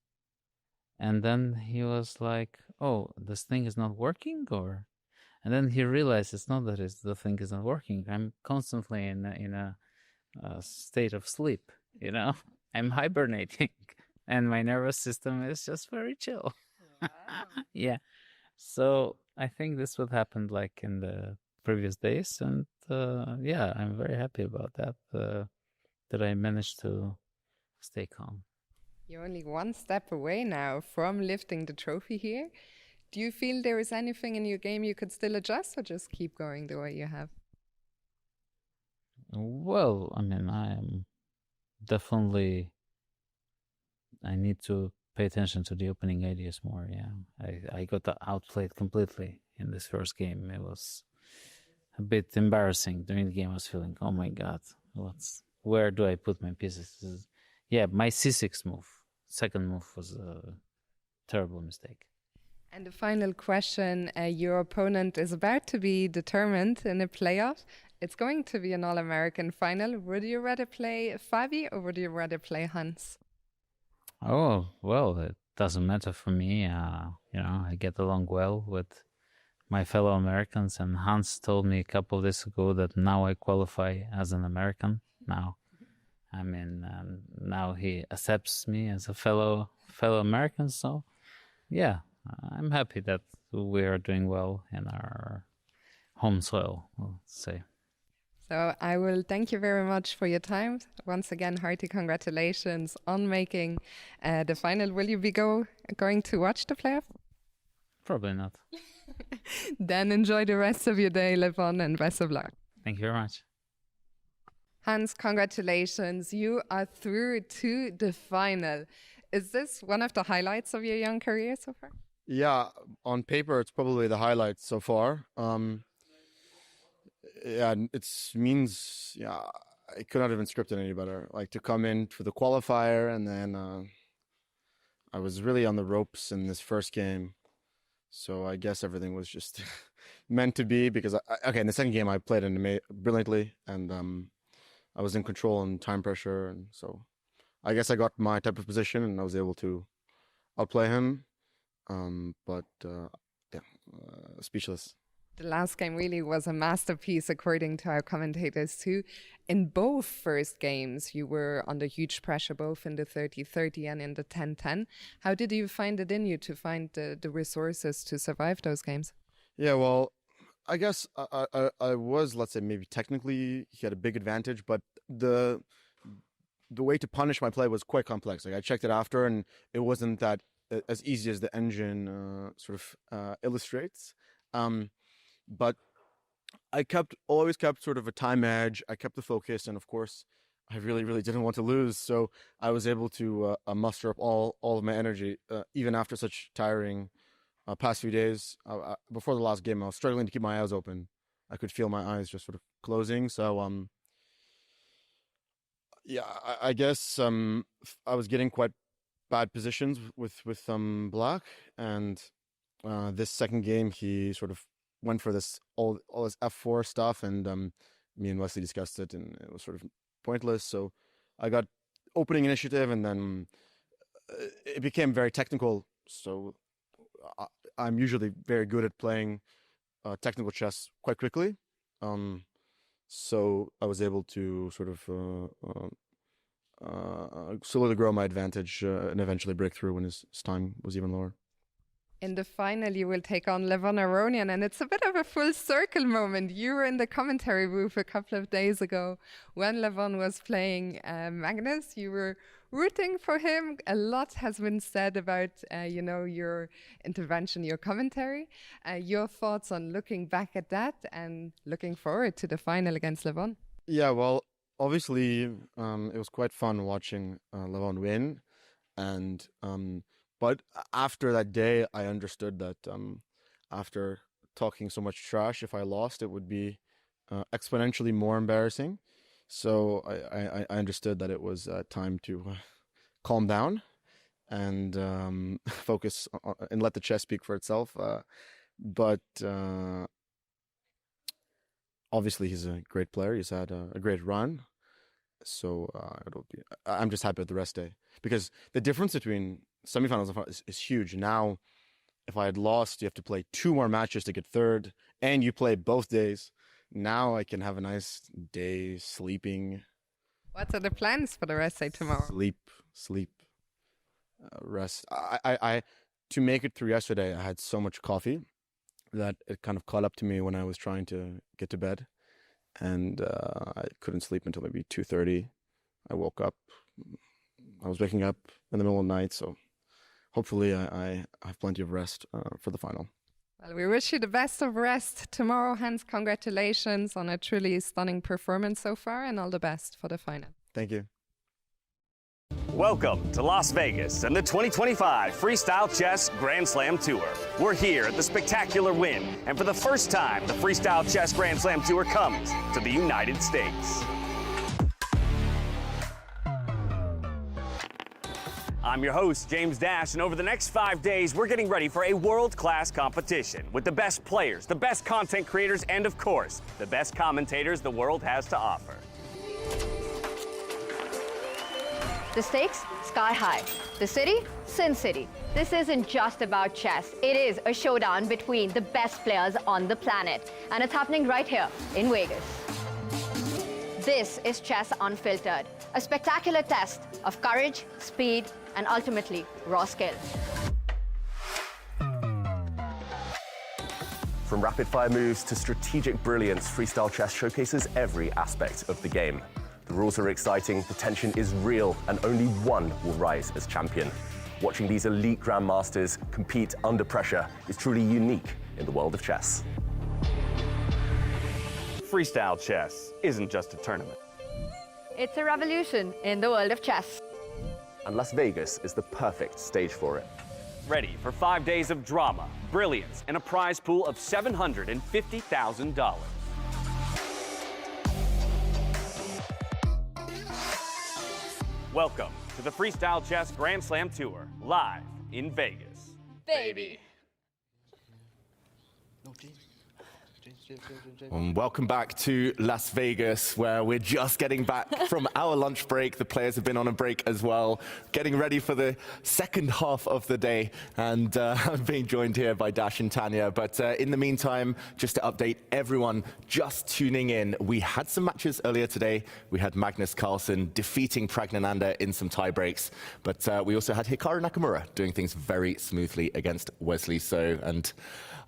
And then he was like, oh, this thing is not working? And then he realized it's not that the thing is not working. I'm constantly in a state of sleep, I'm hibernating. And my nervous system is just very chill. Wow. Yeah. So I think this would happen like in the previous days, and I'm very happy about that. That I managed to stay calm. You're only one step away now from lifting the trophy here. Do you feel there is anything in your game you could still adjust, or just keep going the way you have? Well, I am definitely. I need to pay attention to the opening ideas more. Yeah, I got outplayed completely in this first game. It was a bit embarrassing. During the game, I was feeling, oh my god, where do I put my pieces? My c6 move, second move, was a terrible mistake. And the final question, your opponent is about to be determined in a playoff. It's going to be an All-American final. Would you rather play Fabi or would you rather play Hans? Oh, well, it doesn't matter for me. I get along well with my fellow Americans, and Hans told me a couple of days ago that now I qualify as an American. Now he accepts me as a fellow American. So, yeah, I'm happy that we are doing well in our home soil, let's say. So I will thank you very much for your time. Once again, hearty congratulations on making the final. Will you be going to watch the playoff? Probably not. Then enjoy the rest of your day, live on, and best of luck. Thank you very much. Hans, congratulations. You are through to the final. Is this one of the highlights of your young career so far? Yeah, on paper, it's probably the highlight so far. It means, I could not have been scripted any better. Like, to come in for the qualifier, and then I was really on the ropes in this first game. So I guess everything was just meant to be, because, in the second game, I played brilliantly, and I was in control and time pressure. And so I guess I got my type of position, and I was able to outplay him. Speechless. The last game really was a masterpiece, according to our commentators too. In both first games, you were under huge pressure, both in the 30-30 and in the 10-10. How did you find it in you to find the resources to survive those games? Yeah, well, I guess I was, let's say, maybe technically he had a big advantage, but the way to punish my play was quite complex. Like, I checked it after, and it wasn't that as easy as the engine illustrates. But I always kept sort of a time edge. I kept the focus, and of course, I really, really didn't want to lose. So I was able to muster up all of my energy, even after such tiring past few days. Before the last game, I was struggling to keep my eyes open. I could feel my eyes just sort of closing. So I guess I was getting quite bad positions with Black, and this second game he sort of went for this all this F4 stuff, and me and Wesley discussed it, and it was sort of pointless. So I got opening initiative, and then it became very technical. So I'm usually very good at playing technical chess quite quickly. So I was able to sort of slowly grow my advantage and eventually break through when his time was even lower. In the final, you will take on Levon Aronian, and it's a bit of a full circle moment. You were in the commentary booth a couple of days ago when Levon was playing Magnus. You were rooting for him. A lot has been said about, your intervention, your commentary. Your thoughts on looking back at that and looking forward to the final against Levon? Yeah, well, obviously, it was quite fun watching Levon win, and but after that day, I understood that after talking so much trash, if I lost, it would be exponentially more embarrassing. So I understood that it was time to calm down and focus and let the chess speak for itself. But obviously, he's a great player. He's had a great run. So I'm just happy with the rest day, because the difference between semifinals and finals is huge. Now, if I had lost, you have to play 2 more matches to get third, and you play both days. Now I can have a nice day sleeping. What are the plans for the rest day tomorrow? Sleep, rest. I to make it through yesterday, I had so much coffee that it kind of caught up to me when I was trying to get to bed, and I couldn't sleep until maybe 2:30. I woke up. I was waking up in the middle of the night, so hopefully I have plenty of rest for the final. Well, we wish you the best of rest tomorrow. Hans, congratulations on a truly stunning performance so far, and all the best for the final. Thank you. Welcome to Las Vegas and the 2025 Freestyle Chess Grand Slam Tour. We're here at the spectacular win, and for the first time, the Freestyle Chess Grand Slam Tour comes to the United States. I'm your host, James Dash, and over the next 5 days, we're getting ready for a world-class competition with the best players, the best content creators, and of course, the best commentators the world has to offer. The stakes, sky high. The city, Sin City. This isn't just about chess. It is a showdown between the best players on the planet. And it's happening right here in Vegas. This is Chess Unfiltered, a spectacular test of courage, speed, and ultimately raw skill. From rapid-fire moves to strategic brilliance, freestyle chess showcases every aspect of the game. The rules are exciting, the tension is real, and only one will rise as champion. Watching these elite grandmasters compete under pressure is truly unique in the world of chess. Freestyle chess isn't just a tournament. It's a revolution in the world of chess. And Las Vegas is the perfect stage for it. Ready for 5 days of drama, brilliance, and a prize pool of $750,000. Welcome to the Freestyle Chess Grand Slam Tour, live in Vegas. Baby. Welcome back to Las Vegas, where we're just getting back from our lunch break. The players have been on a break as well, getting ready for the second half of the day. And I'm being joined here by Dash and Tanya. But in the meantime, just to update everyone just tuning in, we had some matches earlier today. We had Magnus Carlsen defeating Pragnananda in some tie breaks. But we also had Hikaru Nakamura doing things very smoothly against Wesley So. And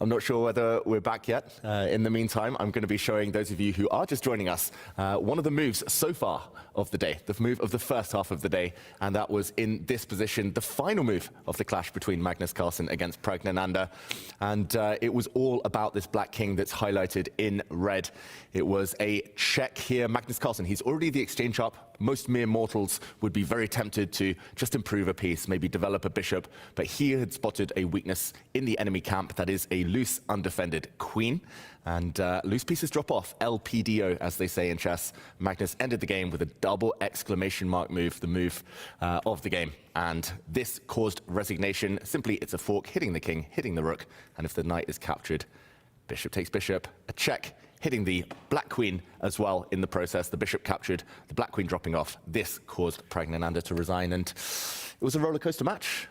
I'm not sure whether we're back yet. In the meantime, I'm going to be showing those of you who are just joining us one of the moves so far of the day, the move of the first half of the day, and that was in this position, the final move of the clash between Magnus Carlsen against Pragnananda. And it was all about this black king that's highlighted in red. It was a check here. Magnus Carlsen, he's already the exchange up. Most mere mortals would be very tempted to just improve a piece, maybe develop a bishop, but he had spotted a weakness in the enemy camp, that is a loose, undefended queen. And loose pieces drop off, LPDO, as they say in chess. Magnus ended the game with a double exclamation mark move, the move of the game. And this caused resignation. Simply, it's a fork hitting the king, hitting the rook, and if the knight is captured, bishop takes bishop, a check hitting the black queen as well in the process. The bishop captured, the black queen dropping off. This caused Praggnanandhaa to resign, and it was a roller coaster match.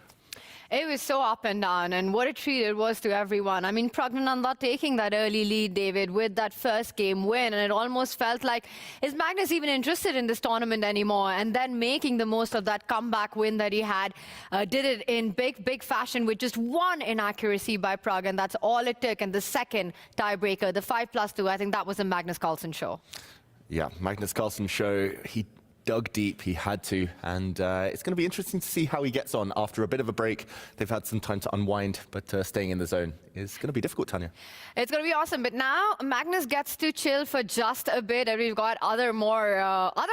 It was so up and down, and what a treat it was to everyone. I mean, Praggnanandhaa taking that early lead, David, with that first game win, and it almost felt like, is Magnus even interested in this tournament anymore? And then making the most of that comeback win that he had, did it in big fashion with just one inaccuracy by Pragg, and that's all it took. And the second tiebreaker, the 5+2, I think that was a Magnus Carlsen show. Yeah, Magnus Carlsen show. He dug deep, he had to, and it's going to be interesting to see how he gets on after a bit of a break. They've had some time to unwind, but staying in the zone is going to be difficult, Tanya. It's going to be awesome, but now Magnus gets to chill for just a bit, and we've got other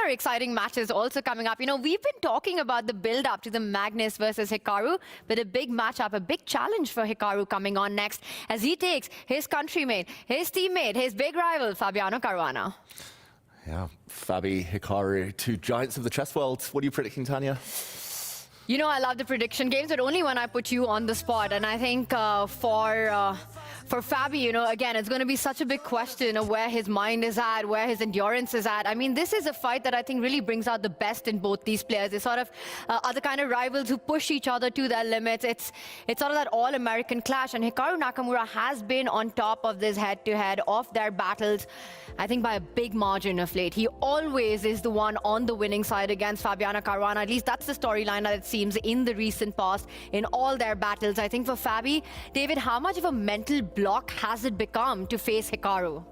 exciting matches also coming up. You know, we've been talking about the build-up to the Magnus versus Hikaru, but a big matchup, a big challenge for Hikaru coming on next as he takes his countryman, his teammate, his big rival, Fabiano Caruana. Yeah, Fabi, Hikaru, two giants of the chess world. What are you predicting, Tanya? You know, I love the prediction games, but only when I put you on the spot. And I think for Fabi, you know, again, it's going to be such a big question of where his mind is at, where his endurance is at. I mean, this is a fight that I think really brings out the best in both these players. They sort of are the kind of rivals who push each other to their limits. It's sort of that all-American clash. And Hikaru Nakamura has been on top of this head-to-head of their battles, I think by a big margin of late. He always is the one on the winning side against Fabiano Caruana. At least that's the storyline that it seems in the recent past in all their battles. I think for Fabi, David, how much of a mental block has it become to face Hikaru?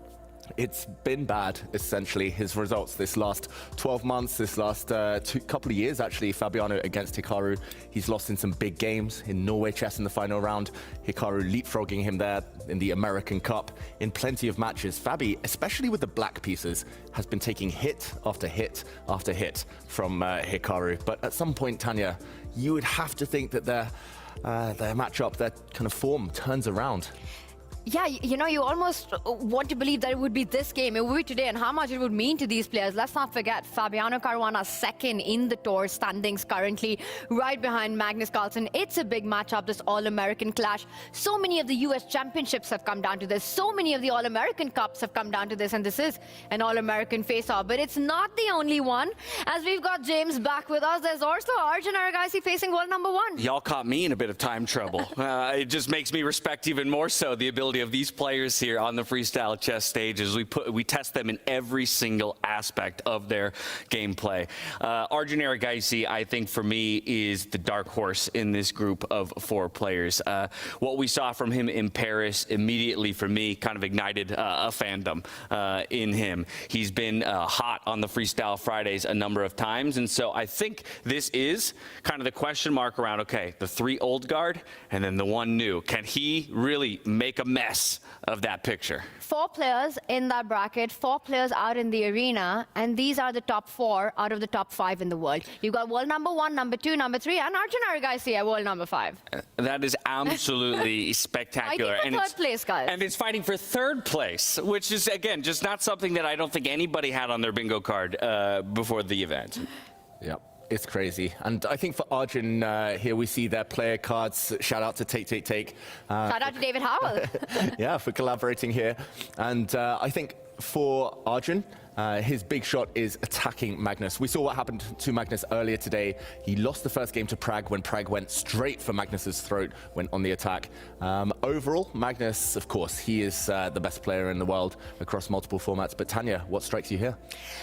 It's been bad, essentially, his results this last 12 months, this last couple of years, actually. Fabiano against Hikaru, he's lost in some big games, in Norway chess in the final round. Hikaru leapfrogging him there in the American Cup in plenty of matches. Fabi, especially with the black pieces, has been taking hit after hit after hit from Hikaru. But at some point, Tanya, you would have to think that their matchup, their kind of form turns around. Yeah, you know, you almost want to believe that it would be this game, it would be today, and how much it would mean to these players. Let's not forget, Fabiano Caruana second in the tour standings currently, right behind Magnus Carlsen. It's a big matchup, this All-American clash. So many of the US championships have come down to this. So many of the All-American Cups have come down to this, and this is an All-American face-off. But it's not the only one. As we've got James back with us, there's also Arjun Aragaisi facing world number one. Y'all caught me in a bit of time trouble. It just makes me respect even more so the ability of these players here on the freestyle chess stage as we test them in every single aspect of their gameplay. Arjun Aragaisi, I think for me, is the dark horse in this group of four players. What we saw from him in Paris immediately, for me, kind of ignited a fandom in him. He's been hot on the Freestyle Fridays a number of times, and so I think this is kind of the question mark around, okay, the three old guard and then the one new. Can he really make a mess of that picture? 4 players in that bracket, 4 players out in the arena, and these are the top 4 out of the top 5 in the world. You've got world number 1, number 2, number 3, and Arjun Aragaisi at world number 5. That is absolutely spectacular. Fighting for third place, guys. And it's fighting for third place, which is, again, just not something that I don't think anybody had on their bingo card before the event. Yep. It's crazy. And I think for Arjun, here we see their player cards. Shout out to Take. Shout out to David Howell. Yeah, for collaborating here. And I think for Arjun, his big shot is attacking Magnus. We saw what happened to Magnus earlier today. He lost the first game to Pragg when Pragg went straight for Magnus's throat, went on the attack. Overall, Magnus, of course, he is the best player in the world across multiple formats. But Tanya, what strikes you here?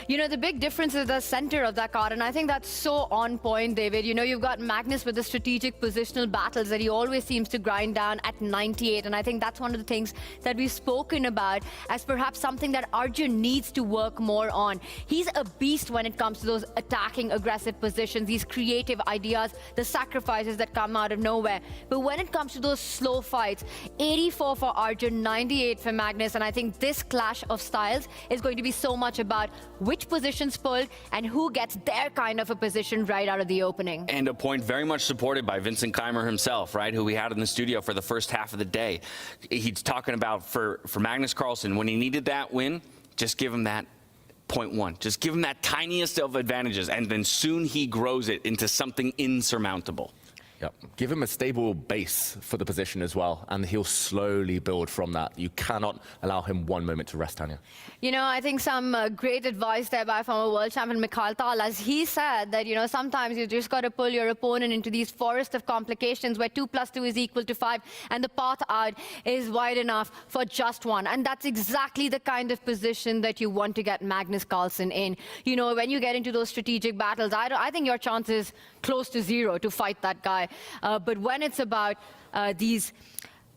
You know, the big difference is the center of that card, and I think that's so on point, David. You know, you've got Magnus with the strategic positional battles that he always seems to grind down at 98, and I think that's one of the things that we've spoken about as perhaps something that Arjun needs to work more on. He's a beast when it comes to those attacking aggressive positions, these creative ideas, the sacrifices that come out of nowhere. But when it comes to those slow fights, 84 for Arjun, 98 for Magnus, and I think this clash of styles is going to be so much about which positions pulled and who gets their kind of a position right out of the opening. And a point very much supported by Vincent Keimer himself, right, who we had in the studio for the first half of the day. He's talking about for Magnus Carlsen, when he needed that win, just give him that 0.1. Just give him that tiniest of advantages, and then soon he grows it into something insurmountable. Yep. give him a stable base for the position as well, and he'll slowly build from that. You cannot allow him one moment to rest, Tanya. You know, I think some great advice there by former world champion Mikhail Tal, as he said that, you know, sometimes you just got to pull your opponent into these forests of complications where 2 + 2 is equal to 5, and the path out is wide enough for just one. And that's exactly the kind of position that you want to get Magnus Carlsen in. You know, when you get into those strategic battles, I think your chance is close to 0 to fight that guy. But when it's about these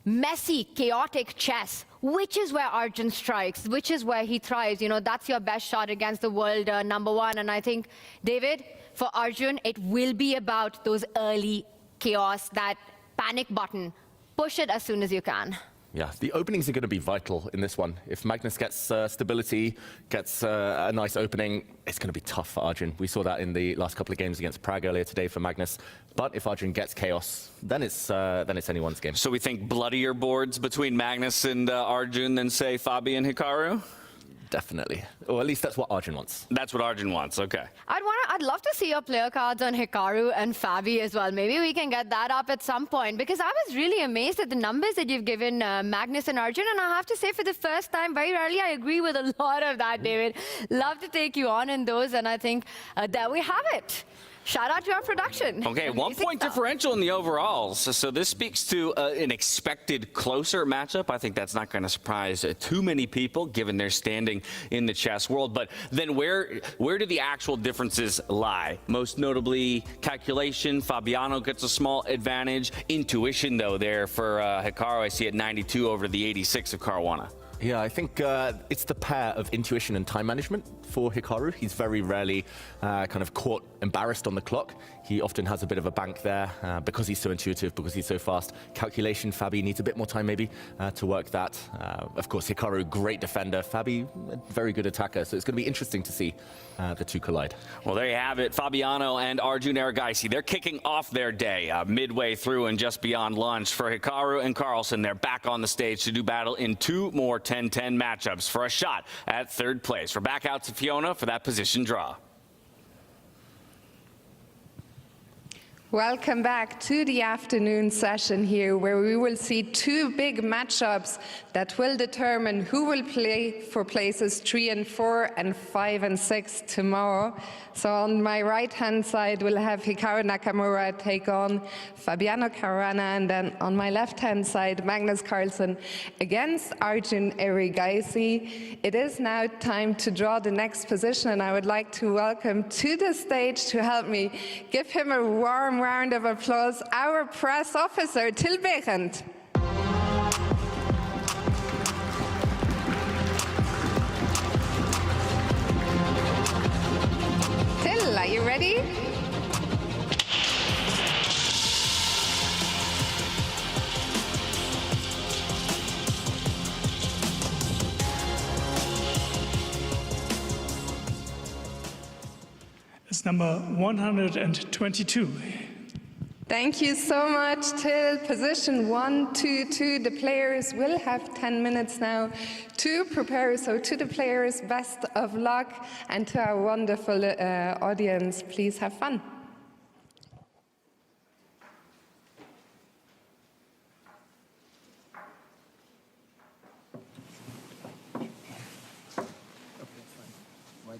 messy, chaotic chess, which is where Arjun strikes, which is where he thrives, you know, that's your best shot against the world #1. And I think, David, for Arjun, it will be about those early chaos, that panic button. Push it as soon as you can. Yeah, the openings are going to be vital in this one. If Magnus gets stability, gets a nice opening, it's going to be tough for Arjun. We saw that in the last couple of games against Prague earlier today for Magnus. But if Arjun gets chaos, then it's anyone's game. So we think bloodier boards between Magnus and Arjun than, say, Fabi and Hikaru? Definitely. Or at least that's what Arjun wants. That's what Arjun wants, okay. I'd love to see your player cards on Hikaru and Fabi as well. Maybe we can get that up at some point, because I was really amazed at the numbers that you've given Magnus and Arjun, and I have to say, for the first time, very rarely, I agree with a lot of that, David. Love to take you on in those, and I think there we have it. Shout out to our production. Okay, 1 point differential in the overalls. So this speaks to an expected closer matchup. I think that's not going to surprise too many people, given their standing in the chess world. But then where do the actual differences lie? Most notably, calculation. Fabiano gets a small advantage. Intuition, though, there for Hikaru. I see at 92 over the 86 of Caruana. Yeah, I think it's the pair of intuition and time management for Hikaru. He's very rarely kind of caught embarrassed on the clock. He often has a bit of a bank there because he's so intuitive, because he's so fast. Calculation, Fabi needs a bit more time maybe to work that. Of course, Hikaru, great defender. Fabi, very good attacker. So it's going to be interesting to see the two collide. Well, there you have it. Fabiano and Arjun Erigaisi, they're kicking off their day midway through and just beyond lunch. For Hikaru and Carlsen, they're back on the stage to do battle in 2 more 10-10 matchups for a shot at 3rd place. We're back out to Fiona for that position draw. Welcome back to the afternoon session here, where we will see 2 big matchups that will determine who will play for places 3 and 4 and 5 and 6 tomorrow. So on my right-hand side, we'll have Hikaru Nakamura take on Fabiano Caruana, and then on my left-hand side, Magnus Carlsen against Arjun Erigaisi. It is now time to draw the next position, and I would like to welcome to the stage to help me give him a warm round of applause, our press officer, Till Behrendt. Till, are you ready? It's number 122. Thank you so much, Till. Position 1, 2, 2. The players will have 10 minutes now to prepare. So to the players, best of luck. And to our wonderful audience, please have fun.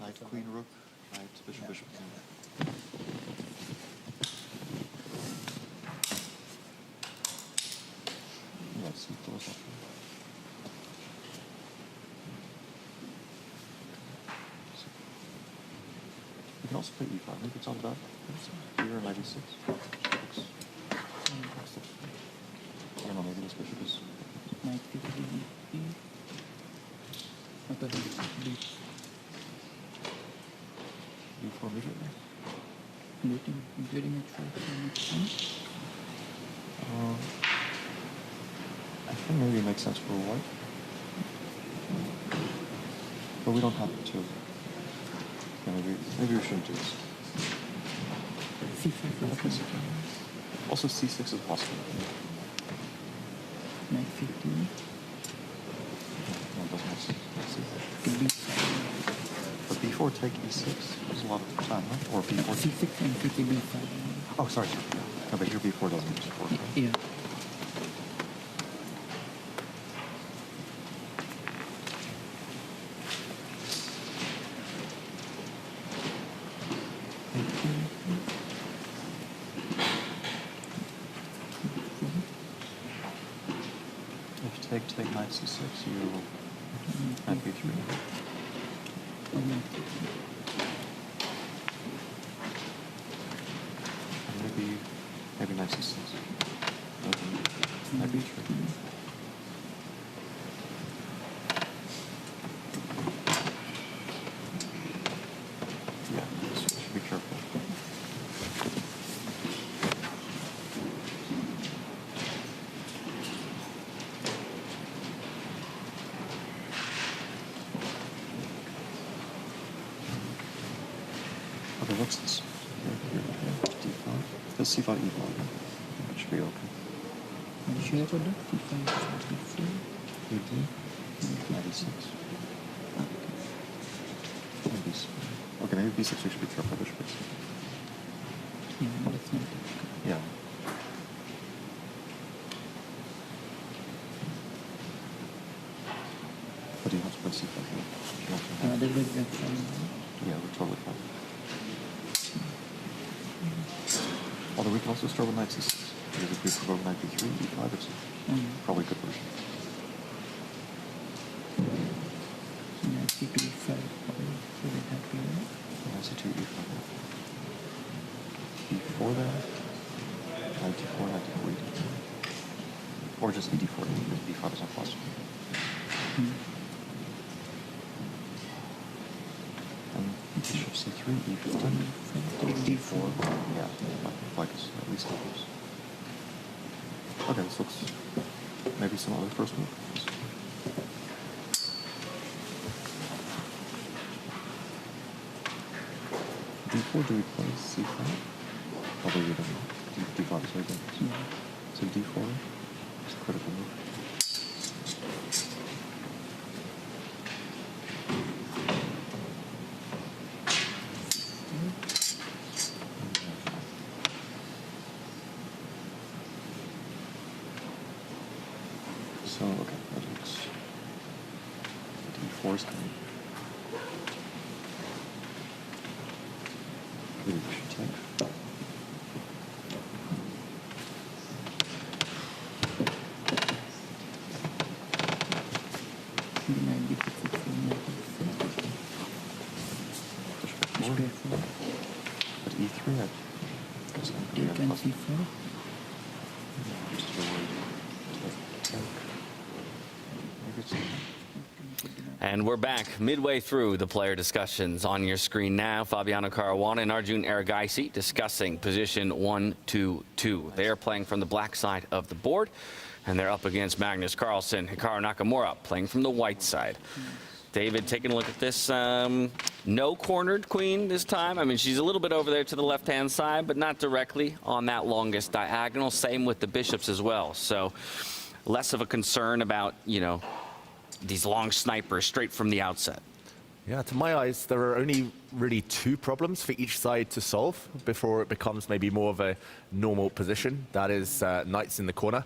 Knight, queen, rook, knight, bishop, bishop. Yes, it was up. You can also play e5. I think it's not bad. Here, knight e6. I don't know, maybe this bishop is... Knight b3, b. b4 immediately. Including I think maybe it makes sense for white. But we don't have to. Yeah, maybe we shouldn't do this. c5. Also, c6 is possible. Knight 15. No, it doesn't have c6. But b4 take e6 is a lot of time, right? Or b4 c6 and take b5. Oh, sorry. No, but your b4 doesn't just work. Right? Yeah. If you take knight c6, you knight b3. Maybe knight c6. Knight b3. Yeah, so be careful. Okay, what's this? D5. Let's c5, e5. That should be okay. Are you sure about that? D5, D4, E3, 96. Maybe okay, maybe b6 we should be careful. Bishop b6. yeah, that's not difficult. Yeah. But do you want to play c5 here? Otherwise, that's fine. Yeah, we're totally fine. Although we can also start with knight c6. Because if we provoke knight b3, e5, it's probably a good version. Knight c2, e5, probably very happy. Knight c2, e5. e4 there. Knight d4, knight d4, e2. Or just e4, because b5 is not possible. And bishop c3, e5, d4. Yeah, like it's at least helps. Okay, this looks maybe some other first move. D4, do we play c5? Although you don't know. D5 is very good. So d4 is a critical move. So, okay, that looks... D4 is coming. Maybe we should take. But E3, I guess I'm You can see 4. just a little worried. Maybe it's... And we're back midway through the player discussions on your screen now. Fabiano Caruana and Arjun Erigaisi discussing position 1-2-2. They are playing from the black side of the board, and they're up against Magnus Carlsen, Hikaru Nakamura playing from the white side. David, taking a look at this, no cornered queen this time. I mean, she's a little bit over there to the left-hand side, but not directly on that longest diagonal. Same with the bishops as well. So less of a concern about, you know, these long snipers straight from the outset. Yeah, to my eyes, there are only really two problems for each side to solve before it becomes maybe more of a normal position. That is knights in the corner.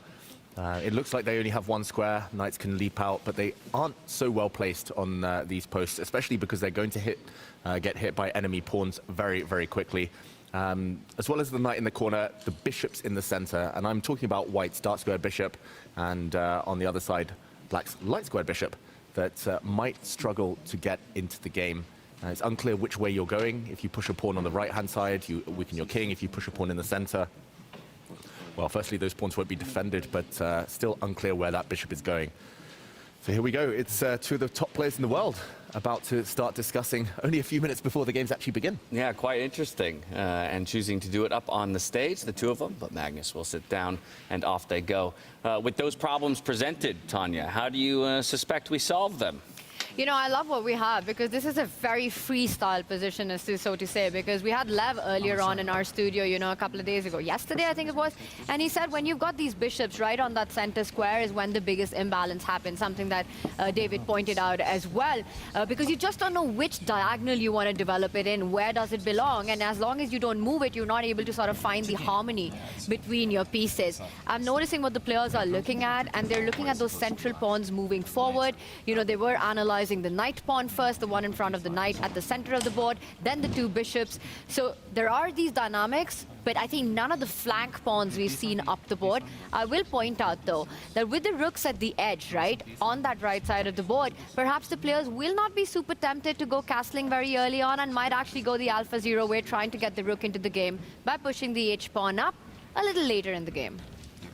It looks like they only have one square. Knights can leap out, but they aren't so well placed on these posts, especially because they're going to get hit by enemy pawns very, very quickly. As well as the knight in the corner, the bishop's in the center, and I'm talking about white's dark square bishop, and on the other side, black's light square bishop, that might struggle to get into the game. It's unclear which way you're going. If you push a pawn on the right-hand side, you weaken your king. If you push a pawn in the center, well, firstly, those pawns won't be defended, but still unclear where that bishop is going. So here we go. It's two of the top players in the world about to start discussing only a few minutes before the games actually begin. Yeah, quite interesting. And choosing to do it up on the stage, the two of them, but Magnus will sit down and off they go. With those problems presented, Tanya, how do you suspect we solve them? You know, I love what we have because this is a very freestyle position, so to say, because we had Lev earlier on in our studio, you know, a couple of days ago, yesterday I think it was, and he said when you've got these bishops right on that center square is when the biggest imbalance happens, something that David pointed out as well, because you just don't know which diagonal you want to develop it in, where does it belong, and as long as you don't move it, you're not able to sort of find the harmony between your pieces. I'm noticing what the players are looking at, and they're looking at those central pawns moving forward. You know, they were analyzing the knight pawn first, the one in front of the knight at the center of the board, then the two bishops. So there are these dynamics, but I think none of the flank pawns we've seen up the board. I will point out, though, that with the rooks at the edge, right, on that right side of the board, perhaps the players will not be super tempted to go castling very early on and might actually go the alpha zero way, trying to get the rook into the game by pushing the h pawn up a little later in the game.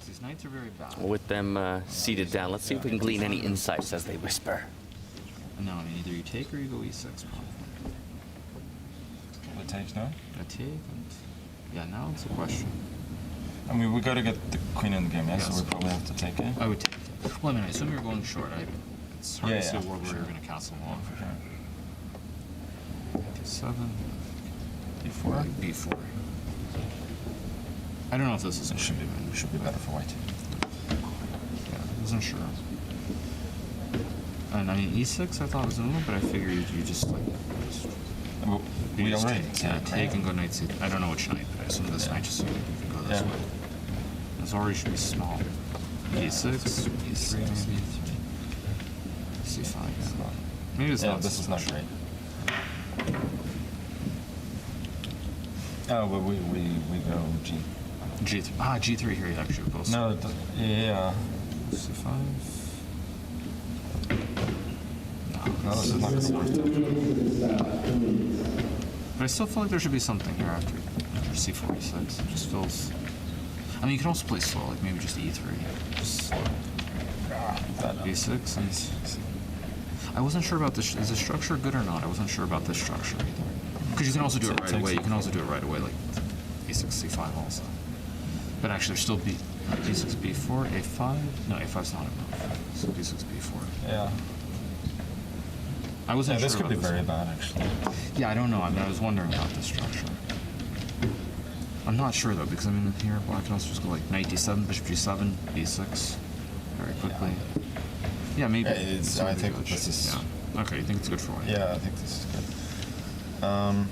These knights are very bad. With them seated down, let's see if we can glean any insights as they whisper. No, I mean, either you take or you go e6, probably. What takes now? I take, and yeah, now it's a question. I mean, we got to get the queen in the game, yeah, so we probably have to take it. I would take it. Well, I mean, I assume you're going short. It's hard to see a world where sure. you're going to castle long for sure. D7, D4, B4. I don't know if this is. It should be better for white. Yeah, I wasn't sure. And I mean, e6 I thought was a move, but I figured you just like we already take and go knight c3. I don't know which knight, but I assume this knight just so you can go this way. This already should be small. e6, e3, maybe c5. Yeah. Maybe it's not. This is not great. Oh, but we go G. G3. Ah, G3 here actually both. No, yeah. C5. No, this is not going to work. But I still feel like there should be something here after c4, e6. It just feels. I mean, you can also play slow, like maybe just e3. Just e6 and. I wasn't sure about this. Is the structure good or not? I wasn't sure about this structure either. Because you can also do it right away. You can also do it right away, like e6, c5 also. But actually, there's still d6, b4, a5. No, a5's not a move. So d6, b4. Yeah. I wasn't sure. This could be very bad, actually. Yeah, I don't know. I mean, I was wondering about this structure. I'm not sure though, because I mean, here black can also just go like knight d7, bishop g7, b6, very quickly. Yeah, maybe. Yeah, I think this is. Yeah. Okay, you think it's good for white? Yeah, I think this is good. And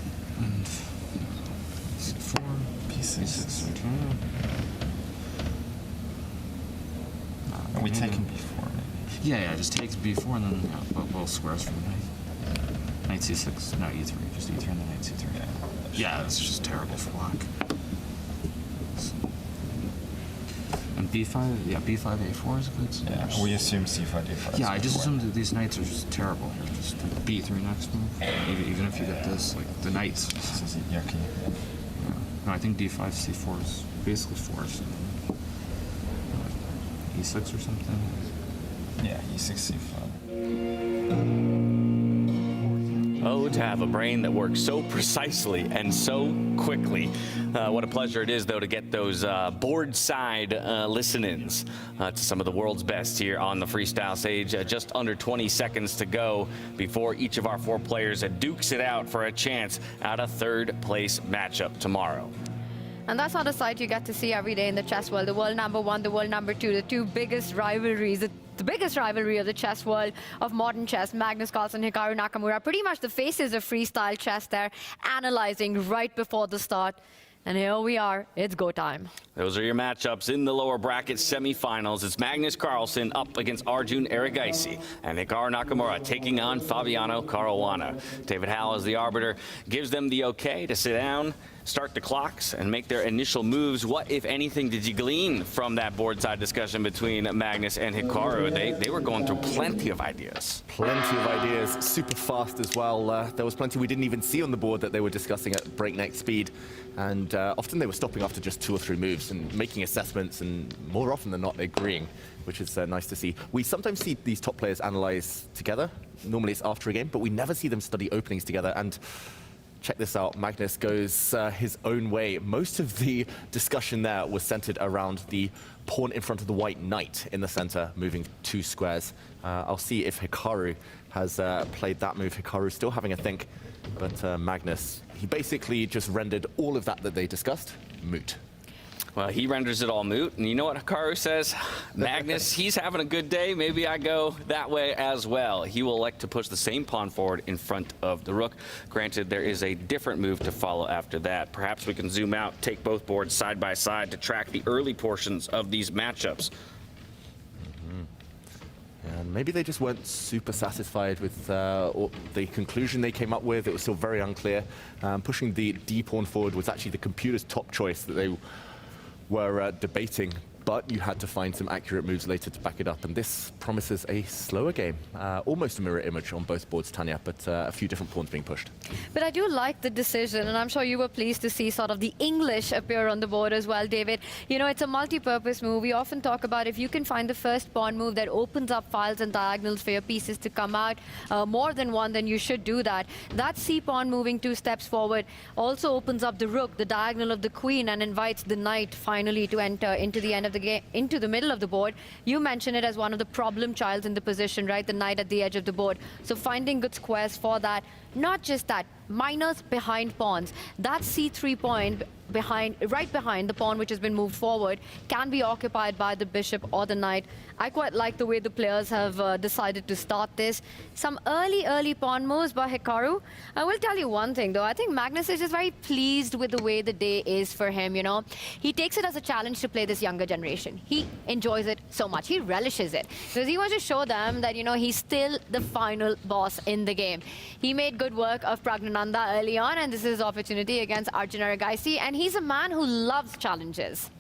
c4, b6. Are we taking b4? Maybe? Yeah, just takes b4 and then both squares for the knight. Knight c6, no e3, just e3 and then knight c3. Yeah, it's just terrible for black. And b5, yeah, b5, a4 is good. So yeah, we assume c5, d5. Yeah, I just assume that these knights are just terrible here. Just b3 next move. Even if you get this, like the knights. This is yucky. Yeah. No, I think d5, c4 is basically forced. E6 or something. Yeah, e6, c5. Oh, to have a brain that works so precisely and so quickly. What a pleasure it is, though, to get those board side listen-ins to some of the world's best here on the freestyle stage. Just under 20 seconds to go before each of our four players dukes it out for a chance at a third-place matchup tomorrow. And that's not a sight you get to see every day in the chess world. The world number one, the world number two, the two biggest rivalries, the biggest rivalry of the chess world, of modern chess, Magnus Carlsen, Hikaru Nakamura, pretty much the faces of freestyle chess there, analyzing right before the start. And here we are, it's go time. Those are your matchups in the lower bracket semifinals. It's Magnus Carlsen up against Arjun Erigaisi, and Hikaru Nakamura taking on Fabiano Caruana. David Howell, as the arbiter, gives them the okay to sit down, start the clocks, and make their initial moves. What, if anything, did you glean from that board side discussion between Magnus and Hikaru? They were going through plenty of ideas. Plenty of ideas, super fast as well. There was plenty we didn't even see on the board that they were discussing at breakneck speed. And often they were stopping after just 2 or 3 moves and making assessments, and more often than not agreeing, which is nice to see. We sometimes see these top players analyze together. Normally it's after a game, but we never see them study openings together. And check this out. Magnus goes his own way. Most of the discussion there was centered around the pawn in front of the white knight in the center, moving 2 squares. I'll see if Hikaru has played that move. Hikaru still having a think, but Magnus, he basically just rendered all of that they discussed moot. Well, he renders it all moot, and you know what Hikaru says? Magnus, he's having a good day. Maybe I go that way as well. He will elect to push the same pawn forward in front of the rook. Granted, there is a different move to follow after that. Perhaps we can zoom out, take both boards side by side to track the early portions of these matchups. And maybe they just weren't super satisfied with the conclusion they came up with. It was still very unclear. Pushing the d-pawn forward was actually the computer's top choice that they were debating, but you had to find some accurate moves later to back it up, and this promises a slower game. Almost a mirror image on both boards, Tanya, but a few different pawns being pushed. But I do like the decision, and I'm sure you were pleased to see sort of the English appear on the board as well, David. You know, it's a multi-purpose move. We often talk about if you can find the first pawn move that opens up files and diagonals for your pieces to come out, more than one, then you should do that. That c-pawn moving 2 steps forward also opens up the rook, the diagonal of the queen, and invites the knight finally to enter into the end of the game, into the middle of the board. You mentioned it as one of the problem childs in the position, right? The knight at the edge of the board. So finding good squares for that. Not just that, minors behind pawns. That c3 point right behind the pawn which has been moved forward can be occupied by the bishop or the knight. I quite like the way the players have decided to start this. Some early pawn moves by Hikaru. I will tell you one thing though, I think Magnus is just very pleased with the way the day is for him, you know. He takes it as a challenge to play this younger generation. He enjoys it so much, he relishes it. Because he wants to show them that, you know, he's still the final boss in the game. He made good work of Pragnananda early on, and this is his opportunity against Arjun Aragaisi, and he's a man who loves challenges.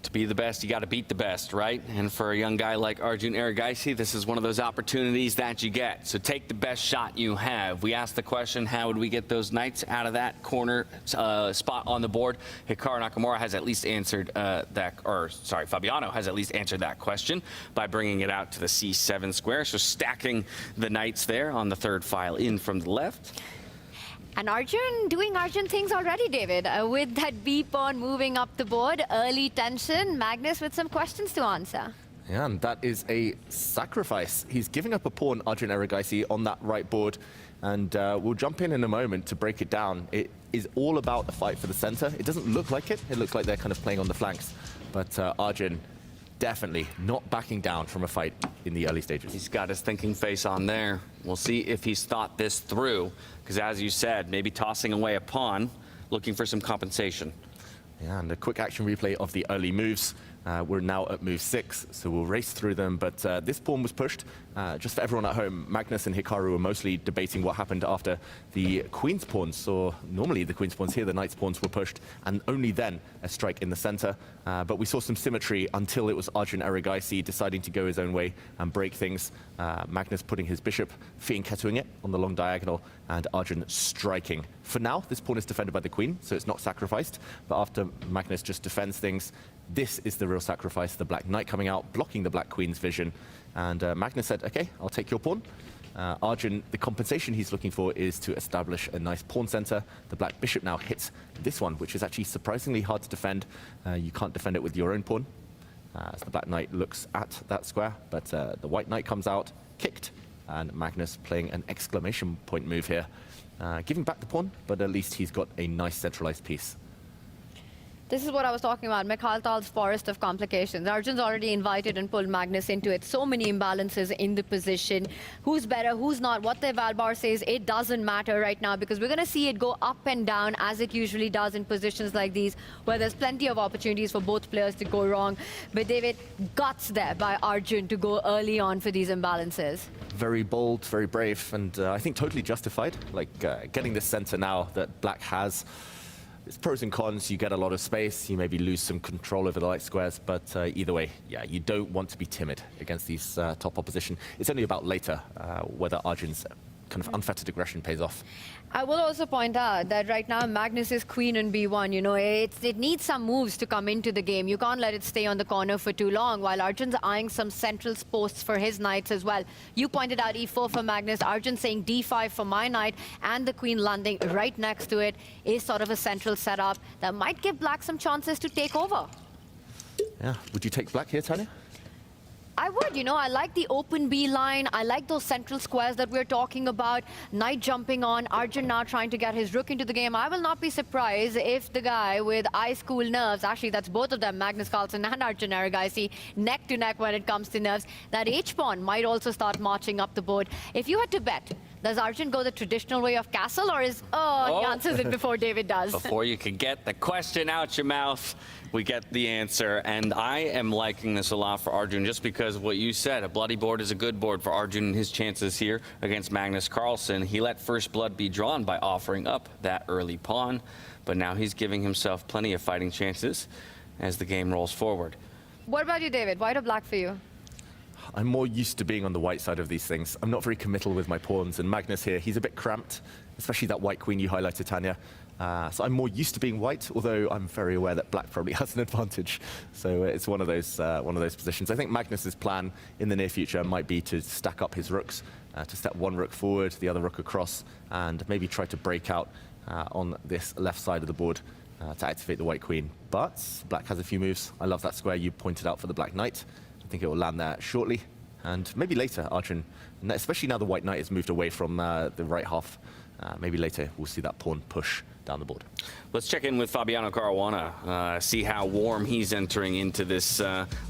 To be the best, you got to beat the best, right? And for a young guy like Arjun Aragaisi, this is one of those opportunities that you get. So take the best shot you have. We asked the question, how would we get those knights out of that corner spot on the board? Hikaru Nakamura has at least answered Fabiano has at least answered that question by bringing it out to the c7 square. So stacking the knights there on the 3rd file in from the left. And Arjun doing Arjun things already, David, with that b-pawn moving up the board, early tension. Magnus with some questions to answer. Yeah, and that is a sacrifice. He's giving up a pawn, Arjun Aragaisi, on that right board, and we'll jump in a moment to break it down. It is all about the fight for the center. It doesn't look like it. It looks like they're kind of playing on the flanks, but Arjun definitely not backing down from a fight in the early stages. He's got his thinking face on there. We'll see if he's thought this through, because as you said, maybe tossing away a pawn, looking for some compensation. Yeah, and a quick action replay of the early moves. We're now at move 6, so we'll race through them, but this pawn was pushed. Just for everyone at home, Magnus and Hikaru were mostly debating what happened after the queen's pawns, so normally the queen's pawns here, the knight's pawns were pushed, and only then a strike in the center. But we saw some symmetry until it was Arjun Aragaisi deciding to go his own way and break things. Magnus putting his bishop, fianchettoing it on the long diagonal, and Arjun striking. For now, this pawn is defended by the queen, so it's not sacrificed, but after Magnus just defends things, this is the real sacrifice, the black knight coming out, blocking the black queen's vision. And Magnus said, okay, I'll take your pawn. Arjun, the compensation he's looking for is to establish a nice pawn center. The black bishop now hits this one, which is actually surprisingly hard to defend. You can't defend it with your own pawn. As the black knight looks at that square, but the white knight comes out, kicked, and Magnus playing an exclamation point move here. Giving back the pawn, but at least he's got a nice centralized piece. This is what I was talking about, Mikhail Tal's forest of complications. Arjun's already invited and pulled Magnus into it. So many imbalances in the position. Who's better, who's not, what the eval bar says, it doesn't matter right now, because we're going to see it go up and down as it usually does in positions like these, where there's plenty of opportunities for both players to go wrong. But David, guts there by Arjun to go early on for these imbalances. Very bold, very brave, and I think totally justified. Like getting this center now that black has. It's pros and cons. You get a lot of space. You maybe lose some control over the light squares. But either way, yeah, you don't want to be timid against these top opposition. It's only about later whether Arjun's kind of unfettered aggression pays off. I will also point out that right now Magnus is queen in B1. You know, it needs some moves to come into the game. You can't let it stay on the corner for too long, while Arjun's eyeing some central posts for his knights as well. You pointed out E4 for Magnus. Arjun saying D5 for my knight, and the queen landing right next to it is sort of a central setup that might give black some chances to take over. Yeah, would you take black here, Tanya? I would, you know, I like the open B line. I like those central squares that we're talking about. Knight jumping on, Arjun now trying to get his rook into the game. I will not be surprised if the guy with ice cool nerves, actually that's both of them, Magnus Carlsen and Arjun Erigaisi, neck to neck when it comes to nerves, that H-pawn might also start marching up the board. If you had to bet, does Arjun go the traditional way of castle, or is, he answers it before David does? Before you can get the question out your mouth, we get the answer. And I am liking this a lot for Arjun just because of what you said. A bloody board is a good board for Arjun and his chances here against Magnus Carlsen. He let first blood be drawn by offering up that early pawn, but now he's giving himself plenty of fighting chances as the game rolls forward. What about you, David? White or black for you? I'm more used to being on the white side of these things. I'm not very committal with my pawns, and Magnus here, he's a bit cramped, especially that white queen you highlighted, Tanya. So I'm more used to being white, although I'm very aware that black probably has an advantage. So it's one of those positions. I think Magnus's plan in the near future might be to stack up his rooks, to step one rook forward, the other rook across, and maybe try to break out on this left side of the board to activate the white queen. But black has a few moves. I love that square you pointed out for the black knight. I think it will land there shortly, and maybe later, Arjun, especially now the white knight has moved away from the right half. Maybe later we'll see that pawn push down the board. Let's check in with Fabiano Caruana, see how warm he's entering into this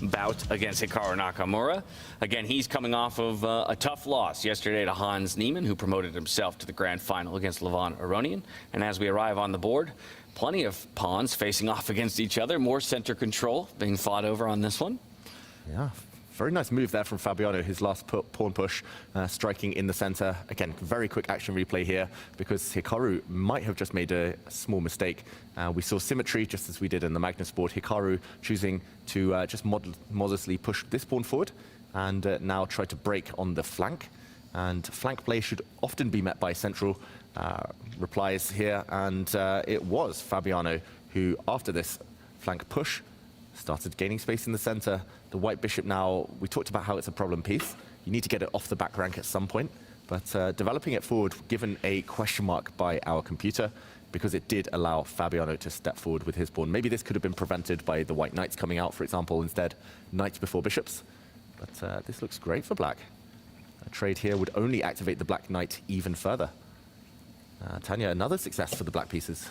bout against Hikaru Nakamura. Again, he's coming off of a tough loss yesterday to Hans Niemann, who promoted himself to the grand final against Levon Aronian. And as we arrive on the board, plenty of pawns facing off against each other, more center control being fought over on this one. Yeah, very nice move there from Fabiano, his last pawn push, striking in the center. Again, very quick action replay here, because Hikaru might have just made a small mistake. We saw symmetry, just as we did in the Magnus board. Hikaru choosing to just modestly push this pawn forward, and now try to break on the flank. And flank play should often be met by central replies here, and it was Fabiano who, after this flank push, started gaining space in the center. The white bishop now, we talked about how it's a problem piece. You need to get it off the back rank at some point, but developing it forward, given a question mark by our computer, because it did allow Fabiano to step forward with his pawn. Maybe this could have been prevented by the white knights coming out, for example, instead knights before bishops. But this looks great for black. A trade here would only activate the black knight even further. Tanya, another success for the black pieces.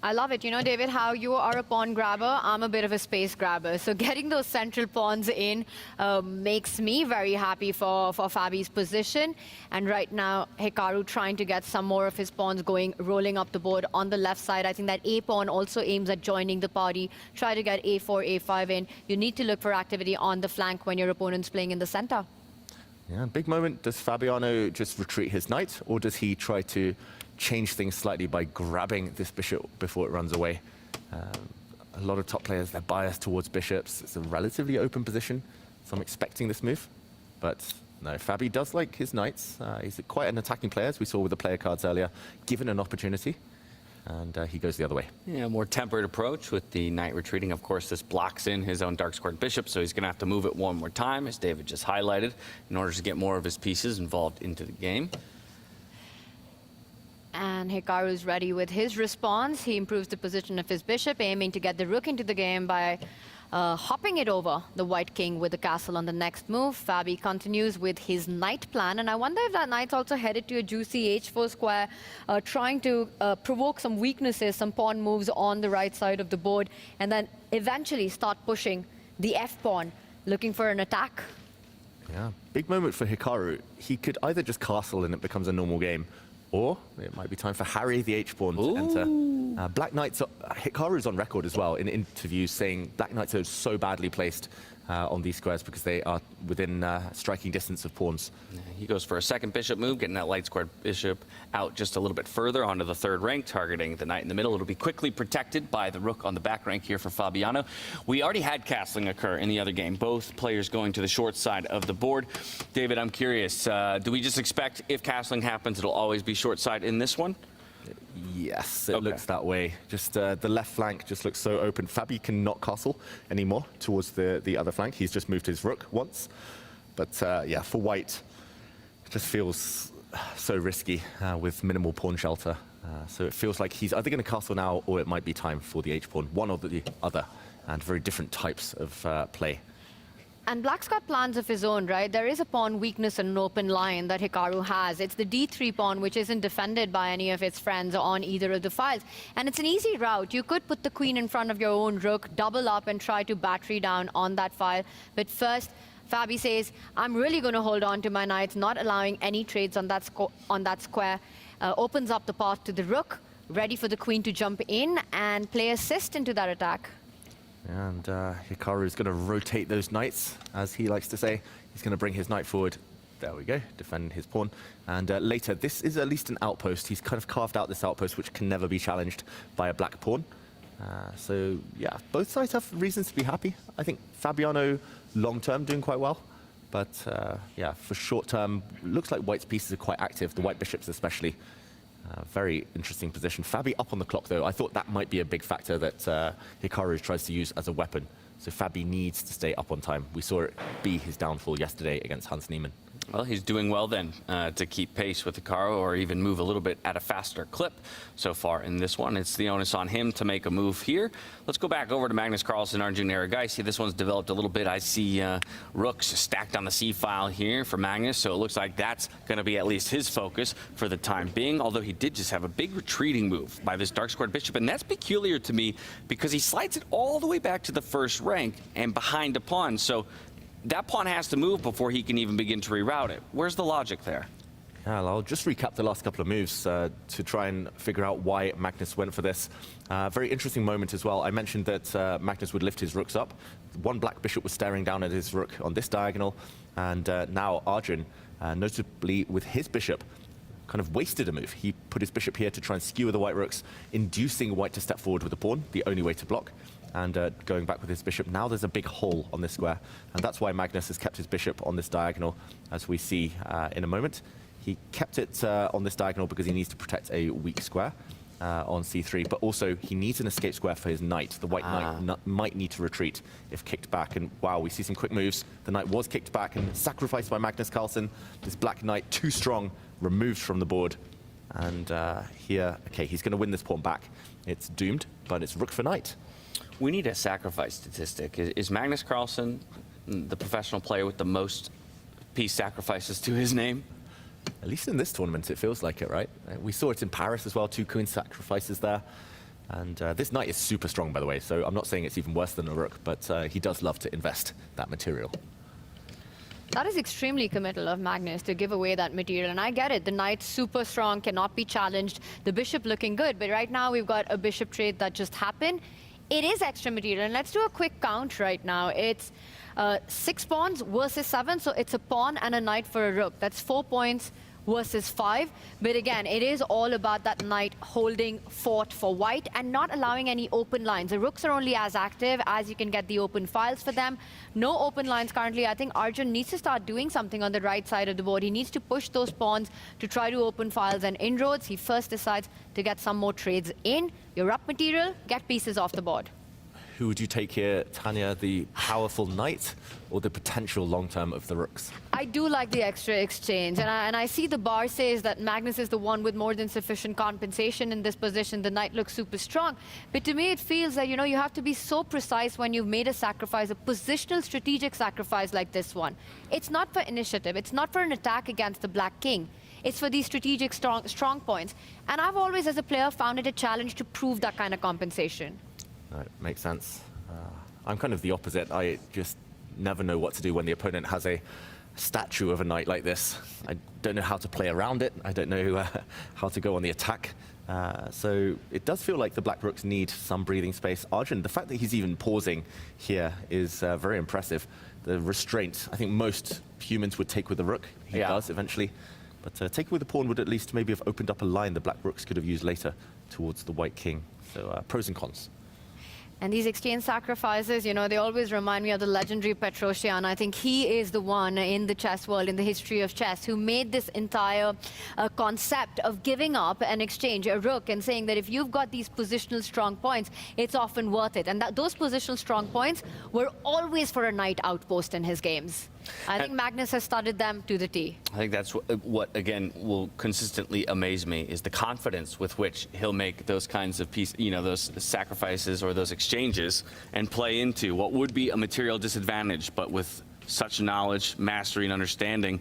I love it. You know, David, how you are a pawn grabber, I'm a bit of a space grabber. So getting those central pawns in makes me very happy for Fabi's position. And right now, Hikaru trying to get some more of his pawns going, rolling up the board on the left side. I think that A pawn also aims at joining the party. Try to get A4, A5 in. You need to look for activity on the flank when your opponent's playing in the center. Yeah, big moment. Does Fabiano just retreat his knight, or does he try to change things slightly by grabbing this bishop before it runs away? A lot of top players, they're biased towards bishops. It's a relatively open position, so I'm expecting this move. But no, Fabi does like his knights. He's quite an attacking player, as we saw with the player cards earlier, given an opportunity. And he goes the other way. Yeah, more tempered approach with the knight retreating. Of course, this blocks in his own dark squared bishop, so he's going to have to move it one more time, as David just highlighted, in order to get more of his pieces involved into the game. And Hikaru is ready with his response. He improves the position of his bishop, aiming to get the rook into the game by hopping it over the white king with the castle on the next move. Fabi continues with his knight plan, and I wonder if that knight's also headed to a juicy h4 square, trying to provoke some weaknesses, some pawn moves on the right side of the board, and then eventually start pushing the f-pawn, looking for an attack. Yeah, big moment for Hikaru. He could either just castle and it becomes a normal game, or it might be time for Harry the h-pawn to enter. Black knights, Hikaru's on record as well in interviews saying black knights are so badly placed on these squares because they are within striking distance of pawns. He goes for a second bishop move, getting that light squared bishop out just a little bit further onto the third rank, targeting the knight in the middle. It'll be quickly protected by the rook on the back rank here for Fabiano. We already had castling occur in the other game, both players going to the short side of the board. David, I'm curious, do we just expect if castling happens, it'll always be short side in this one? Yes, it looks that way. Just the left flank just looks so open. Fabi cannot castle anymore towards the other flank. He's just moved his rook once. But yeah, for white, it just feels so risky with minimal pawn shelter. So it feels like he's either going to castle now or it might be time for the h-pawn, one or the other, and very different types of play. And Black's got plans of his own, right? There is a pawn weakness and an open line that Hikaru has. It's the d3 pawn, which isn't defended by any of its friends on either of the files. And it's an easy route. You could put the queen in front of your own rook, double up and try to battery down on that file. But first, Fabi says, I'm really going to hold on to my knights, not allowing any trades on that square. Opens up the path to the rook, ready for the queen to jump in and play assist into that attack. And Hikaru is going to rotate those knights, as he likes to say. He's going to bring his knight forward. There we go, defend his pawn. And later, this is at least an outpost. He's kind of carved out this outpost, which can never be challenged by a black pawn. So, yeah, both sides have reasons to be happy. I think Fabiano, long-term, doing quite well. But, yeah, for short-term, looks like white's pieces are quite active, the white bishops especially. Very interesting position. Fabi up on the clock, though. I thought that might be a big factor that Hikaru tries to use as a weapon. So Fabi needs to stay up on time. We saw it be his downfall yesterday against Hans Niemann. Well, he's doing well then to keep pace with Hikaru or even move a little bit at a faster clip so far in this one. It's the onus on him to make a move here. Let's go back over to Magnus Carlsen, Arjun Erigaisi. This one's developed a little bit. I see rooks stacked on the C file here for Magnus, so it looks like that's going to be at least his focus for the time being, although he did just have a big retreating move by this dark squared bishop, and that's peculiar to me because he slides it all the way back to the first rank and behind a pawn. So that pawn has to move before he can even begin to reroute it. Where's the logic there? Yeah, I'll just recap the last couple of moves to try and figure out why Magnus went for this. Very interesting moment as well. I mentioned that Magnus would lift his rooks up. One black bishop was staring down at his rook on this diagonal, and now Arjun, notably with his bishop, kind of wasted a move. He put his bishop here to try and skewer the white rooks, inducing white to step forward with a pawn, the only way to block. And going back with his bishop. Now there's a big hole on this square, and that's why Magnus has kept his bishop on this diagonal, as we see in a moment. He kept it on this diagonal because he needs to protect a weak square on c3, but also he needs an escape square for his knight. The white knight might need to retreat if kicked back, and wow, we see some quick moves. The knight was kicked back and sacrificed by Magnus Carlsen. This black knight, too strong, removed from the board. And here, okay, he's going to win this pawn back. It's doomed, but it's rook for knight. We need a sacrifice statistic. Is Magnus Carlsen the professional player with the most piece sacrifices to his name? At least in this tournament, it feels like it, right? We saw it in Paris as well, 2 queen sacrifices there. And this knight is super strong, by the way, so I'm not saying it's even worse than a rook, but he does love to invest that material. That is extremely committal of Magnus to give away that material, and I get it. The knight's super strong, cannot be challenged. The bishop looking good, but right now we've got a bishop trade that just happened. It is extra material, and let's do a quick count right now. It's 6 pawns versus 7, so it's a pawn and a knight for a rook. That's 4 points versus 5. But again, it is all about that knight holding fort for white and not allowing any open lines. The rooks are only as active as you can get the open files for them. No open lines currently. I think Arjun needs to start doing something on the right side of the board. He needs to push those pawns to try to open files and inroads. He first decides to get some more trades in. You're up material, get pieces off the board. Who would you take here, Tanya, the powerful knight or the potential long-term of the rooks? I do like the extra exchange, and I see the bar says that Magnus is the one with more than sufficient compensation in this position. The knight looks super strong, but to me it feels that, you know, you have to be so precise when you've made a sacrifice, a positional strategic sacrifice like this one. It's not for initiative, it's not for an attack against the black king. It's for these strategic strong points, and I've always as a player found it a challenge to prove that kind of compensation. That makes sense. I'm kind of the opposite. I just never know what to do when the opponent has a statue of a knight like this. I don't know how to play around it. I don't know how to go on the attack. So it does feel like the black rooks need some breathing space. Arjun, the fact that he's even pausing here is very impressive. The restraint, I think most humans would take with the rook. He does eventually. But taking with the pawn would at least maybe have opened up a line the black rooks could have used later towards the white king. So pros and cons. And these exchange sacrifices, you know, they always remind me of the legendary Petrosian. I think he is the one in the chess world, in the history of chess, who made this entire concept of giving up an exchange, a rook, and saying that if you've got these positional strong points, it's often worth it. And that those positional strong points were always for a knight outpost in his games. I think Magnus has studied them to the T. I think that's what again, will consistently amaze me is the confidence with which he'll make those kinds of those sacrifices or those exchanges and play into what would be a material disadvantage, but with such knowledge, mastery, and understanding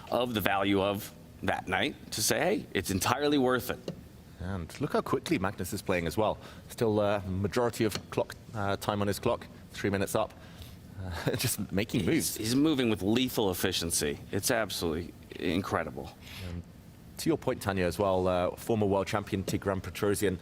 of the value of that knight to say, hey, it's entirely worth it. And look how quickly Magnus is playing as well. Still majority of clock time on his clock, 3 minutes up. Just making moves. He's moving with lethal efficiency. It's absolutely incredible. To your point, Tanya, as well, former world champion Tigran Petrosian,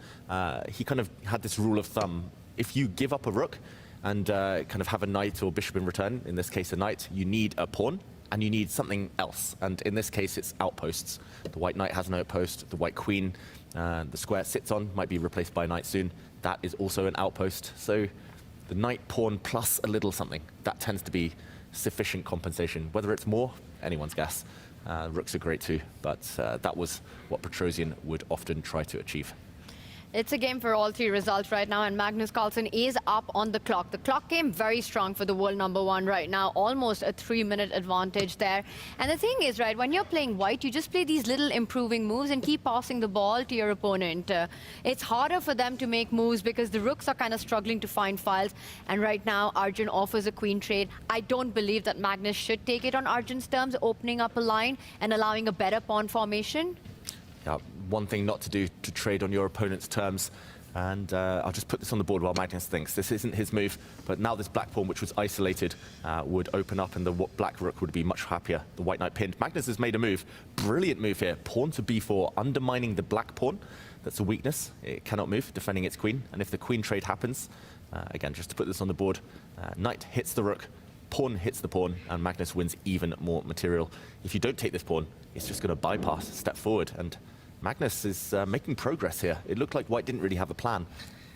he kind of had this rule of thumb. If you give up a rook and kind of have a knight or bishop in return, in this case a knight, you need a pawn and you need something else. And in this case, it's outposts. The white knight has an outpost. The white queen, the square it sits on, might be replaced by a knight soon. That is also an outpost. So the knight pawn plus a little something, that tends to be sufficient compensation. Whether it's more, anyone's guess. Rooks are great too, but that was what Petrosian would often try to achieve. It's a game for all three results right now, and Magnus Carlsen is up on the clock. The clock came very strong for the world #1 right now, almost a 3-minute advantage there. And the thing is, right, when you're playing white, you just play these little improving moves and keep passing the ball to your opponent. It's harder for them to make moves because the rooks are kind of struggling to find files. And right now, Arjun offers a queen trade. I don't believe that Magnus should take it on Arjun's terms, opening up a line and allowing a better pawn formation. Yeah, one thing not to do, to trade on your opponent's terms. And I'll just put this on the board while Magnus thinks. This isn't his move, but now this black pawn, which was isolated, would open up and the black rook would be much happier. The white knight pinned. Magnus has made a move. Brilliant move here. Pawn to b4, undermining the black pawn. That's a weakness. It cannot move, defending its queen. And if the queen trade happens, again, just to put this on the board, knight hits the rook, pawn hits the pawn, and Magnus wins even more material. If you don't take this pawn, it's just going to bypass, step forward, and Magnus is making progress here. It looked like white didn't really have a plan,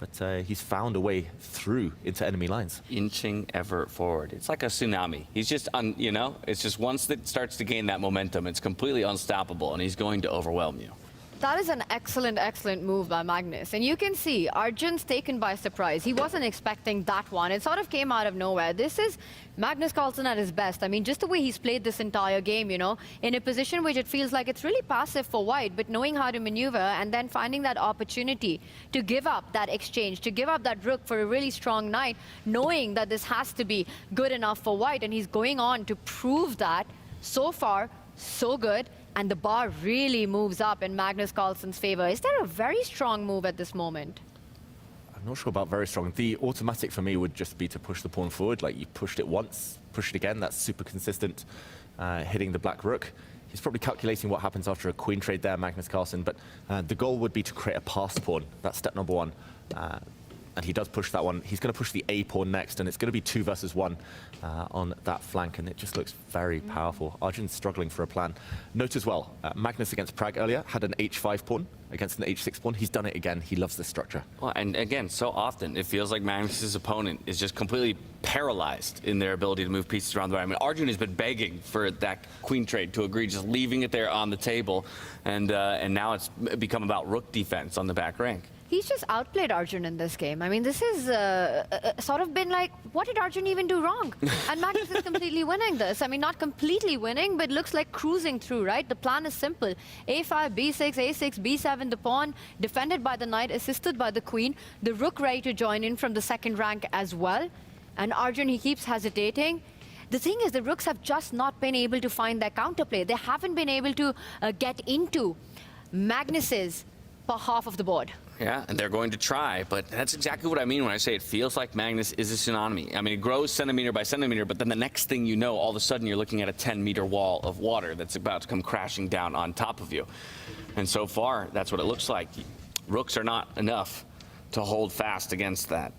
but he's found a way through into enemy lines. Inching ever forward. It's like a tsunami. He's just, it's just once it starts to gain that momentum, it's completely unstoppable, and he's going to overwhelm you. That is an excellent, excellent move by Magnus. And you can see Arjun's taken by surprise. He wasn't expecting that one. It sort of came out of nowhere. This is Magnus Carlsen at his best. I mean, just the way he's played this entire game, you know, in a position which it feels like it's really passive for white, but knowing how to maneuver and then finding that opportunity to give up that exchange, to give up that rook for a really strong knight, knowing that this has to be good enough for white. And he's going on to prove that. So far, so good. And the bar really moves up in Magnus Carlsen's favor. Is there a very strong move at this moment? I'm not sure about very strong. The automatic for me would just be to push the pawn forward. Like, you pushed it once, push it again. That's super consistent, hitting the black rook. He's probably calculating what happens after a queen trade there, Magnus Carlsen. But the goal would be to create a passed pawn. That's step #1. And he does push that one. He's going to push the A pawn next, and it's going to be 2 versus 1 on that flank, and it just looks very powerful. Arjun's struggling for a plan. Note as well, Magnus against Prag earlier had an H5 pawn against an H6 pawn. He's done it again. He loves this structure. Well, and again, so often it feels like Magnus's opponent is just completely paralyzed in their ability to move pieces around the right. I mean, Arjun has been begging for that queen trade to agree, just leaving it there on the table, and now it's become about rook defense on the back rank. He's just outplayed Arjun in this game. I mean, this is sort of been like, what did Arjun even do wrong? And Magnus is completely winning this. I mean, not completely winning, but looks like cruising through, right? The plan is simple. A5, B6, A6, B7, the pawn, defended by the knight, assisted by the queen. The rook ready to join in from the second rank as well. And Arjun, he keeps hesitating. The thing is, the rooks have just not been able to find their counterplay. They haven't been able to get into Magnus's half of the board. Yeah, and they're going to try, but that's exactly what I mean when I say it feels like Magnus is a tsunami. I mean, it grows centimeter by centimeter, but then the next thing you know, all of a sudden you're looking at a 10-meter wall of water that's about to come crashing down on top of you. And so far, that's what it looks like. Rooks are not enough to hold fast against that.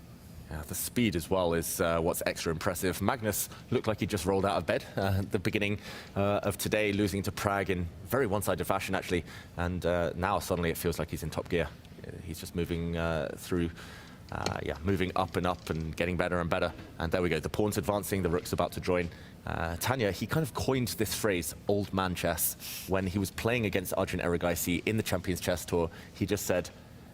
Yeah, the speed as well is what's extra impressive. Magnus looked like he just rolled out of bed at the beginning of today, losing to Prague in very one-sided fashion, actually. And now suddenly it feels like he's in top gear. He's just moving through, moving up and getting better and better. And there we go, the pawn's advancing, the rook's about to join. Tanya, he kind of coined this phrase, old man chess, when he was playing against Arjun Erigaisi in the Champions Chess Tour. He just said,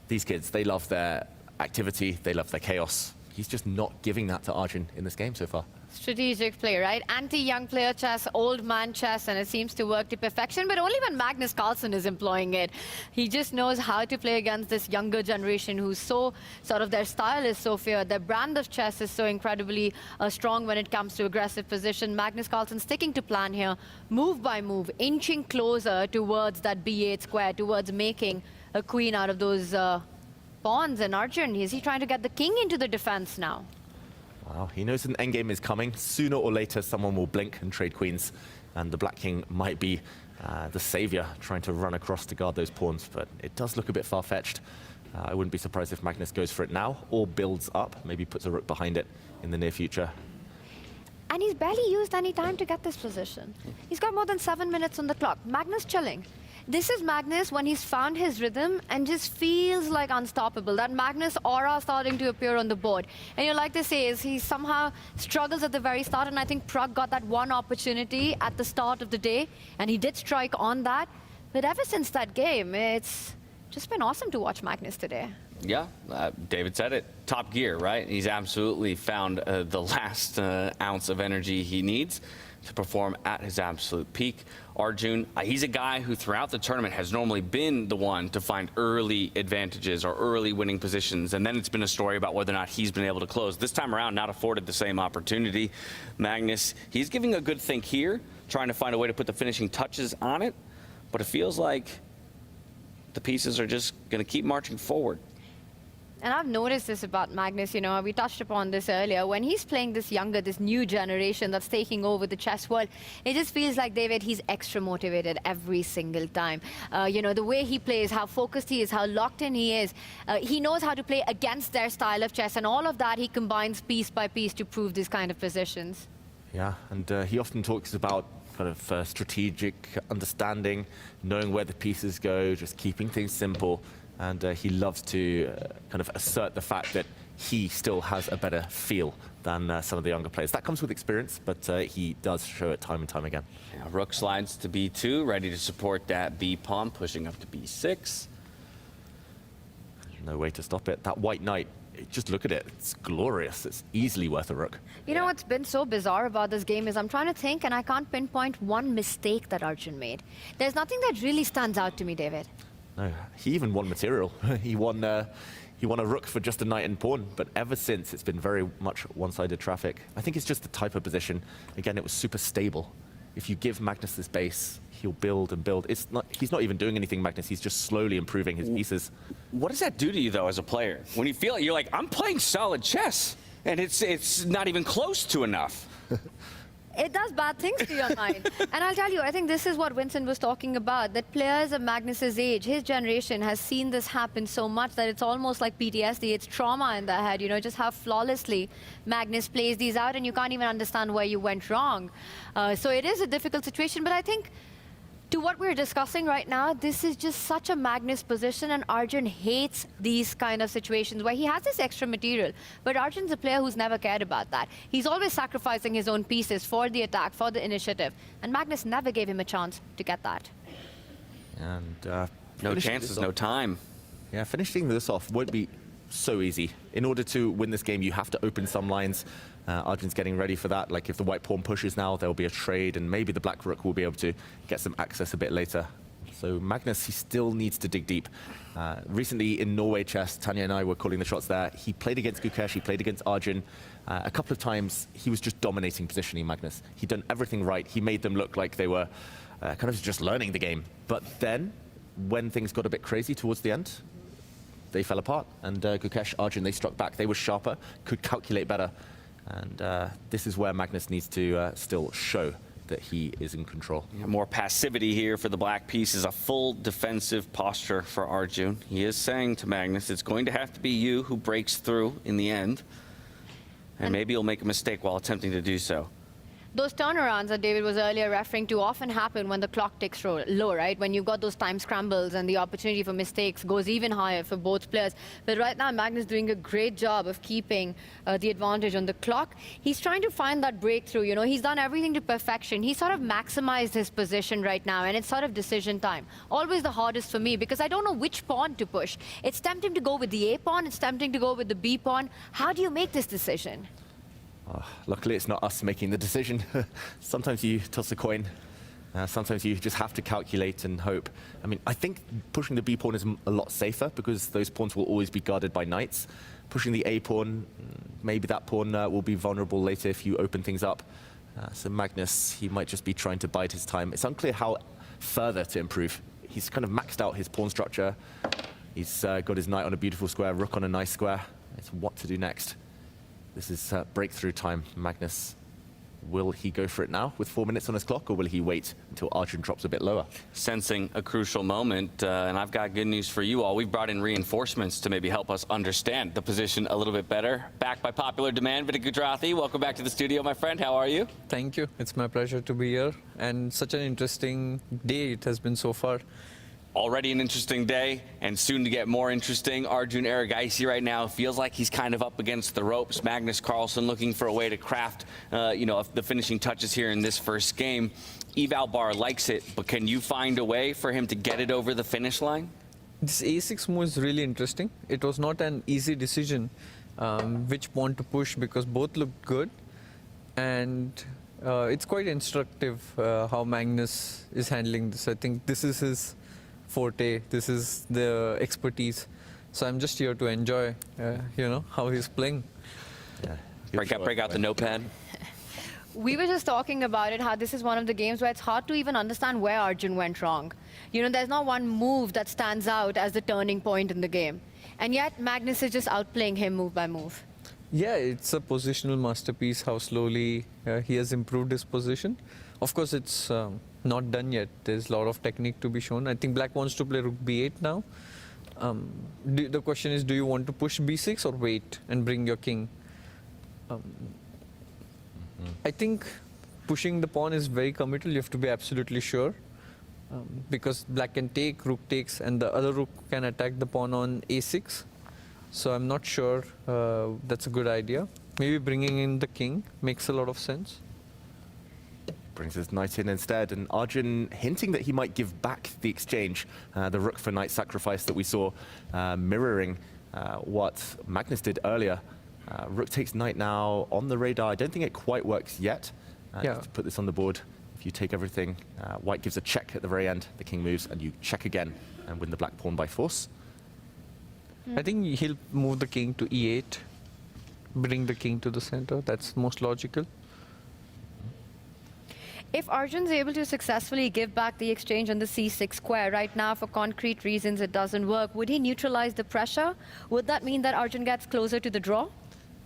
these kids, they love their activity, they love their chaos. He's just not giving that to Arjun in this game so far. Strategic play, right? Anti-young player chess, old man chess, and it seems to work to perfection, but only when Magnus Carlsen is employing it. He just knows how to play against this younger generation who's so, sort of their style is so feared. Their brand of chess is so incredibly strong when it comes to aggressive position. Magnus Carlsen sticking to plan here, move by move, inching closer towards that B8 square, towards making a queen out of those pawns. And Arjun, is he trying to get the king into the defense now? Wow, he knows an endgame is coming. Sooner or later, someone will blink and trade queens, and the Black King might be the savior trying to run across to guard those pawns, but it does look a bit far-fetched. I wouldn't be surprised if Magnus goes for it now, or builds up, maybe puts a rook behind it in the near future. And he's barely used any time to get this position. He's got more than 7 minutes on the clock. Magnus chilling. This is Magnus when he's found his rhythm and just feels like unstoppable. That Magnus aura starting to appear on the board. And you like to say is he somehow struggles at the very start, and I think Prague got that one opportunity at the start of the day, and he did strike on that. But ever since that game, it's just been awesome to watch Magnus today. Yeah, David said it. Top gear, right? He's absolutely found the last ounce of energy he needs to perform at his absolute peak. Arjun, he's a guy who throughout the tournament has normally been the one to find early advantages or early winning positions, and then it's been a story about whether or not he's been able to close. This time around, not afforded the same opportunity. Magnus, he's giving a good think here, trying to find a way to put the finishing touches on it, but it feels like the pieces are just going to keep marching forward. And I've noticed this about Magnus, you know, we touched upon this earlier. When he's playing this younger, this new generation that's taking over the chess world, it just feels like, David, he's extra motivated every single time. You know, the way he plays, how focused he is, how locked in he is. He knows how to play against their style of chess, and all of that he combines piece by piece to prove these kind of positions. Yeah, and he often talks about kind of strategic understanding, knowing where the pieces go, just keeping things simple. And he loves to kind of assert the fact that he still has a better feel than some of the younger players. That comes with experience, but he does show it time and time again. Yeah, rook slides to b2, ready to support that b pawn, pushing up to b6. No way to stop it. That white knight, just look at it. It's glorious. It's easily worth a rook. You know what's been so bizarre about this game is I'm trying to think, and I can't pinpoint one mistake that Arjun made. There's nothing that really stands out to me, David. No, he even won material. He won a rook for just a knight and pawn, but ever since it's been very much one-sided traffic. I think it's just the type of position. Again, it was super stable. If you give Magnus this base, he'll build and build. He's not even doing anything, Magnus. He's just slowly improving his pieces. What does that do to you, though, as a player? When you feel you're like, I'm playing solid chess, and it's not even close to enough. It does bad things to your mind. And I'll tell you, I think this is what Vincent was talking about, that players of Magnus's age, his generation, has seen this happen so much that it's almost like PTSD. It's trauma in their head, you know, just how flawlessly Magnus plays these out, and you can't even understand where you went wrong. So it is a difficult situation, but I think to what we're discussing right now, this is just such a Magnus position, and Arjun hates these kind of situations where he has this extra material. But Arjun's a player who's never cared about that. He's always sacrificing his own pieces for the attack, for the initiative. And Magnus never gave him a chance to get that. And no chances, no time. Yeah, finishing this off won't be so easy. In order to win this game, you have to open some lines. Arjun's getting ready for that. Like if the white pawn pushes now, there'll be a trade, and maybe the black rook will be able to get some access a bit later. So Magnus, he still needs to dig deep. Recently in Norway chess, Tanya and I were calling the shots there. He played against Gukesh, he played against Arjun. A couple of times, he was just dominating positioning, Magnus. He'd done everything right. He made them look like they were kind of just learning the game. But then, when things got a bit crazy towards the end, they fell apart. And Gukesh, Arjun, they struck back. They were sharper, could calculate better. And this is where Magnus needs to still show that he is in control. Yeah, more passivity here for the black pieces, a full defensive posture for Arjun. He is saying to Magnus, it's going to have to be you who breaks through in the end, and maybe you'll make a mistake while attempting to do so. Those turnarounds that David was earlier referring to often happen when the clock ticks low, right? When you've got those time scrambles and the opportunity for mistakes goes even higher for both players. But right now, Magnus doing a great job of keeping the advantage on the clock. He's trying to find that breakthrough, you know. He's done everything to perfection. He sort of maximized his position right now, and it's sort of decision time. Always the hardest for me, because I don't know which pawn to push. It's tempting to go with the A pawn, it's tempting to go with the B pawn. How do you make this decision? Luckily, it's not us making the decision. Sometimes you toss a coin. Sometimes you just have to calculate and hope. I mean, I think pushing the B pawn is a lot safer because those pawns will always be guarded by knights. Pushing the A pawn, maybe that pawn will be vulnerable later if you open things up. So Magnus, he might just be trying to bide his time. It's unclear how further to improve. He's kind of maxed out his pawn structure. He's got his knight on a beautiful square, rook on a nice square. It's what to do next. This is breakthrough time. Magnus, will he go for it now with 4 minutes on his clock, or will he wait until Arjun drops a bit lower? Sensing a crucial moment, and I've got good news for you all. We've brought in reinforcements to maybe help us understand the position a little bit better. Backed by popular demand, Vidya Gujarathy, welcome back to the studio, my friend. How are you? Thank you. It's my pleasure to be here, and such an interesting day it has been so far. Already an interesting day, and soon to get more interesting. Arjun Erigaisi right now feels like he's kind of up against the ropes. Magnus Carlsen looking for a way to craft, the finishing touches here in this first game. Eval Bar likes it, but can you find a way for him to get it over the finish line? This A6 move is really interesting. It was not an easy decision which pawn to push because both looked good, and it's quite instructive how Magnus is handling this. I think this is his forte, this is the expertise. So I'm just here to enjoy, how he's playing. Yeah. Break out the notepad. We were just talking about it, how this is one of the games where it's hard to even understand where Arjun went wrong. You know, there's not one move that stands out as the turning point in the game. And yet, Magnus is just outplaying him move by move. Yeah, it's a positional masterpiece, how slowly he has improved his position. Of course, it's not done yet. There's a lot of technique to be shown. I think Black wants to play rook b8 now. The question is, do you want to push b6 or wait and bring your king? I think pushing the pawn is very committal. You have to be absolutely sure. Because Black can take, rook takes, and the other rook can attack the pawn on a6. So I'm not sure that's a good idea. Maybe bringing in the king makes a lot of sense. Brings his knight in instead, and Arjun hinting that he might give back the exchange, the rook for knight sacrifice that we saw, mirroring what Magnus did earlier. Rook takes knight now on the radar. I don't think it quite works yet. To put this on the board, if you take everything, white gives a check at the very end, the king moves, and you check again and win the black pawn by force. I think he'll move the king to e8, bring the king to the center. That's most logical. If Arjun's able to successfully give back the exchange on the c6 square right now, for concrete reasons it doesn't work, would he neutralize the pressure? Would that mean that Arjun gets closer to the draw?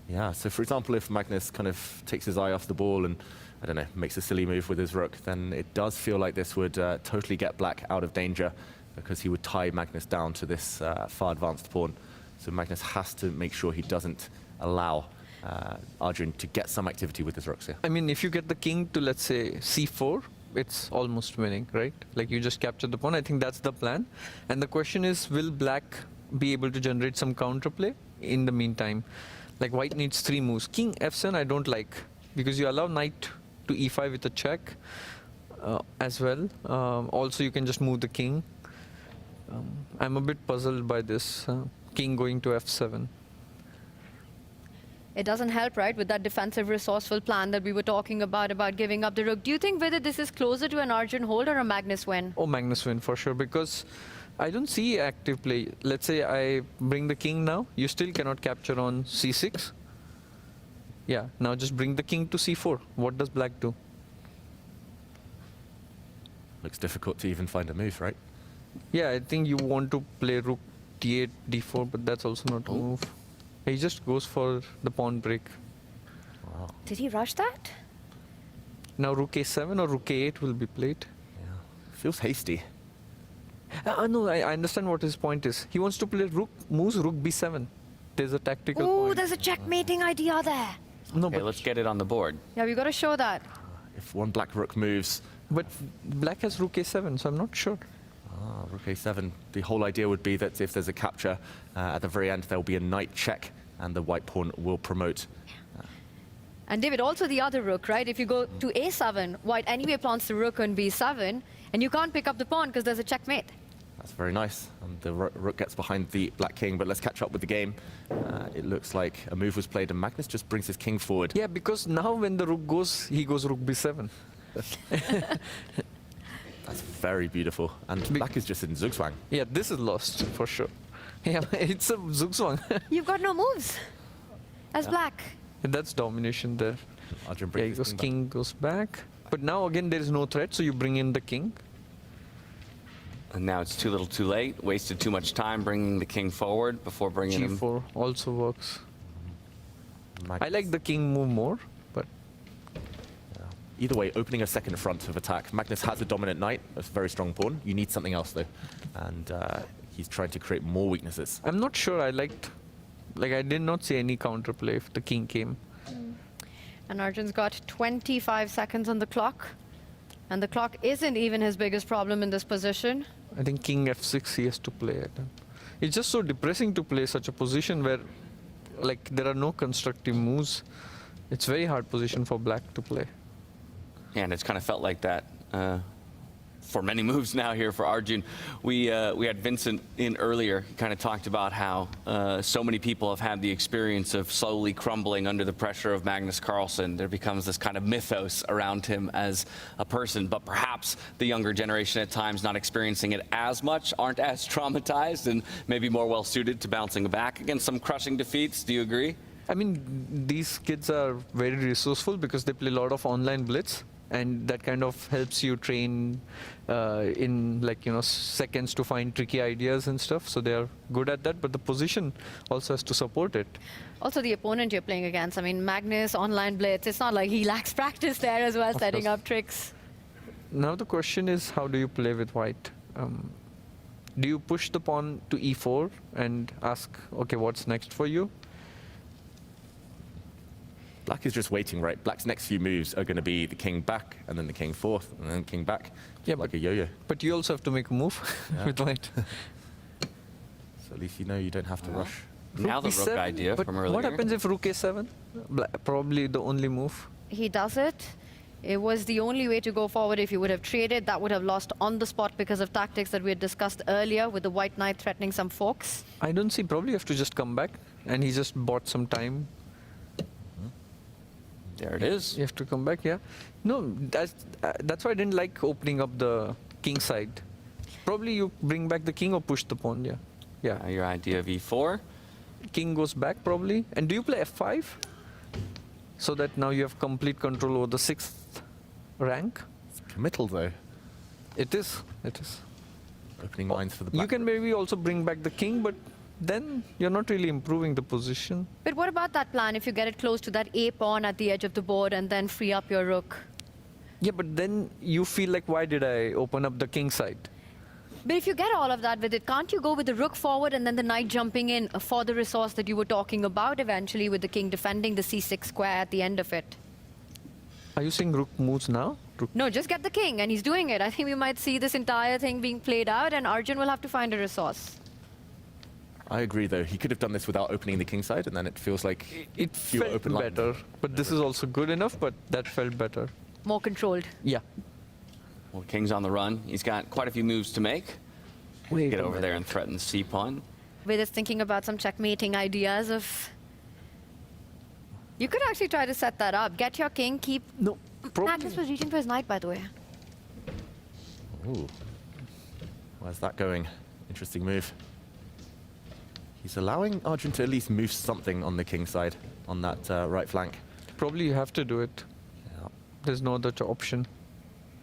Yeah, so for example, if Magnus kind of takes his eye off the ball and, I don't know, makes a silly move with his rook, then it does feel like this would totally get Black out of danger, because he would tie Magnus down to this far advanced pawn. So Magnus has to make sure he doesn't allow Arjun to get some activity with his rooks here. I mean, if you get the king to, let's say, c4, it's almost winning, right? Like, you just capture the pawn. I think that's the plan. And the question is, will Black be able to generate some counterplay in the meantime? Like, white needs 3 moves. King f7 I don't like, because you allow knight to e5 with a check as well. Also, you can just move the king. I'm a bit puzzled by this king going to f7. It doesn't help, right, with that defensive resourceful plan that we were talking about giving up the rook. Do you think whether this is closer to an Arjun hold or a Magnus win? Oh, Magnus win for sure, because I don't see active play. Let's say I bring the king now, you still cannot capture on c6. Yeah, now just bring the king to c4. What does Black do? Looks difficult to even find a move, right? Yeah, I think you want to play rook d8, d4, but that's also not a move. He just goes for the pawn break. Wow. Did he rush that? Now rook a7 or rook a8 will be played. Feels hasty. No, I understand what his point is. He wants to play rook moves rook b7. There's a tactical Ooh, point. there's a checkmating idea there. No, Okay, let's get it on the board. Yeah, we got to show that. If one black rook moves. But black has rook a7, so I'm not sure. Rook a7. The whole idea would be that if there's a capture, at the very end there'll be a knight check, and the white pawn will promote. And David, also the other rook, right? If you go to a7, white anyway plants the rook on b7, and you can't pick up the pawn because there's a checkmate. That's very nice. And the rook gets behind the black king, but let's catch up with the game. It looks like a move was played, and Magnus just brings his king forward. Yeah, because now when the rook goes, he goes rook b7. That's very beautiful. And black is just in zugzwang. Yeah, this is lost for sure. Yeah, it's a zugzwang. You've got no moves as black. That's domination there. Arjun Yeah, he goes king goes back. But now again there is no threat, so you bring in the king. And now it's too little too late. Wasted too much time bringing the king forward before bringing him. G4 also works. I like the king move more, but... Either way, opening a second front of attack. Magnus has a dominant knight, a very strong pawn. You need something else, though. And he's trying to create more weaknesses. I'm not sure I liked... Like, I did not see any counterplay if the king came. And Arjun's got 25 seconds on the clock. And the clock isn't even his biggest problem in this position. I think king f6 he has to play it. It's just so depressing to play such a position where, like, there are no constructive moves. It's very hard position for black to play. Yeah, and it's kind of felt like that for many moves now here for Arjun. We had Vincent in earlier. He kind of talked about how so many people have had the experience of slowly crumbling under the pressure of Magnus Carlsen. There becomes this kind of mythos around him as a person, but perhaps the younger generation at times not experiencing it as much, aren't as traumatized, and maybe more well suited to bouncing back against some crushing defeats. Do you agree? I mean, these kids are very resourceful because they play a lot of online blitz. And that kind of helps you train in, like, you know, seconds to find tricky ideas and stuff. So they are good at that, but the position also has to support it. Also the opponent you're playing against. I mean, Magnus, online blitz, it's not like he lacks practice there as well, setting up tricks. Now the question is, how do you play with white? Do you push the pawn to e4 and ask, okay, what's next for you? Black is just waiting, right? Black's next few moves are going to be the king back, and then the king forth, and then king back. Yeah, like a yo-yo. But you also have to make a move with white. So at least you know you don't have to rush. Now the rook idea from earlier. What happens if rook a7? Probably the only move. He does it. It was the only way to go forward. If you would have traded, that would have lost on the spot because of tactics that we had discussed earlier with the white knight threatening some forks. I don't see. Probably you have to just come back, and he just bought some time. There it is. You have to come back, yeah. No, that's why I didn't like opening up the king side. Probably you bring back the king or push the pawn, yeah. Yeah. Your idea of e4. King goes back probably. And do you play f5? So that now you have complete control over the 6th rank. It's committal though. It is. It is. Opening lines for the black. You can maybe also bring back the king, but then you're not really improving the position. But what about that plan if you get it close to that a pawn at the edge of the board and then free up your rook? Yeah, but then you feel like, why did I open up the king side? But if you get all of that with it, can't you go with the rook forward and then the knight jumping in for the resource that you were talking about eventually, with the king defending the c6 square at the end of it? Are you saying rook moves now? No, just get the king, and he's doing it. I think we might see this entire thing being played out, and Arjun will have to find a resource. I agree, though. He could have done this without opening the king side, and then it feels like it felt open better. But this is also good enough, but that felt better. More controlled. Yeah. Well, king's on the run. He's got quite a few moves to make. Get over there and threaten the c-pawn. We're just thinking about some checkmating ideas of... You could actually try to set that up. Get your king, keep... No, Magnus was reaching for his knight, by the way. Ooh. Where's that going? Interesting move. He's allowing Arjun to at least move something on the king side, on that right flank. Probably you have to do it. Yeah. There's no other option.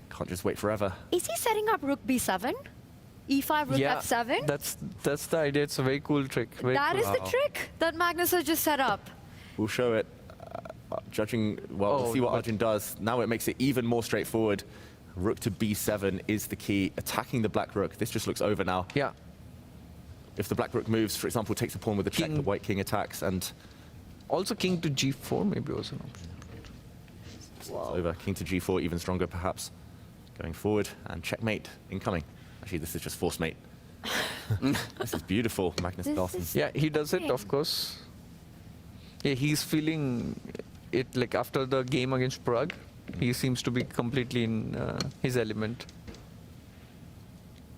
Can't just wait forever. Is he setting up rook b7? e5, rook f7? That's the idea. It's a very cool trick. That is the trick that Magnus has just set up. We'll show it. judging, well, we'll see what Arjun does. Now it makes it even more straightforward. Rook to b7 is the key. Attacking the black rook. This just looks over now. Yeah. If the black rook moves, for example, takes a pawn with a check, the white king attacks, and... Also king to g4 maybe was an option. It's over. King to g4, even stronger perhaps. Going forward, and checkmate incoming. Actually, this is just force mate. This is beautiful, Magnus Carlsen. Yeah, he does it, of course. Yeah, he's feeling it like after the game against Prague. He seems to be completely in his element.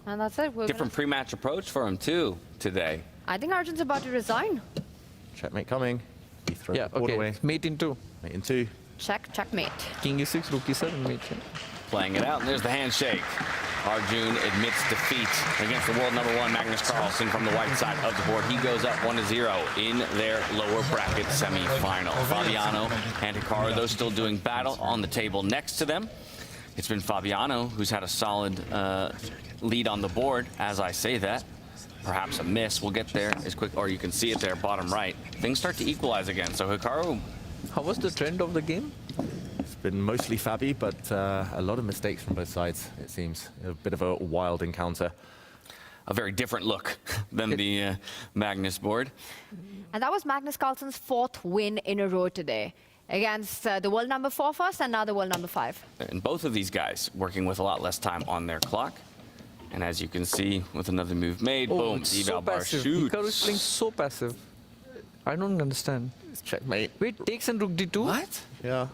And that's it. Different pre-match approach for him too today. I think Arjun's about to resign. Checkmate coming. He throws Yeah, the board away. Mate in 2. Mate in 2. Checkmate. King e6, rook e7, mate. Playing it out, and there's the handshake. Arjun admits defeat against the world #1 Magnus Carlsen from the white side of the board. He goes up 1-0 in their lower bracket semi-final. Fabiano and Hikaru, those still doing battle on the table next to them. It's been Fabiano who's had a solid lead on the board. As I say that, perhaps a miss. We'll get there as quick, or you can see it there, bottom right. Things start to equalize again. So Hikaru. How was the trend of the game? It's been mostly Fabi, but a lot of mistakes from both sides, it seems. A bit of a wild encounter. A very different look than the Magnus board. And that was Magnus Carlsen's 4th win in a row today against the world #4 first and now the world #5. And both of these guys working with a lot less time on their clock. And as you can see, with another move made, boom, so Bar passive. shoots. Hikaru is playing so passive. I don't understand. It's checkmate. Wait, takes and rook d2? What? Yeah.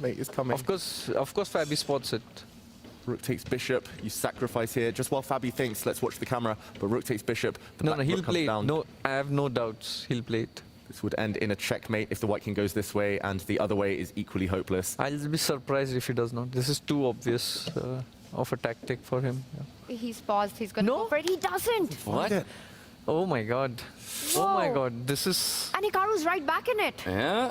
Mate is coming. Of course, Fabi spots it. Rook takes bishop. You sacrifice here. Just while Fabi thinks, let's watch the camera. But rook takes bishop. No, he'll play it. No, I have no doubts. He'll play it. This would end in a checkmate if the white king goes this way, and the other way is equally hopeless. I'll be surprised if he does not. This is too obvious of a tactic for him. Yeah. He's paused. He's going to go for it. He doesn't. What? Oh my god. Whoa. Oh my god. This is... And Hikaru's right back in it. Yeah.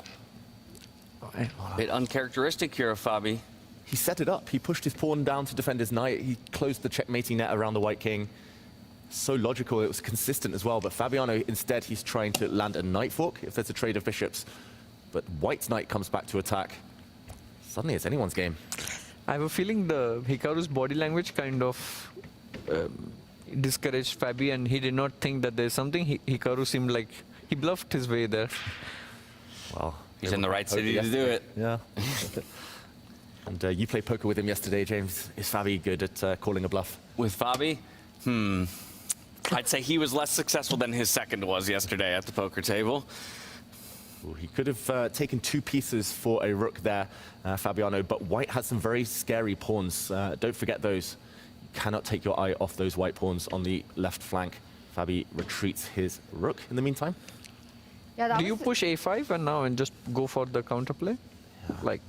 A bit uncharacteristic here of Fabi. He set it up. He pushed his pawn down to defend his knight. He closed the checkmating net around the white king. So logical. It was consistent as well. But Fabiano, instead, he's trying to land a knight fork if there's a trade of bishops. But white's knight comes back to attack. Suddenly it's anyone's game. I have a feeling the Hikaru's body language kind of discouraged Fabi, and he did not think that there's something. Hikaru seemed like he bluffed his way there. Well, he's in the right city to do it. Yeah. And you played poker with him yesterday, James. Is Fabi good at calling a bluff? With Fabi? I'd say he was less successful than his second was yesterday at the poker table. Well, he could have taken 2 pieces for a rook there, Fabiano, but white has some very scary pawns. Don't forget those. You cannot take your eye off those white pawns on the left flank. Fabi retreats his rook in the meantime. Yeah, Do you push a5 and just go for the counterplay? Yeah. Like...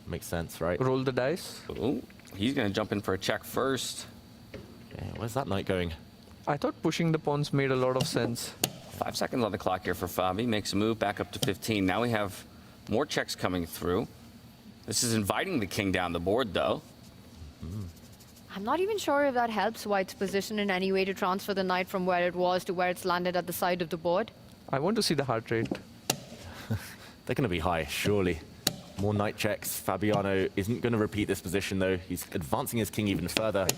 Makes sense, right? Roll the dice. Oh, he's going to jump in for a check first. Okay, where's that knight going? I thought pushing the pawns made a lot of sense. 5 seconds on the clock here for Fabi. Makes a move back up to 15. Now we have more checks coming through. This is inviting the king down the board, though. I'm not even sure if that helps White's position in any way to transfer the knight from where it was to where it's landed at the side of the board. I want to see the heart rate. They're going to be high, surely. More knight checks. Fabiano isn't going to repeat this position, though. He's advancing his king even further.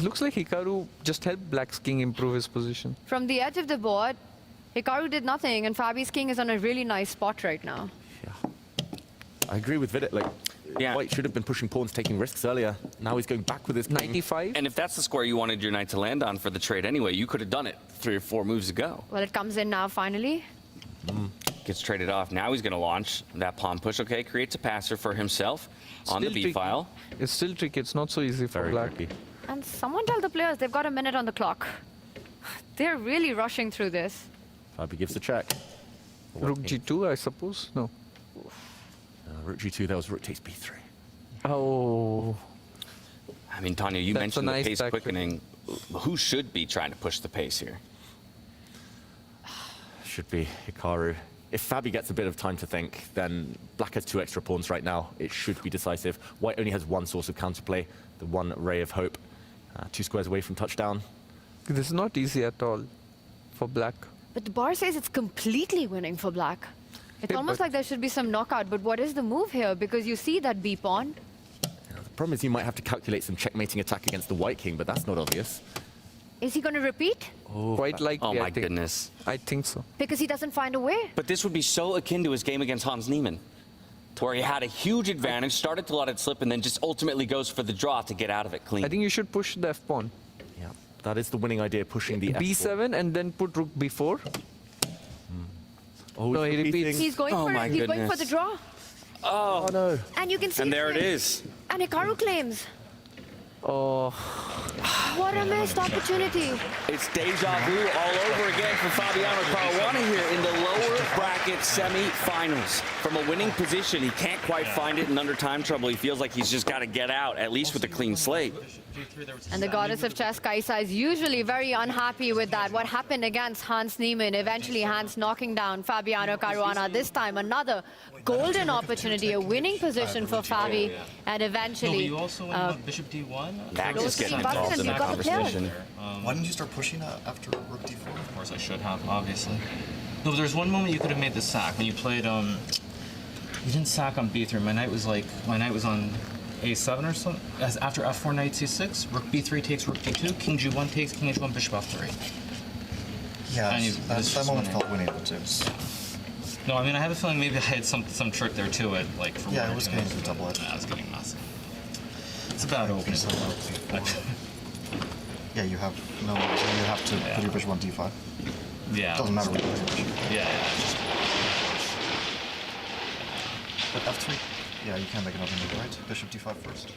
Looks like Hikaru just helped Black's king improve his position. From the edge of the board, Hikaru did nothing, and Fabi's king is on a really nice spot right now. Yeah. I agree with Vidit. Like, White should have been pushing pawns, taking risks earlier. Now he's going back with his king. 95? And if that's the square you wanted your knight to land on for the trade anyway, you could have done it 3 or 4 moves ago. Well, it comes in now, finally. Gets traded off. Now he's going to launch that pawn push. Okay, creates a passer for himself on the B file. It's still tricky. It's not so easy for Black. Tricky. And someone tell the players they've got a minute on the clock. They're really rushing through this. Fabi gives the check. Rook G2, I suppose? No. Rook G2, that was rook takes B3. Oh. I mean, Tanya, you That's mentioned a the nice pace tactic. quickening. Who should be trying to push the pace here? Should be Hikaru. If Fabi gets a bit of time to think, then Black has 2 extra pawns right now. It should be decisive. White only has 1 source of counterplay, the one ray of hope. 2 squares away from touchdown. This is not easy at all for Black. But the bar says it's completely winning for Black. It's almost like there should be some knockout, but what is the move here? Because you see that B pawn. The problem is you might have to calculate some checkmating attack against the white king, but that's not obvious. Is he going to repeat? Quite likely. Oh my goodness. I think so. Because he doesn't find a way. But this would be so akin to his game against Hans Niemann, where he had a huge advantage, started to let it slip, and then just ultimately goes for the draw to get out of it clean. I think you should push the f pawn. Yeah, that is the winning idea, pushing the b7 and then put rook b4. Oh, no, he repeats. He's going for it. He's going for the draw. Oh no. And you can see And there it is. And Hikaru claims. Oh. What a missed opportunity. It's deja vu all over again for Fabiano Caruana here in the lower bracket semi-finals. From a winning position, he can't quite find it, and under time trouble, he feels like he's just got to get out, at least with a clean slate. And the goddess of chess, Kaisa, is usually very unhappy with that. What happened against Hans Niemann, eventually Hans knocking down Fabiano Caruana. This time another golden opportunity, a winning position for Fabi, and eventually... No, you also bishop d1? Magnus getting involved in that conversation. Why didn't you start pushing after rook d4? Of course I should have, obviously. No, but there's one moment you could have made the sack. When you played, you didn't sack on b3. My knight was on a7 or something. As after f4, knight c6, rook b3 takes rook d2, king g1 takes king h1, bishop f3. Yeah, that moment felt winning, but it was... No, I mean, I have a feeling maybe I had some trick there to it, like from yeah, it was getting to the double edge. Yeah, it was getting massive. It's a bad opening. Yeah, you have no. You have to put your bishop on d5. Yeah. Doesn't matter what you put your bishop. Yeah. But f3. Yeah, you can't make another move, right? Bishop d5 first.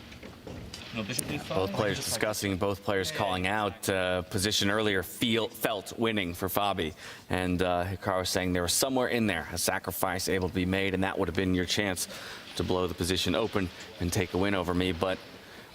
No, bishop d5. Both players discussing, both players calling out. Position earlier felt winning for Fabi. And Hikaru saying there was somewhere in there a sacrifice able to be made, and that would have been your chance to blow the position open and take a win over me. But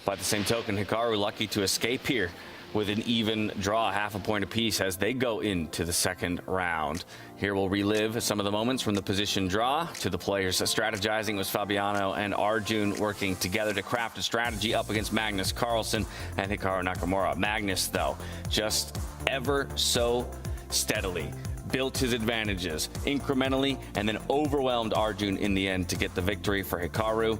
by the same token, Hikaru lucky to escape here with an even draw, half a point apiece as they go into the second round. Here we'll relive some of the moments from the position draw to the players strategizing with Fabiano and Arjun working together to craft a strategy up against Magnus Carlsen and Hikaru Nakamura. Magnus, though, just ever so steadily built his advantages incrementally and then overwhelmed Arjun in the end to get the victory for Hikaru.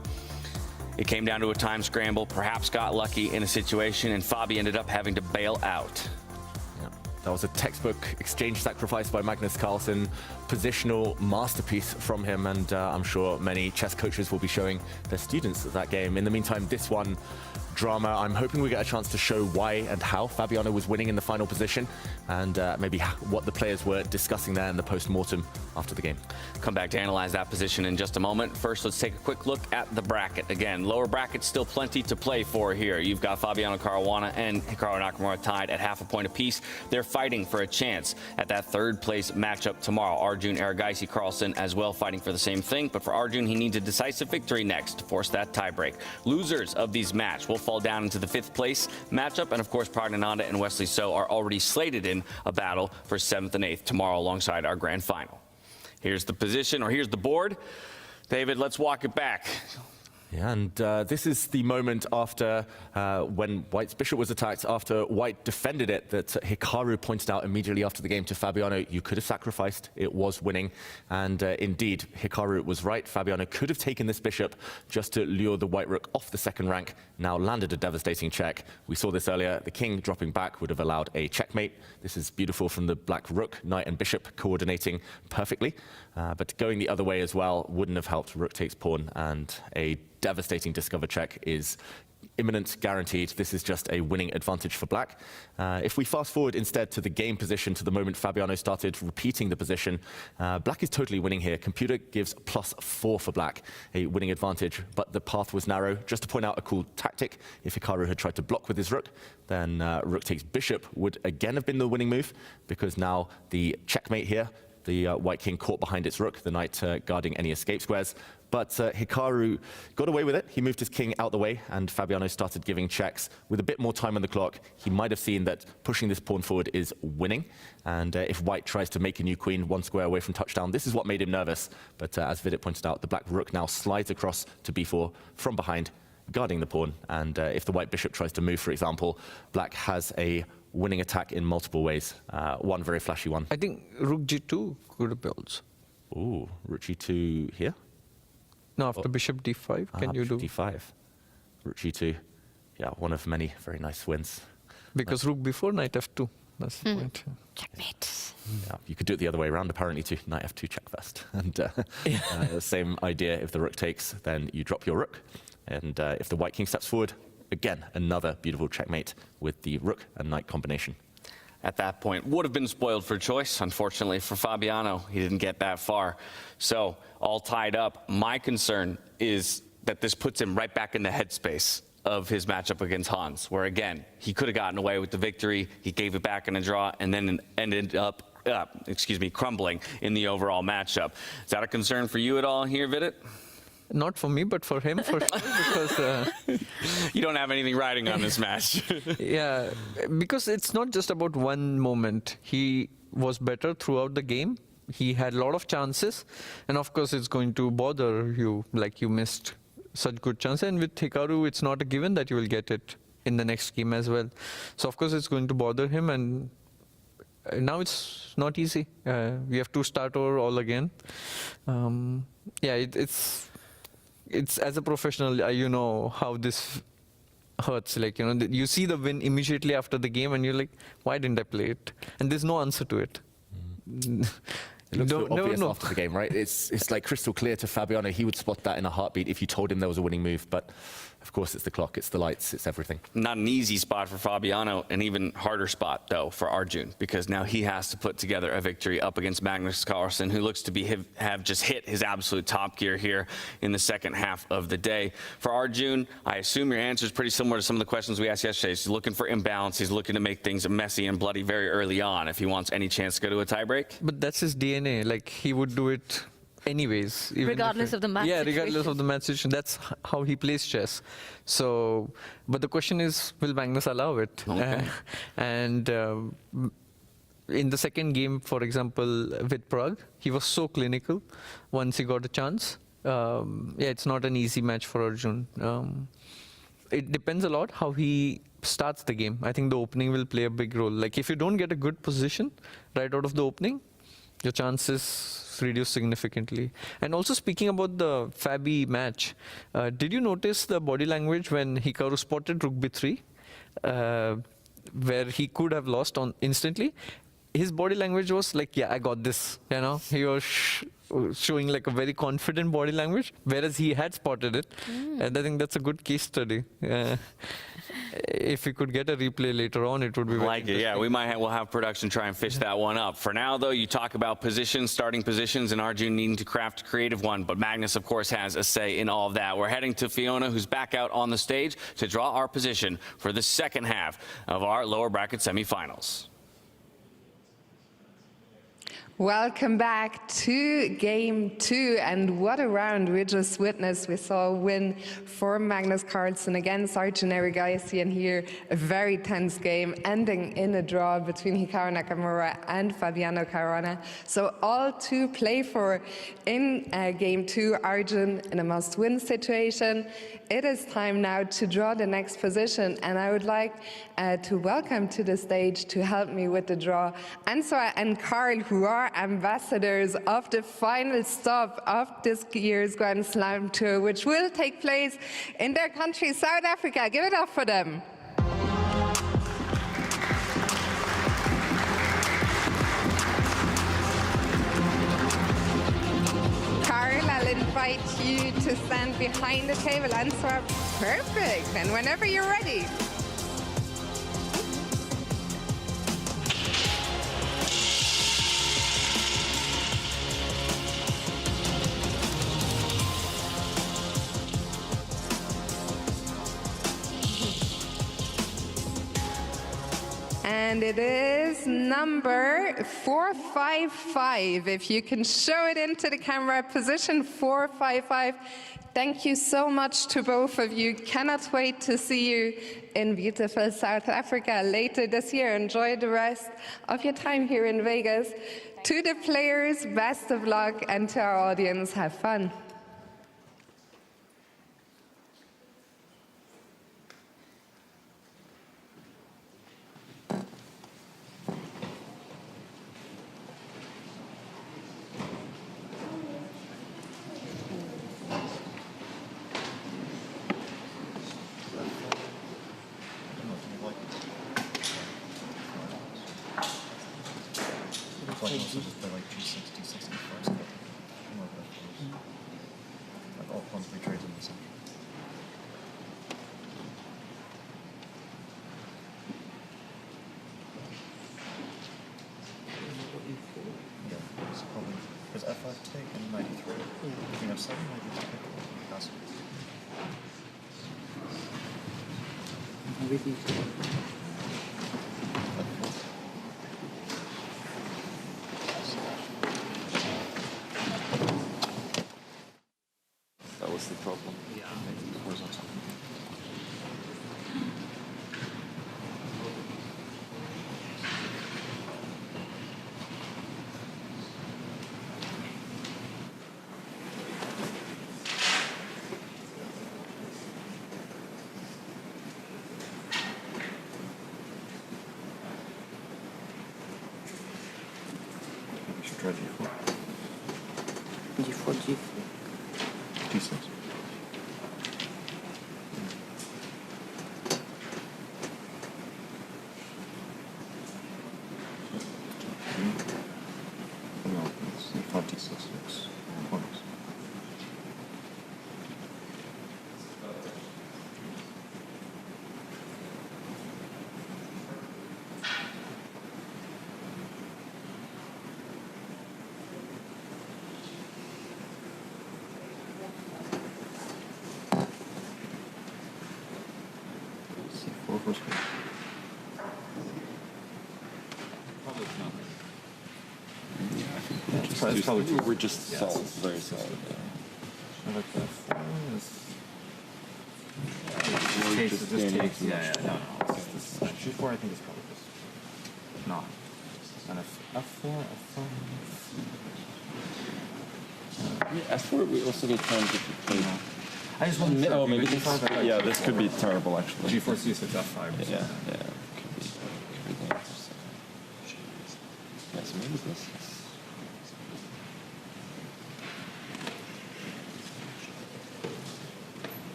It came down to a time scramble, perhaps got lucky in a situation, and Fabi ended up having to bail out. That was a textbook exchange sacrifice by Magnus Carlsen, positional masterpiece from him, and I'm sure many chess coaches will be showing their students that game. In the meantime, this one, drama. I'm hoping we get a chance to show why and how Fabiano was winning in the final position, and maybe what the players were discussing there in the post-mortem after the game. Come back to analyze that position in just a moment. First, let's take a quick look at the bracket. Again, lower bracket, still plenty to play for here. You've got Fabiano Caruana and Hikaru Nakamura tied at half a point apiece. They're fighting for a chance at that third place matchup tomorrow. Arjun, Aragaisi, Carlsen as well fighting for the same thing, but for Arjun, he needs a decisive victory next to force that tiebreak. Losers of these matches will fall down into the fifth place matchup, and of course, Pragnananda and Wesley So are already slated in a battle for 7th and 8th tomorrow alongside our grand final. Here's the position, or here's the board. David, let's walk it back. Yeah, and this is the moment after when White's bishop was attacked, after White defended it, that Hikaru pointed out immediately after the game to Fabiano, you could have sacrificed, it was winning. And indeed, Hikaru was right. Fabiano could have taken this bishop just to lure the White rook off the second rank, now landed a devastating check. We saw this earlier, the king dropping back would have allowed a checkmate. This is beautiful from the black rook, knight and bishop coordinating perfectly. But going the other way as well wouldn't have helped. Rook takes pawn, and a devastating discover check is imminent, guaranteed. This is just a winning advantage for black. If we fast forward instead to the game position, to the moment Fabiano started repeating the position, black is totally winning here. Computer gives +4 for black, a winning advantage, but the path was narrow. Just to point out a cool tactic, if Hikaru had tried to block with his rook, then rook takes bishop would again have been the winning move, because now the checkmate here, the white king caught behind its rook, the knight guarding any escape squares. But Hikaru got away with it. He moved his king out the way, and Fabiano started giving checks. With a bit more time on the clock, he might have seen that pushing this pawn forward is winning. And if White tries to make a new queen 1 square away from touchdown, this is what made him nervous. But as Vidit pointed out, the black rook now slides across to b4 from behind, guarding the pawn. And if the white bishop tries to move, for example, black has a winning attack in multiple ways. One very flashy one. I think rook g2 could have built. Ooh, rook g2 here? No, after bishop d5, can you do? d5. Rook g2. Yeah, one of many very nice wins. Because rook before knight f2. That's the point. Checkmate. Yeah, you could do it the other way around, apparently, too. Knight f2 check first. And the same idea, if the rook takes, then you drop your rook. And if the white king steps forward, again, another beautiful checkmate with the rook and knight combination. At that point, would have been spoiled for choice. Unfortunately for Fabiano, he didn't get that far. So, all tied up. My concern is that this puts him right back in the headspace of his matchup against Hans, where again, he could have gotten away with the victory, he gave it back in a draw, and then ended up, crumbling in the overall matchup. Is that a concern for you at all here, Vidit? Not for me, but for him, for sure, because... you don't have anything riding on this match. Yeah, because it's not just about one moment. He was better throughout the game. He had a lot of chances, and of course it's going to bother you, like you missed such good chance. And with Hikaru, it's not a given that you will get it in the next game as well. So of course it's going to bother him, and now it's not easy. We have to start over all again. Yeah, it's as a professional, you know how this hurts. Like, you know, you see the win immediately after the game, and you're like, why didn't I play it? And there's no answer to it. It looks so obvious after the game, right? It's like crystal clear to Fabiano. He would spot that in a heartbeat if you told him there was a winning move. But of course, it's the clock, it's the lights, it's everything. Not an easy spot for Fabiano, an even harder spot, though, for Arjun, because now he has to put together a victory up against Magnus Carlsen, who looks to be have just hit his absolute top gear here in the second half of the day. For Arjun, I assume your answer is pretty similar to some of the questions we asked yesterday. He's looking for imbalance. He's looking to make things messy and bloody very early on if he wants any chance to go to a tiebreak. But that's his DNA. Like, he would do it anyways, even regardless of the match situation. Regardless of the match situation. That's how he plays chess. So, but the question is, will Magnus allow it? Okay. And in the second game, for example, with Prague, he was so clinical once he got a chance. Yeah, it's not an easy match for Arjun. It depends a lot how he starts the game. I think the opening will play a big role. Like, if you don't get a good position right out of the opening, your chances reduce significantly. And also, speaking about the Fabi match, did you notice the body language when Hikaru spotted rook b3, where he could have lost on instantly? His body language was like, yeah, I got this, you know. He was showing like a very confident body language, whereas he had spotted it. And I think that's a good case study. If we could get a replay later on, it would be like it. Yeah, we'll have production try and fish that one up. For now, though, you talk about positions, starting positions, and Arjun needing to craft a creative one. But Magnus, of course, has a say in all of that. We're heading to Fiona, who's back out on the stage to draw our position for the second half of our lower bracket semifinals. Welcome back to game 2, and what a round we just witnessed. We saw a win for Magnus Carlsen against Arjun Erigaisian here. A very tense game, ending in a draw between Hikaru Nakamura and Fabiano Caruana. So all to play for in game 2. Arjun in a must-win situation. It is time now to draw the next position, and I would like to welcome to the stage to help me with the draw Ansar and Carl, who are ambassadors of the final stop of this year's Grand Slam Tour, which will take place in their country, South Africa. Give it up for them. Carl, I'll invite you to stand behind the table. Ansar, perfect. And whenever you're ready. And it is number 455. If you can show it into the camera, position 455. Thank you so much to both of you. Cannot wait to see you in beautiful South Africa later this year. Enjoy the rest of your time here in Vegas. To the players, best of luck, and to our audience, have fun. can also just play like G6, D6 in the first clip. More of those. Like all pawn 3 trades in the center. Yeah, it's probably because F5 take and 93. King F7, maybe it's pick. That was the problem. Yeah. Horizontal. Try G4. G4, G4. D6. No, it's 5 D6. It's points. First pick. Probably not. Yeah, I think we're just solid, very solid. I like that. Yeah, no. G4 I think is probably just not. And F4, F4 we also get time to play. I just want to. Oh, maybe this. Yeah, this could be terrible actually. G4, C6, F5. Yeah. Could be dangerous. Yeah, so maybe this.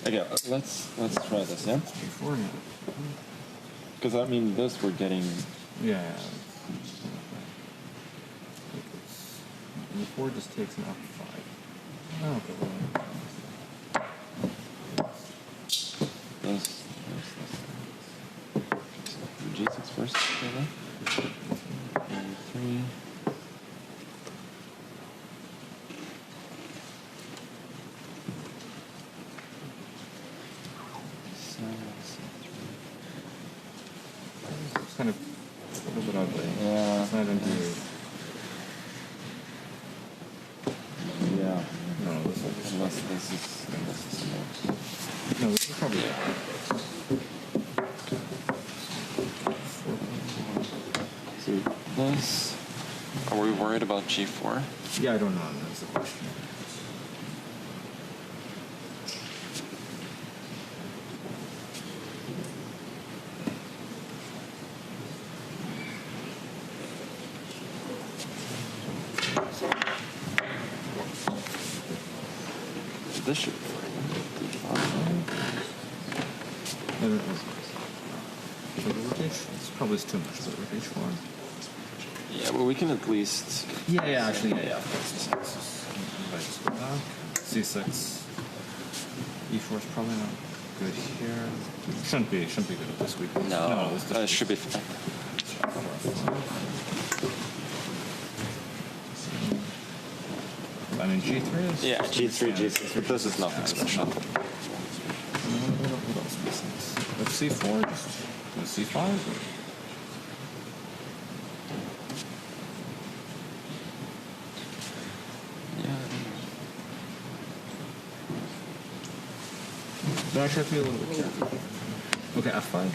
Okay, let's try this, yeah? G4, yeah. Because I mean, this we're getting. Yeah. E4 just takes an F5. Oh, okay. This. G6 first, maybe? E3. It's kind of a little bit ugly. Yeah. It's not into. Yeah. No, this is unless this is more. No, this is probably. So this. Are we worried about G4? Yeah, I don't know. That's the question. This should be it's probably too much, but with H1. Yeah, but we can at least. Yeah, actually, yeah. Just go back. C6. E4 is probably not good here. Shouldn't be good this week. No, it should be fine. I mean, G3 is. Yeah, G3, G6, but this is nothing special. What else makes sense? Let's C4, just C5. But actually, I feel a little bit careful. Okay, F5.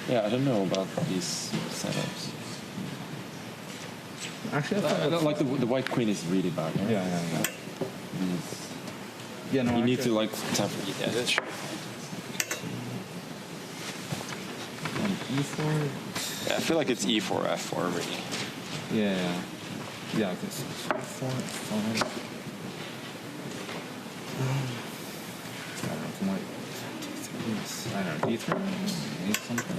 Yeah, I don't know about these setups. Actually, I don't like the white queen is really bad. Right? Yeah. Yeah, no. You need to like tap. Yeah, that's true. E4. Yeah, I feel like it's E4, F4 really. Yeah. Yeah, okay, so E4, F5. I don't know, I don't know, D3? Need something?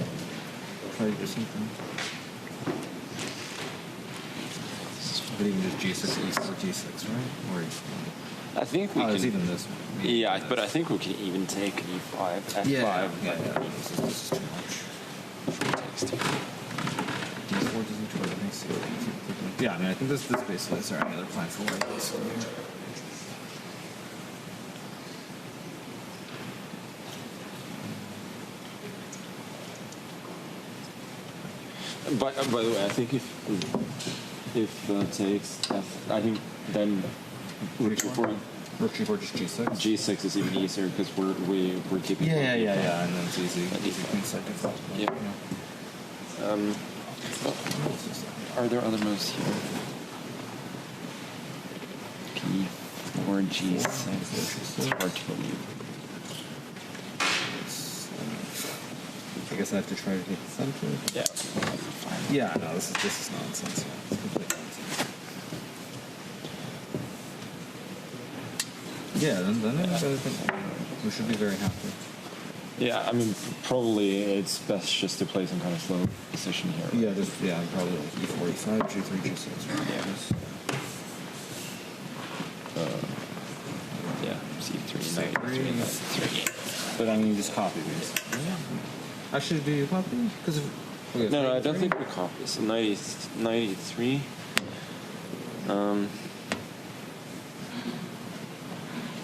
Try to do something. But even just G6, G6, right? Or I think we can. It's even this one. Yeah, but I think we can even take E5, F5. Yeah. This is too much. Takes two. D4 doesn't try to make sense. Yeah, I mean, I think this basically is there any other plan for white basically here. By the way, I think if takes F, I think then Rook G4 just G6. G6 is even easier because we're keeping. Yeah, and then it's easy. Queen second. Yeah. Are there other moves here? P4 G6. It's hard to believe. I guess I have to try to take the center. Yeah. Yeah, no, this is nonsense. Yeah. It's complete nonsense. Yeah, then I think we should be very happy. Yeah, I mean, probably it's best just to play some kind of slow position here. Right? Yeah, probably like E4, E5, G3, G6. Yeah, C3, C3. But I mean, just copy basically. Yeah. Actually, do you copy? Because no, I don't think we copy. So 93.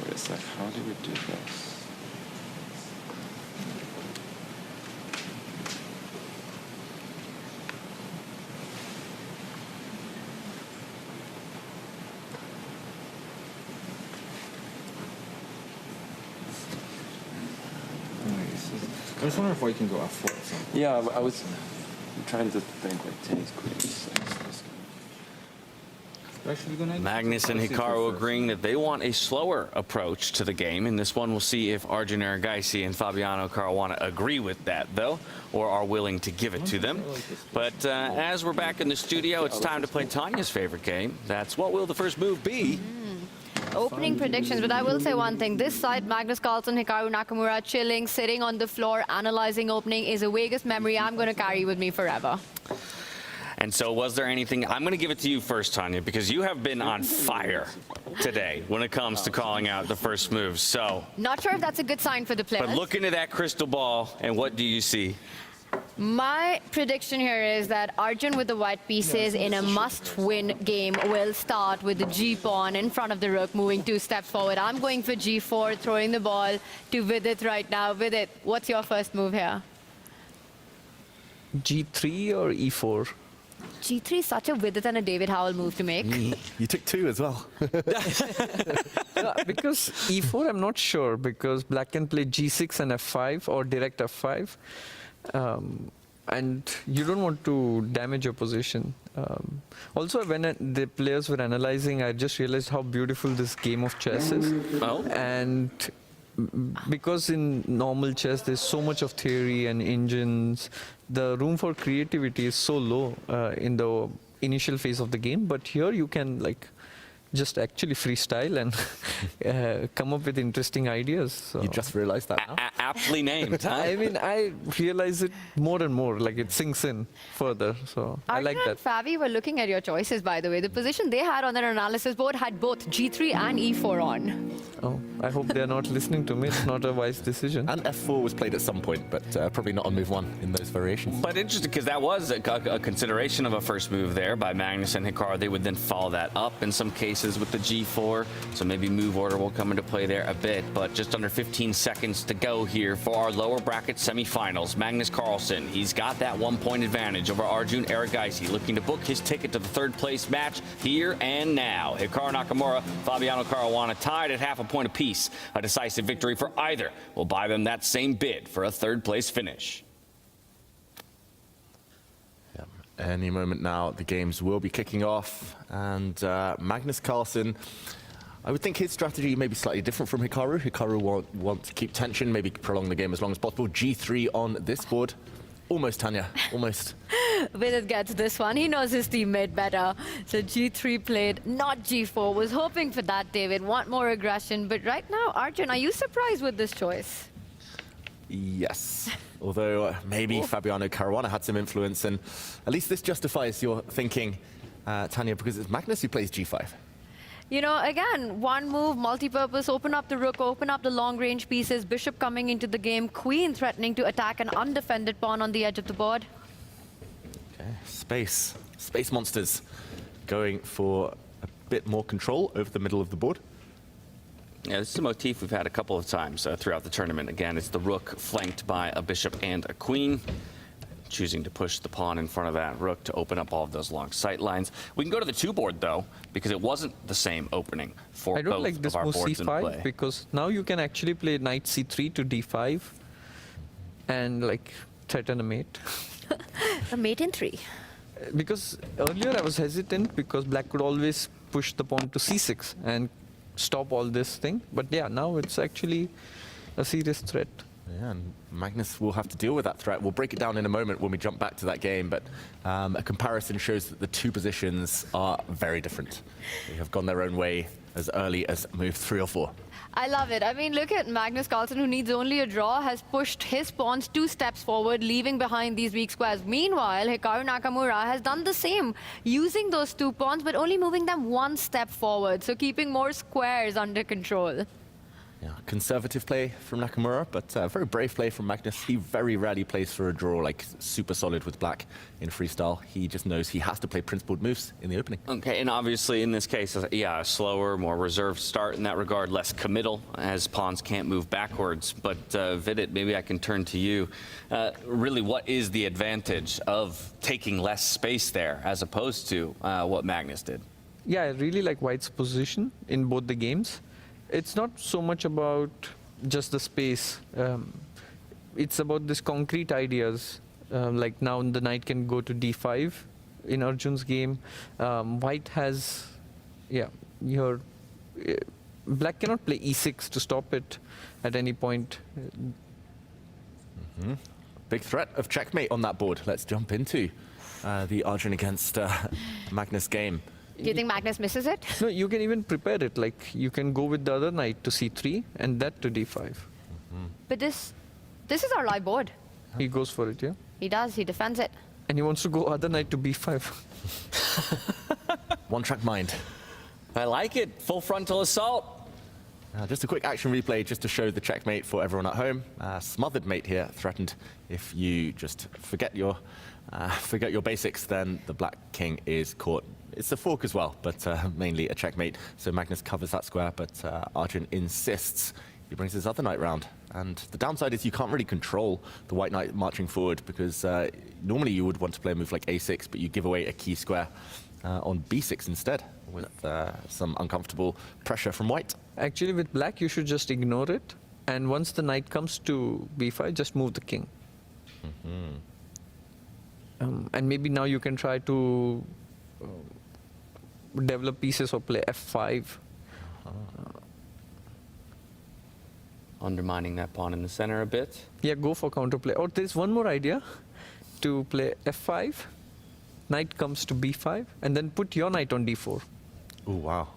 Wait a sec. How do we do this? I just wonder if white can go F4 or something. Yeah, I was trying to think like takes queen E6. Magnus and Hikaru agreeing that they want a slower approach to the game. In this one, we'll see if Arjun Erigaisi and Fabiano Caruana agree with that, though, or are willing to give it to them. But as we're back in the studio, it's time to play Tanya's favorite game. That's What Will the First Move Be? Opening predictions, but I will say one thing. This side, Magnus Carlsen, Hikaru Nakamura, chilling, sitting on the floor, analyzing opening is a Vegas memory I'm going to carry with me forever. And so was there anything, I'm going to give it to you first, Tanya, because you have been on fire today when it comes to calling out the first move. So, not sure if that's a good sign for the players. But look into that crystal ball, and what do you see? My prediction here is that Arjun with the white pieces in a must-win game will start with the G-pawn in front of the rook, moving 2 steps forward. I'm going for G4, throwing the ball to Vidit right now. Vidit, what's your first move here? G3 or E4? G3 is such a Vidit and a David Howell move to make. You took 2 as well. Because E4, I'm not sure, because black can play G6 and F5 or direct F5. And you don't want to damage your position. Also, when the players were analyzing, I just realized how beautiful this game of chess is. Oh. And because in normal chess, there's so much of theory and engines, the room for creativity is so low in the initial phase of the game. But here you can just actually freestyle and come up with interesting ideas. So. You just realized that now? Aptly named, huh? I mean, I realize it more and more, it sinks in further, so I like that. Fabi were looking at your choices, by the way. The position they had on their analysis board had both G3 and E4 on. Oh, I hope they're not listening to me. It's not a wise decision. And F4 was played at some point, but probably not on move 1 in those variations. But interesting, because that was a consideration of a first move there by Magnus and Hikaru. They would then follow that up in some cases with the G4, so maybe move order will come into play there a bit, but just under 15 seconds to go here for our lower bracket semifinals. Magnus Carlsen, he's got that 1-point advantage over Arjun Erigaisi, looking to book his ticket to the 3rd place match here and now. Hikaru Nakamura, Fabiano Caruana tied at half a point apiece. A decisive victory for either will buy them that same bid for a 3rd place finish. Any moment now, the games will be kicking off, and Magnus Carlsen, I would think his strategy may be slightly different from Hikaru. Hikaru want to keep tension, maybe prolong the game as long as possible. G3 on this board. Almost, Tanya, almost. Vidit gets this one. He knows his teammate better. So G3 played, not G4. Was hoping for that, David. Want more aggression. But right now, Arjun, are you surprised with this choice? Yes. Although maybe Fabiano Caruana had some influence, and at least this justifies your thinking, Tanya, because it's Magnus who plays g5. You know, again, one move, multi-purpose, open up the rook, open up the long-range pieces, bishop coming into the game, queen threatening to attack an undefended pawn on the edge of the board. Okay, space monsters going for a bit more control over the middle of the board. Yeah, this is a motif we've had a couple of times throughout the tournament. Again, it's the rook flanked by a bishop and a queen, choosing to push the pawn in front of that rook to open up all of those long sight lines. We can go to the 2-board, though, because it wasn't the same opening for I don't both like this of our move boards in play. c5, because now you can actually play knight c3 to d5 and like threaten a mate. A mate in 3. Because earlier I was hesitant because black could always push the pawn to c6 and stop all this thing. But yeah, now it's actually a serious threat. Yeah, and Magnus will have to deal with that threat. We'll break it down in a moment when we jump back to that game, but a comparison shows that the two positions are very different. They have gone their own way as early as move 3 or 4. I love it. I mean, look at Magnus Carlsen, who needs only a draw, has pushed his pawns 2 steps forward, leaving behind these weak squares. Meanwhile, Hikaru Nakamura has done the same, using those 2 pawns, but only moving them 1 step forward, so keeping more squares under control. Yeah, conservative play from Nakamura, but very brave play from Magnus. He very rarely plays for a draw, like super solid with black in freestyle. He just knows he has to play principled moves in the opening. Okay, and obviously in this case, yeah, a slower, more reserved start in that regard, less committal, as pawns can't move backwards. But Vidit, maybe I can turn to you. Really, what is the advantage of taking less space there as opposed to what Magnus did? Yeah, I really like White's position in both the games. It's not so much about just the space. It's about this concrete ideas. Like now the knight can go to d5 in Arjun's game. White has, yeah, black cannot play e6 to stop it at any point. Big threat of checkmate on that board. Let's jump into the Arjun against Magnus game. Do you think Magnus misses it? No, you can even prepare it. Like you can go with the other knight to c3 and that to d5. But this is our live board. He goes for it, yeah? He does. He defends it. And he wants to go other knight to b5. One-track mind. I like it. Full frontal assault. Just a quick action replay just to show the checkmate for everyone at home. Smothered mate here threatened. If you just forget your basics, then the black king is caught. It's a fork as well, but mainly a checkmate. So Magnus covers that square, but Arjun insists. He brings his other knight round. And the downside is you can't really control the white knight marching forward, because normally you would want to play a move like a6, but you give away a key square on b6 instead, with some uncomfortable pressure from white. Actually, with black, you should just ignore it. And once the knight comes to b5, just move the king. And maybe now you can try to develop pieces or play f5. Undermining that pawn in the center a bit. Yeah, go for counterplay. Or there's one more idea, to play f5, knight comes to b5, and then put your knight on d4. Oh, wow.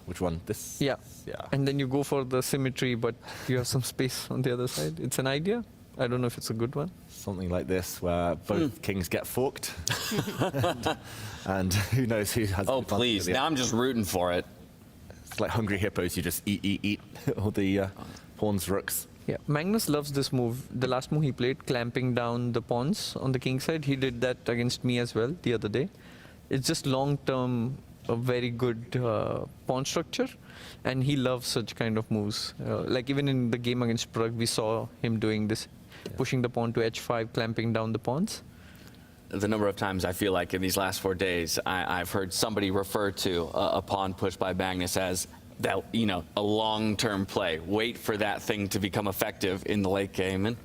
Which one? This? Yeah. Yeah. And then you go for the symmetry, but you have some space on the other side. It's an idea. I don't know if it's a good one. Something like this, where both kings get forked. and who knows who has Oh, please. Now I'm just rooting for it. It's like hungry hippos. You just eat all the pawns, rooks. Yeah, Magnus loves this move. The last move he played, clamping down the pawns on the king side, he did that against me as well the other day. It's just long-term, a very good pawn structure, and he loves such kind of moves. Like even in the game against Prague, we saw him doing this, pushing the pawn to h5, clamping down the pawns. The number of times I feel like in these last 4 days, I've heard somebody refer to a pawn push by Magnus as that, a long-term play. Wait for that thing to become effective in the late game. And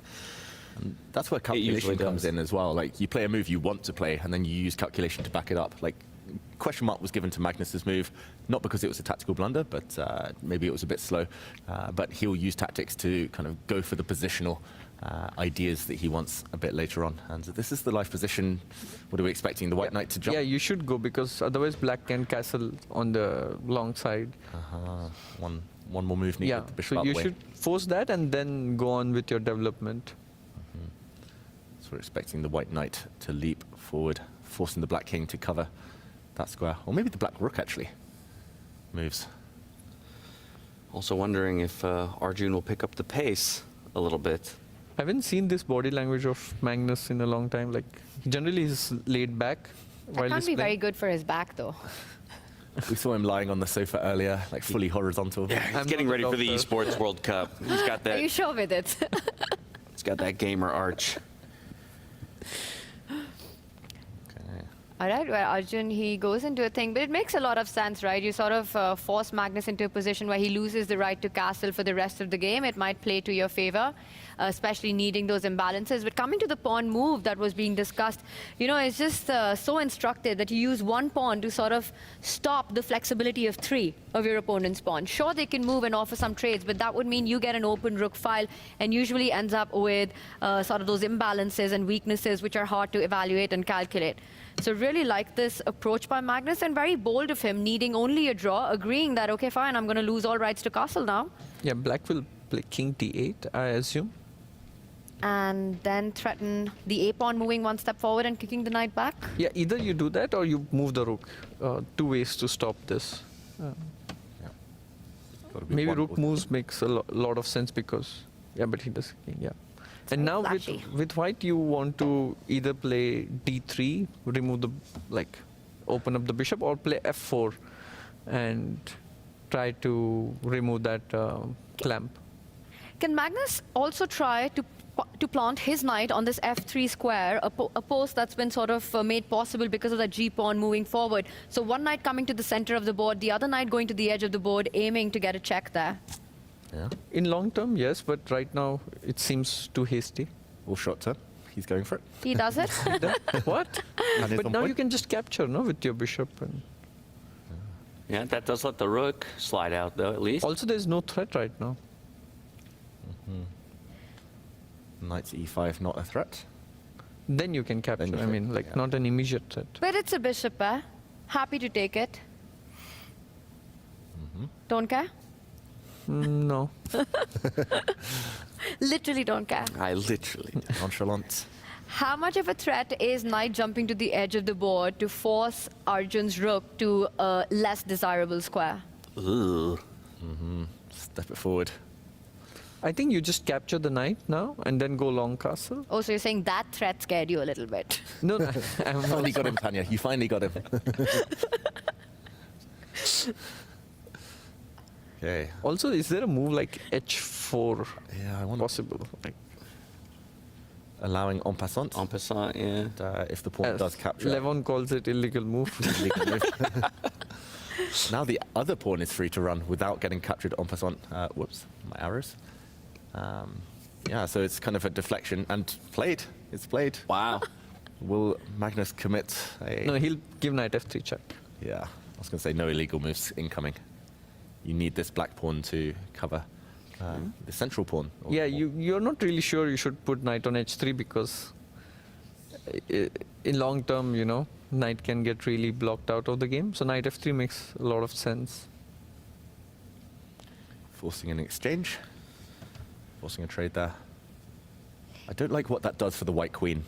that's where calculation comes in as well. Like you play a move you want to play, and then you use calculation to back it up. Like question mark was given to Magnus's move, not because it was a tactical blunder, but maybe it was a bit slow. But he'll use tactics to kind of go for the positional ideas that he wants a bit later on. And this is the life position. What are we expecting? The white knight to jump? Yeah, you should go, because otherwise black can castle on the long side. One one more move needed. Yeah, The bishop so out you the way. should force that and then go on with your development. So we're expecting the white knight to leap forward, forcing the black king to cover that square. Or maybe the black rook, actually, moves. Also wondering if Arjun will pick up the pace a little bit. I haven't seen this body language of Magnus in a long time. Like, generally he's laid back while That can't he's be playing. very good for his back, though. We saw him lying on the sofa earlier, like fully horizontal. Yeah, he's getting ready for the Esports World Cup. He's got Are that. you sure with it? He's got that gamer arch. All right, well, Arjun, he goes into a thing, but it makes a lot of sense, right? You sort of force Magnus into a position where he loses the right to castle for the rest of the game. It might play to your favor, especially needing those imbalances. But coming to the pawn move that was being discussed, you know, it's just so instructive that you use one pawn to sort of stop the flexibility of 3 of your opponent's pawn. Sure, they can move and offer some trades, but that would mean you get an open rook file and usually ends up with sort of those imbalances and weaknesses which are hard to evaluate and calculate. So really like this approach by Magnus, and very bold of him, needing only a draw, agreeing that, okay, fine, I'm going to lose all rights to castle now. Yeah, black will play king d8, I assume. And then threaten the a-pawn moving one step forward and kicking the knight back. Yeah, either you do that or you move the rook. 2 ways to stop this. Maybe rook moves makes a lot of sense because, yeah, but he does king, yeah. And now with white, you want to either play d3, remove the, like, open up the bishop, or play f4 and try to remove that clamp. Can Magnus also try to plant his knight on this f3 square, a post that's been sort of made possible because of that g-pawn moving forward? So one knight coming to the center of the board, the other knight going to the edge of the board, aiming to get a check there. Yeah. In long term, yes, but right now it seems too hasty. All shot turn. He's going for it. He does it? What? But now you can just capture, no, with your bishop. And Yeah, that does let the rook slide out, though, at least. also, there's no threat right now. Knight to e5, not a threat. Then you can capture. I mean, like, not an immediate threat. But it's a bishop, eh? Happy to take it. Don't care? No. Literally don't care. I literally nonchalant. How much of a threat is knight jumping to the edge of the board to force Arjun's rook to a less desirable square? Step it forward. I think you just capture the knight now and then go long castle. Oh, so you're saying that threat scared you a little bit? No, no. You finally got him, Tanya. You finally got him. Okay. Also, is there a move like h4? Yeah, I want possible. Like, allowing en passant. En passant, yeah. And, if the pawn does capture. Levon calls it illegal move. Illegal move. Now the other pawn is free to run without getting captured en passant. Whoops, my arrows. Yeah, so it's kind of a deflection and played. It's played. Wow. Will Magnus commit a... No, he'll give knight f3 check. Yeah, I was going to say no illegal moves incoming. You need this black pawn to cover the central pawn. Yeah, you're not really sure you should put knight on h3 because in long term, you know, knight can get really blocked out of the game. So knight f3 makes a lot of sense. Forcing an exchange. Forcing a trade there. I don't like what that does for the white queen.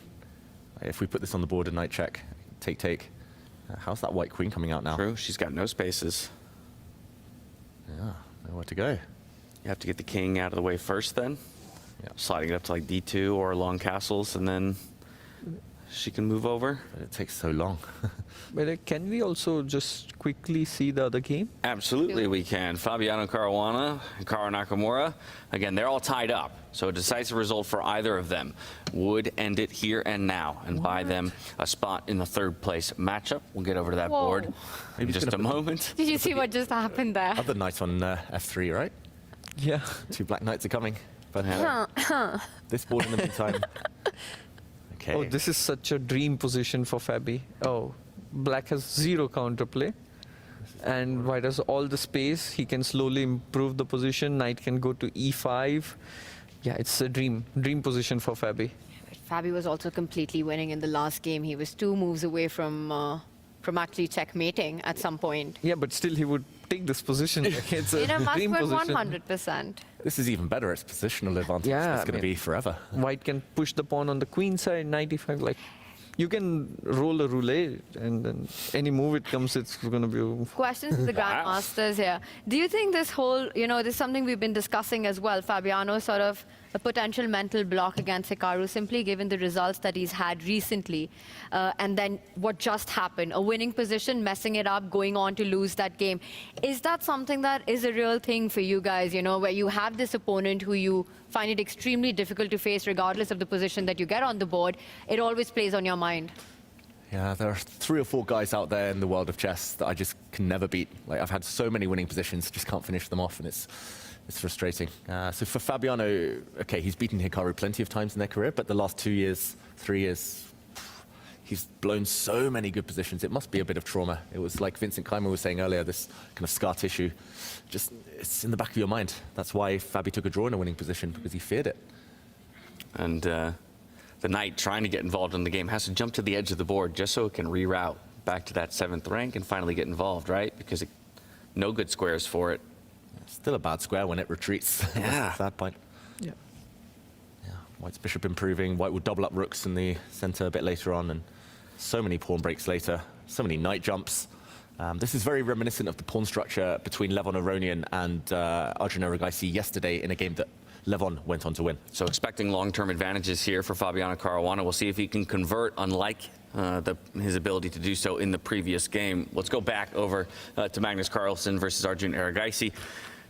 If we put this on the board, a knight check, take. How's that white queen coming out now? True, she's got no spaces. Yeah, nowhere to go. You have to get the king out of the way first then. Yeah. Sliding it up to like d2 or long castles, and then she can move over. But it takes so long. But can we also just quickly see the other game? Absolutely we can. Fabiano Caruana and Hikaru Nakamura, again, they're all tied up. So a decisive result for either of them would end it here and now and buy them a spot in the third place matchup. We'll get over to that Whoa. board in just a moment. Did you see what just happened there? Other knight on f3, right? Yeah. 2 black knights are coming. But this board in the meantime. Okay. Oh, this is such a dream position for Fabi. Oh, black has 0 counterplay. And white has all the space. He can slowly improve the position. Knight can go to e5. Yeah, it's a dream position for Fabi. Fabi was also completely winning in the last game. He was 2 moves away from from actually checkmating at some point. Yeah, but still he would take this position. It's a In a dream must-win position. 100%. This is even better. It's positional advantage. Yeah, It's going to be forever. White can push the pawn on the queen side, 95. Like, you can roll a roulette, and then any move it comes, it's going to be. Questions to the Grandmasters here. Do you think this whole, this is something we've been discussing as well, Fabiano, sort of a potential mental block against Hikaru, simply given the results that he's had recently, and then what just happened, a winning position, messing it up, going on to lose that game. Is that something that is a real thing for you guys, where you have this opponent who you find it extremely difficult to face regardless of the position that you get on the board? It always plays on your mind. Yeah, there are 3 or 4 guys out there in the world of chess that I just can never beat. Like, I've had so many winning positions, just can't finish them off, and it's frustrating. So for Fabiano, okay, he's beaten Hikaru plenty of times in their career, but the last 2 years, 3 years, he's blown so many good positions. It must be a bit of trauma. It was like Vincent Keimer was saying earlier, this kind of scar tissue, it's in the back of your mind. That's why Fabi took a draw in a winning position, because he feared it. And the knight trying to get involved in the game has to jump to the edge of the board just so it can reroute back to that 7th rank and finally get involved, right? Because no good squares for it. Still a bad square when it retreats. Yeah. At that point. Yeah. Yeah. White's bishop improving. White will double up rooks in the center a bit later on, and so many pawn breaks later. So many knight jumps. This is very reminiscent of the pawn structure between Levon Aronian and Arjun Erigaisi yesterday in a game that Levon went on to win. So expecting long-term advantages here for Fabiano Caruana. We'll see if he can convert, unlike his ability to do so in the previous game. Let's go back over to Magnus Carlsen versus Arjun Erigaisi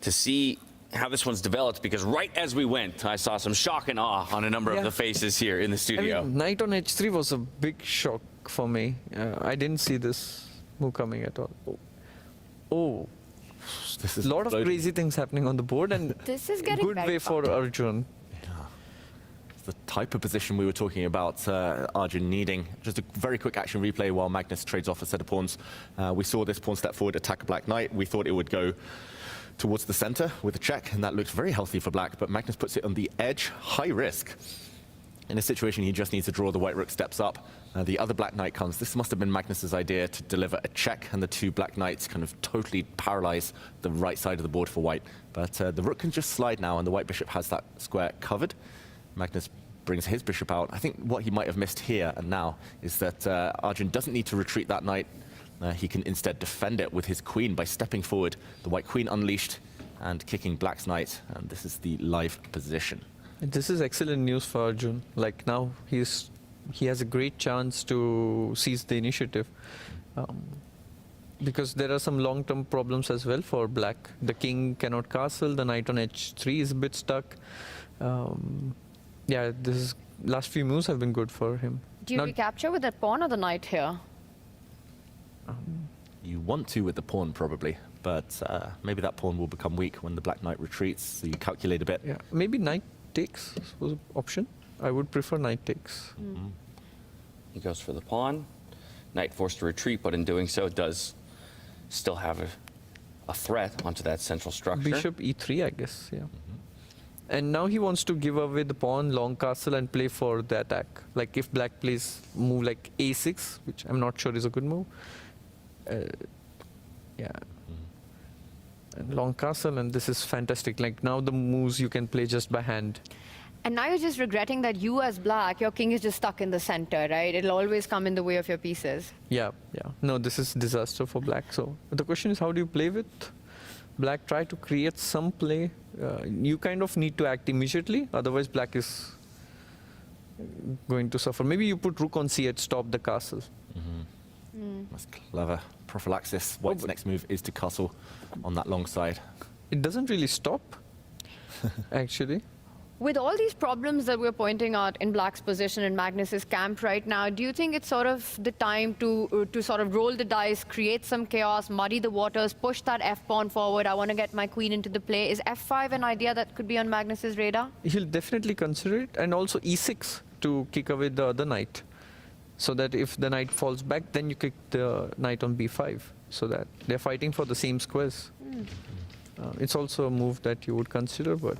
to see how this one's developed, because right as we went, I saw some shock and awe on a number of the faces here in the studio. I mean, knight on h3 was a big shock for me. I didn't see this move coming at all. Oh. This is a lot of crazy things happening on the board, and this is getting good way for Arjun. The type of position we were talking about Arjun needing. Just a very quick action replay while Magnus trades off a set of pawns. We saw this pawn step forward, attack a black knight. We thought it would go towards the center with a check, and that looked very healthy for black, but Magnus puts it on the edge, high risk. In a situation he just needs to draw, the white rook steps up. The other black knight comes. This must have been Magnus's idea to deliver a check, and the 2 black knights kind of totally paralyze the right side of the board for white. But the rook can just slide now, and the white bishop has that square covered. Magnus brings his bishop out. I think what he might have missed here and now is that Arjun doesn't need to retreat that knight. He can instead defend it with his queen by stepping forward, the white queen unleashed, and kicking black's knight. And this is the live position. This is excellent news for Arjun. Like, now he has a great chance to seize the initiative. Because there are some long-term problems as well for black. The king cannot castle, the knight on h3 is a bit stuck. Yeah, last few moves have been good for him. Do you recapture with that pawn or the knight here? You want to with the pawn, probably, but maybe that pawn will become weak when the black knight retreats, so you calculate a bit. Yeah, maybe knight takes was an option. I would prefer knight takes. He goes for the pawn. Knight forced to retreat, but in doing so does still have a threat onto that central structure. Bishop e3, I guess, yeah. And now he wants to give away the pawn, long castle, and play for the attack. Like, if black plays move like a6, which I'm not sure is a good move. Yeah. And long castle, and this is fantastic. Like, now the moves you can play just by hand. And now you're just regretting that you, as black, your king is just stuck in the center, right? It'll always come in the way of your pieces. Yeah, yeah. No, this is disaster for black. So the question is, how do you play with black? Try to create some play. You kind of need to act immediately, otherwise black is going to suffer. Maybe you put rook on c8, stop the castle. That's clever. Prophylaxis. White's next move is to castle on that long side. It doesn't really stop, actually. With all these problems that we're pointing out in black's position in Magnus's camp right now, do you think it's sort of the time to sort of roll the dice, create some chaos, muddy the waters, push that f-pawn forward? I want to get my queen into the play. Is f5 an idea that could be on Magnus's radar? He'll definitely consider it, and also e6 to kick away the other knight. So that if the knight falls back, then you kick the knight on b5, so that they're fighting for the same squares. It's also a move that you would consider, but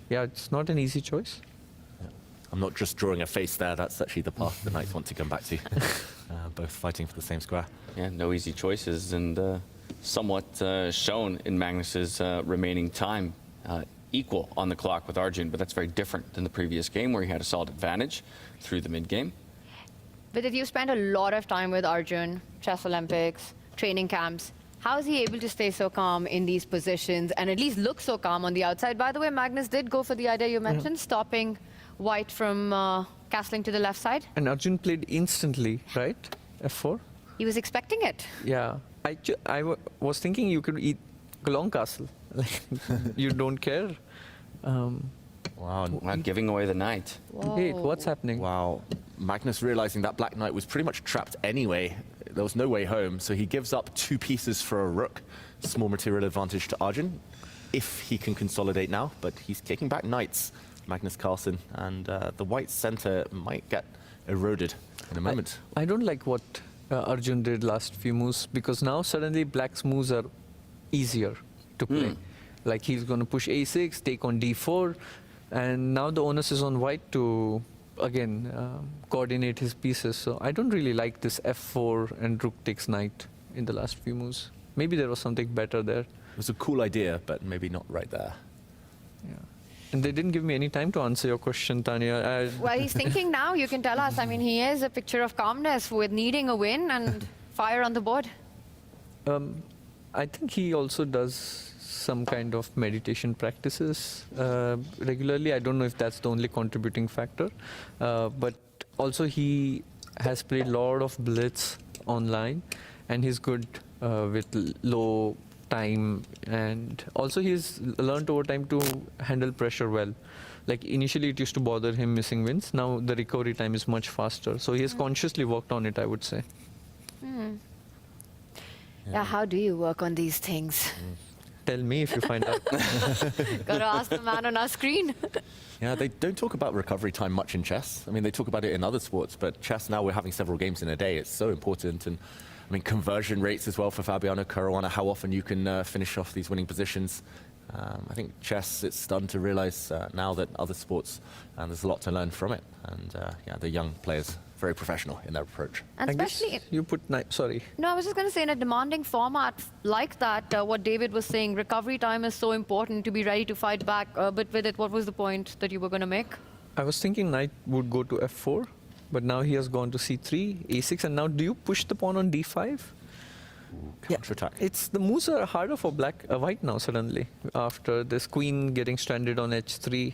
yeah, it's not an easy choice. I'm not just drawing a face there, that's actually the path the knights want to come back to. both fighting for the same square. Yeah, no easy choices, and somewhat shown in Magnus's remaining time. Equal on the clock with Arjun, but that's very different than the previous game where he had a solid advantage through the mid-game. But if you spend a lot of time with Arjun, Chess Olympics, training camps, how is he able to stay so calm in these positions and at least look so calm on the outside? By the way, Magnus did go for the idea you mentioned, stopping white from castling to the left side. And Arjun played instantly, right? F4. He was expecting it. Yeah. I was thinking you could eat long castle. You don't care. Wow. Not giving away the knight. Wait, what's happening? Wow. Magnus realizing that black knight was pretty much trapped anyway. There was no way home, so he gives up 2 pieces for a rook. Small material advantage to Arjun, if he can consolidate now, but he's kicking back knights, Magnus Carlsen, and the white center might get eroded in a moment. I don't like what Arjun did last few moves, because now suddenly black's moves are easier to play. Like he's going to push a6, take on d4, and now the onus is on white to again coordinate his pieces. So I don't really like this f4 and rook takes knight in the last few moves. Maybe there was something better there. It was a cool idea, but maybe not right there. Yeah. And they didn't give me any time to answer your question, Tanya. Well, he's thinking now, you can tell us. I mean, he is a picture of calmness with needing a win and fire on the board. I think he also does some kind of meditation practices regularly. I don't know if that's the only contributing factor, but also he has played a lot of blitz online, and he's good with low time, and also he's learned over time to handle pressure well. Like initially it used to bother him missing wins. Now the recovery time is much faster. So he has consciously worked on it, I would say. Yeah, how do you work on these things? Tell me if you find out. Gotta ask the man on our screen. Yeah, they don't talk about recovery time much in chess. I mean, they talk about it in other sports, but chess now we're having several games in a day. It's so important. And I mean, conversion rates as well for Fabiano Caruana, how often you can finish off these winning positions. I think chess, it's starting to realize now that other sports, there's a lot to learn from it. And yeah, the young players, very professional in their approach. And especially, you put sorry. No, I was just going to say, in a demanding format like that, what David was saying, recovery time is so important to be ready to fight back. But with it, what was the point that you were going to make? I was thinking knight would go to f4, but now he has gone to c3, a6, and now do you push the pawn on d5? Counter-attack. It's the moves are harder for white now suddenly after this queen getting stranded on h3.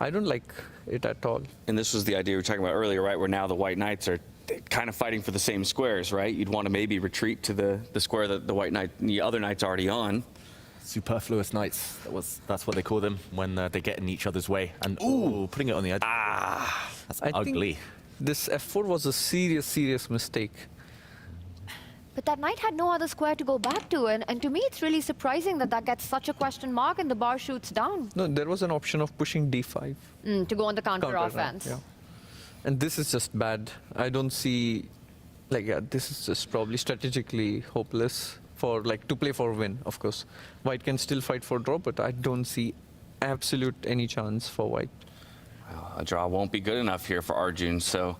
I don't like it at all. And this was the idea we were talking about earlier, right? Where now the white knights are kind of fighting for the same squares, right? You'd want to maybe retreat to the square that the white knight, the other knight's already on. Superfluous knights. That's what they call them when they get in each other's way. And putting it on the edge. That's ugly. Think this f4 was a serious mistake. But that knight had no other square to go back to, and to me it's really surprising that that gets such a question mark and the bar shoots down. No, there was an option of pushing d5. To go on the counter offense. Yeah. And this is just bad. I don't see, this is just probably strategically hopeless for, to play for a win, of course. White can still fight for draw, but I don't see absolute any chance for white. Well, a draw won't be good enough here for Arjun, so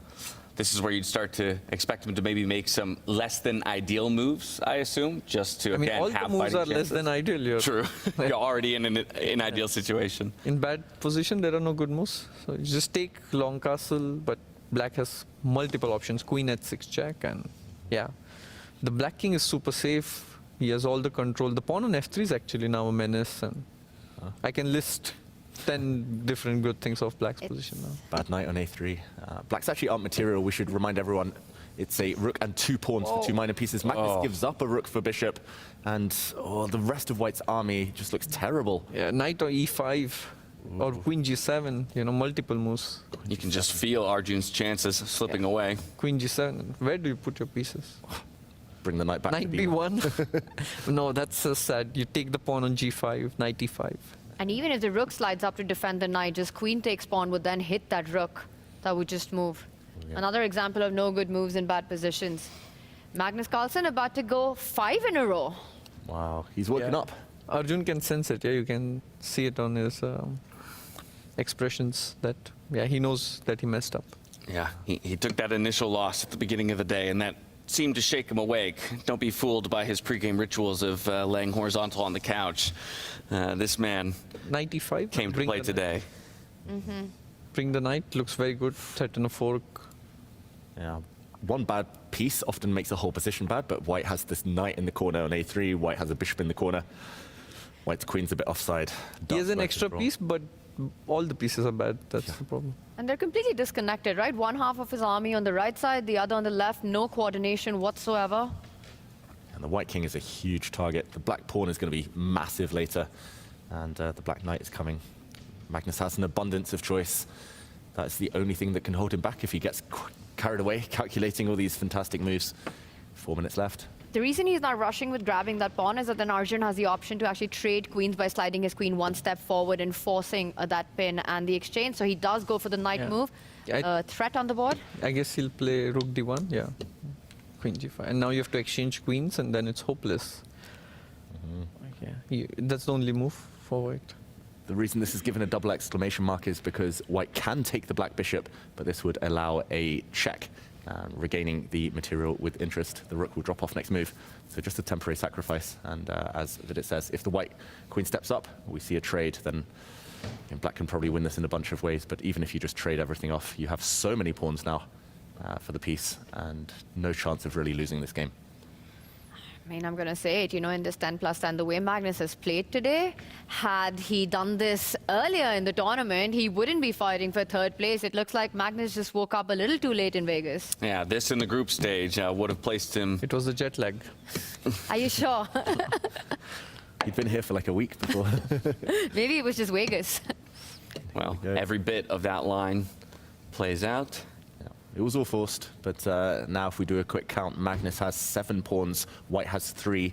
this is where you'd start to expect him to maybe make some less than ideal moves, I assume, just to, again, all have the moves fighting are chances. less than ideal here. True. You're already in an ideal situation. In bad position, there are no good moves. So you just take long castle, but black has multiple options. Queen h6 check, and yeah. The black king is super safe. He has all the control. The pawn on f3 is actually now a menace, and I can list 10 different good things of black's position now. Bad knight on a3. Black's actually aren't material. We should remind everyone it's a rook and 2 pawns for 2 minor pieces. Magnus gives up a rook for bishop, and the rest of white's army just looks terrible. Yeah, knight or e5 or queen g7, multiple moves. You can just feel Arjun's chances slipping away. Queen g7. Where do you put your pieces? Bring the knight back knight to b1. No, that's so sad. You take the pawn on g5, knight e5. And even if the rook slides up to defend the knight, just queen takes pawn would then hit that rook. That would just move. Yeah. Another example of no good moves in bad positions. Magnus Carlsen about to go 5 in a row. Wow, he's woken up. Arjun can sense it. Yeah, you can see it on his expressions that he knows that he messed up. Yeah, he took that initial loss at the beginning of the day, and that seemed to shake him awake. Don't be fooled by his pregame rituals of laying horizontal on the couch. This man 95 came to play today. Bring the knight, looks very good. Threaten a fork. Yeah, one bad piece often makes a whole position bad, but white has this knight in the corner on a3, white has a bishop in the corner. White's queen's a bit offside. He has an extra piece, but all the pieces are bad. That's the problem. And they're completely disconnected, right? One half of his army on the right side, the other on the left, no coordination whatsoever. And the white king is a huge target. The black pawn is going to be massive later, and the black knight is coming. Magnus has an abundance of choice. That's the only thing that can hold him back if he gets carried away, calculating all these fantastic moves. 4 minutes left. The reason he's not rushing with grabbing that pawn is that then Arjun has the option to actually trade queens by sliding his queen one step forward and forcing that pin and the exchange. So he does go for the knight move. Threat on the board. I guess he'll play rook d1, yeah. Queen g5. And now you have to exchange queens, and then it's hopeless. That's the only move for white. The reason this is given a double exclamation mark is because white can take the black bishop, but this would allow a check. Regaining the material with interest, the rook will drop off next move. So just a temporary sacrifice. And as Vidit says, if the white queen steps up, we see a trade, then black can probably win this in a bunch of ways. But even if you just trade everything off, you have so many pawns now for the piece, and no chance of really losing this game. I mean, I'm going to say it, you know, in this 10+10, the way Magnus has played today, had he done this earlier in the tournament, he wouldn't be fighting for third place. It looks like Magnus just woke up a little too late in Vegas. Yeah, this in the group stage would have placed him... It was the jet lag. Are you sure? He'd been here for like a week before. Maybe it was just Vegas. Well, every bit of that line plays out. It was all forced, but now if we do a quick count, Magnus has 7 pawns, white has 3.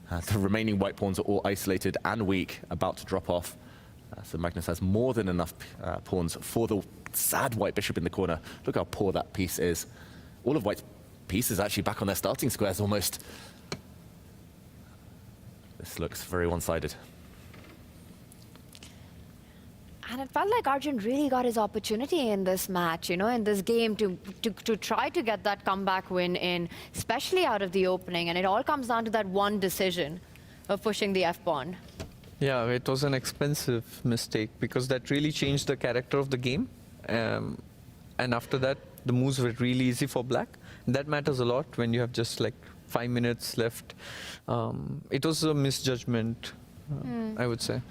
The remaining white pawns are all isolated and weak, about to drop off. So Magnus has more than enough pawns for the sad white bishop in the corner. Look how poor that piece is. All of white's pieces actually back on their starting squares almost. This looks very one-sided. And it felt like Arjun really got his opportunity in this match, you know, in this game to try to get that comeback win in, especially out of the opening. And it all comes down to that one decision of pushing the f-pawn. Yeah, it was an expensive mistake because that really changed the character of the game. And after that, the moves were really easy for black. That matters a lot when you have just like 5 minutes left. It was a misjudgment, I would say.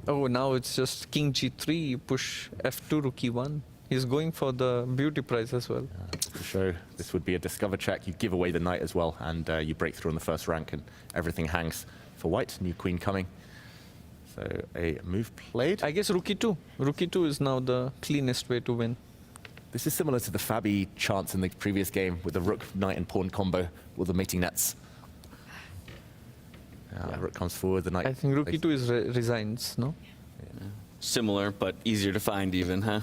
Oh, now it's just king g3, you push f2, rook e1. He's going for the beauty prize as well. To show this would be a discover check, you give away the knight as well, and you break through on the first rank, and everything hangs for white. New queen coming. So a move played. I guess rook e2. Rook e2 is now the cleanest way to win. This is similar to the Fabi chance in the previous game with the rook, knight, and pawn combo with the mating nets. Rook comes forward, the knight... I think rook e2 is resigns, no? Yeah. Similar, but easier to find even, huh?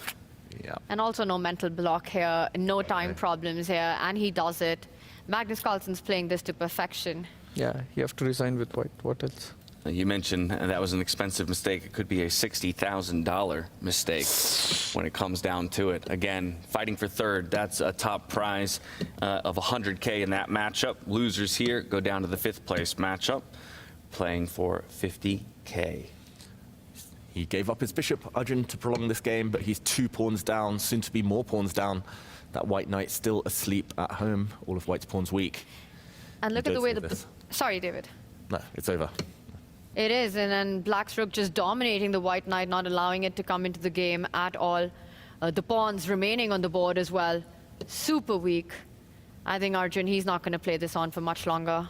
Yeah. And also no mental block here, no time problems here, and he does it. Magnus Carlsen's playing this to perfection. Yeah, you have to resign with white. What else? You mentioned that was an expensive mistake. It could be a $60,000 mistake when it comes down to it. Again, fighting for third, that's a top prize of 100K in that matchup. Losers here go down to the 5th place matchup, playing for 50K. He gave up his bishop, Arjun, to prolong this game, but he's 2 pawns down, soon to be more pawns down. That white knight still asleep at home. All of white's pawns weak. And look at the way Sorry, David. No, it's over. It is, and then black's rook just dominating the white knight, not allowing it to come into the game at all. The pawns remaining on the board as well. Super weak. I think Arjun, he's not going to play this on for much longer.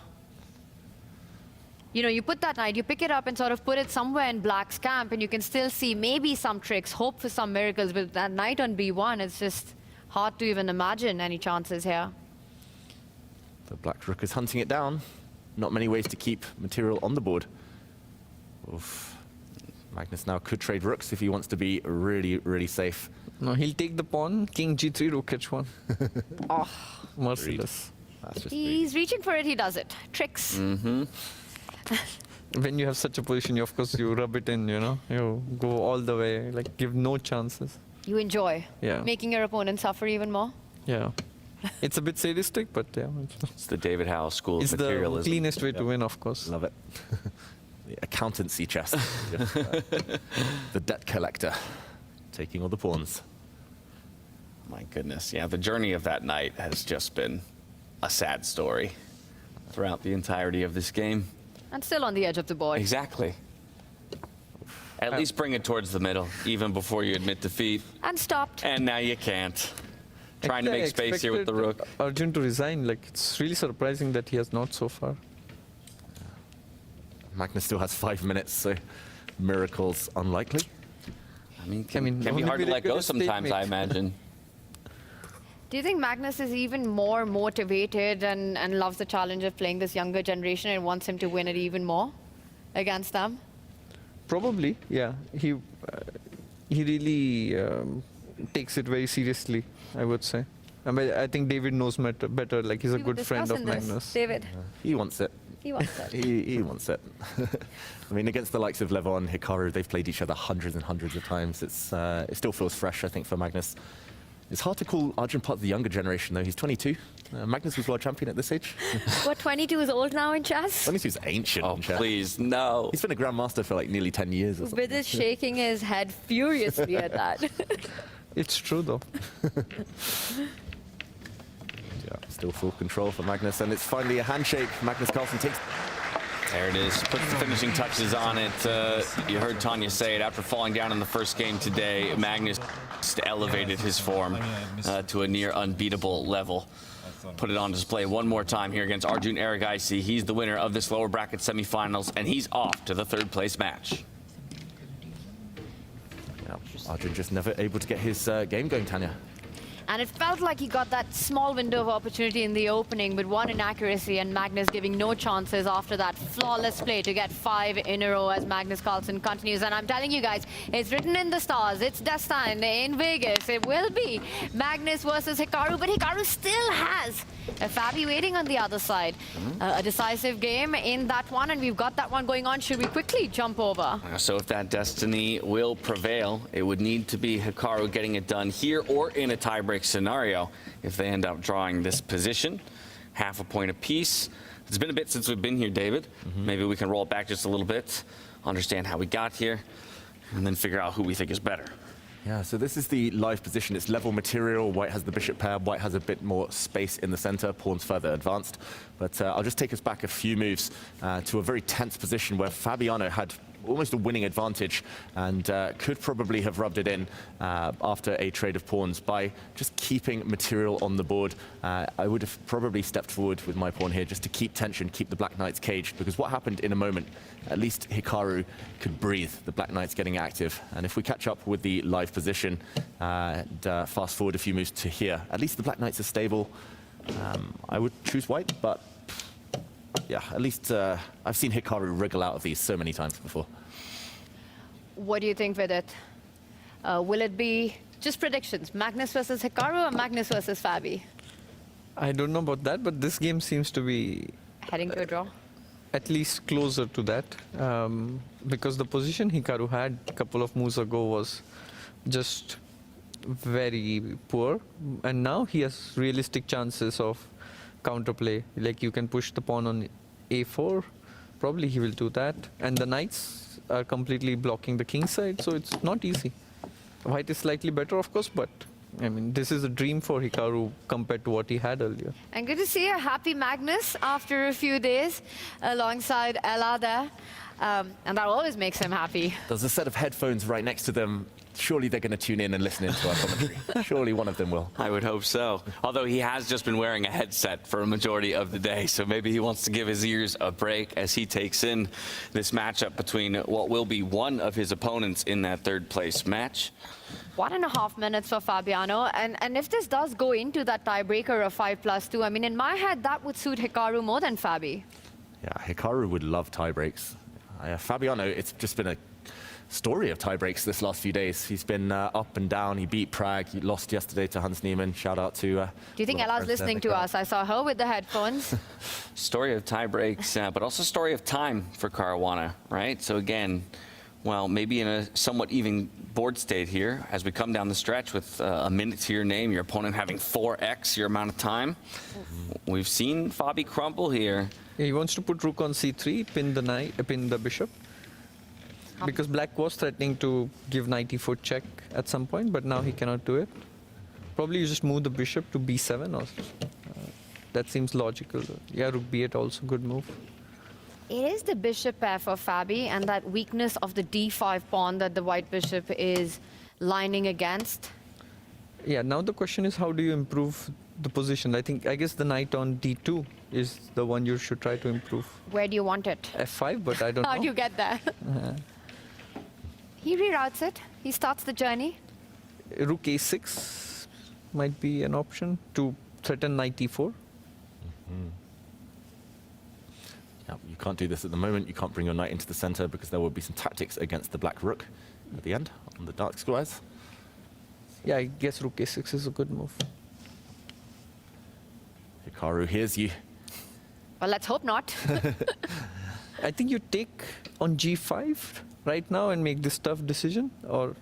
You know, you put that knight, you pick it up and sort of put it somewhere in black's camp, and you can still see maybe some tricks, hope for some miracles. But that knight on b1, it's just hard to even imagine any chances here. The black rook is hunting it down. Not many ways to keep material on the board. Oof. Magnus now could trade rooks if he wants to be really, really safe. No, he'll take the pawn, king g3, rook h1. Oh, merciless. He's reaching for it, he does it. Tricks. Mm-hmm. When you have such a position, of course, you rub it in, you know. You go all the way, like give no chances. You enjoy Yeah. making your opponent suffer even more? Yeah. It's a bit sadistic, but yeah. It's the David Howe school of It's the materialism. cleanest way to win, of course. Love it. The accountancy chess. Just, the debt collector, taking all the pawns. My goodness, yeah, the journey of that night has just been a sad story throughout the entirety of this game. And still on the edge of the board. Exactly. At least bring it towards the middle, even before you admit defeat. And stopped. And now you can't. Trying to Actually, I make space here with the rook. expected Arjun to resign. Like, it's really surprising that he has not so far. Magnus still has 5 minutes, so miracles unlikely. I mean, can be hard to let go sometimes, I imagine. Do you think Magnus is even more motivated and loves the challenge of playing this younger generation and wants him to win it even more against them? Probably, yeah. He really takes it very seriously, I would say. I mean, I think David knows better. Like, he's a good friend of Magnus. David. He wants it. He wants it. he wants it. I mean, against the likes of Levon, Hikaru, they've played each other hundreds and hundreds of times. It still feels fresh, I think, for Magnus. It's hard to call Arjun part of the younger generation, though. He's 22. Magnus was world champion at this age. What, 22 is old now in chess? 22 is ancient in chess. Please, no. He's been a grandmaster for like nearly 10 years or something. Vidit shaking his head furiously at that. It's true, though. Yeah, still full control for Magnus, and it's finally a handshake. Magnus Carlsen takes. There it is, puts the finishing touches on it. You heard Tanya say it, after falling down in the first game today, Magnus elevated his form to a near unbeatable level. Put it on display one more time here against Arjun Erigaisi. He's the winner of this lower bracket semifinals, and he's off to the third place match. Yeah, Arjun just never able to get his game going, Tanya. And it felt like he got that small window of opportunity in the opening, but one inaccuracy and Magnus giving no chances after that flawless play to get 5 in a row as Magnus Carlsen continues. And I'm telling you guys, it's written in the stars, it's destined in Vegas. It will be Magnus versus Hikaru, but Hikaru still has a Fabi waiting on the other side. A decisive game in that one, and we've got that one going on. Should we quickly jump over? So if that destiny will prevail, it would need to be Hikaru getting it done here or in a tiebreak scenario if they end up drawing this position. Half a point apiece. It's been a bit since we've been here, David. Maybe we can roll it back just a little bit, understand how we got here, and then figure out who we think is better. Yeah, so this is the live position. It's level material. White has the bishop pair. White has a bit more space in the center. Pawn's further advanced. But I'll just take us back a few moves to a very tense position where Fabiano had almost a winning advantage and could probably have rubbed it in after a trade of pawns by just keeping material on the board. I would have probably stepped forward with my pawn here just to keep tension, keep the Black Knights caged, because what happened in a moment, at least Hikaru could breathe, the Black Knights getting active. And if we catch up with the live position and fast forward a few moves to here, at least the Black Knights are stable. I would choose white, but yeah, at least I've seen Hikaru wriggle out of these so many times before. What do you think with it? Will it be just predictions? Magnus versus Hikaru or Magnus versus Fabi? I don't know about that, but this game seems to be Heading to a draw? at least closer to that, because the position Hikaru had a couple of moves ago was just very poor, and now he has realistic chances of counterplay. Like, you can push the pawn on a4, probably he will do that, and the knights are completely blocking the king side, so it's not easy. White is slightly better, of course, but I mean, this is a dream for Hikaru compared to what he had earlier. And good to see a happy Magnus after a few days alongside Ella there. And that always makes him happy. There's a set of headphones right next to them. Surely they're going to tune in and listen into our commentary. Surely one of them will. I would hope so. Although he has just been wearing a headset for a majority of the day, so maybe he wants to give his ears a break as he takes in this matchup between what will be one of his opponents in that third place match. 1.5 minutes for Fabiano, and if this does go into that tiebreaker of 5+2, I mean, in my head, that would suit Hikaru more than Fabi. Yeah, Hikaru would love tie breaks. Fabiano, it's just been a story of tie breaks this last few days. He's been up and down. He beat Prague. He lost yesterday to Hans Niemann. Shout out to... Do you think Ella's listening to us? I saw her with the headphones. Story of tie breaks, but also story of time for Caruana, right? So again, Well, maybe in a somewhat even board state here, as we come down the stretch with a minute to your name, your opponent having 4x your amount of time. We've seen Fabi crumble here. Yeah, he wants to put rook on c3, pin the bishop. Because black was threatening to give knight e4 check at some point, but now he cannot do it. Probably you just move the bishop to b7 or that seems logical. Yeah, rook b8 also good move. It is the bishop pair for Fabi and that weakness of the d5 pawn that the white bishop is lining against. Yeah, now the question is how do you improve the position? I guess the knight on d2 is the one you should try to improve. Where do you want it? f5, but I don't know. How do you get there? He reroutes it. He starts the journey. Rook a6 might be an option to threaten knight e4. Yeah, you can't do this at the moment. You can't bring your knight into the center because there will be some tactics against the black rook at the end on the dark squares. Yeah, I guess rook a6 is a good move. Hikaru hears you. Well, let's hope not. I think you take on g5 right now and make this tough decision, or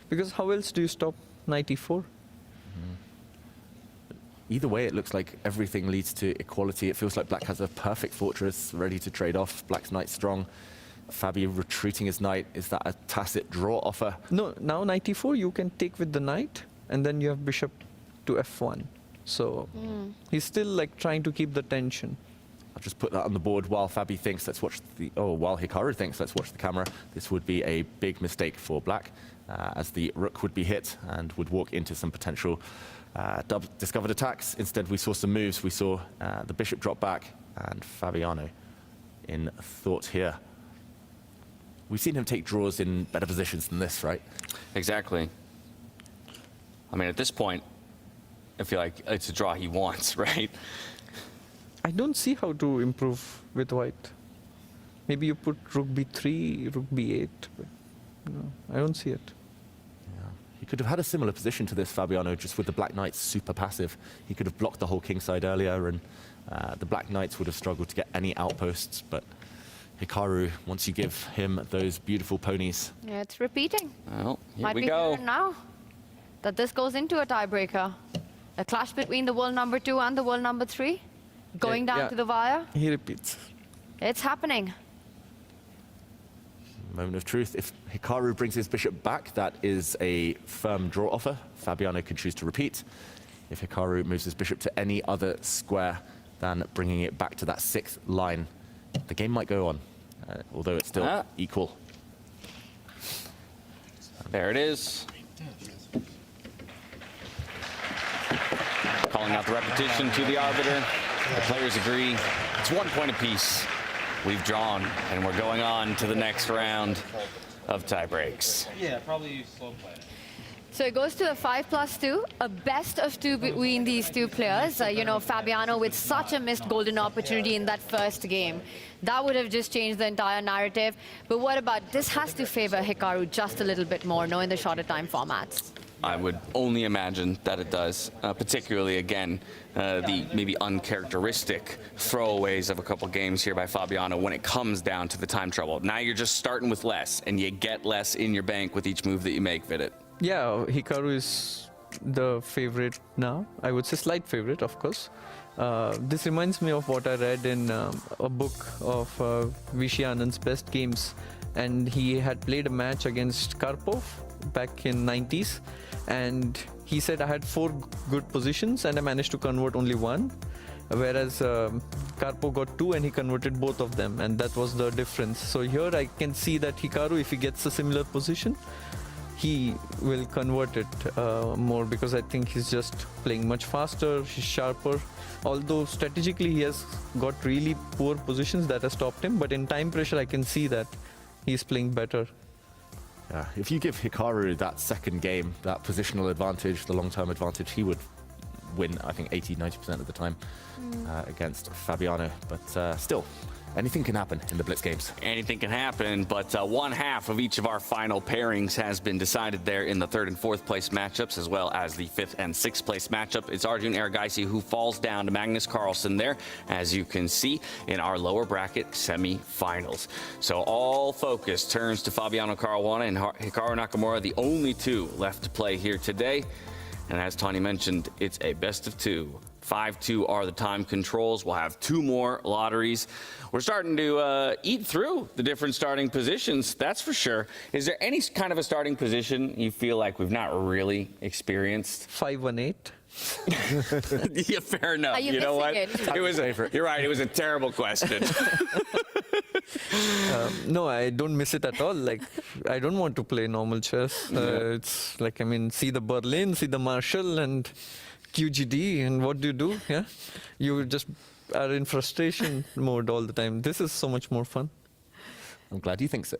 because how else do you stop knight e4? Either way, it looks like everything leads to equality. It feels like black has a perfect fortress ready to trade off. Black's knight strong. Fabi retreating his knight. Is that a tacit draw offer? No, now knight e4 you can take with the knight, and then you have bishop to f1. So he's still like trying to keep the tension. I'll just put that on the board while Fabi thinks, let's watch the, while Hikaru thinks, let's watch the camera. This would be a big mistake for black, as the rook would be hit and would walk into some potential discovered attacks. Instead, we saw some moves. We saw the bishop drop back and Fabiano in thought here. We've seen him take draws in better positions than this, right? Exactly. I mean, at this point, I feel like it's a draw he wants, right? I don't see how to improve with white. Maybe you put rook b3, rook b8, but no, I don't see it. He could have had a similar position to this, Fabiano, just with the black knights super passive. He could have blocked the whole kingside earlier, and the black knights would have struggled to get any outposts, but Hikaru, once you give him those beautiful ponies. Yeah, it's repeating. Well, here Might we be go. here now that this goes into a tiebreaker. A clash between the world number 2 and the world number 3. Going down to the wire. He repeats. It's happening. Moment of truth. If Hikaru brings his bishop back, that is a firm draw offer. Fabiano can choose to repeat. If Hikaru moves his bishop to any other square than bringing it back to that 6th line, the game might go on, although it's still equal. There it is. Calling out the repetition to the arbiter. The players agree. It's 1 point apiece. We've drawn, and we're going on to the next round of tie breaks. Yeah, probably slow play. So it goes to a 5+2, a best of 2 between these two players. You know, Fabiano with such a missed golden opportunity in that first game. That would have just changed the entire narrative. But what about, this has to favor Hikaru just a little bit more, in the shorter time formats. I would only imagine that it does, particularly, again, the maybe uncharacteristic throwaways of a couple games here by Fabiano when it comes down to the time trouble. Now you're just starting with less, and you get less in your bank with each move that you make, Vidit. Yeah, Hikaru is the favorite now. I would say slight favorite, of course. This reminds me of what I read in a book of Vishy Anand's best games. And he had played a match against Karpov back in 90s. And he said, I had 4 good positions and I managed to convert only 1. Whereas Karpov got 2 and he converted both of them. And that was the difference. So here I can see that Hikaru, if he gets a similar position, he will convert it more, because I think he's just playing much faster, he's sharper. Although strategically he has got really poor positions that have stopped him, but in time pressure I can see that he's playing better. Yeah, if you give Hikaru that second game, that positional advantage, the long-term advantage, he would win, I think, 80-90% of the time against Fabiano. But still, anything can happen in the Blitz games. Anything can happen, but one half of each of our final pairings has been decided there in the 3rd and 4th place matchups, as well as the 5th and 6th place matchup. It's Arjun Erigaisi who falls down to Magnus Carlsen there, as you can see, in our lower bracket semi-finals. So all focus turns to Fabiano Caruana and Hikaru Nakamura, the only two left to play here today. And as Tanya mentioned, it's a best of 2. 5-2 are the time controls. We'll have 2 more lotteries. We're starting to eat through the different starting positions, that's for sure. Is there any kind of a starting position you feel like we've not really experienced? 5-1-8. Yeah, fair enough. You know what? it? You're right. It was a terrible question. No, I don't miss it at all. Like, I don't want to play normal chess. It's like, I mean, see the Berlin, see the Marshall, and QGD, and what do? Yeah, you just are in frustration mode all the time. This is so much more fun. I'm glad you think so.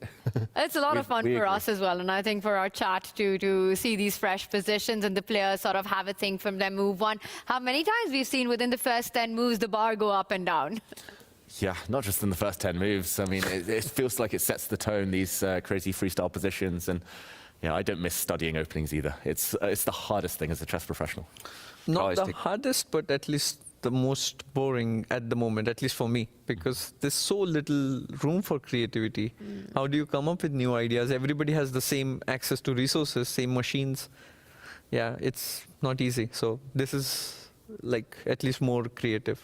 It's a lot of fun for us as well, and I think for our chat to see these fresh positions and the players sort of have a thing from their move one. How many times we've seen within the first 10 moves the bar go up and down? Yeah, not just in the first 10 moves. I mean, it feels like it sets the tone, these crazy freestyle positions. And yeah, I don't miss studying openings either. It's the hardest thing as a chess professional. Not the hardest, but at least the most boring at the moment, at least for me, because there's so little room for creativity. How do you come up with new ideas? Everybody has the same access to resources, same machines. Yeah, it's not easy. So this is like at least more creative.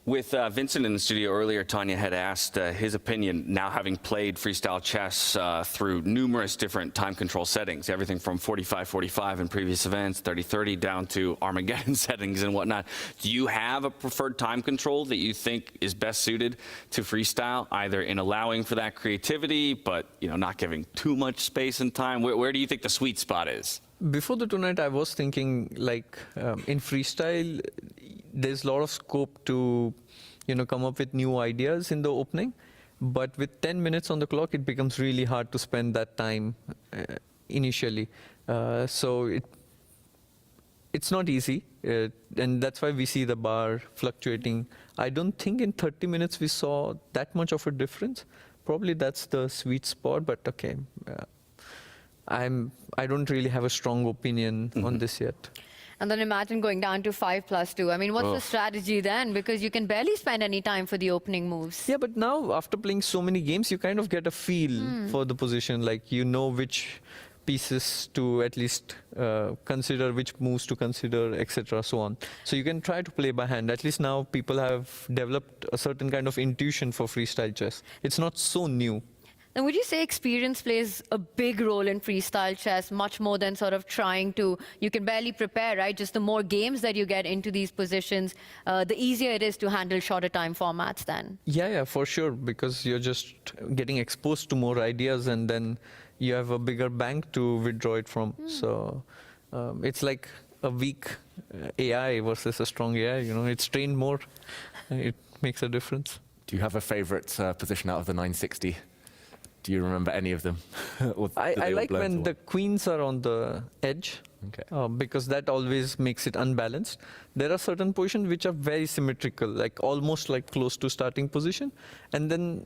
With Vincent in the studio earlier, Tanya had asked his opinion, now having played freestyle chess through numerous different time control settings, everything from 45-45 in previous events, 30-30 down to Armageddon settings and whatnot. Do you have a preferred time control that you think is best suited to freestyle, either in allowing for that creativity, but not giving too much space and time? Where do you think the sweet spot is? Before the tournament, I was thinking like in freestyle, there's a lot of scope to, come up with new ideas in the opening. But with 10 minutes on the clock, it becomes really hard to spend that time initially. So it's not easy. And that's why we see the bar fluctuating. I don't think in 30 minutes we saw that much of a difference. Probably that's the sweet spot, but okay. I don't really have a strong opinion on this yet. And then imagine going down to 5+2. I mean, what's the strategy then? Because you can barely spend any time for the opening moves. Yeah, but now after playing so many games, you kind of get a feel for the position. Like, which pieces to at least consider, which moves to consider, etc. so on. So you can try to play by hand. At least now people have developed a certain kind of intuition for freestyle chess. It's not so new. And would you say experience plays a big role in freestyle chess, much more than sort of trying to, you can barely prepare, right? Just the more games that you get into these positions, the easier it is to handle shorter time formats then? Yeah, for sure, because you're just getting exposed to more ideas and then you have a bigger bank to withdraw it from. So it's like a weak AI versus a strong AI, it's trained more. It makes a difference. Do you have a favorite position out of the 960? Do you remember any of them? I like when the queens are on the edge, because that always makes it unbalanced. There are certain positions which are very symmetrical, like almost like close to starting position, and then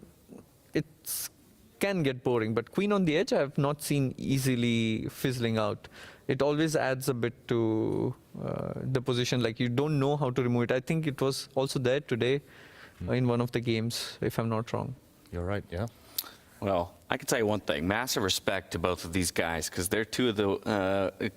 it can get boring. But queen on the edge, I have not seen easily fizzling out. It always adds a bit to the position, like you don't know how to remove it. I think it was also there today in one of the games, if I'm not wrong. You're right, yeah. Well, I can tell you one thing, massive respect to both of these guys, because they're two of the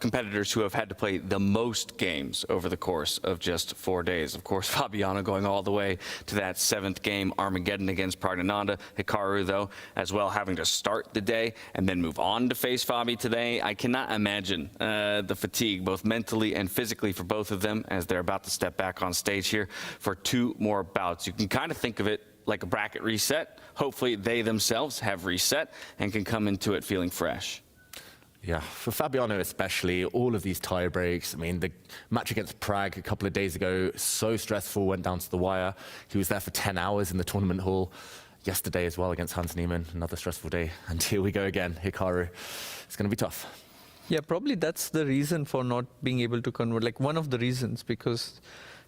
competitors who have had to play the most games over the course of just 4 days. Of course, Fabiano going all the way to that 7th game, Armageddon against Pragnananda. Hikaru, though, as well, having to start the day and then move on to face Fabi today. I cannot imagine the fatigue, both mentally and physically, for both of them as they're about to step back on stage here for 2 more bouts. You can kind of think of it like a bracket reset. Hopefully they themselves have reset and can come into it feeling fresh. Yeah, for Fabiano especially, all of these tie breaks. I mean, the match against Prague a couple of days ago, so stressful, went down to the wire. He was there for 10 hours in the tournament hall. Yesterday as well against Hans Niemann, another stressful day. And here we go again, Hikaru. It's going to be tough. Yeah, probably that's the reason for not being able to convert, like one of the reasons, because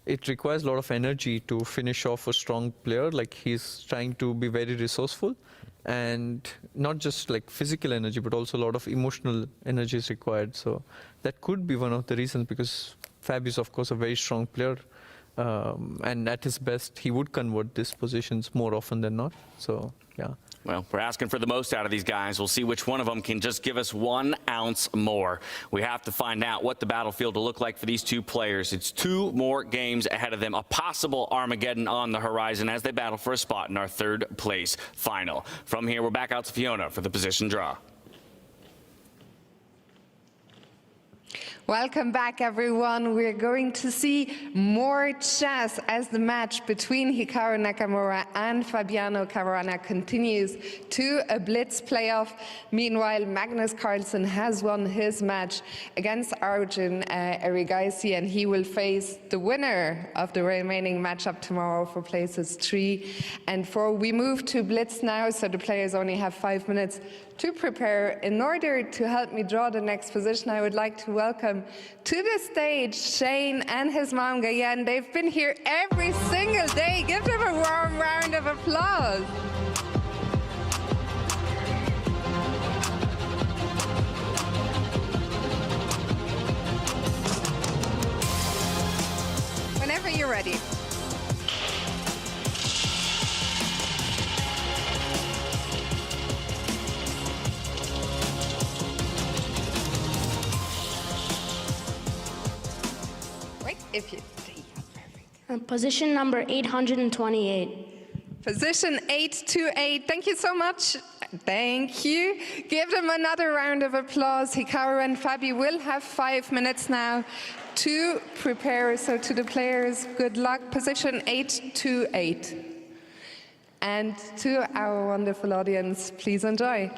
it requires a lot of energy to finish off a strong player. Like, he's trying to be very resourceful, and not just like physical energy, but also a lot of emotional energy is required. So that could be one of the reasons, because Fabi is of course a very strong player, and at his best he would convert these positions more often than not. So yeah. Well, we're asking for the most out of these guys. We'll see which one of them can just give us 1 ounce more. We have to find out what the battlefield will look like for these two players. It's 2 more games ahead of them, a possible Armageddon on the horizon as they battle for a spot in our 3rd place final. From here, we're back out to Fiona for the position draw. Welcome back, everyone. We're going to see more chess as the match between Hikaru Nakamura and Fabiano Caruana continues to a blitz playoff. Meanwhile, Magnus Carlsen has won his match against Arjun Erigaisi, and he will face the winner of the remaining matchup tomorrow for places 3 and 4. We move to blitz now, so the players only have 5 minutes to prepare. In order to help me draw the next position, I would like to welcome to the stage Shane and his mom Gayen. They've been here every single day. Give them a warm round of applause. Whenever you're ready. If you position number 828. Position 828. Thank you so much. Thank you. Give them another round of applause. Hikaru and Fabi will have 5 minutes now to prepare. So to the players, good luck. Position 828. And to our wonderful audience, please enjoy.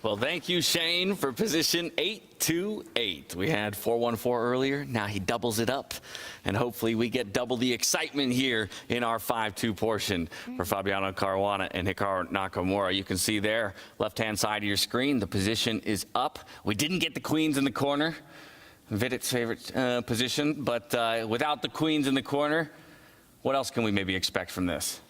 Well, thank you, Shane, for position 828. We had 414 earlier. Now he doubles it up. And hopefully we get double the excitement here in our 5-2 portion for Fabiano Caruana and Hikaru Nakamura. You can see there, left-hand side of your screen, the position is up. We didn't get the queens in the corner. Vidit's favorite position. But without the queens in the corner, what else can we maybe expect from this?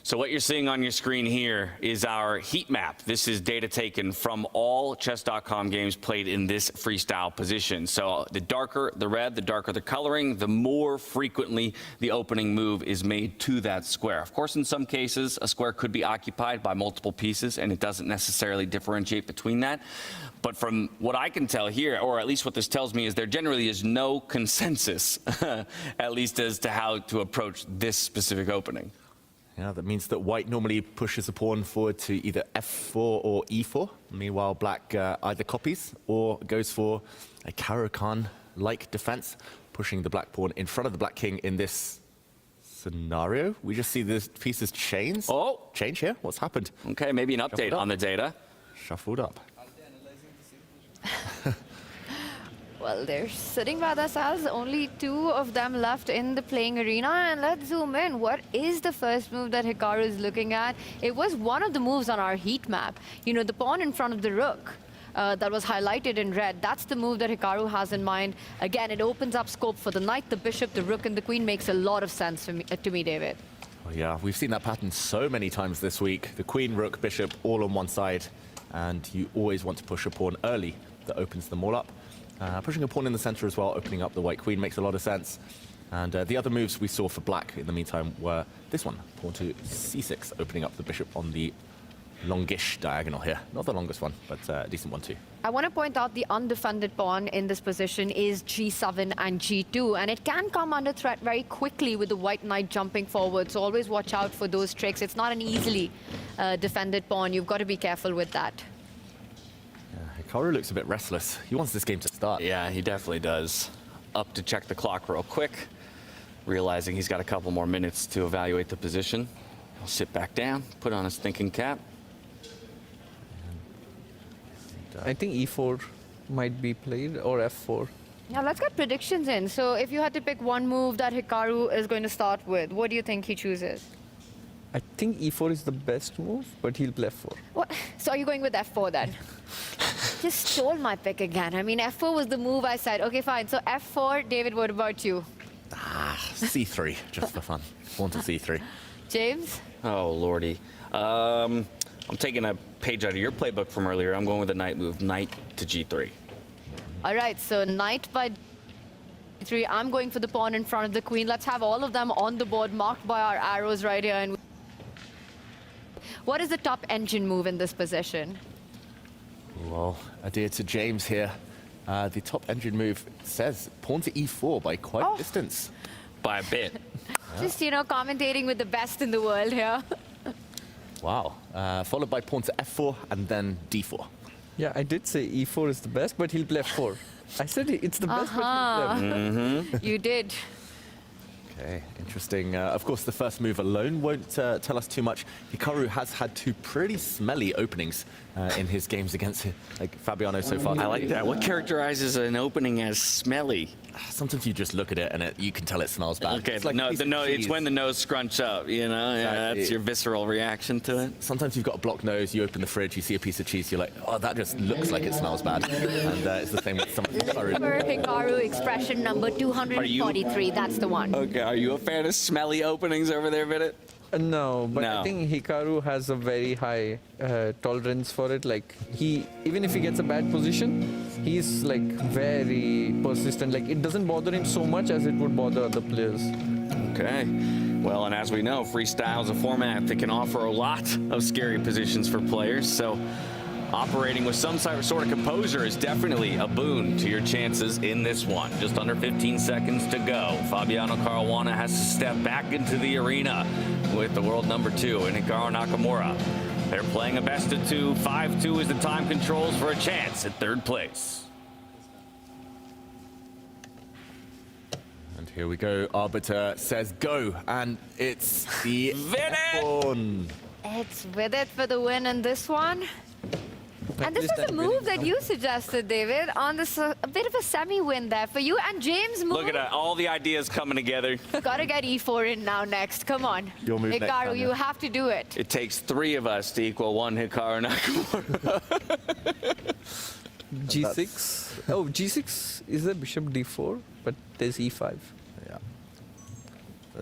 So what you're seeing on your screen here is our heat map. This is data taken from all Chess.com games played in this freestyle position. So the darker the red, the darker the coloring, the more frequently the opening move is made to that square. Of course, in some cases, a square could be occupied by multiple pieces, and it doesn't necessarily differentiate between that. But from what I can tell here, or at least what this tells me, is there generally is no consensus, at least as to how to approach this specific opening. Yeah, that means that white normally pushes a pawn forward to either f4 or e4. Meanwhile, black either copies or goes for a Caro-Kann-like defense, pushing the black pawn in front of the black king in this scenario. We just see the pieces change. Oh! Change here? What's happened? Okay, maybe an update on the data. Shuffled up. Well, they're sitting by themselves, only 2 of them left in the playing arena. And let's zoom in. What is the first move that Hikaru is looking at? It was one of the moves on our heat map. You know, the pawn in front of the rook that was highlighted in red. That's the move that Hikaru has in mind. Again, it opens up scope for the knight, the bishop, the rook, and the queen. Makes a lot of sense to me, David. Oh, yeah, we've seen that pattern so many times this week. The queen, rook, bishop, all on one side. And you always want to push a pawn early that opens them all up. Pushing a pawn in the center as well, opening up the white queen makes a lot of sense. And the other moves we saw for black in the meantime were this one, pawn to c6, opening up the bishop on the longish diagonal here. Not the longest one, but a decent one too. I want to point out the undefended pawn in this position is g7 and g2, and it can come under threat very quickly with the white knight jumping forward, so always watch out for those tricks. It's not an easily defended pawn. You've got to be careful with that. Hikaru looks a bit restless. He wants this game to start. Yeah, he definitely does. Up to check the clock real quick, realizing he's got a couple more minutes to evaluate the position. He'll sit back down, put on his thinking cap. I think e4 might be played, or f4. Now let's get predictions in. So if you had to pick one move that Hikaru is going to start with, what do you think he chooses? I think e4 is the best move, but he'll play f4. What? So are you going with f4 then? Just stole my pick again. I mean, f4 was the move I said. Okay, fine. So f4, David, what about you? C3, just for fun. Pawn to C3. James? Oh, lordy. I'm taking a page out of your playbook from earlier. I'm going with a knight move, knight to G3. All right, so knight by G3. I'm going for the pawn in front of the queen. Let's have all of them on the board, marked by our arrows right here. And what is the top engine move in this position? Well, adhere to James here. The top engine move says pawn to E4 by quite a distance. By a bit. Just, you know, commentating with the best in the world here. Wow. Followed by pawn to F4 and then D4. Yeah, I did say e4 is the best, but he'll play f4. I said it's the best, but he'll play. You did. Okay, interesting. Of course, the first move alone won't tell us too much. Hikaru has had two pretty smelly openings in his games against Fabiano so far. I like that. What characterizes an opening as smelly? Sometimes you just look at it and you can tell it smells bad. Okay, it's like it's when the nose scrunch up, you know? Yeah, that's your visceral reaction to it. Sometimes you've got a blocked nose, you open the fridge, you see a piece of cheese, you're like, oh, that just looks like it smells bad. And it's the same with some of the Hikaru. Hikaru expression number 243, that's the one. Okay, are you a fan of smelly openings over there, Vidit? No, but I think Hikaru has a very high tolerance for it. Like, even if he gets a bad position, he's like very persistent. Like, it doesn't bother him so much as it would bother other players. Okay. Well, and as we know, freestyle is a format that can offer a lot of scary positions for players. So operating with some sort of composure is definitely a boon to your chances in this one. Just under 15 seconds to go. Fabiano Caruana has to step back into the arena with the world number 2 in Hikaru Nakamura. They're playing a best of 2. 5-2 is the time controls for a chance at third place. And here we go. Arbiter says go, and it's the pawn. It's with it for the win in this one. And this is a move that you suggested, David, on this a bit of a semi-win there for you. And James move. Look at that, all the ideas coming together. Gotta get e4 in now next. Come on. Your move next, Hikaru, Tanya. you have to do it. It takes 3 of us to equal 1 Hikaru Nakamura. G6. Oh, G6 is a bishop D4, but there's E5. Yeah.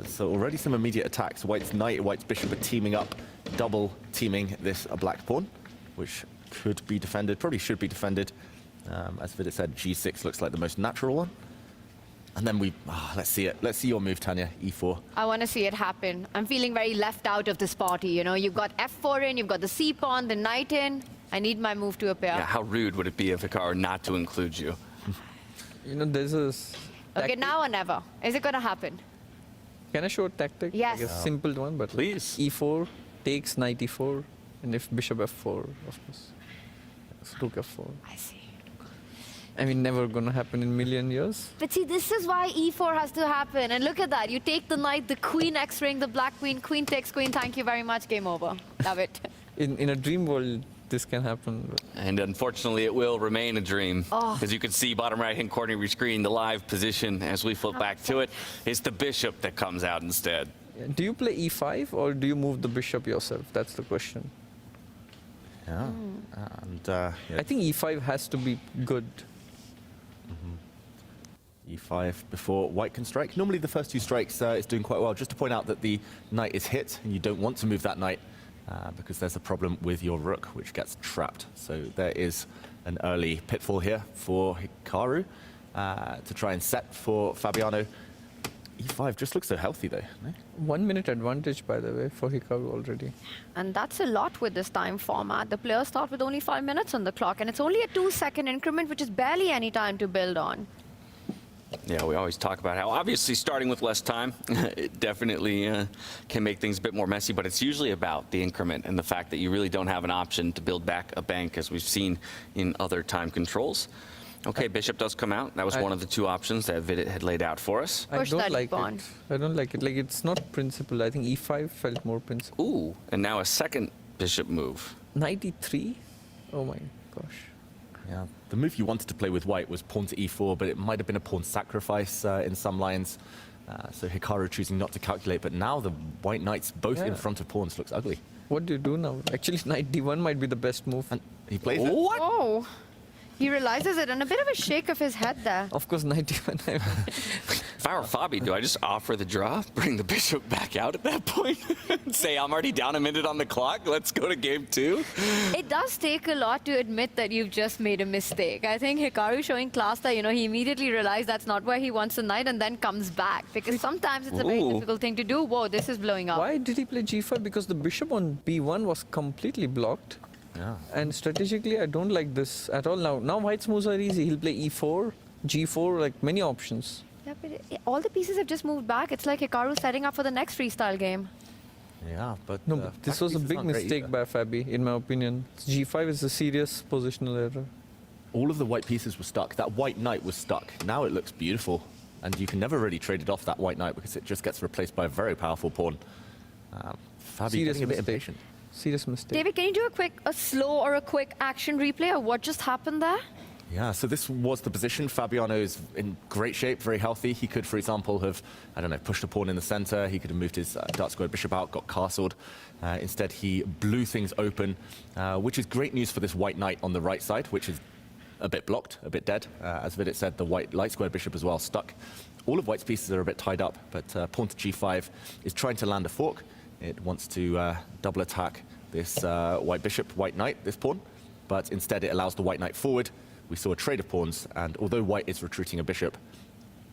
So already some immediate attacks. White's knight, White's bishop are teaming up, double teaming this black pawn, which could be defended, probably should be defended. As Vidit said, G6 looks like the most natural one. And then let's see it. Let's see your move, Tanya, E4. I want to see it happen. I'm feeling very left out of this party, you know. You've got F4 in, you've got the C pawn, the knight in. I need my move to appear. Yeah, how rude would it be of Hikaru not to include you? You know, there's a... Okay, now or never. Is it going to happen? Can I show a tactic? Yes. Like a simple one, but please. E4 takes knight E4, and if bishop F4, of course. Rook F4. I see. I mean, never gonna happen in a million years. But see, this is why E4 has to happen. And look at that. You take the knight, the queen X-ring, the black queen, queen takes queen. Thank you very much. Game over. Love it. In a dream world, this can happen. And unfortunately, it will remain a dream. Oh. As you can see, bottom right-hand corner of your screen, the live position, as we flip back to it, is the bishop that comes out instead. Do you play E5 or do you move the bishop yourself? That's the question. Yeah. And I think E5 has to be good. E5 before White can strike. Normally the first 2 strikes is doing quite well. Just to point out that the knight is hit, and you don't want to move that knight because there's a problem with your rook, which gets trapped. So there is an early pitfall here for Hikaru to try and set for Fabiano. E5 just looks so healthy though. No? 1 minute advantage, by the way, for Hikaru already. And that's a lot with this time format. The players start with only 5 minutes on the clock, and it's only a 2-second increment, which is barely any time to build on. Yeah, we always talk about how obviously starting with less time, it definitely can make things a bit more messy, but it's usually about the increment and the fact that you really don't have an option to build back a bank as we've seen in other time controls. Okay, bishop does come out. That was one of the 2 options that Vidit had laid out for us. I don't like it. I don't like it. Like, it's not principle. I think E5 felt more principle. Ooh, and now a second bishop move. Knight E3? Oh my gosh. Yeah, the move you wanted to play with White was pawn to E4, but it might have been a pawn sacrifice in some lines. So Hikaru choosing not to calculate, but now the white knights both in front of pawns looks ugly. What do you do now? Actually, knight d1 might be the best move. And he plays it. What? Oh, he realizes it, and a bit of a shake of his head there. Of course, knight d1. If I were Fabi, do I just offer the draw, bring the bishop back out at that point, and say I'm already down a minute on the clock, let's go to game 2? It does take a lot to admit that you've just made a mistake. I think Hikaru showing class that, he immediately realized that's not where he wants the knight and then comes back. Because sometimes it's a very difficult thing to do. Whoa, this is blowing up. Why did he play g5? Because the bishop on b1 was completely blocked. Yeah. And strategically, I don't like this at all. Now white's moves are easy. He'll play e4, g4, like many options. Yeah, but all the pieces have just moved back. It's like Hikaru setting up for the next freestyle game. Yeah, but no, this was a big mistake by Fabi, in my opinion. G5 is a serious positional error. All of the white pieces were stuck. That white knight was stuck. Now it looks beautiful. And you can never really trade it off, that white knight, because it just gets replaced by a very powerful pawn. Fabi getting a bit impatient. Serious mistake. David, can you do a slow or a quick action replay of what just happened there? Yeah, so this was the position. Fabiano is in great shape, very healthy. He could, for example, have, pushed a pawn in the center. He could have moved his dark squared bishop out, got castled. Instead, he blew things open, which is great news for this white knight on the right side, which is a bit blocked, a bit dead. As Vidit said, the white light squared bishop as well stuck. All of white's pieces are a bit tied up, but pawn to g5 is trying to land a fork. It wants to double attack this white bishop, white knight, this pawn, but instead it allows the white knight forward. We saw a trade of pawns, and although white is retreating a bishop,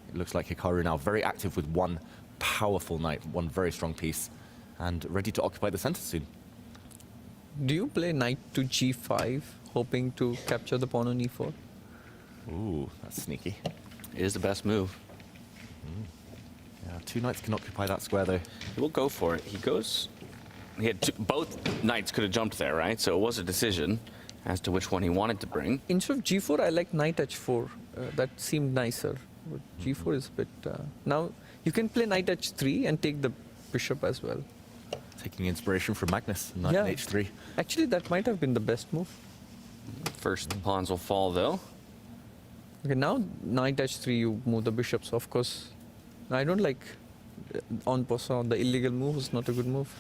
it looks like Hikaru now very active with one powerful knight, one very strong piece, and ready to occupy the center soon. Do you play knight to g5, hoping to capture the pawn on e4? Ooh, that's sneaky. It is the best move. Yeah, 2 knights can occupy that square, though. We'll go for it. He goes... He had both knights could have jumped there, right? So it was a decision as to which one he wanted to bring. Instead of g4, I like knight h4. That seemed nicer. But g4 is a bit... Now, you can play knight h3 and take the bishop as well. Taking inspiration from Magnus, knight h3. Actually, that might have been the best move. First, the pawns will fall, though. Okay, now knight h3, you move the bishop. So, of course, I don't like en passant. The illegal move is not a good move.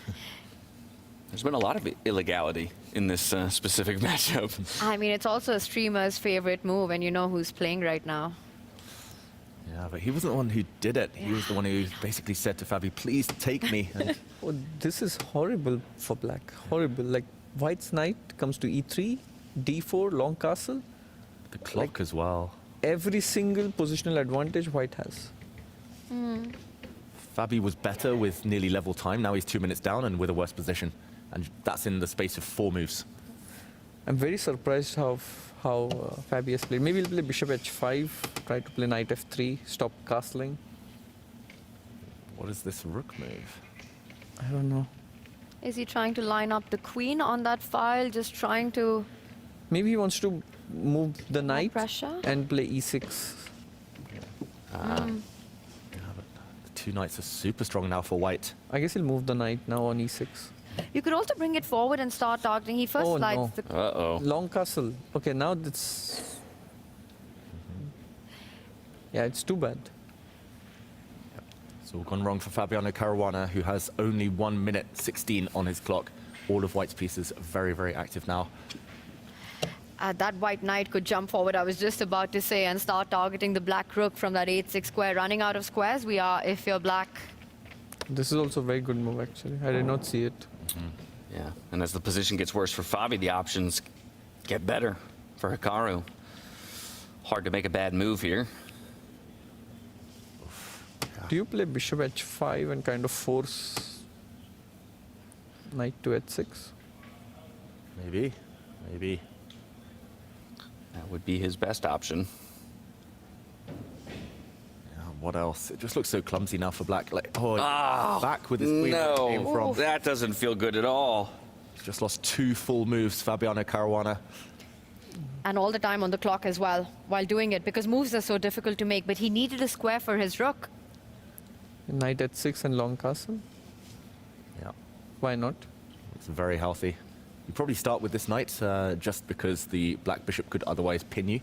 There's been a lot of illegality in this specific matchup. I mean, it's also a streamer's favorite move, and you know who's playing right now. Yeah, but he wasn't the one who did it. He was the one who basically said to Fabi, please take me. And oh, this is horrible for black. Horrible. Like, white's knight comes to e3, d4, long castle. The clock as well. Every single positional advantage white has. Fabi was better with nearly level time. Now he's 2 minutes down and with a worse position. And that's in the space of 4 moves. I'm very surprised how Fabi has played. Maybe he'll play bishop h5, try to play knight f3, stop castling. What is this rook move? I don't know. Is he trying to line up the queen on that file, just trying to... Maybe he wants to move the knight pressure? And play e6. Yeah, but the 2 knights are super strong now for white. I guess he'll move the knight now on e6. You could also bring it forward and start targeting. He first slides the... Uh-oh. Long castle. Okay, now it's... Yeah, it's too bad. It's all gone wrong for Fabiano Caruana, who has only 1 minute 16 on his clock. All of white's pieces very, very active now. That white knight could jump forward, I was just about to say, and start targeting the black rook from that 8-6 square. Running out of squares, we are, if you're black. This is also a very good move, actually. I did not see it. Yeah, and as the position gets worse for Fabi, the options get better for Hikaru. Hard to make a bad move here. Do you play bishop h5 and kind of force knight to h6? Maybe. Maybe. That would be his best option. What else? It just looks so clumsy now for black. Like, back with his queen. No, Came from. that doesn't feel good at all. He's just lost 2 full moves, Fabiano Caruana. And all the time on the clock as well, while doing it, because moves are so difficult to make. But he needed a square for his rook. Knight h6 and long castle? Yeah. Why not? It's very healthy. You probably start with this knight, just because the black bishop could otherwise pin you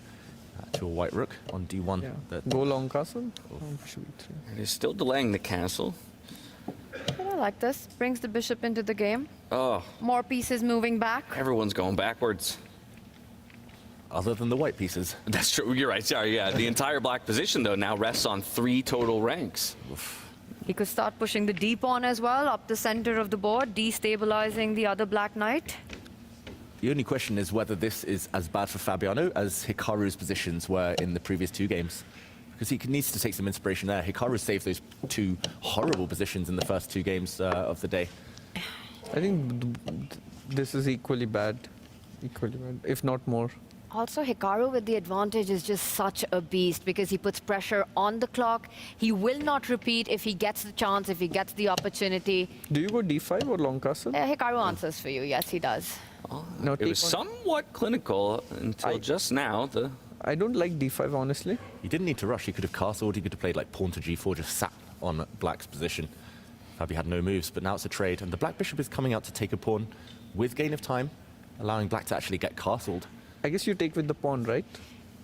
to a white rook. on d1. Yeah. That Go long castle. Bishop e3. It is still delaying the castle. But I like this. Brings the bishop into the game. Oh, More pieces moving back. everyone's going backwards. other than the white pieces. That's true. You're right. Sorry. Yeah. The entire black position, though, now rests on 3 total ranks. He could start pushing the d pawn as well up the center of the board, destabilizing the other black knight. The only question is whether this is as bad for Fabiano as Hikaru's positions were in the previous 2 games. Because he needs to take some inspiration there. Hikaru saved those 2 horrible positions in the first 2 games of the day. I think this is equally bad, if not more. Also, Hikaru with the advantage is just such a beast because he puts pressure on the clock. He will not repeat if he gets the chance, if he gets the opportunity. Do you go d5 or long castle? Hikaru answers for you. Yes, he does. No, It was somewhat clinical until just now. I don't like d5, honestly. He didn't need to rush. He could have castled. He could have played like pawn to g4, just sat on black's position. Fabi had no moves, but now it's a trade. And the black bishop is coming out to take a pawn with gain of time, allowing black to actually get castled. I guess you take with the pawn, right?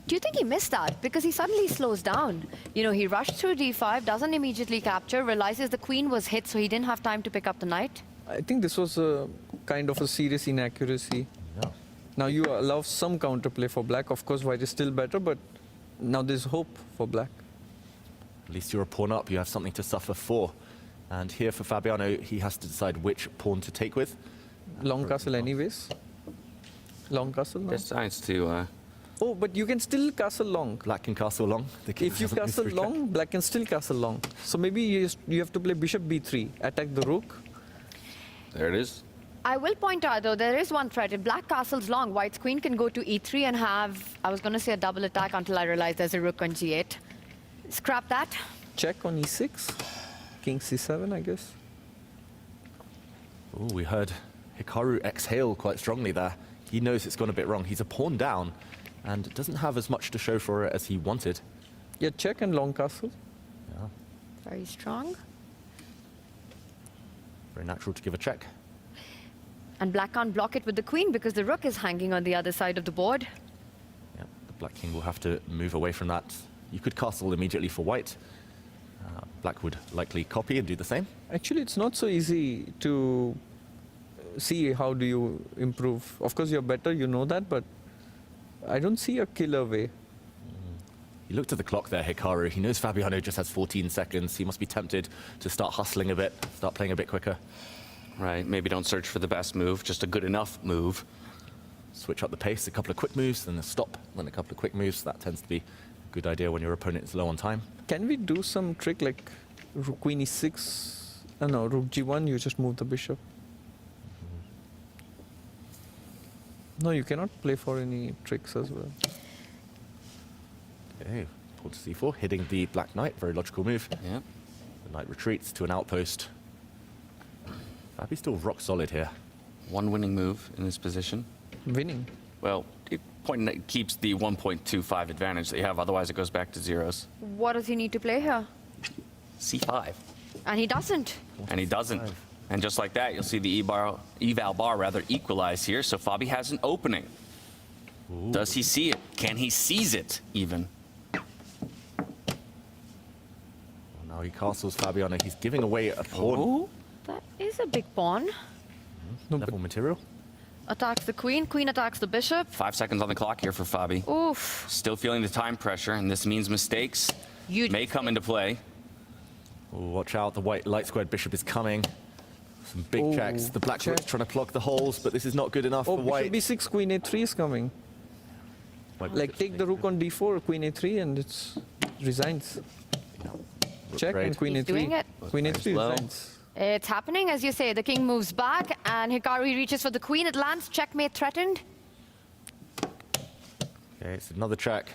Do you think he missed that? Because he suddenly slows down. You know, he rushed through d5, doesn't immediately capture, realizes the queen was hit, so he didn't have time to pick up the knight. I think this was a kind of a serious inaccuracy. Yeah. Now you allow some counterplay for black. Of course, white is still better, but now there's hope for black. At least you're a pawn up. You have something to suffer for. And here for Fabiano, he has to decide which pawn to take with. Long castle anyways. Long castle now. Decides to... Oh, but you can still castle long. Black can castle long. If you castle long, black can still castle long. So maybe you have to play bishop b3, attack the rook. There it is. I will point out, though, there is one threat. If black castles long, white's queen can go to e3 and have, I was going to say a double attack until I realized there's a rook on g8. Scrap that. Check on e6. King c7, I guess. Oh, we heard Hikaru exhale quite strongly there. He knows it's gone a bit wrong. He's a pawn down and doesn't have as much to show for it as he wanted. Yeah, check and long castle. Yeah. Very strong. Very natural to give a check. And black can't block it with the queen because the rook is hanging on the other side of the board. Yeah, the black king will have to move away from that. You could castle immediately for white. Black would likely copy and do the same. Actually, it's not so easy to see how do you improve. Of course, you're better, you know that, but I don't see a killer way. He looked at the clock there, Hikaru. He knows Fabiano just has 14 seconds. He must be tempted to start hustling a bit, start playing a bit quicker. Right, maybe don't search for the best move, just a good enough move. Switch up the pace, a couple of quick moves, then a stop, then a couple of quick moves. That tends to be a good idea when your opponent is low on time. Can we do some trick like rook queen e6? No, rook g1, you just move the bishop. No, you cannot play for any tricks as well. Okay, pawn to c4, hitting the black knight, very logical move. Yeah. The knight retreats to an outpost. Fabi's still rock solid here. One winning move in this position. Winning? Well, it keeps the 1.25 advantage that you have, otherwise it goes back to zeros. What does he need to play here? c5. And he doesn't. And he doesn't. And just like that, you'll see the eval bar equalize here, so Fabi has an opening. Ooh. Does he see it? Can he seize it, even? Well, now he castles Fabiano. He's giving away a pawn. Oh, that is a big pawn. Level material. Attacks the queen. Queen attacks the bishop. 5 seconds on the clock here for Fabi. Oof. Still feeling the time pressure, and this means mistakes may come into play. Oh, watch out, the white light squared bishop is coming. Some big checks. The black rook's trying to plug the holes, but this is not good enough for white. Bishop b6, queen a3 is coming. Like take the rook on d4, queen a3, and it's resigns. Check and queen He's a3. doing it. Queen a3 resigns. It's happening, as you say. The king moves back, and Hikaru reaches for the queen. It lands. Checkmate threatened. Okay, it's another check.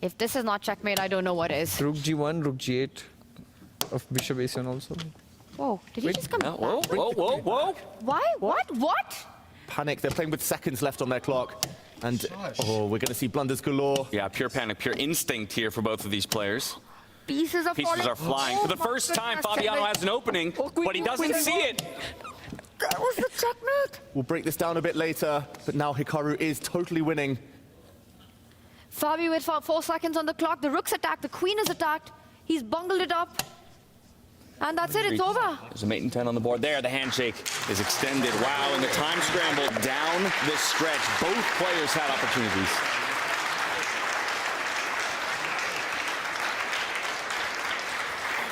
If this is not checkmate, I don't know what is. Rook g1, rook g8 of bishop a7 also. Whoa, did he just come back? Whoa, whoa, whoa. Why? What? Panic, they're playing with seconds left on their clock. And, oh, we're going to see blunders galore. Yeah, pure panic, pure instinct here for both of these players. Pieces are flying. For the first time, Fabiano has an opening, but he doesn't see it. That was the checkmate. We'll break this down a bit later, but now Hikaru is totally winning. Fabi with 4 seconds on the clock. The rook's attacked, the queen is attacked. He's bungled it up. And that's it, it's over. There's a mate and 10 on the board there. The handshake is extended. Wow, and the time scramble down this stretch. Both players had opportunities.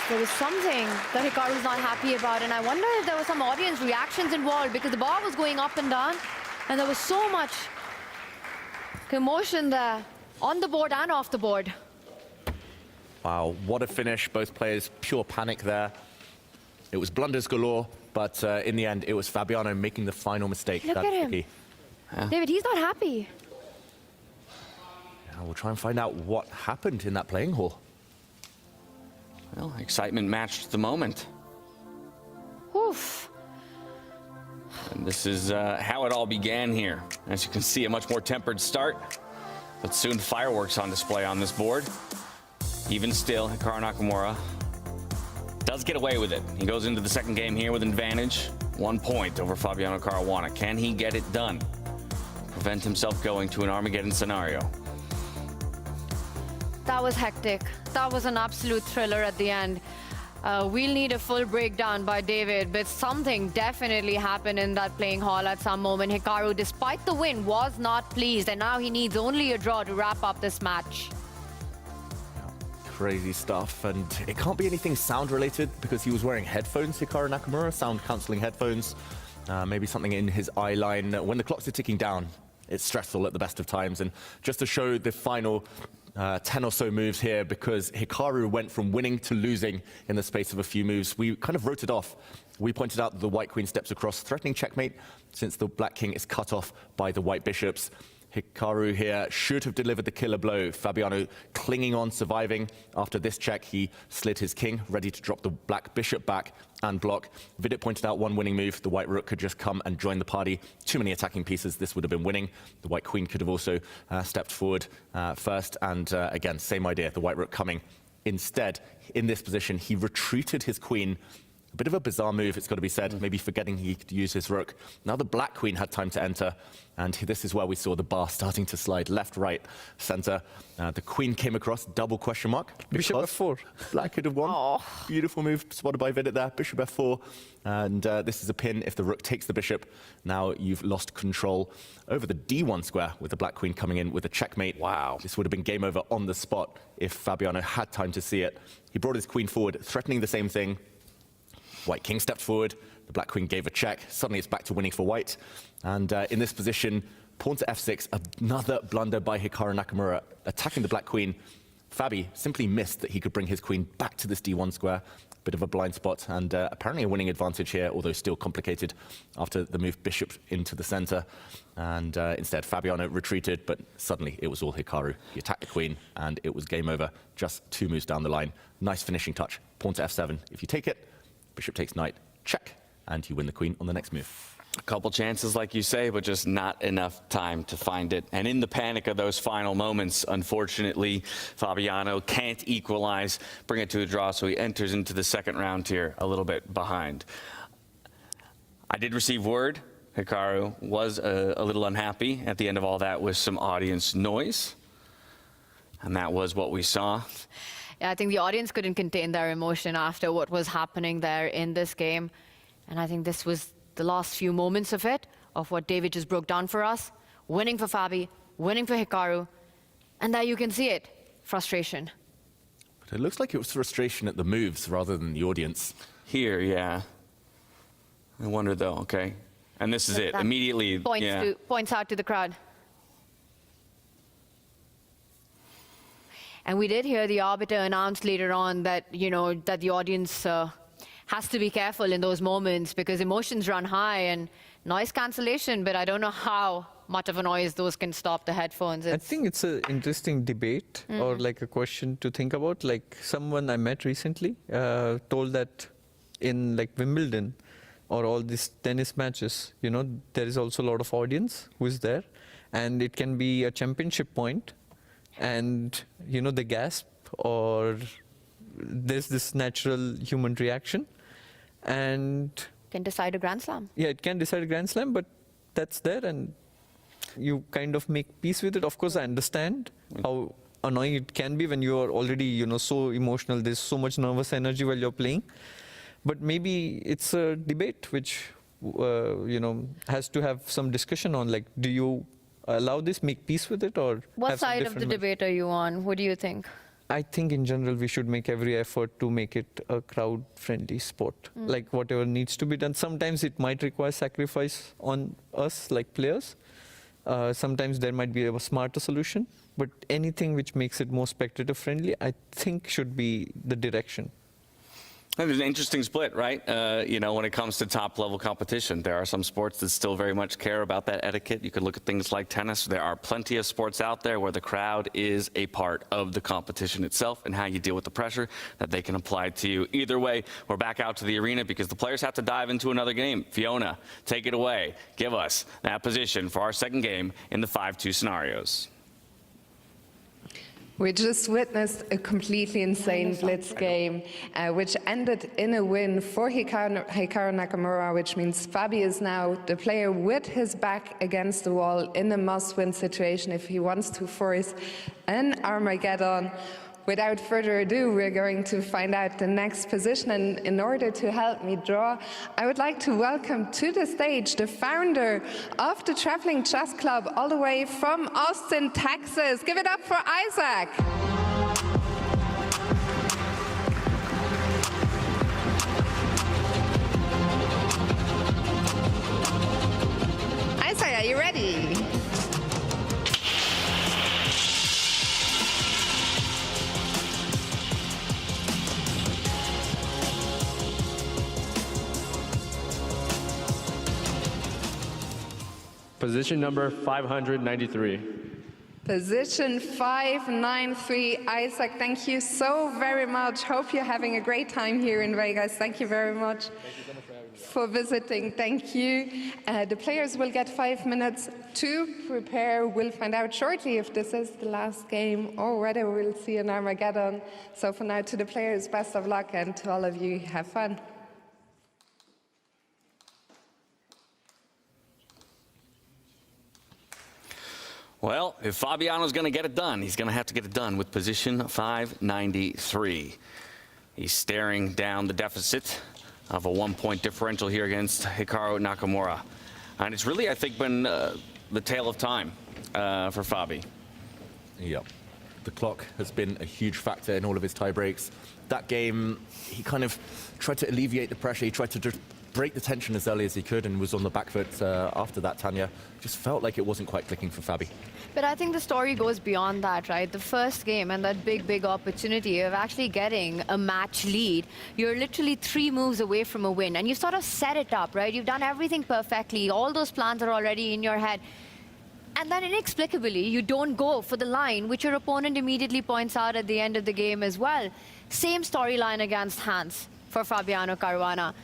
There was something that Hikaru was not happy about, and I wonder if there were some audience reactions involved, because the bar was going up and down, and there was so much commotion there, on the board and off the board. Wow, what a finish. Both players, pure panic there. It was blunders galore, but in the end, it was Fabiano making the final mistake. Look That's at him. tricky. David, he's not happy. Yeah, we'll try and find out what happened in that playing hall. Well, excitement matched the moment. Oof. And this is how it all began here. As you can see, a much more tempered start, but soon fireworks on display on this board. Even still, Hikaru Nakamura does get away with it. He goes into the second game here with an advantage. 1 point over Fabiano Caruana. Can he get it done? Prevent himself going to an Armageddon scenario. That was hectic. That was an absolute thriller at the end. We'll need a full breakdown by David, but something definitely happened in that playing hall at some moment. Hikaru, despite the win, was not pleased, and now he needs only a draw to wrap up this match. Crazy stuff, and it can't be anything sound related because he was wearing headphones, Hikaru Nakamura, sound cancelling headphones. Maybe something in his eye line. When the clocks are ticking down, it's stressful at the best of times. And just to show the final 10 or so moves here, because Hikaru went from winning to losing in the space of a few moves. We kind of wrote it off. We pointed out that the white queen steps across, threatening checkmate, since the black king is cut off by the white bishops. Hikaru here should have delivered the killer blow. Fabiano clinging on, surviving. After this check, he slid his king, ready to drop the black bishop back and block. Vidit pointed out one winning move. The white rook could just come and join the party. Too many attacking pieces. This would have been winning. The white queen could have also stepped forward first. And again, same idea, the white rook coming. Instead, in this position, he retreated his queen. A bit of a bizarre move, it's got to be said, maybe forgetting he could use his rook. Now the black queen had time to enter, and this is where we saw the bar starting to slide left, right, center. The queen came across, double question mark. Bishop f4. Black could have won. Oh. Beautiful move spotted by Vidit there, bishop f4. And this is a pin if the rook takes the bishop. Now you've lost control over the d1 square with the black queen coming in with a checkmate. Wow. This would have been game over on the spot if Fabiano had time to see it. He brought his queen forward, threatening the same thing. White king stepped forward, the black queen gave a check. Suddenly it's back to winning for white. And in this position, pawn to f6, another blunder by Hikaru Nakamura, attacking the black queen. Fabi simply missed that he could bring his queen back to this d1 square. Bit of a blind spot, and apparently a winning advantage here, although still complicated after the move bishop into the center. And instead, Fabiano retreated, but suddenly it was all Hikaru. He attacked the queen, and it was game over just 2 moves down the line. Nice finishing touch. Pawn to f7. If you take it, bishop takes knight, check, and you win the queen on the next move. A couple chances, like you say, but just not enough time to find it. And in the panic of those final moments, unfortunately, Fabiano can't equalize, bring it to a draw, so he enters into the second round here a little bit behind. I did receive word Hikaru was a little unhappy at the end of all that with some audience noise, and that was what we saw. Yeah, I think the audience couldn't contain their emotion after what was happening there in this game. And I think this was the last few moments of it, of what David just broke down for us. Winning for Fabi, winning for Hikaru. And there you can see it, frustration. But it looks like it was frustration at the moves rather than the audience. Here, yeah. I wonder though, okay. And this is it, immediately, Points out to the crowd. And we did hear the arbiter announce later on that, that the audience has to be careful in those moments because emotions run high and noise cancellation, but I don't know how much of a noise those can stop the headphones. I think it's an interesting debate or like a question to think about. Like someone I met recently told that in like Wimbledon or all these tennis matches, there is also a lot of audience who is there, and it can be a championship point. And, they gasp or there's this natural human reaction. And can decide a Grand Slam. Yeah, it can decide a Grand Slam, but that's there. And you kind of make peace with it. Of course, I understand how annoying it can be when you are already, so emotional. There's so much nervous energy while you're playing. But maybe it's a debate which, has to have some discussion on, like, do you allow this, make peace with it, or What have some side of the different debate are you on? What do you think? I think in general we should make every effort to make it a crowd-friendly sport, like whatever needs to be done. Sometimes it might require sacrifice on us, like players. Sometimes there might be a smarter solution, but anything which makes it more spectator-friendly, I think should be the direction. There's an interesting split, right? When it comes to top-level competition, there are some sports that still very much care about that etiquette. You could look at things like tennis. There are plenty of sports out there where the crowd is a part of the competition itself and how you deal with the pressure that they can apply to you. Either way, we're back out to the arena because the players have to dive into another game. Fiona, take it away. Give us that position for our second game in the 5-2 scenarios. We just witnessed a completely insane blitz game, which ended in a win for Hikaru Nakamura, which means Fabi is now the player with his back against the wall in a must-win situation if he wants to force an Armageddon. Without further ado, we're going to find out the next position, and in order to help me draw, I would like to welcome to the stage the founder of the Traveling Chess Club all the way from Austin, Texas. Give it up for Isaac. Isaac, are you ready? Position number 593. Position 593. Isaac, thank you so very much. Hope you're having a great time here in Vegas. Thank you very much for visiting. Thank you. The players will get 5 minutes to prepare. We'll find out shortly if this is the last game or whether we'll see an Armageddon. So for now, to the players, best of luck, and to all of you, have fun. Well, if Fabiano's going to get it done, he's going to have to get it done with position 593. He's staring down the deficit of a 1-point differential here against Hikaru Nakamura. And it's really, I think, been the tale of time for Fabi. Yep. The clock has been a huge factor in all of his tie breaks. That game, he kind of tried to alleviate the pressure. He tried to just break the tension as early as he could and was on the back foot after that, Tanya. Just felt like it wasn't quite clicking for Fabi. But I think the story goes beyond that, right? The first game and that big opportunity of actually getting a match lead, you're literally 3 moves away from a win, and you sort of set it up, right? You've done everything perfectly. All those plans are already in your head. And then inexplicably, you don't go for the line, which your opponent immediately points out at the end of the game as well. Same storyline against Hans for Fabiano Caruana.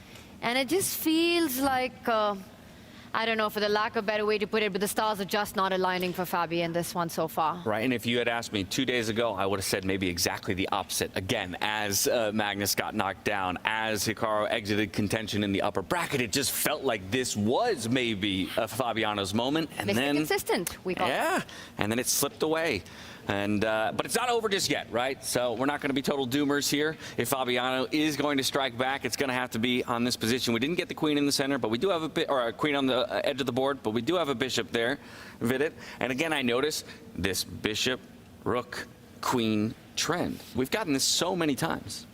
And it just feels like, I don't know, for the lack of a better way to put it, but the stars are just not aligning for Fabi in this one so far. Right, and if you had asked me 2 days ago, I would have said maybe exactly the opposite. Again, as Magnus got knocked down, as Hikaru exited contention in the upper bracket, it just felt like this was maybe Fabiano's moment. And Mr. then Consistent, we call it. Yeah, and then it slipped away. And but it's not over just yet, right? So we're not going to be total doomers here. If Fabiano is going to strike back, it's going to have to be on this position. We didn't get the queen in the center, but we do have a queen on the edge of the board, but we do have a bishop there, Vidit. And again, I notice this bishop, rook, queen trend. We've gotten this so many times.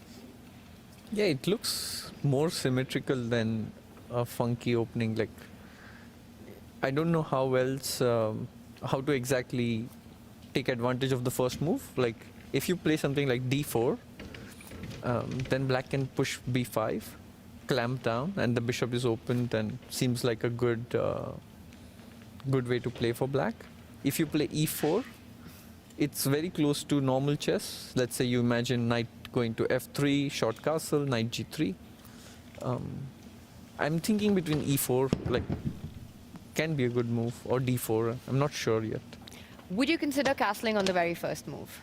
Yeah, it looks more symmetrical than a funky opening. Like, I don't know how else, how to exactly take advantage of the first move. Like, if you play something like d4, then black can push b5, clamp down, and the bishop is open, then seems like a good way to play for black. If you play e4, it's very close to normal chess. Let's say you imagine knight going to f3, short castle, knight g3. I'm thinking between e4, like, can be a good move, or d4. I'm not sure yet. Would you consider castling on the very first move?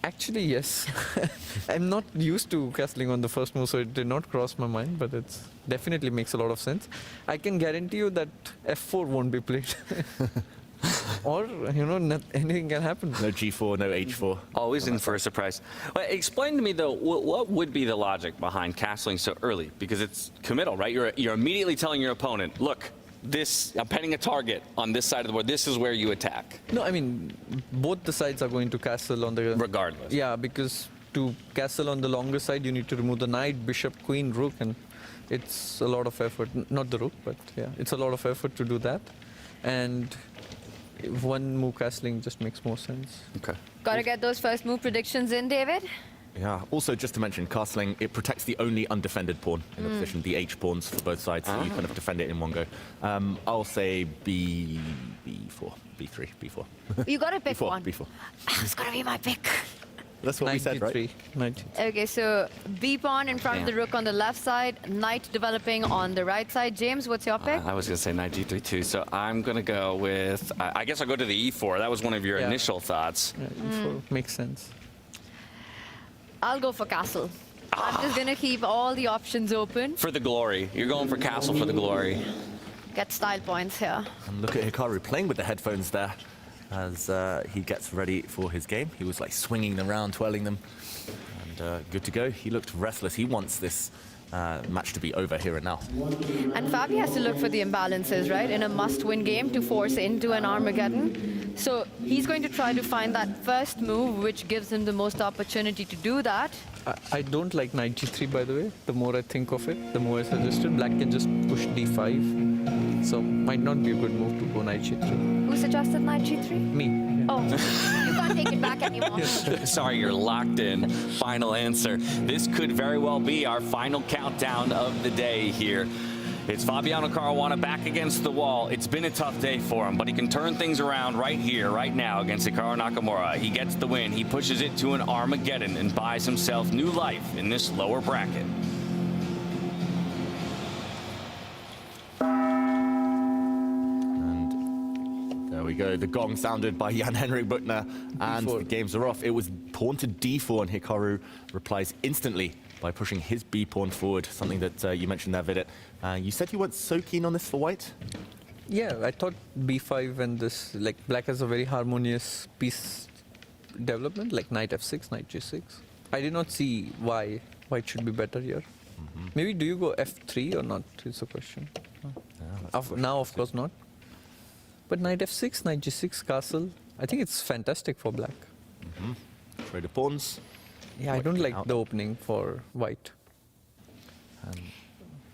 Actually, yes. I'm not used to castling on the first move, so it did not cross my mind, but it definitely makes a lot of sense. I can guarantee you that f4 won't be played. Or, anything can happen. No g4, no h4. Always in for a surprise. Well, explain to me, though, what would be the logic behind castling so early? Because it's committal, right? You're immediately telling your opponent, look, I'm petting a target on this side of the board. This is where you attack. No, I mean, both the sides are going to castle on the... Regardless. Yeah, because to castle on the longer side, you need to remove the knight, bishop, queen, rook, and it's a lot of effort. Not the rook, but yeah, it's a lot of effort to do that. And one move castling just makes more sense. Okay. Gotta get those first move predictions in, David. Yeah, also just to mention, castling, it protects the only undefended pawn in the position, the h pawns for both sides, so you kind of defend it in one go. I'll say b4, b3, b4. You gotta pick b4, one. b4. It's gonna be my pick. That's what we said, right? 93. Okay, so B pawn in front of the rook on the left side, knight developing on the right side. James, what's your pick? I was going to say knight g3 too, so I'm going to go with, I guess I'll go to the e4. That was one of your initial thoughts. Yeah, e4 makes sense. I'll go for castle. I'm just going to keep all the options open. For the glory. You're going for castle for the glory. Get style points here. And look at Hikaru playing with the headphones there as he gets ready for his game. He was like swinging them around, twirling them, and good to go. He looked restless. He wants this match to be over here and now. And Fabi has to look for the imbalances, right, in a must-win game to force into an Armageddon. So he's going to try to find that first move, which gives him the most opportunity to do that. I don't like knight g3, by the way. The more I think of it, the more I suggested. Black can just push d5. So might not be a good move to go knight g3. Who suggested knight g3? Me. Oh, you can't take it back anymore. Sorry, you're locked in. Final answer. This could very well be our final countdown of the day here. It's Fabiano Caruana back against the wall. It's been a tough day for him, but he can turn things around right here, right now against Hikaru Nakamura. He gets the win. He pushes it to an Armageddon and buys himself new life in this lower bracket. There we go. The gong sounded by Jan-Henrik Buchner, and the games are off. It was pawn to d4, and Hikaru replies instantly by pushing his b-pawn forward, something that you mentioned there, Vidit. You said you weren't so keen on this for white? Yeah, I thought b5 and this, like, black has a very harmonious piece development, like knight f6, knight g6. I did not see why white should be better here. Maybe do you go f3 or not, is the question. Now, of course, not. But knight f6, knight g6, castle, I think it's fantastic for black. Trade of pawns. Yeah, I don't like the opening for white.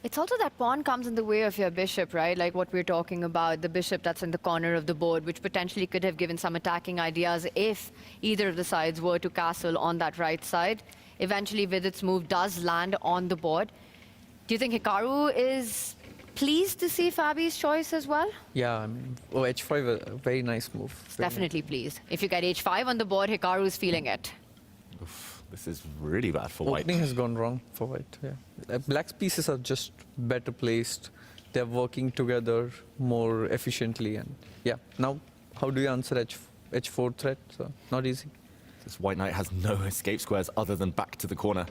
It's also that pawn comes in the way of your bishop, right? Like what we're talking about, the bishop that's in the corner of the board, which potentially could have given some attacking ideas if either of the sides were to castle on that right side. Eventually, Vidit's move does land on the board. Do you think Hikaru is pleased to see Fabi's choice as well? Yeah, I mean, h5, a very nice move. Definitely pleased. If you get h5 on the board, Hikaru's feeling it. This is really bad for white. Opening has gone wrong for white, yeah. Black's pieces are just better placed. They're working together more efficiently. And yeah, now how do you answer h4 threat? So, not easy. This white knight has no escape squares other than back to the corner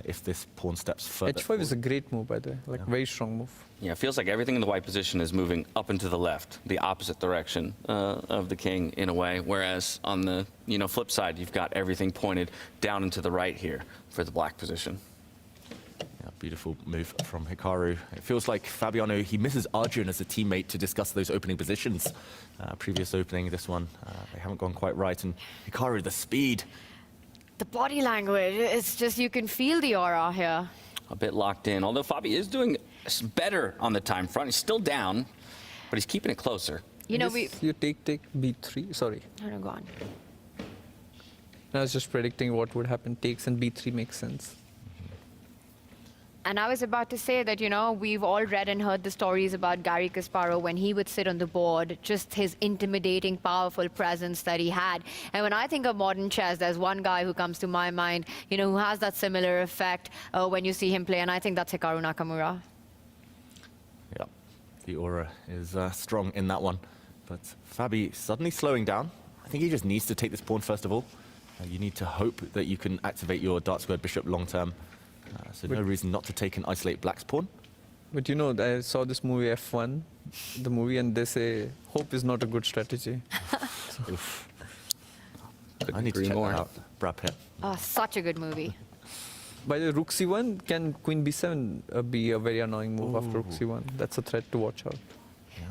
if this pawn steps further. h5 is a great move, by the way, like very strong move. Yeah, it feels like everything in the white position is moving up and to the left, the opposite direction of the king in a way, whereas on the flip side, you've got everything pointed down and to the right here for the black position. Yeah, beautiful move from Hikaru. It feels like Fabiano, he misses Arjun as a teammate to discuss those opening positions. Previous opening, this one, they haven't gone quite right. And Hikaru, the speed. The body language, it's just, you can feel the aura here. A bit locked in, although Fabi is doing better on the time front. He's still down, but he's keeping it closer. You take b3, sorry. No, go on. I was just predicting what would happen. Takes and b3 makes sense. And I was about to say that, we've all read and heard the stories about Garry Kasparov when he would sit on the board, just his intimidating, powerful presence that he had. And when I think of modern chess, there's one guy who comes to my mind, who has that similar effect when you see him play, and I think that's Hikaru Nakamura. Yeah, the aura is strong in that one. But Fabi suddenly slowing down. I think he just needs to take this pawn first of all. You need to hope that you can activate your dark squared bishop long term. So no reason not to take and isolate black's pawn. But you know, I saw this movie F1, the movie, and they say hope is not a good strategy. I need to check that out. Brad Pitt. Oh, such a good movie. By the way, rook c1, can queen b7 be a very annoying move after rook c1? That's a threat to watch out.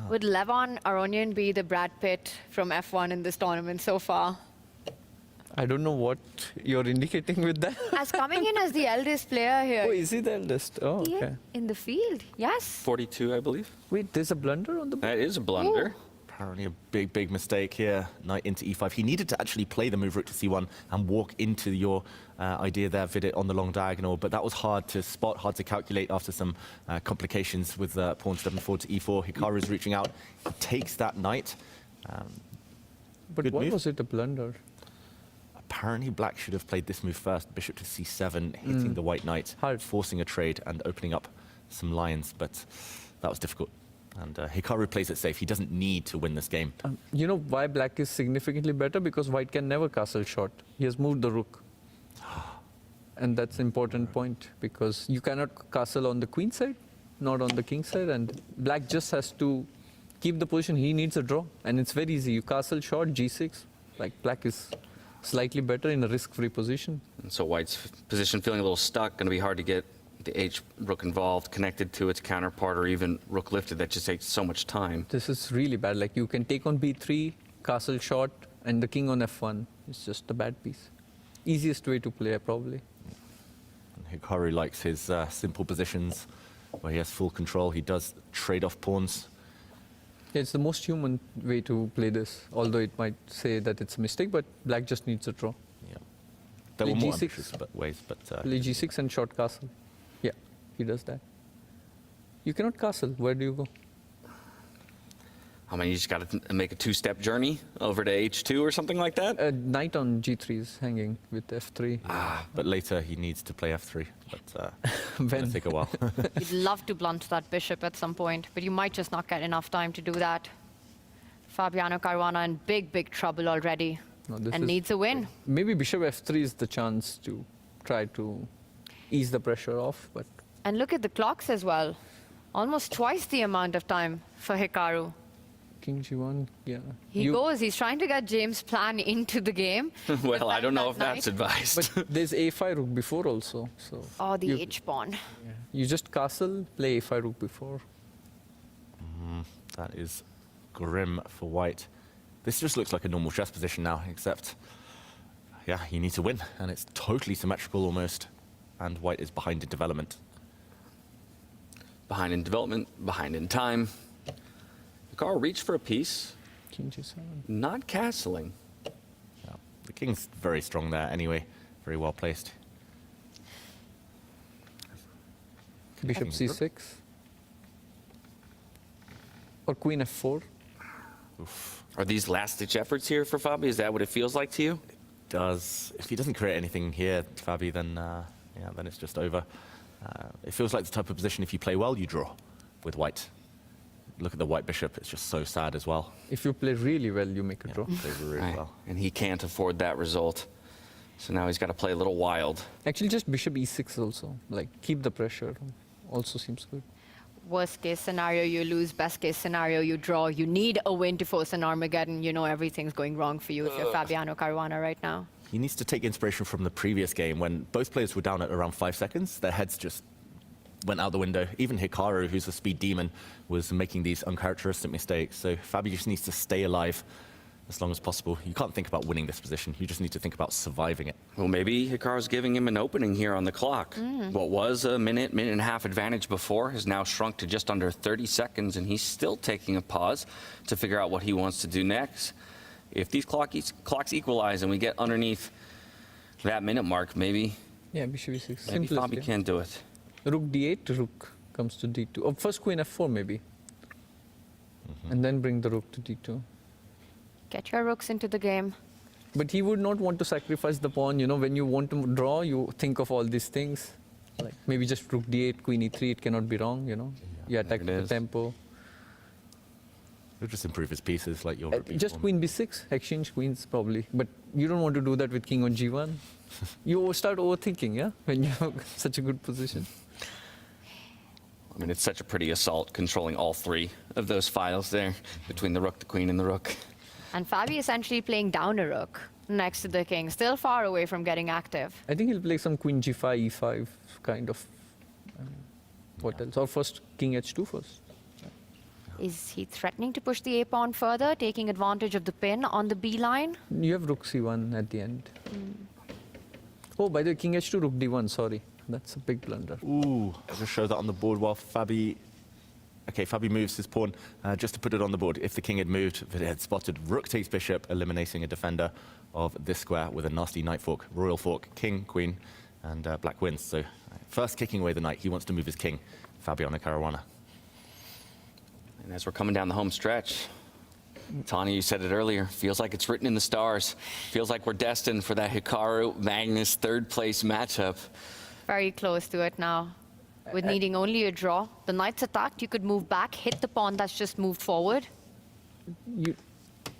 Would Levon Aronian be the Brad Pitt from F1 in this tournament so far? I don't know what you're indicating with that. As coming in as the eldest player here. Oh, is he the eldest? Oh, Yeah, okay. in the field, yes. 42, I believe. Wait, there's a blunder on the board? That is a blunder. Ooh. Apparently a big mistake here. Knight into e5. He needed to actually play the move rook to c1 and walk into your idea there, Vidit, on the long diagonal. But that was hard to spot, hard to calculate after some complications with pawn stepping forward to e4. Hikaru's reaching out. He takes that knight. But why move. was it a blunder? Apparently black should have played this move first. Bishop to c7, hitting the white knight, forcing a trade and opening up some lines. But that was difficult. And Hikaru plays it safe. He doesn't need to win this game. You know why black is significantly better? Because white can never castle short. He has moved the rook. And that's an important point, because you cannot castle on the queen side, not on the king side, and black just has to keep the position. He needs a draw, and it's very easy. You castle short, g6, like black is slightly better in a risk-free position. And so white's position feeling a little stuck, going to be hard to get the H rook involved, connected to its counterpart, or even rook lifted. That just takes so much time. This is really bad. Like, you can take on b3, castle short, and the king on f1. It's just a bad piece. Easiest way to play, probably. Hikaru likes his simple positions where he has full control. He does trade off pawns. Yeah, it's the most human way to play this, although it might say that it's a mistake, but black just needs a draw. Yeah. There Play were more g6. ambitious ways, but... Play g6 and short castle. Yeah, he does that. You cannot castle. Where do you go? I mean, you just got to make a two-step journey over to h2 or something like that? Knight on g3 is hanging with f3. But later he needs to play f3, but it'll take a while. You'd love to blunt that bishop at some point, but you might just not get enough time to do that. Fabiano Caruana in big trouble already, and needs a win. Maybe bishop f3 is the chance to try to ease the pressure off, but... And look at the clocks as well. Almost twice the amount of time for Hikaru. King g1, yeah. He's trying to get James' plan into the game. Well, I don't know if that's advised. But there's a5 rook before also, so... Oh, the h-pawn. Yeah. You just castle, play a5 rook before. That is grim for white. This just looks like a normal chess position now, except, yeah, you need to win, and it's totally symmetrical almost, and white is behind in development. Behind in development, behind in time. Hikaru reached for a piece. King g7. Not castling. Yeah. The king's very strong there anyway, very well placed. Bishop c6. Or queen f4. Oof. Are these last-ditch efforts here for Fabi? Is that what it feels like to you? It does. If he doesn't create anything here, Fabi, then then it's just over. It feels like the type of position, if you play well, you draw with white. Look at the white bishop, it's just so sad as well. If you play really well, you make a draw. Plays really well. And he can't afford that result. So now he's got to play a little wild. Actually, just bishop e6 also. Like, keep the pressure. Also seems good. Worst case scenario, you lose. Best case scenario, you draw. You need a win to force an Armageddon. You know everything's going wrong for you if you're Fabiano Caruana right now. He needs to take inspiration from the previous game when both players were down at around 5 seconds. Their heads just went out the window. Even Hikaru, who's a speed demon, was making these uncharacteristic mistakes. So Fabi just needs to stay alive as long as possible. You can't think about winning this position. You just need to think about surviving it. Well, maybe Hikaru's giving him an opening here on the clock. What was a minute and a half advantage before has now shrunk to just under 30 seconds, and he's still taking a pause to figure out what he wants to do next. If these clocks equalize and we get underneath that minute mark, maybe... Yeah, bishop e6. Maybe Fabi can do it. Rook d8, rook comes to d2. Oh, first queen f4 maybe. And then bring the rook to d2. Get your rooks into the game. But he would not want to sacrifice the pawn. You know, when you want to draw, you think of all these things. Like maybe just rook d8, queen e3, it cannot be wrong, you know. You attack the tempo. He'll just improve his pieces like your Just queen b6, exchange queens probably. But you don't want to do that with king on g1. You start overthinking, yeah, when you have such a good position. I mean, it's such a pretty assault controlling all three of those files there between the rook, the queen, and the rook. And Fabi essentially playing down a rook next to the king, still far away from getting active. I think he'll play some queen g5, e5 kind of. What else? Or first king h2 first. Is he threatening to push the a-pawn further, taking advantage of the pin on the b line? You have rook c1 at the end. Oh, by the way, king h2, rook d1, sorry. That's a big blunder. Ooh, I'll just show that on the board while Fabi... Okay, Fabi moves his pawn just to put it on the board. If the king had moved, if it had spotted rook takes bishop, eliminating a defender of this square with a nasty knight fork, royal fork, king, queen, and black wins. So first kicking away the knight, he wants to move his king, Fabiano Caruana. And as we're coming down the home stretch, Tanya, you said it earlier, feels like it's written in the stars. Feels like we're destined for that Hikaru-Magnus third-place matchup. Very close to it now. With needing only a draw. The knight's attacked, you could move back, hit the pawn that's just moved forward.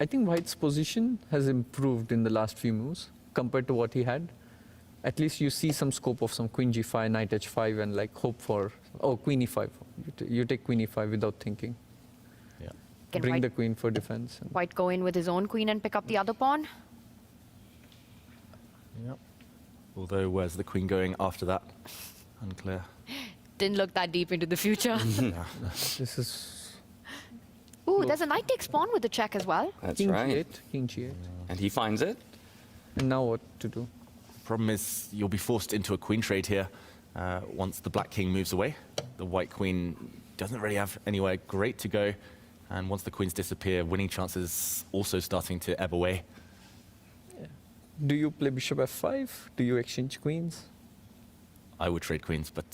I think White's position has improved in the last few moves compared to what he had. At least you see some scope of some queen g5, knight h5, and like hope for, oh, queen e5. You take queen e5 without thinking. Can Bring White, the queen for defense. White go in with his own queen and pick up the other pawn? Yep. Although, where's the queen going after that? Unclear. Didn't look that deep into the future. This is... Ooh, there's a knight takes pawn with the check as well. That's king right. G8, king g8. And he finds it. And now what to do? Problem is, you'll be forced into a queen trade here once the black king moves away. The white queen doesn't really have anywhere great to go. And once the queens disappear, winning chances also starting to ebb away. Do you play bishop f5? Do you exchange queens? I would trade queens, but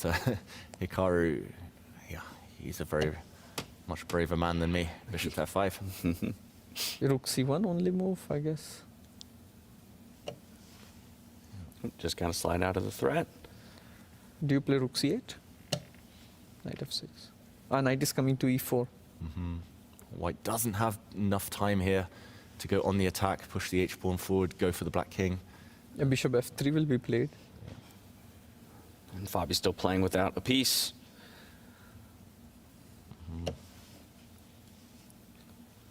Hikaru, yeah, he's a very much braver man than me. Bishop f5. Rook c1 only move, I guess. Just kind of slide out of the threat. Do you play rook c8? Knight f6. Knight is coming to e4. White doesn't have enough time here to go on the attack, push the h-pawn forward, go for the black king. Bishop f3 will be played. And Fabi's still playing without a piece. There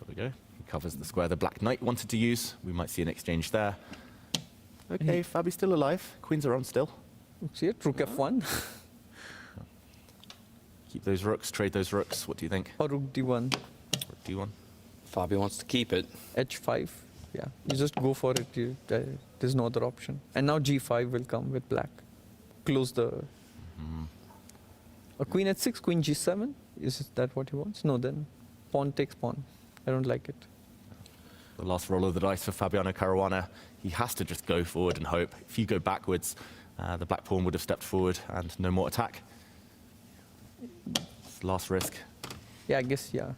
we go. He covers the square the black knight wanted to use. We might see an exchange there. Okay, Fabi's still alive. Queens are on still. See it? Rook f1. Keep those rooks, trade those rooks. What do you think? Or rook d1. Rook d1. Fabi wants to keep it. h5. Yeah, you just go for it. There's no other option. And now g5 will come with black. Close the... A queen h6, queen g7? Is that what he wants? No, then pawn takes pawn. I don't like it. The last roll of the dice for Fabiano Caruana. He has to just go forward and hope. If you go backwards, the black pawn would have stepped forward and no more attack. It's last risk. Yeah, I guess, yeah.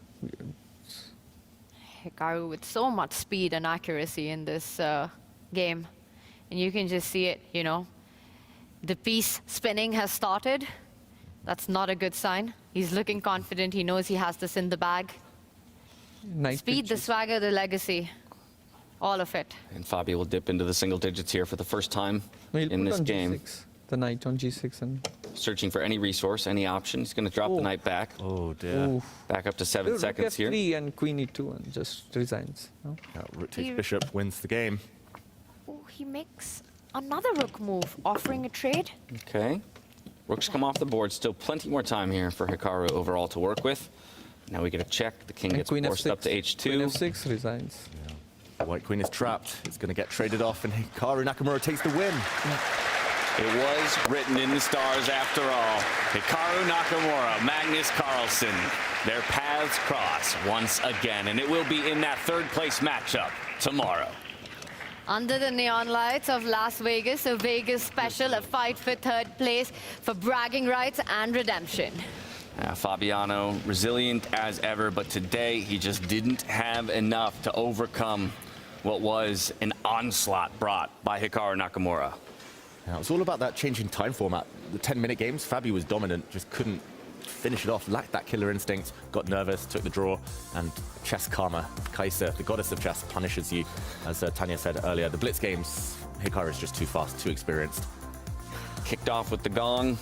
Hikaru with so much speed and accuracy in this game. And you can just see it, you know. The piece spinning has started. That's not a good sign. He's looking confident. He knows he has this in the bag. Speed, the swagger, the legacy. All of it. And Fabi will dip into the single digits here for the first time in this game. G6. The knight on g6 and... Searching for any resource, any option. He's going to drop the knight back. Oh, dear. Oof. Back up to 7 seconds here. Rook f3 and queen e2 and just resigns. No? Yeah, rook takes bishop, wins the game. Oh, he makes another rook move, offering a trade. Okay. Rooks come off the board. Still plenty more time here for Hikaru overall to work with. Now we get a check. The king gets forced up to h2. Queen f6 resigns. Yeah. White queen is trapped. It's going to get traded off, and Hikaru Nakamura takes the win. It was written in the stars after all. Hikaru Nakamura, Magnus Carlsen, their paths cross once again, and it will be in that third-place matchup tomorrow. Under the neon lights of Las Vegas, a Vegas special, a fight for third place for bragging rights and redemption. Fabiano, resilient as ever, but today he just didn't have enough to overcome what was an onslaught brought by Hikaru Nakamura. Yeah, it was all about that changing time format. The 10-minute games, Fabi was dominant, just couldn't finish it off, lacked that killer instinct, got nervous, took the draw, and chess karma, Kaiser, the goddess of chess, punishes you. As Tanya said earlier, the blitz games, Hikaru is just too fast, too experienced. Kicked off with the gong,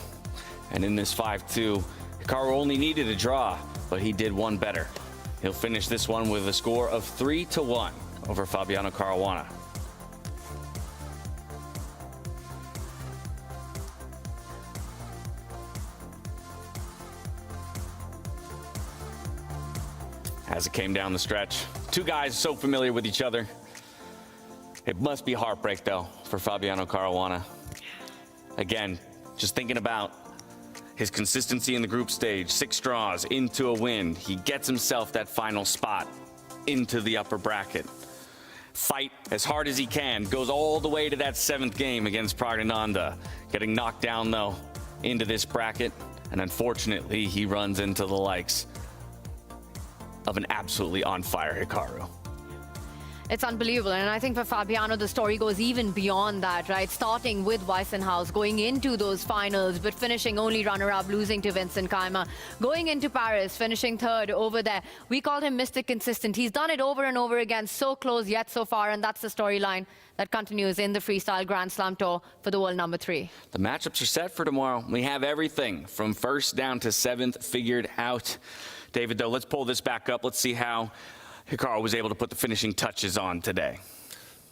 and in this 5-2, Hikaru only needed a draw, but he did one better. He'll finish this one with a score of 3-1 over Fabiano Caruana. As it came down the stretch, two guys so familiar with each other. It must be heartbreak, though, for Fabiano Caruana. Again, just thinking about his consistency in the group stage, 6 draws into a win. He gets himself that final spot into the upper bracket. Fight as hard as he can, goes all the way to that 7th game against Pragnananda. Getting knocked down, though, into this bracket. And unfortunately, he runs into the likes of an absolutely on fire Hikaru. It's unbelievable. And I think for Fabiano, the story goes even beyond that, right? Starting with Weissenhaus, going into those finals, but finishing only runner-up, losing to Vincent Keimer. Going into Paris, finishing 3rd over there. We called him Mr. Consistent. He's done it over and over again, so close yet so far, and that's the storyline that continues in the Freestyle Grand Slam Tour for the world number 3. The matchups are set for tomorrow. We have everything from 1st down to 7th figured out. David, though, let's pull this back up. Let's see how Hikaru was able to put the finishing touches on today.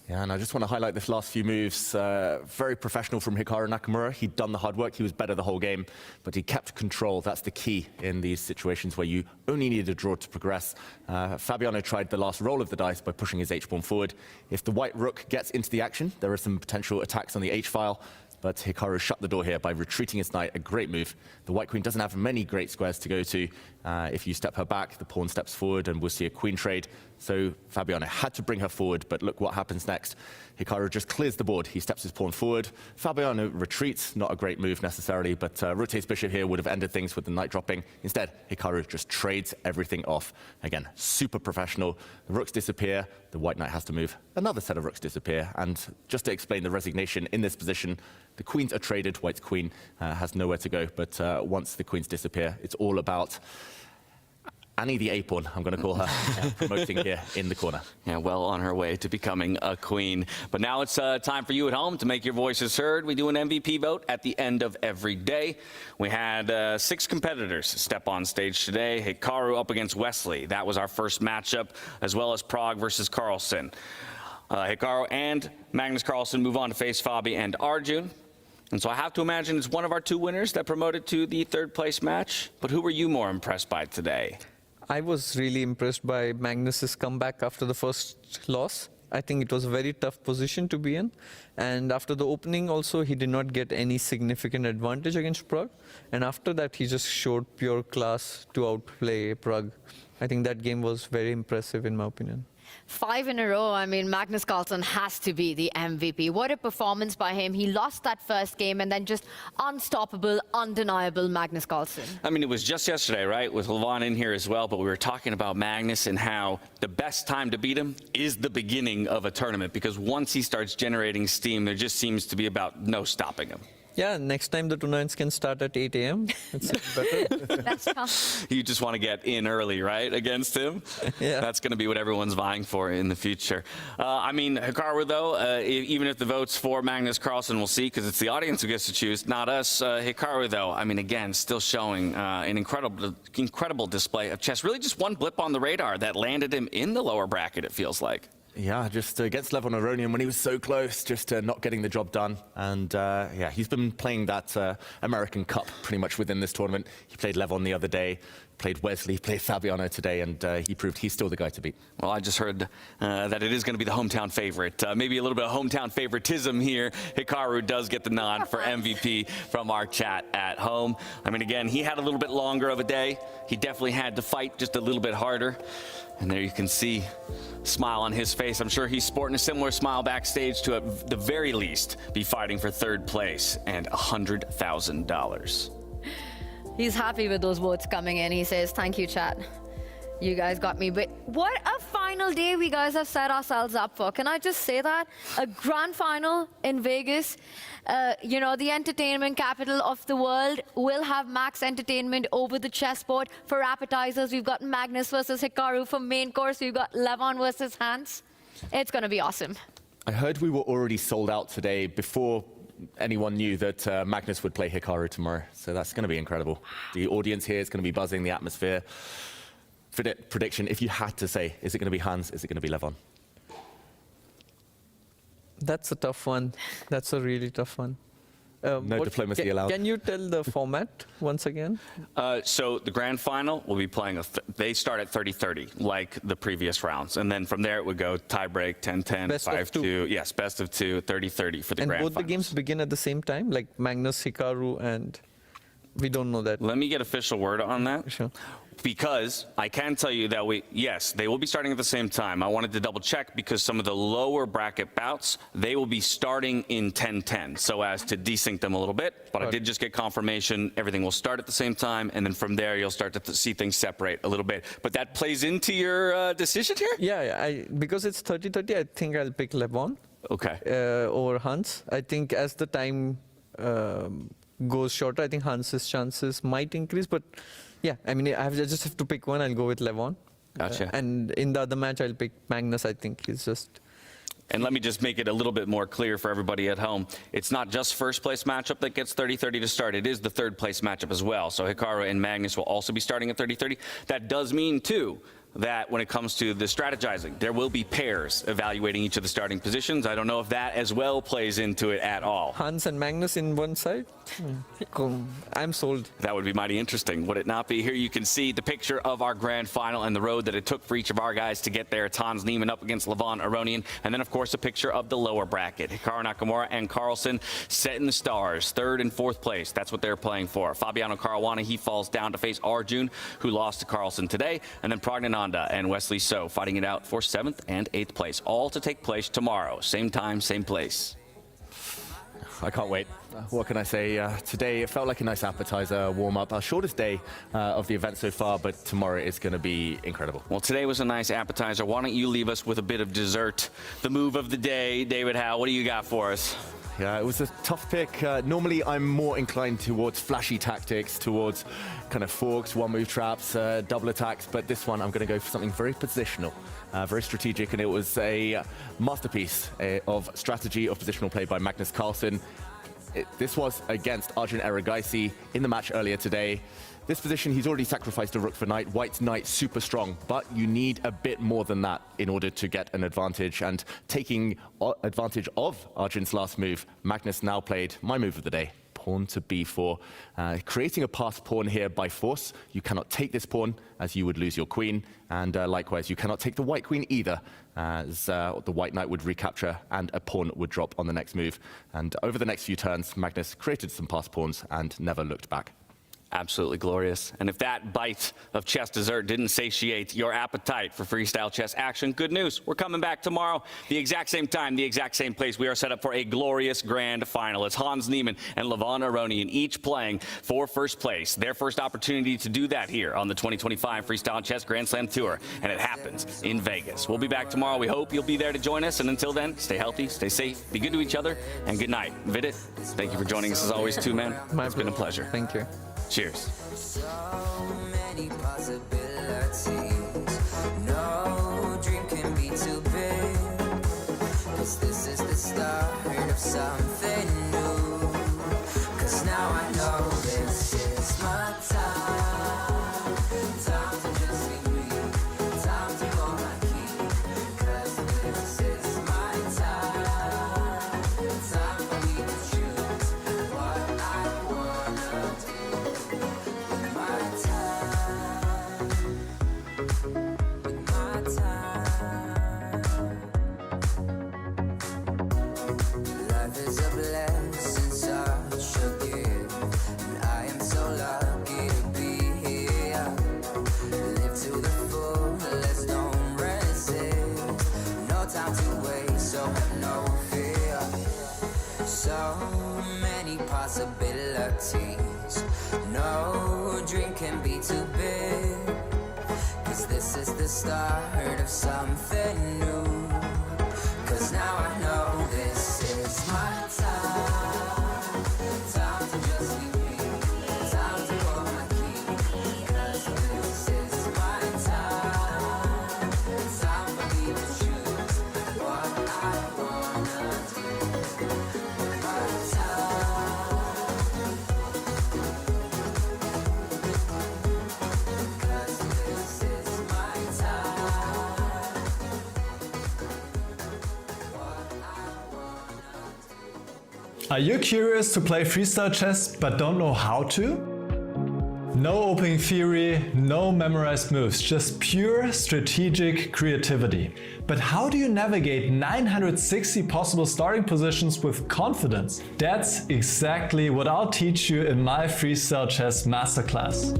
Yeah, and I just want to highlight this last few moves. Very professional from Hikaru Nakamura. He'd done the hard work. He was better the whole game, but he kept control. That's the key in these situations where you only need a draw to progress. Fabiano tried the last roll of the dice by pushing his h-pawn forward. If the white rook gets into the action, there are some potential attacks on the h-file, but Hikaru shut the door here by retreating his knight, a great move. The white queen doesn't have many great squares to go to. If you step her back, the pawn steps forward, and we'll see a queen trade. So Fabiano had to bring her forward, but look what happens next. Hikaru just clears the board. He steps his pawn forward. Fabiano retreats, not a great move necessarily, but rotates bishop here would have ended things with the knight dropping. Instead, Hikaru just trades everything off. Again, super professional. The rooks disappear. The white knight has to move. Another set of rooks disappear. And just to explain the resignation in this position, the queens are traded. White's queen has nowhere to go. But once the queens disappear, it's all about Annie the A-pawn, I'm going to call her, promoting here in the corner. Yeah, well on her way to becoming a queen. But now it's time for you at home to make your voices heard. We do an MVP vote at the end of every day. We had 6 competitors step on stage today. Hikaru up against Wesley. That was our first matchup, as well as Prague versus Carlsen. Hikaru and Magnus Carlsen move on to face Fabi and Arjun. And so I have to imagine it's one of our 2 winners that promoted to the 3rd place match. But who were you more impressed by today? I was really impressed by Magnus's comeback after the first loss. I think it was a very tough position to be in. And after the opening also, he did not get any significant advantage against Prague. And after that, he just showed pure class to outplay Prague. I think that game was very impressive in my opinion. 5 in a row. I mean, Magnus Carlsen has to be the MVP. What a performance by him. He lost that first game and then just unstoppable, undeniable Magnus Carlsen. I mean, it was just yesterday, right, with Levon in here as well, but we were talking about Magnus and how the best time to beat him is the beginning of a tournament, because once he starts generating steam, there just seems to be about no stopping him. Yeah, next time the tournaments can start at 8 a.m. It's better. That's tough. You just want to get in early, right, against him? Yeah. That's going to be what everyone's vying for in the future. I mean, Hikaru, though, even if the vote's for Magnus Carlsen, we'll see, because it's the audience who gets to choose, not us. Hikaru, though, I mean, again, still showing an incredible display of chess. Really just one blip on the radar that landed him in the lower bracket, it feels like. Yeah, just against Levon Aronian when he was so close, just not getting the job done. And yeah, he's been playing that American Cup pretty much within this tournament. He played Levon the other day, played Wesley, played Fabiano today, and he proved he's still the guy to beat. Well, I just heard that it is going to be the hometown favorite. Maybe a little bit of hometown favoritism here. Hikaru does get the nod for MVP from our chat at home. I mean, again, he had a little bit longer of a day. He definitely had to fight just a little bit harder. And there you can see a smile on his face. I'm sure he's sporting a similar smile backstage to, at the very least, be fighting for 3rd place and $100,000. He's happy with those votes coming in. He says, thank you, chat. You guys got me. But what a final day we guys have set ourselves up for. Can I just say that? A grand final in Vegas. You know, the entertainment capital of the world will have max entertainment over the chessboard. For appetizers, we've got Magnus versus Hikaru. For main course, we've got Levon versus Hans. It's going to be awesome. I heard we were already sold out today before anyone knew that Magnus would play Hikaru tomorrow. So that's going to be incredible. The audience here is going to be buzzing, the atmosphere. Prediction, if you had to say, is it going to be Hans? Is it going to be Levon? That's a tough one. That's a really tough one. No diplomacy allowed. Can you tell the format once again? So the grand final will be playing, they start at 30-30, like the previous rounds. And then from there it would go tie-break, 10-10, 5-2. Yes, best of two, 30-30 for the grand final. And both the games begin at the same time, like Magnus, Hikaru, and we don't know that. Let me get official word on that. Sure. Because I can tell you that yes, they will be starting at the same time. I wanted to double check because some of the lower bracket bouts, they will be starting in 10-10, so as to desync them a little bit. But I did just get confirmation, everything will start at the same time, and then from there you'll start to see things separate a little bit. But that plays into your decision here? Yeah, because it's 30-30, I think I'll pick Levon. Okay. Over Hans. I think as the time goes shorter, I think Hans's chances might increase, but yeah, I mean, I just have to pick one. I'll go with Levon. Gotcha. And in the other match, I'll pick Magnus. I think he's just... And let me just make it a little bit more clear for everybody at home. It's not just first place matchup that gets 30-30 to start. It is the third place matchup as well. So Hikaru and Magnus will also be starting at 30-30. That does mean, too, that when it comes to the strategizing, there will be pairs evaluating each of the starting positions. I don't know if that as well plays into it at all. Hans and Magnus in one side? I'm sold. That would be mighty interesting, would it not be? Here you can see the picture of our grand final and the road that it took for each of our guys to get there. It's Hans Niemann up against Levon Aronian. And then, of course, a picture of the lower bracket. Hikaru Nakamura and Carlsen set in the stars, third and fourth place. That's what they're playing for. Fabiano Caruana, he falls down to face Arjun, who lost to Carlsen today. And then Pragnananda and Wesley So fighting it out for 7th and 8th place, all to take place tomorrow. Same time, same place. I can't wait. What can I say? Today it felt like a nice appetizer, warm-up. Our shortest day of the event so far, but tomorrow is going to be incredible. Well, today was a nice appetizer. Why don't you leave us with a bit of dessert? The move of the day, David Howe, what do you got for us? Yeah, it was a tough pick. Normally, I'm more inclined towards flashy tactics, towards kind of forks, one-move traps, double attacks, but this one I'm going to go for something very positional, very strategic, and it was a masterpiece of strategy of positional play by Magnus Carlsen. This was against Arjun Erigaisi in the match earlier today. This position, he's already sacrificed a rook for knight. White's knight, super strong, but you need a bit more than that in order to get an advantage. And taking advantage of Arjun's last move, Magnus now played my move of the day, pawn to b4. Creating a passed pawn here by force. You cannot take this pawn, as you would lose your queen. And likewise, you cannot take the white queen either, as the white knight would recapture and a pawn would drop on the next move. And over the next few turns, Magnus created some passed pawns and never looked back. Absolutely glorious. And if that bite of chess dessert didn't satiate your appetite for freestyle chess action, good news. We're coming back tomorrow, the exact same time, the exact same place. We are set up for a glorious grand final. It's Hans Niemann and Levon Aronian each playing for first place. Their first opportunity to do that here on the 2025 Freestyle Chess Grand Slam Tour. And it happens in Vegas. We'll be back tomorrow. We hope you'll be there to join us. And until then, stay healthy, stay safe, be good to each other, and good night. Vidit, thank you for joining us as always, too, man. It's been a pleasure. Thank you. Cheers. So many possibilities. No dream can be too big. 'Cause this is the start of something new. 'Cause now I know this is my time. Time to just be free. Time to hold my key. 'Cause this is my time. Time for me to choose what I wanna do. Life is a blessing, such a gift, and I am so lucky to be here. Live to the fullest, don't resist. No time to waste, so have no fear. So many possibilities. No dream can be too big. 'cause this is the start of something new. 'Cause now I know this is my time. Time to just be me. Time to hold my key. 'Cause this is my time. Time for me to choose what I wanna do. My time. 'Cause this is my time. Are you curious to play freestyle chess but don't know how to? No opening theory, no memorized moves, just pure strategic creativity. But how do you navigate 960 possible starting positions with confidence? That's exactly what I'll teach you in my Freestyle Chess Masterclass.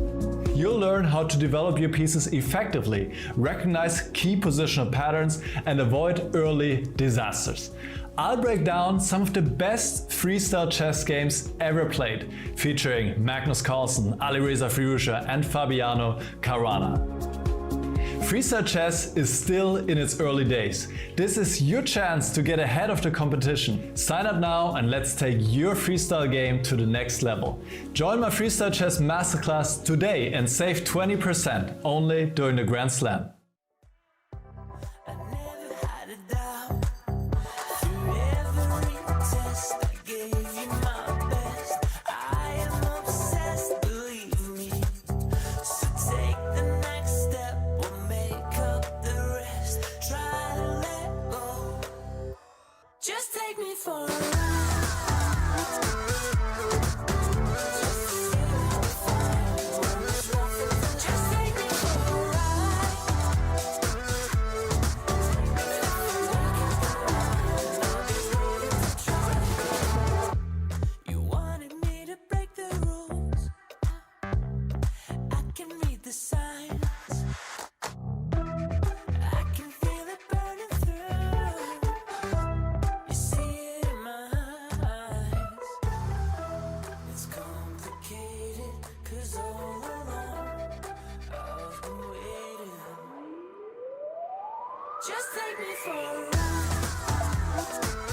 You'll learn how to develop your pieces effectively, recognize key positional patterns, and avoid early disasters. I'll break down some of the best freestyle chess games ever played, featuring Magnus, Alireza Firouzja, and Fabiano Caruana. Freestyle chess is still in its early days. This is your chance to get ahead of the competition. Sign up now and let's take your freestyle game to the next level. Join my Freestyle Chess Masterclass today and save 20% only during the Grand Slam. Just take me for a ride. Just take me for a ride. You wanted me to break the rules. I can read the signs. I can feel it burning through. You see it in my eyes. It's complicated, 'cause all along I've been waiting. Just take me for a ride.